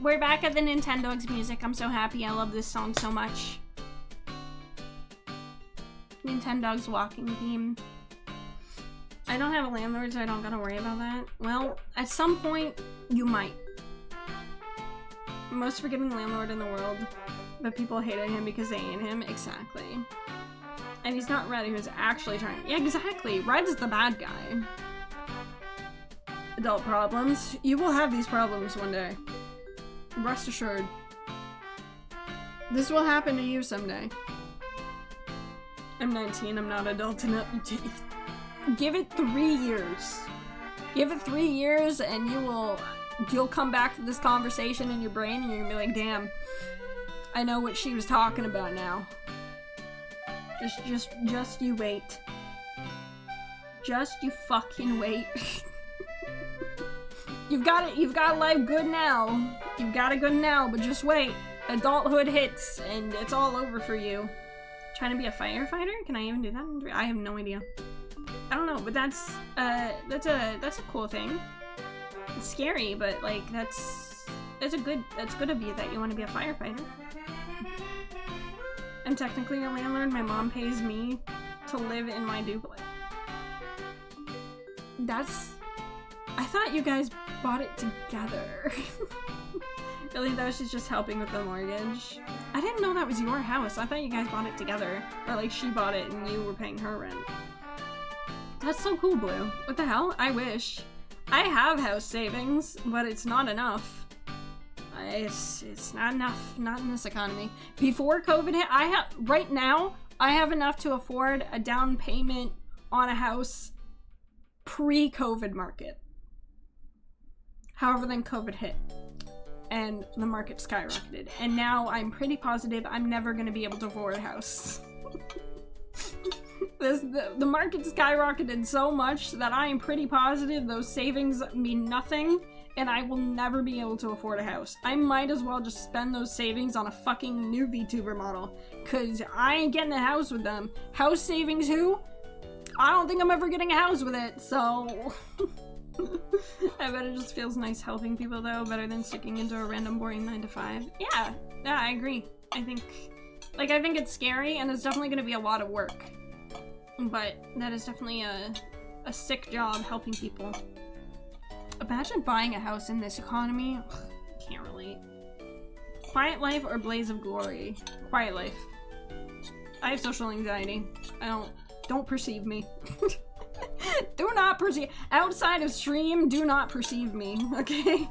We're back at the Nintendo's music. I'm so happy. I love this song so much. Nintendo's walking theme. I don't have a landlord, so I don't gotta worry about that. Well, at some point, you might. Most forgiving landlord in the world, but people hated him because they hate him. Exactly. And he's not Red, he was actually trying. Yeah, exactly. Red's the bad guy. Adult problems. You will have these problems one day. Rest assured. This will happen to you someday. I'm 19, I'm not adult enough. Give it 3 years. Give it 3 years and you'll come back to this conversation in your brain and you're gonna be like, damn, I know what she was talking about now. Just you wait. Just you fucking wait. You've got life good now. You've got it good now, but just wait. Adulthood hits and it's all over for you. Trying to be a firefighter? Can I even do that? I have no idea. I don't know, but that's a cool thing. It's scary, but like that's good of you that you want to be a firefighter. I'm technically a landlord. My mom pays me to live in my duplex. I thought you guys bought it together. Really though, she's just helping with the mortgage. I didn't know that was your house. I thought you guys bought it together. Or like she bought it and you were paying her rent. That's so cool, Blue. What the hell? I wish. I have house savings, but it's not enough. It's not enough. Not in this economy. Before COVID hit, right now, I have enough to afford a down payment on a house pre-COVID market. However, then COVID hit. And the market skyrocketed. And now I'm pretty positive I'm never going to be able to afford a house. The market skyrocketed so much that I am pretty positive those savings mean nothing and I will never be able to afford a house. I might as well just spend those savings on a fucking new VTuber model because I ain't getting a house with them. House savings who? I don't think I'm ever getting a house with it, so... I bet it just feels nice helping people though, better than sticking into a random boring 9 to 5. Yeah, I agree. I think it's scary and it's definitely gonna be a lot of work. But that is definitely a sick job helping people. Imagine buying a house in this economy. Ugh, can't relate. Quiet life or blaze of glory? Quiet life. I have social anxiety. Don't perceive me. Do not perceive. Outside of stream, do not perceive me, okay?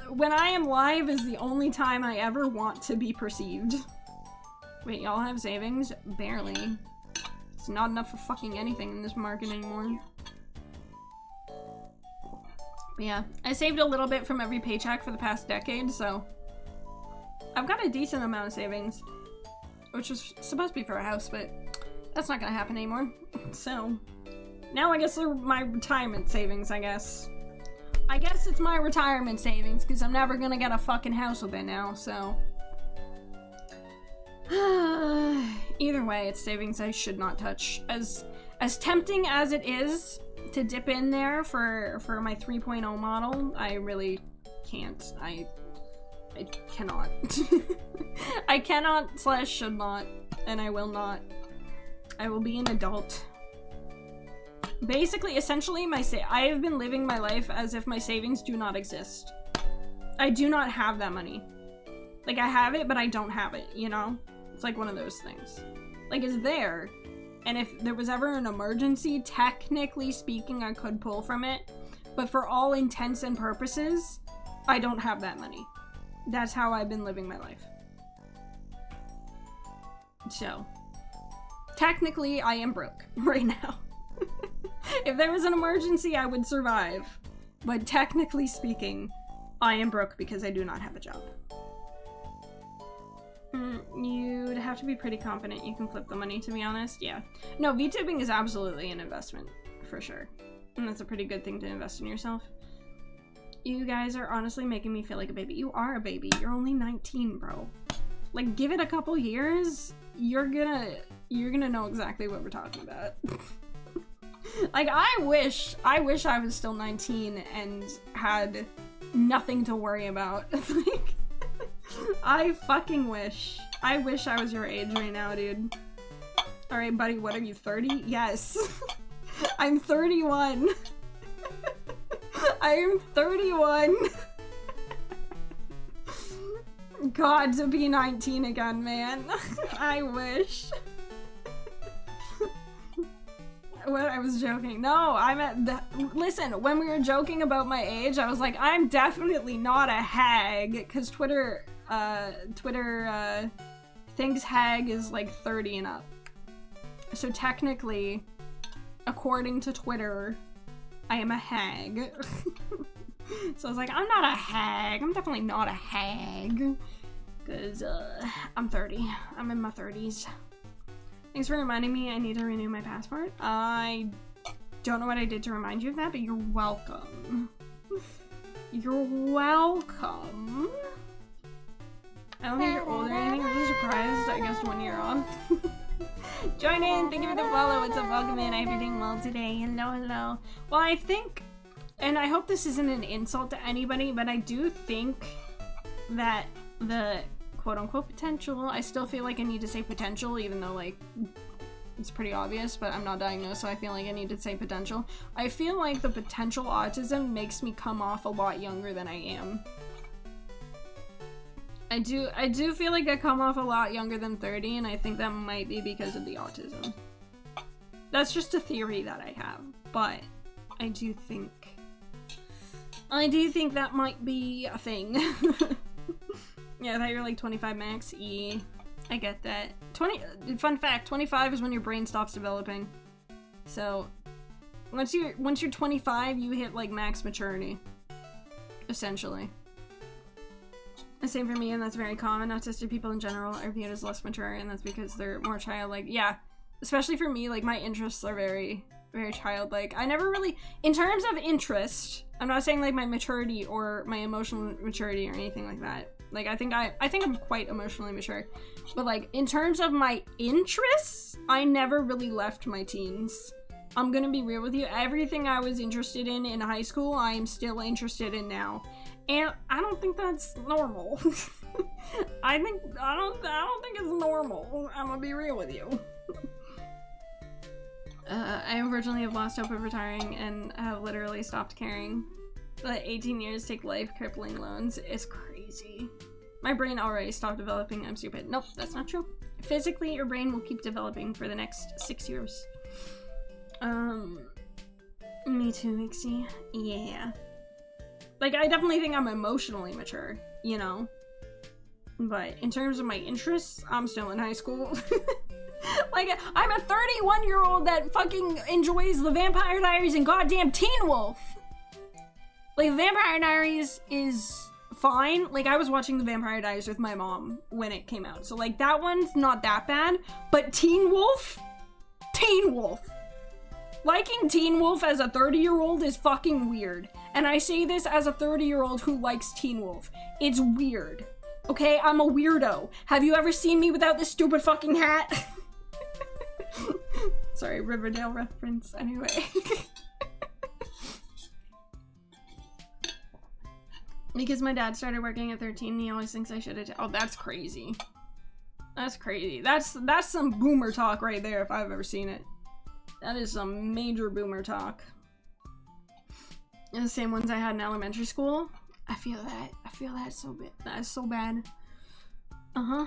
When I am live is the only time I ever want to be perceived. Wait, y'all have savings? Barely. It's not enough for fucking anything in this market anymore. But yeah, I saved a little bit from every paycheck for the past decade, so I've got a decent amount of savings, which was supposed to be for a house, but that's not gonna happen anymore. So now I guess they're my retirement savings, I guess. I guess it's my retirement savings because I'm never gonna get a fucking house with it now, so. Either way, it's savings I should not touch. As tempting as it is to dip in there for my 3.0 model, I really can't. I cannot. I cannot / should not, and I will not. I will be an adult. Basically, essentially, I have been living my life as if my savings do not exist. I do not have that money. Like, I have it, but I don't have it, you know? It's like one of those things. Like, it's there, and if there was ever an emergency, technically speaking, I could pull from it, but for all intents and purposes, I don't have that money. That's how I've been living my life. So, technically, I am broke right now. If there was an emergency, I would survive, but technically speaking, I am broke because I do not have a job. You'd have to be pretty confident you can flip the money, to be honest. Yeah. No, VTubing is absolutely an investment, for sure. And that's a pretty good thing to invest in yourself. You guys are honestly making me feel like a baby. You are a baby. You're only 19, bro. Like, give it a couple years, you're gonna know exactly what we're talking about. Like, I wish I was still 19 and had nothing to worry about. Like, I fucking wish. I wish I was your age right now, dude. Alright, buddy, what are you, 30? Yes. I'm 31. I am 31. God to be 19 again, man. I wish. What? I was joking. No, listen, when we were joking about my age, I was like, I'm definitely not a hag, because Twitter thinks hag is like 30 and up. So technically, according to Twitter, I am a hag. So I was like, I'm not a hag. I'm definitely not a hag. Because, I'm 30. I'm in my 30s. Thanks for reminding me I need to renew my passport. I don't know what I did to remind you of that, but you're welcome. You're welcome. I don't think you're old or anything. I'm just surprised I guess 1 year off. Join in. Thank you for the follow. What's up? Welcome in. I hope you're doing well today. Hello, hello. Well, I think, and I hope this isn't an insult to anybody, but I do think that the quote-unquote potential, I still feel like I need to say potential, even though, like, it's pretty obvious, but I'm not diagnosed, so I feel like I need to say potential. I feel like the potential autism makes me come off a lot younger than I am. I do feel like I come off a lot younger than 30, and I think that might be because of the autism. That's just a theory that I have, but I do think that might be a thing. Yeah, I thought you were like 25 max. I get that. Fun fact, 25 is when your brain stops developing. So, once you're 25, you hit like max maturity. Essentially. The same for me, and that's very common. Autistic people in general are viewed as less mature, and that's because they're more childlike. Yeah, especially for me, like my interests are very, very childlike. I never really, in terms of interest, I'm not saying like my maturity or my emotional maturity or anything like that. Like, I think I'm quite emotionally mature. But, like, in terms of my interests, I never really left my teens. I'm gonna be real with you. Everything I was interested in high school, I am still interested in now. And I don't think that's normal. I don't think it's normal. I'm gonna be real with you. I unfortunately have lost hope of retiring and have literally stopped caring. Let 18 years take life-crippling loans. It's crazy. My brain already stopped developing. I'm stupid. Nope, that's not true. Physically, your brain will keep developing for the next 6 years. Me too, Mixie. Yeah. Like, I definitely think I'm emotionally mature, you know? But in terms of my interests, I'm still in high school. Like, I'm a 31-year-old that fucking enjoys the Vampire Diaries and goddamn Teen Wolf! Like, Vampire Diaries is fine. Like, I was watching the Vampire Diaries with my mom when it came out. So, like, that one's not that bad. But Teen Wolf? Teen Wolf! Liking Teen Wolf as a 30-year-old is fucking weird. And I say this as a 30-year-old who likes Teen Wolf. It's weird. Okay? I'm a weirdo. Have you ever seen me without this stupid fucking hat? Sorry, Riverdale reference. Anyway. Because my dad started working at 13, he always thinks I should have. Oh, that's crazy. That's crazy. That's some boomer talk right there, if I've ever seen it. That is some major boomer talk. And the same ones I had in elementary school. I feel that. I feel that so bad. That is so bad. Uh-huh.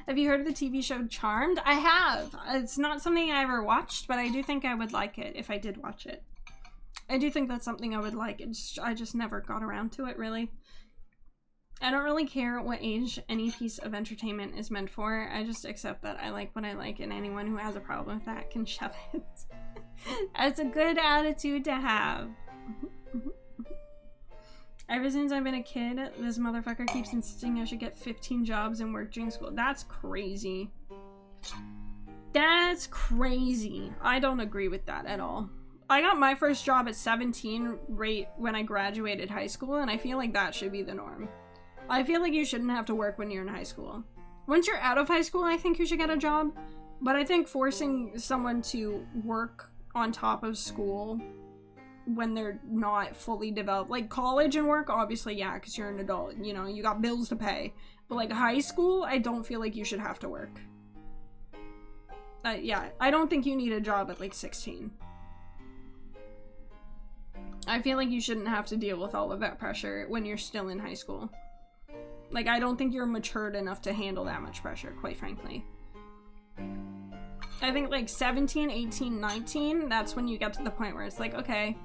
Have you heard of the TV show Charmed? I have. It's not something I ever watched, but I do think I would like it if I did watch it. I do think that's something I would like. I just never got around to it, really. I don't really care what age any piece of entertainment is meant for. I just accept that I like what I like, and anyone who has a problem with that can shove it. That's a good attitude to have. Ever since I've been a kid, this motherfucker keeps insisting I should get 15 jobs and work during school. That's crazy. That's crazy. I don't agree with that at all. I got my first job at 17 right when I graduated high school, and I feel like that should be the norm. I feel like you shouldn't have to work when you're in high school. Once you're out of high school, I think you should get a job. But I think forcing someone to work on top of school when they're not fully developed, like college and work, obviously, yeah, because you're an adult, you know, you got bills to pay. But like high school, I don't feel like you should have to work. Yeah, I don't think you need a job at like 16. I feel like you shouldn't have to deal with all of that pressure when you're still in high school. Like, I don't think you're matured enough to handle that much pressure, quite frankly. I think like 17, 18, 19, that's when you get to the point where it's like, okay,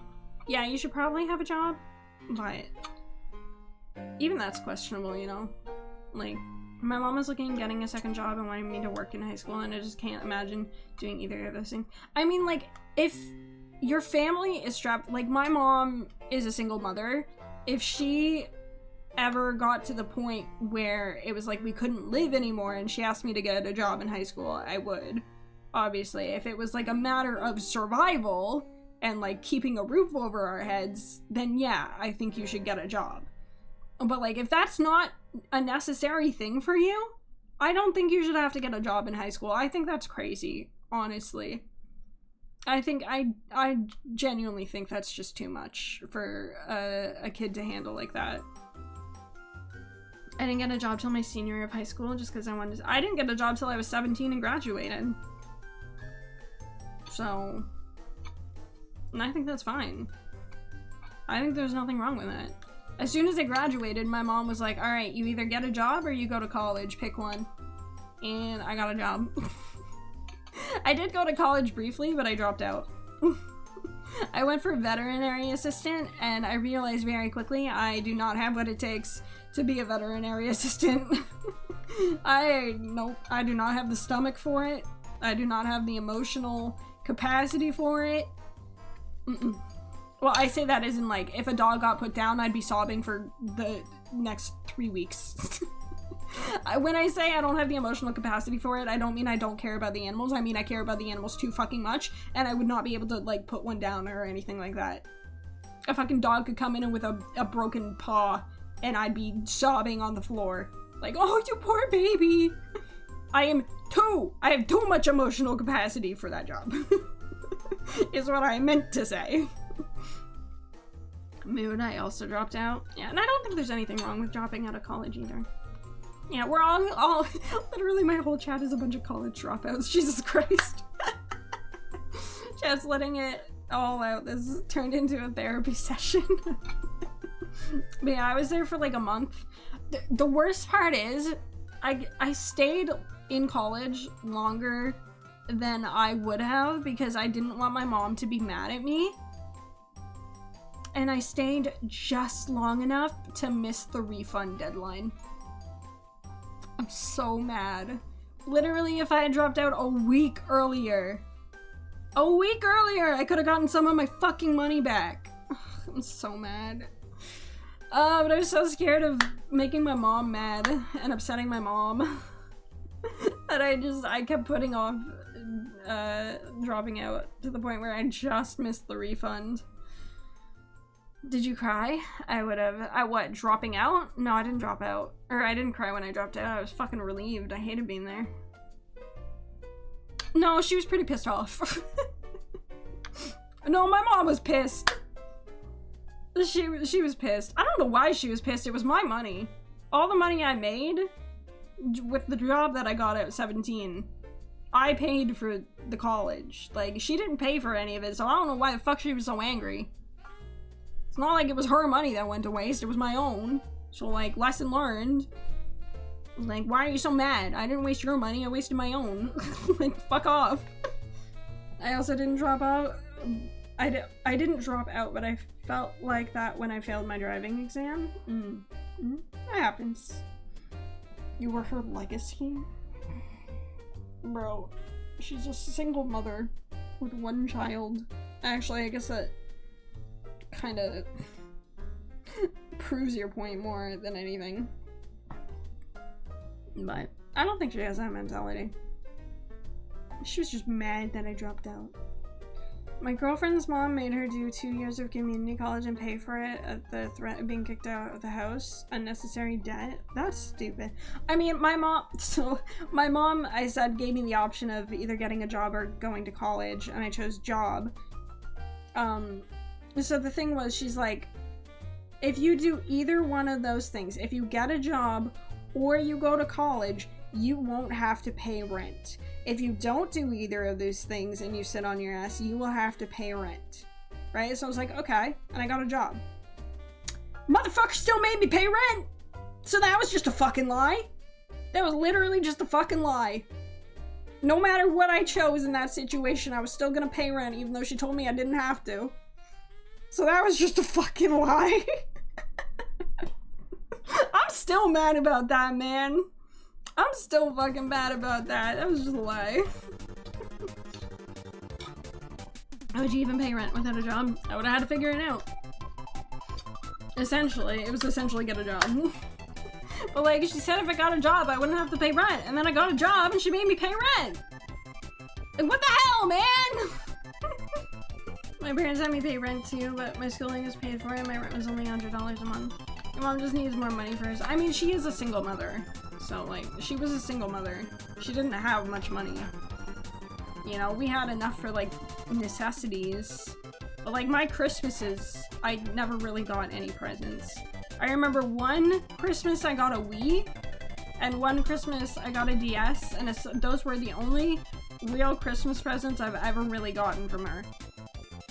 yeah, you should probably have a job, but even that's questionable, you know? Like, my mom was looking at getting a second job and wanting me to work in high school, and I just can't imagine doing either of those things. I mean, like, if your family is strapped, like, my mom is a single mother. If she ever got to the point where it was like we couldn't live anymore and she asked me to get a job in high school, I would. Obviously, if it was like a matter of survival and like keeping a roof over our heads, then yeah, I think you should get a job. But like, if that's not a necessary thing for you, I don't think you should have to get a job in high school. I think that's crazy, honestly. I genuinely think that's just too much for a kid to handle like that. I didn't get a job till my senior year of high school just because I didn't get a job till I was 17 and graduated. So, and I think that's fine. I think there's nothing wrong with it. As soon as I graduated, my mom was like, all right, you either get a job or you go to college, pick one. And I got a job. I did go to college briefly, but I dropped out. I went for veterinary assistant, and I realized very quickly I do not have what it takes to be a veterinary assistant. Nope, I do not have the stomach for it. I do not have the emotional capacity for it. Well, I say that as in, like, if a dog got put down, I'd be sobbing for the next 3 weeks. When I say I don't have the emotional capacity for it, I don't mean I don't care about the animals. I mean I care about the animals too fucking much, and I would not be able to, like, put one down or anything like that. A fucking dog could come in with a broken paw, and I'd be sobbing on the floor. Like, oh, you poor baby! I have too much emotional capacity for that job. Is what I meant to say. Mood, I also dropped out. Yeah, and I don't think there's anything wrong with dropping out of college either. Yeah, we're all literally my whole chat is a bunch of college dropouts. Jesus Christ. Just letting it all out. This turned into a therapy session. But yeah, I was there for like a month. The worst part is I stayed in college longer than I would have because I didn't want my mom to be mad at me. And I stayed just long enough to miss the refund deadline. I'm so mad. Literally, if I had dropped out a week earlier, I could have gotten some of my fucking money back. I'm so mad. But I was so scared of making my mom mad and upsetting my mom that I kept putting off dropping out to the point where I just missed the refund. Did you cry? I would have. What, dropping out? No, I didn't drop out. Or I didn't cry when I dropped out. I was fucking relieved. I hated being there. No, she was pretty pissed off. No, my mom was pissed. She was pissed. I don't know why she was pissed. It was my money. All the money I made with the job that I got at 17, I paid for the college. Like, she didn't pay for any of it, so I don't know why the fuck she was so angry. It's not like it was her money that went to waste, it was my own. So, like, lesson learned. Like, why are you so mad? I didn't waste your money, I wasted my own. Like, fuck off. I also didn't drop out. I didn't drop out, but I felt like that when I failed my driving exam. That happens. You were her legacy? Bro, she's a single mother with one child. Actually, I guess that kind of proves your point more than anything. But I don't think she has that mentality. She was just mad that I dropped out. My girlfriend's mom made her do 2 years of community college and pay for it at the threat of being kicked out of the house. Unnecessary debt. That's stupid. I mean, my mom, I said, gave me the option of either getting a job or going to college, and I chose job. So the thing was, she's like, if you do either one of those things, if you get a job or you go to college, you won't have to pay rent. If you don't do either of those things and you sit on your ass, you will have to pay rent. Right? So I was like, okay. And I got a job. Motherfucker still made me pay rent! So that was just a fucking lie. That was literally just a fucking lie. No matter what I chose in that situation, I was still gonna pay rent, even though she told me I didn't have to. So that was just a fucking lie. I'm still mad about that, man. I'm still fucking mad about that. That was just a lie. How would you even pay rent without a job? I would have had to figure it out. Essentially, it was essentially get a job. But like, she said if I got a job, I wouldn't have to pay rent. And then I got a job and she made me pay rent. Like, what the hell, man? My parents had me pay rent too, but my schooling is paid for and my rent was only $100 a month. My mom just needs more money for hers. I mean, she is a single mother. So like, she was a single mother. She didn't have much money. You know, we had enough for like necessities. But like my Christmases, I never really got any presents. I remember one Christmas I got a Wii, and one Christmas I got a DS, and those were the only real Christmas presents I've ever really gotten from her.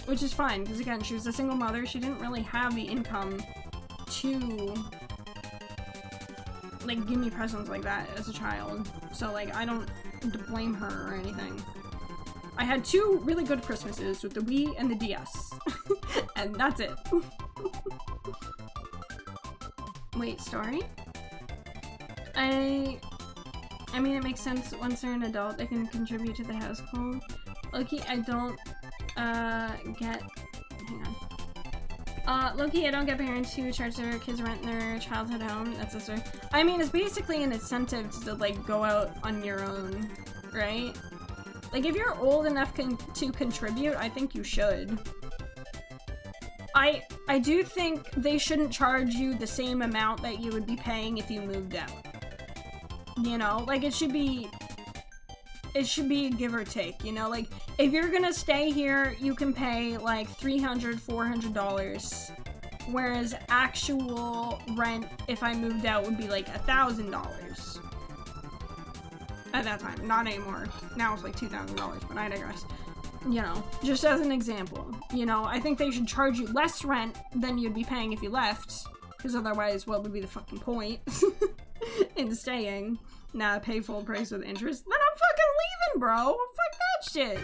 Which is fine, because again, she was a single mother, she didn't really have the income to like give me presents like that as a child. So like, I don't blame her or anything. I had two really good Christmases with the Wii and the DS. And that's it. Wait, story? I mean, it makes sense once they're an adult, they can contribute to the household. Loki, I don't, get, hang on. Loki, I don't get parents who charge their kids rent in their childhood home. That's a story. I mean, it's basically an incentive to, like, go out on your own, right? Like, if you're old enough to contribute, I think you should. I do think they shouldn't charge you the same amount that you would be paying if you moved out. You know, like it should be give or take, you know? Like, if you're gonna stay here, you can pay like $300, $400, whereas actual rent, if I moved out, would be like $1,000. At that time, not anymore. Now it's like $2,000, but I digress. You know, just as an example, you know, I think they should charge you less rent than you'd be paying if you left, because otherwise, what would be the fucking point in staying? Nah, pay full price with interest, then I'm fucking leaving, bro. Fuck that shit.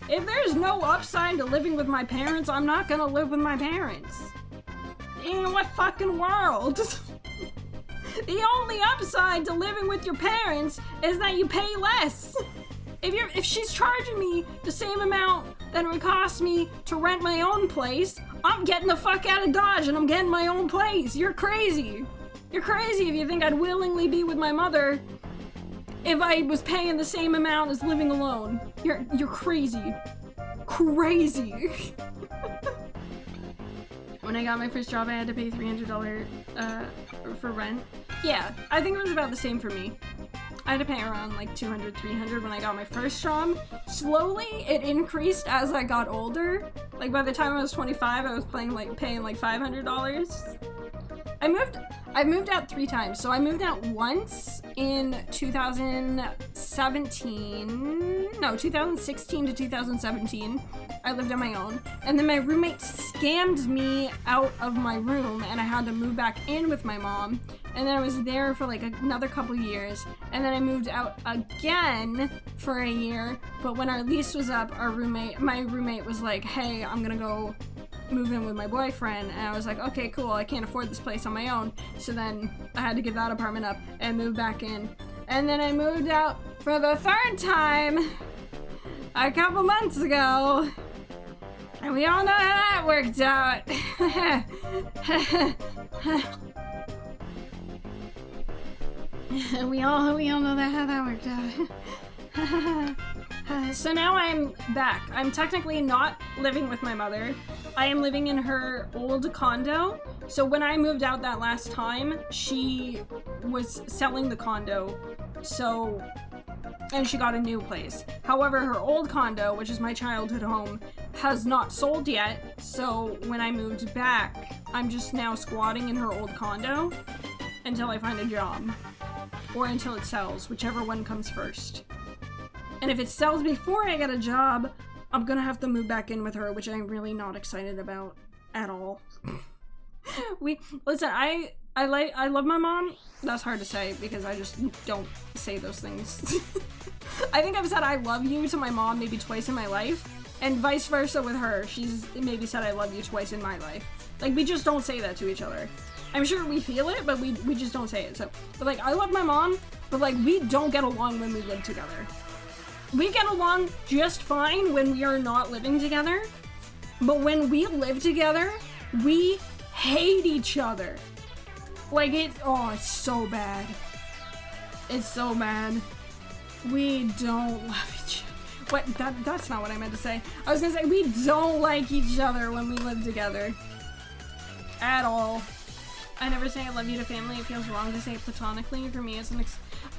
If there's no upside to living with my parents, I'm not gonna live with my parents. In what fucking world? The only upside to living with your parents is that you pay less. If she's charging me the same amount that it would cost me to rent my own place, I'm getting the fuck out of Dodge and I'm getting my own place. You're crazy. You're crazy if you think I'd willingly be with my mother if I was paying the same amount as living alone. You're crazy. Crazy. When I got my first job, I had to pay $300 for rent. Yeah, I think it was about the same for me. I had to pay around like $200, $300 when I got my first job. Slowly, it increased as I got older. Like by the time I was 25, I was paying like $500. I moved out 3 times. So I moved out once in 2016 to 2017. I lived on my own. And then my roommate scammed me out of my room and I had to move back in with my mom. And then I was there for like another couple years. And then I moved out again for a year. But when our lease was up, my roommate was like, hey, I'm gonna go move in with my boyfriend, and I was like, okay, cool, I can't afford this place on my own. So then I had to give that apartment up and move back in. And then I moved out for the 3rd time a couple months ago. And we all know how that worked out. we all know how that worked out. So now I'm back. I'm technically not living with my mother. I am living in her old condo. So when I moved out that last time, she was selling the condo. And she got a new place. However, her old condo, which is my childhood home, has not sold yet. So when I moved back, I'm just now squatting in her old condo until I find a job. Or until it sells, whichever one comes first. And if it sells before I get a job, I'm gonna have to move back in with her, which I'm really not excited about at all. Listen, I love my mom. That's hard to say because I just don't say those things. I think I've said I love you to my mom maybe twice in my life, and vice versa with her. She's maybe said I love you twice in my life. Like, we just don't say that to each other. I'm sure we feel it, but we just don't say it. So, but like, I love my mom, but like, we don't get along when we live together. We get along just fine when we are not living together, but when we live together, we hate each other. Like, it's so bad. It's so bad. We don't love each other. What? That's not what I meant to say. I was gonna say, we don't like each other when we live together. At all. I never say I love you to family. It feels wrong to say it platonically. For me, it's an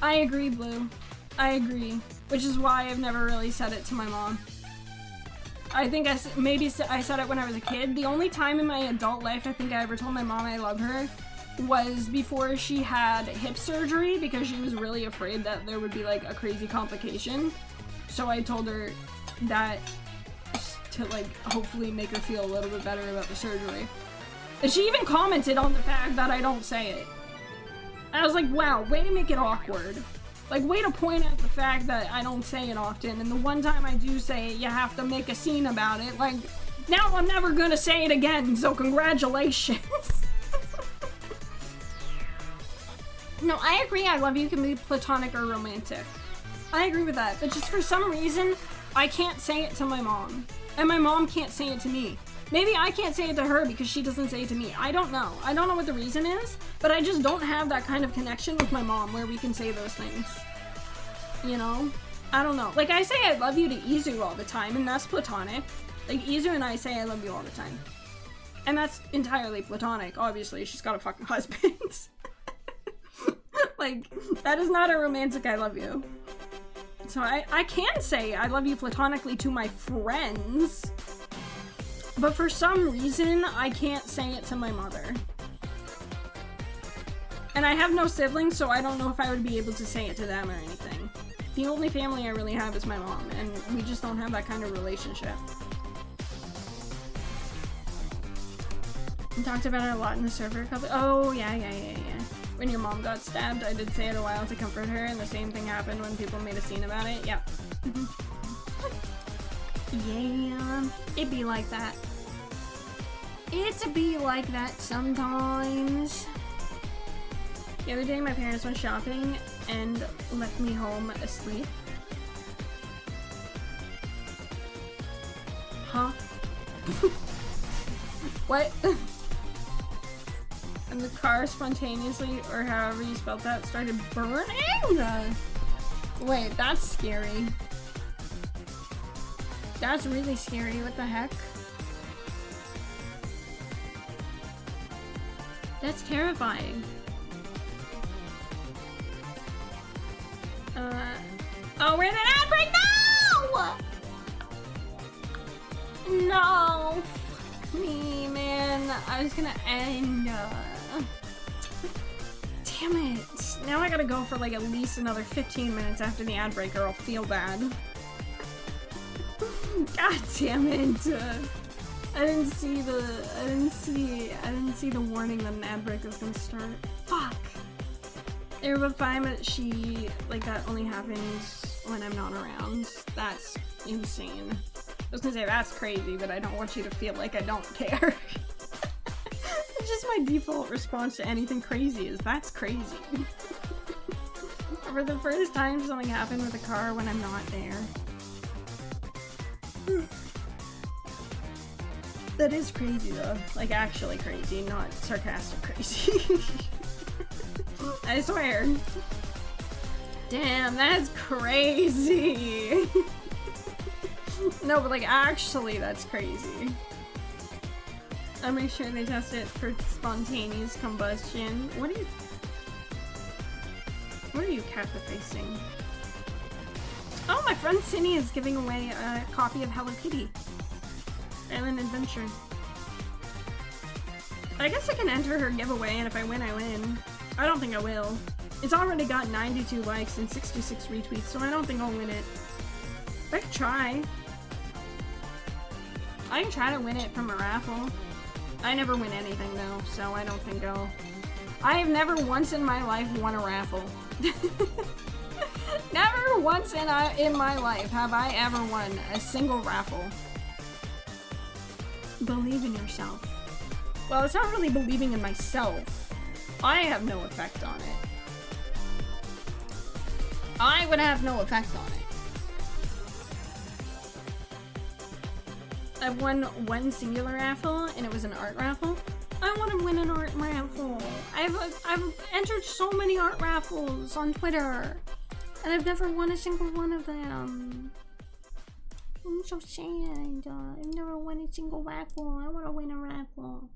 I agree, Blue. I agree. Which is why I've never really said it to my mom. I think I said it when I was a kid. The only time in my adult life I think I ever told my mom I love her was before she had hip surgery, because she was really afraid that there would be like a crazy complication. So I told her that to like hopefully make her feel a little bit better about the surgery. And she even commented on the fact that I don't say it. And I was like, wow, way to make it awkward. Like, way to point out the fact that I don't say it often, and the one time I do say it, you have to make a scene about it. Like, now I'm never gonna say it again, so congratulations. No, I agree, I love you can be platonic or romantic. I agree with that, but just for some reason, I can't say it to my mom. And my mom can't say it to me. Maybe I can't say it to her because she doesn't say it to me. I don't know. I don't know what the reason is, but I just don't have that kind of connection with my mom where we can say those things. You know? I don't know. Like, I say I love you to Izu all the time, and that's platonic. Like, Izu and I say I love you all the time. And that's entirely platonic, obviously. She's got a fucking husband. Like, that is not a romantic I love you. So I can say I love you platonically to my friends. But for some reason, I can't say it to my mother. And I have no siblings, so I don't know if I would be able to say it to them or anything. The only family I really have is my mom, and we just don't have that kind of relationship. We talked about it a lot in the server. Oh, yeah. When your mom got stabbed, I did say it a while to comfort her, and the same thing happened when people made a scene about it. Yep. Yeah, it be like that. It's be like that sometimes. The other day my parents went shopping and left me home asleep. Huh? What? And the car spontaneously, or however you spelled that, started burning? Wait, that's scary. That's really scary. What the heck? That's terrifying. Oh, we're in an ad break! No! No! Fuck me, man. I was gonna end. Damn it. Now I gotta go for like at least another 15 minutes after the ad break, or I'll feel bad. God damn it. I didn't see the warning that an ad break was gonna start. Fuck. They were both fine, but that only happens when I'm not around. That's insane. I was gonna say that's crazy, but I don't want you to feel like I don't care. It's just my default response to anything crazy is that's crazy. For the first time something happened with a car when I'm not there. That is crazy though. Like actually crazy, not sarcastic crazy. I swear. Damn, that's crazy. No, but like actually that's crazy. I'll make sure they test it for spontaneous combustion. What are you capitalizing? Oh, my friend Cindy is giving away a copy of Hello Kitty. Island Adventure. I guess I can enter her giveaway, and if I win, I win. I don't think I will. It's already got 92 likes and 66 retweets, so I don't think I'll win it. I could try. I can try to win it from a raffle. I never win anything though, so I don't think I have never once in my life won a raffle. Never once in my life have I ever won a single raffle. Believe in yourself. Well, it's not really believing in myself. I have no effect on it. I would have no effect on it. I've won one singular raffle, and it was an art raffle. I want to win an art raffle. I've entered so many art raffles on Twitter, and I've never won a single one of them. I'm so sad. I've never won a single raffle. I want to win a raffle.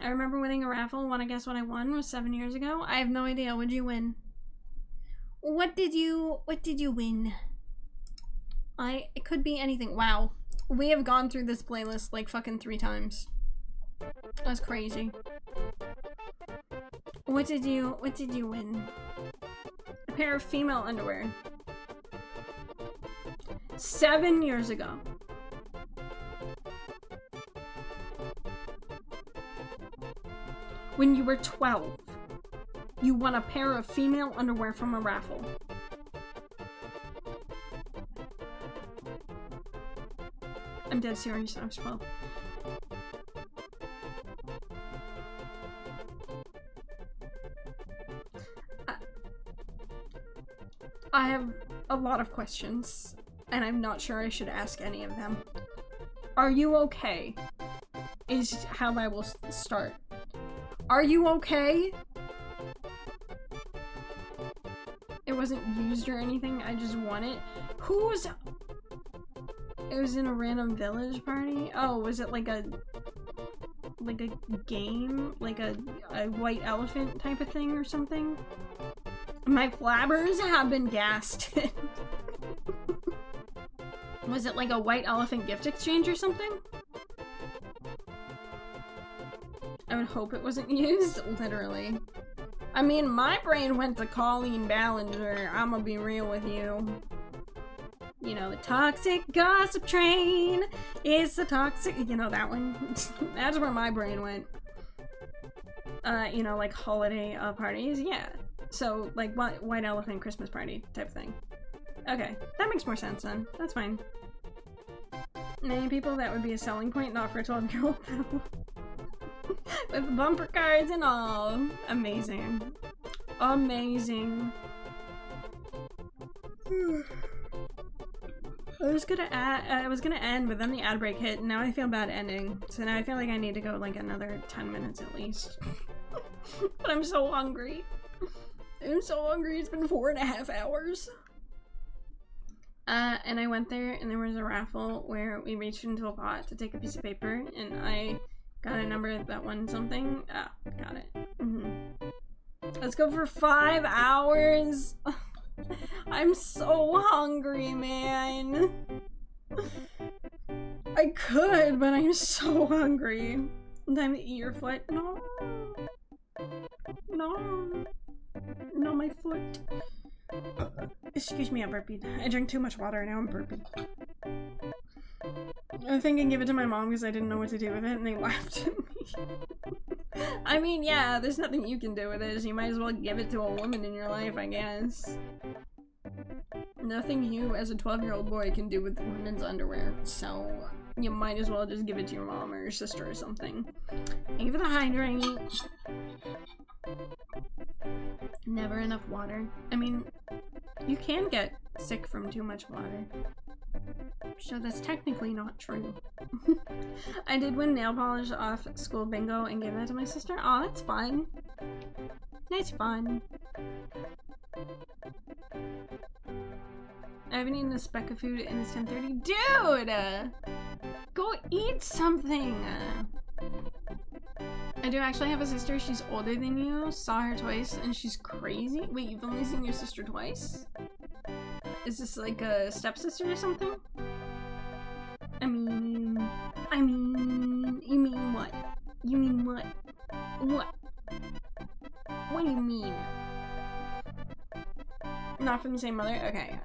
I remember winning a raffle. Want to guess what I won? Was 7 years ago. I have no idea. What'd you win? What did you win? It could be anything. Wow. We have gone through this playlist like fucking 3 times. That's crazy. What did you win? A pair of female underwear. 7 years ago. When you were 12, you won a pair of female underwear from a raffle. I'm dead serious, I was 12. I have a lot of questions, and I'm not sure I should ask any of them. Are you okay? Is how I will start. Are you okay? It wasn't used or anything, I just won it. Who's... It was in a random village party? Oh, was it like a game? Like a white elephant type of thing or something? My flabbers have been gassed. Was it like a white elephant gift exchange or something? I would hope it wasn't used, literally. I mean, my brain went to Colleen Ballinger, I'm gonna be real with you. You know, the toxic gossip train is the toxic, you know, that one. That's where my brain went. You know, like holiday parties, yeah. So, like, white elephant Christmas party type thing. Okay, that makes more sense then. That's fine. Many people, that would be a selling point, not for a 12-year-old. With bumper cards and all. Amazing. Amazing. I was gonna end, but then the ad break hit, and now I feel bad ending. So now I feel like I need to go like another 10 minutes at least. But I'm so hungry. I'm so hungry, it's been 4.5 hours. And I went there, and there was a raffle where we reached into a pot to take a piece of paper, and I got a number that won something. Ah, got it. Let's go for 5 hours. I'm so hungry, man. I could, but I'm so hungry. Time to eat your foot. No. No. No, my foot. Excuse me, I burped. I drank too much water, now I'm burping. I think I gave it to my mom because I didn't know what to do with it, and they laughed at me. I mean, yeah, there's nothing you can do with it, so you might as well give it to a woman in your life, I guess. Nothing you, as a 12-year-old boy, can do with women's underwear, so you might as well just give it to your mom or your sister or something. Thank you for the hydrate. Never enough water. I mean, you can get sick from too much water. So that's technically not true. I did win nail polish off school bingo and gave that to my sister. Oh, that's fun. That's fun. I haven't eaten a speck of food and it's 10:30. Dude! Go eat something! I do actually have a sister. She's older than you. Saw her twice and she's crazy. Wait, you've only seen your sister twice? Is this like a stepsister or something? I mean, you mean what? You mean what? What? What do you mean? Not from the same mother? Okay.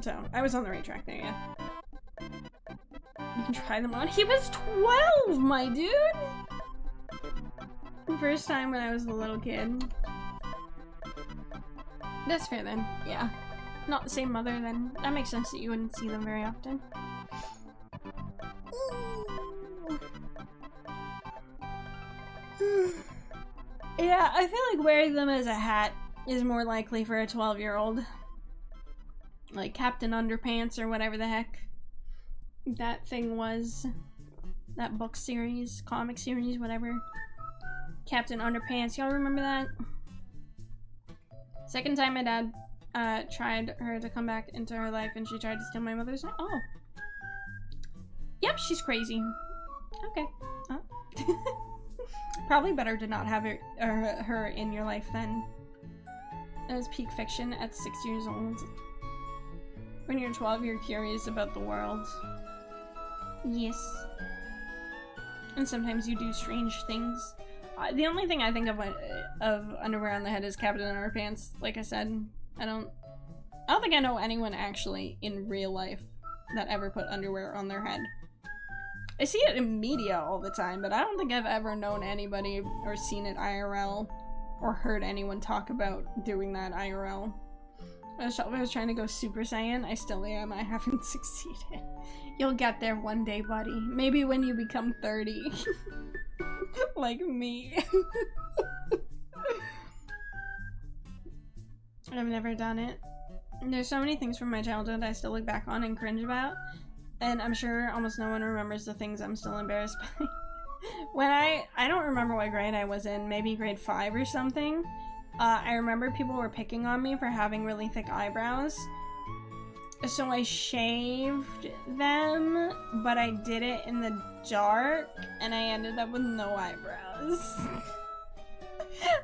So, I was on the right track there, yeah. You can try them on. He was 12, my dude! First time when I was a little kid. That's fair then, yeah. Not the same mother then. That makes sense that you wouldn't see them very often. Yeah, I feel like wearing them as a hat is more likely for a 12-year-old. Like Captain Underpants or whatever the heck that thing was. That book series, comic series, whatever. Captain Underpants, y'all remember that? Second time my dad tried her to come back into her life and she tried to steal my mother's name. Oh. Yep, she's crazy. Okay. Probably better to not have her in your life then. That was peak fiction at 6 years old. When you're 12, you're curious about the world. Yes. And sometimes you do strange things. The only thing I think of underwear on the head is Captain Underpants. Like I said, I don't think I know anyone actually in real life that ever put underwear on their head. I see it in media all the time, but I don't think I've ever known anybody or seen it IRL or heard anyone talk about doing that IRL. I was trying to go Super Saiyan. I still am. I haven't succeeded. You'll get there one day, buddy. Maybe when you become 30. Like me. I've never done it. There's so many things from my childhood I still look back on and cringe about. And I'm sure almost no one remembers the things I'm still embarrassed by. When I don't remember what grade I was in, maybe grade 5 or something. I remember people were picking on me for having really thick eyebrows. So I shaved them, but I did it in the dark, and I ended up with no eyebrows.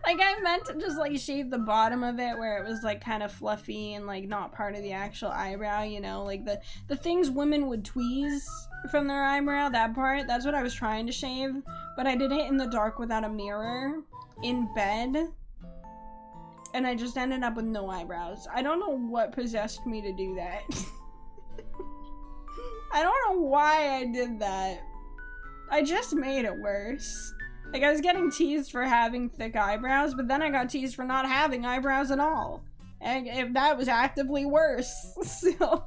Like, I meant to just, like, shave the bottom of it where it was, like, kind of fluffy and, like, not part of the actual eyebrow, you know? Like, the things women would tweeze from their eyebrow, that part, that's what I was trying to shave. But I did it in the dark without a mirror, in bed. And I just ended up with no eyebrows. I don't know what possessed me to do that. I don't know why I did that. I just made it worse. Like, I was getting teased for having thick eyebrows, but then I got teased for not having eyebrows at all. And if that was actively worse. So,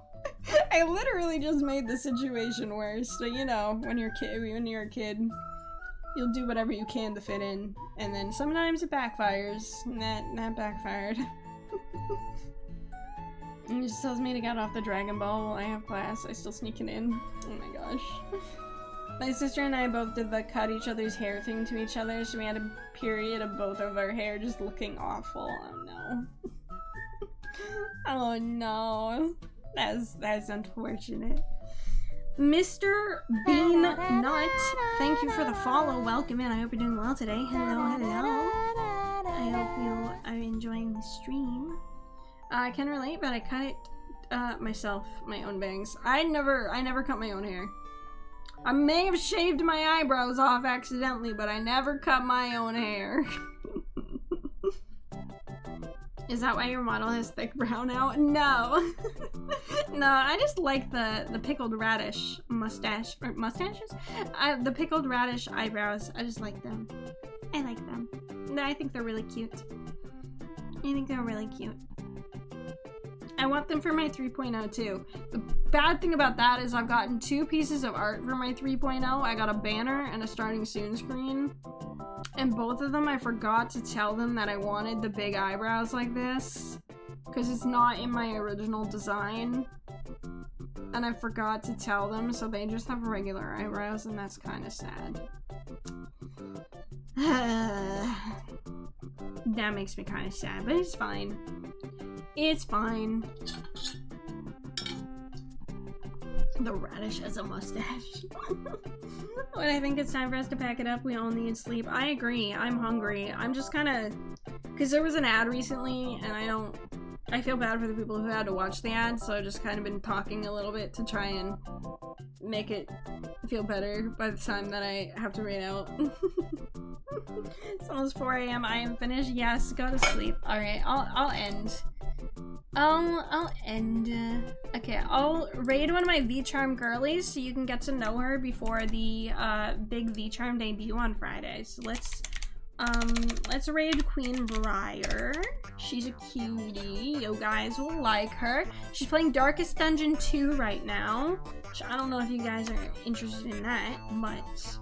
I literally just made the situation worse. So, you know, when you're a kid, you'll do whatever you can to fit in. And then sometimes it backfires. And that backfired. And it just tells me to get off the Dragon Ball while I have class. I still sneak it in. Oh my gosh. My sister and I both did the cut each other's hair thing to each other, so we had a period of both of our hair just looking awful. Oh no. Oh no. That's unfortunate. Mr. Bean Nut, thank you for the follow. Welcome in. I hope you're doing well today. Hello, hello. I hope you are enjoying the stream. I can relate, but I cut it myself, my own bangs. I never cut my own hair. I may have shaved my eyebrows off accidentally, but I never cut my own hair. Is that why your model has thick brow now? No. No, I just like the pickled radish mustache, or mustaches? The pickled radish eyebrows, I just like them. I like them. I think they're really cute. I want them for my 3.0 too. The bad thing about that is I've gotten 2 pieces of art for my 3.0. I got a banner and a starting soon screen. And both of them I forgot to tell them that I wanted the big eyebrows like this. Because it's not in my original design. And I forgot to tell them, so they just have regular eyebrows, and that's kind of sad. That makes me kind of sad, but it's fine. It's fine. The radish has a mustache. When I think it's time for us to pack it up, we all need sleep. I agree. I'm hungry. I'm just kind of... Because there was an ad recently, and I feel bad for the people who had to watch the ad, so I've just kind of been talking a little bit to try and make it feel better by the time that I have to read out. It's almost 4 a.m. I am finished. Yes, go to sleep. Alright, I'll end. I'll end. Okay, I'll raid one of my V-Charm girlies so you can get to know her before the big V-Charm debut on Friday. So let's Let's raid Queen Briar. She's a cutie. You guys will like her. She's playing Darkest Dungeon 2 right now. Which I don't know if you guys are interested in that, but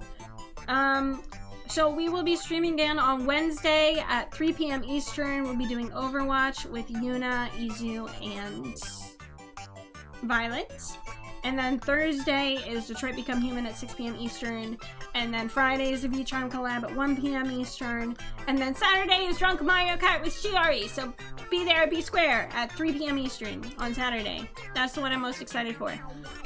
so we will be streaming again on Wednesday at 3 p.m. Eastern. We'll be doing Overwatch with Yuna, Izu, and Violet. And then Thursday is Detroit Become Human at 6 p.m. Eastern. And then Friday is the V-Charm collab at 1 p.m. Eastern. And then Saturday is Drunk Mario Kart with Shiori. So be there, be square at 3 p.m. Eastern on Saturday. That's what I'm most excited for.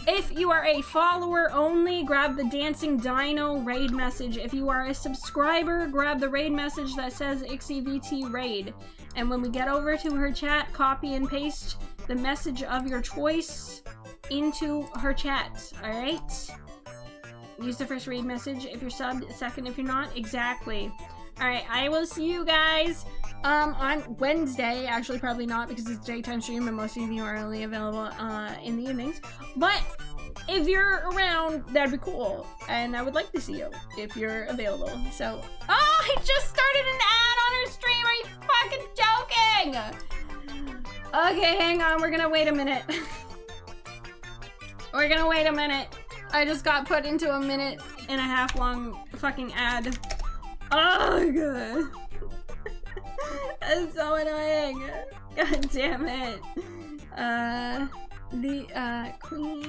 If you are a follower only, grab the Dancing Dino raid message. If you are a subscriber, grab the raid message that says IXIVT raid. And when we get over to her chat, copy and paste the message of your choice into her chat, alright? Use the first raid message if you're subbed, second if you're not. Exactly. Alright, I will see you guys on Wednesday. Actually, probably not because it's a daytime stream and most of you are only available in the evenings. But if you're around, that'd be cool. And I would like to see you if you're available. So, oh, I just started an ad on her stream. Are you fucking joking? Okay, hang on. We're gonna wait a minute. We're gonna wait a minute. I just got put into a 1.5-minute long fucking ad. Oh, God. That's so annoying. God damn it. Queen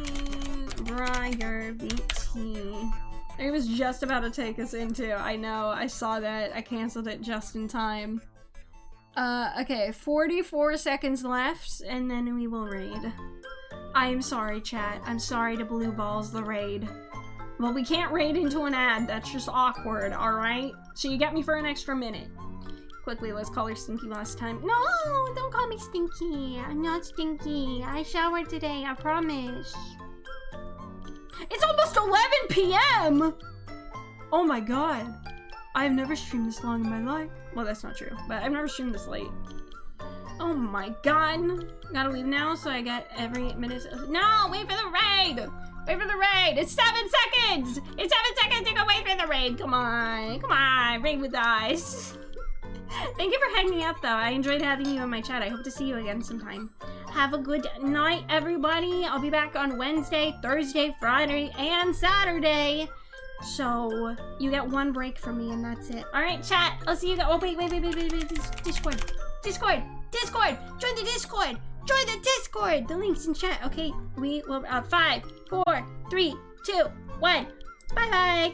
Briar VT. It was just about to take us into. I know. I saw that. I canceled it just in time. Okay. 44 seconds left, and then we will raid. I am sorry, chat. I'm sorry to blue balls the raid. Well, we can't raid into an ad. That's just awkward, alright? So you get me for an extra minute. Quickly, let's call her Stinky last time. No, don't call me Stinky. I'm not Stinky. I showered today, I promise. It's almost 11 p.m. Oh my god. I've never streamed this long in my life. Well, that's not true, but I've never streamed this late. Oh my god. Gotta leave now so I get every minute. No, wait for the raid. Wait for the raid. It's 7 seconds. It's 7 seconds to go wait for the raid. Come on. Come on. Raid with us. Thank you for hanging out, though. I enjoyed having you in my chat. I hope to see you again sometime. Have a good night, everybody. I'll be back on Wednesday, Thursday, Friday, and Saturday. So, you get one break from me, and that's it. Alright, chat. I'll see you guys. Oh, wait. Discord. Join the Discord. Join the Discord. The link's in chat. Okay, we will. 5, 4, 3, 2, 1. Bye-bye.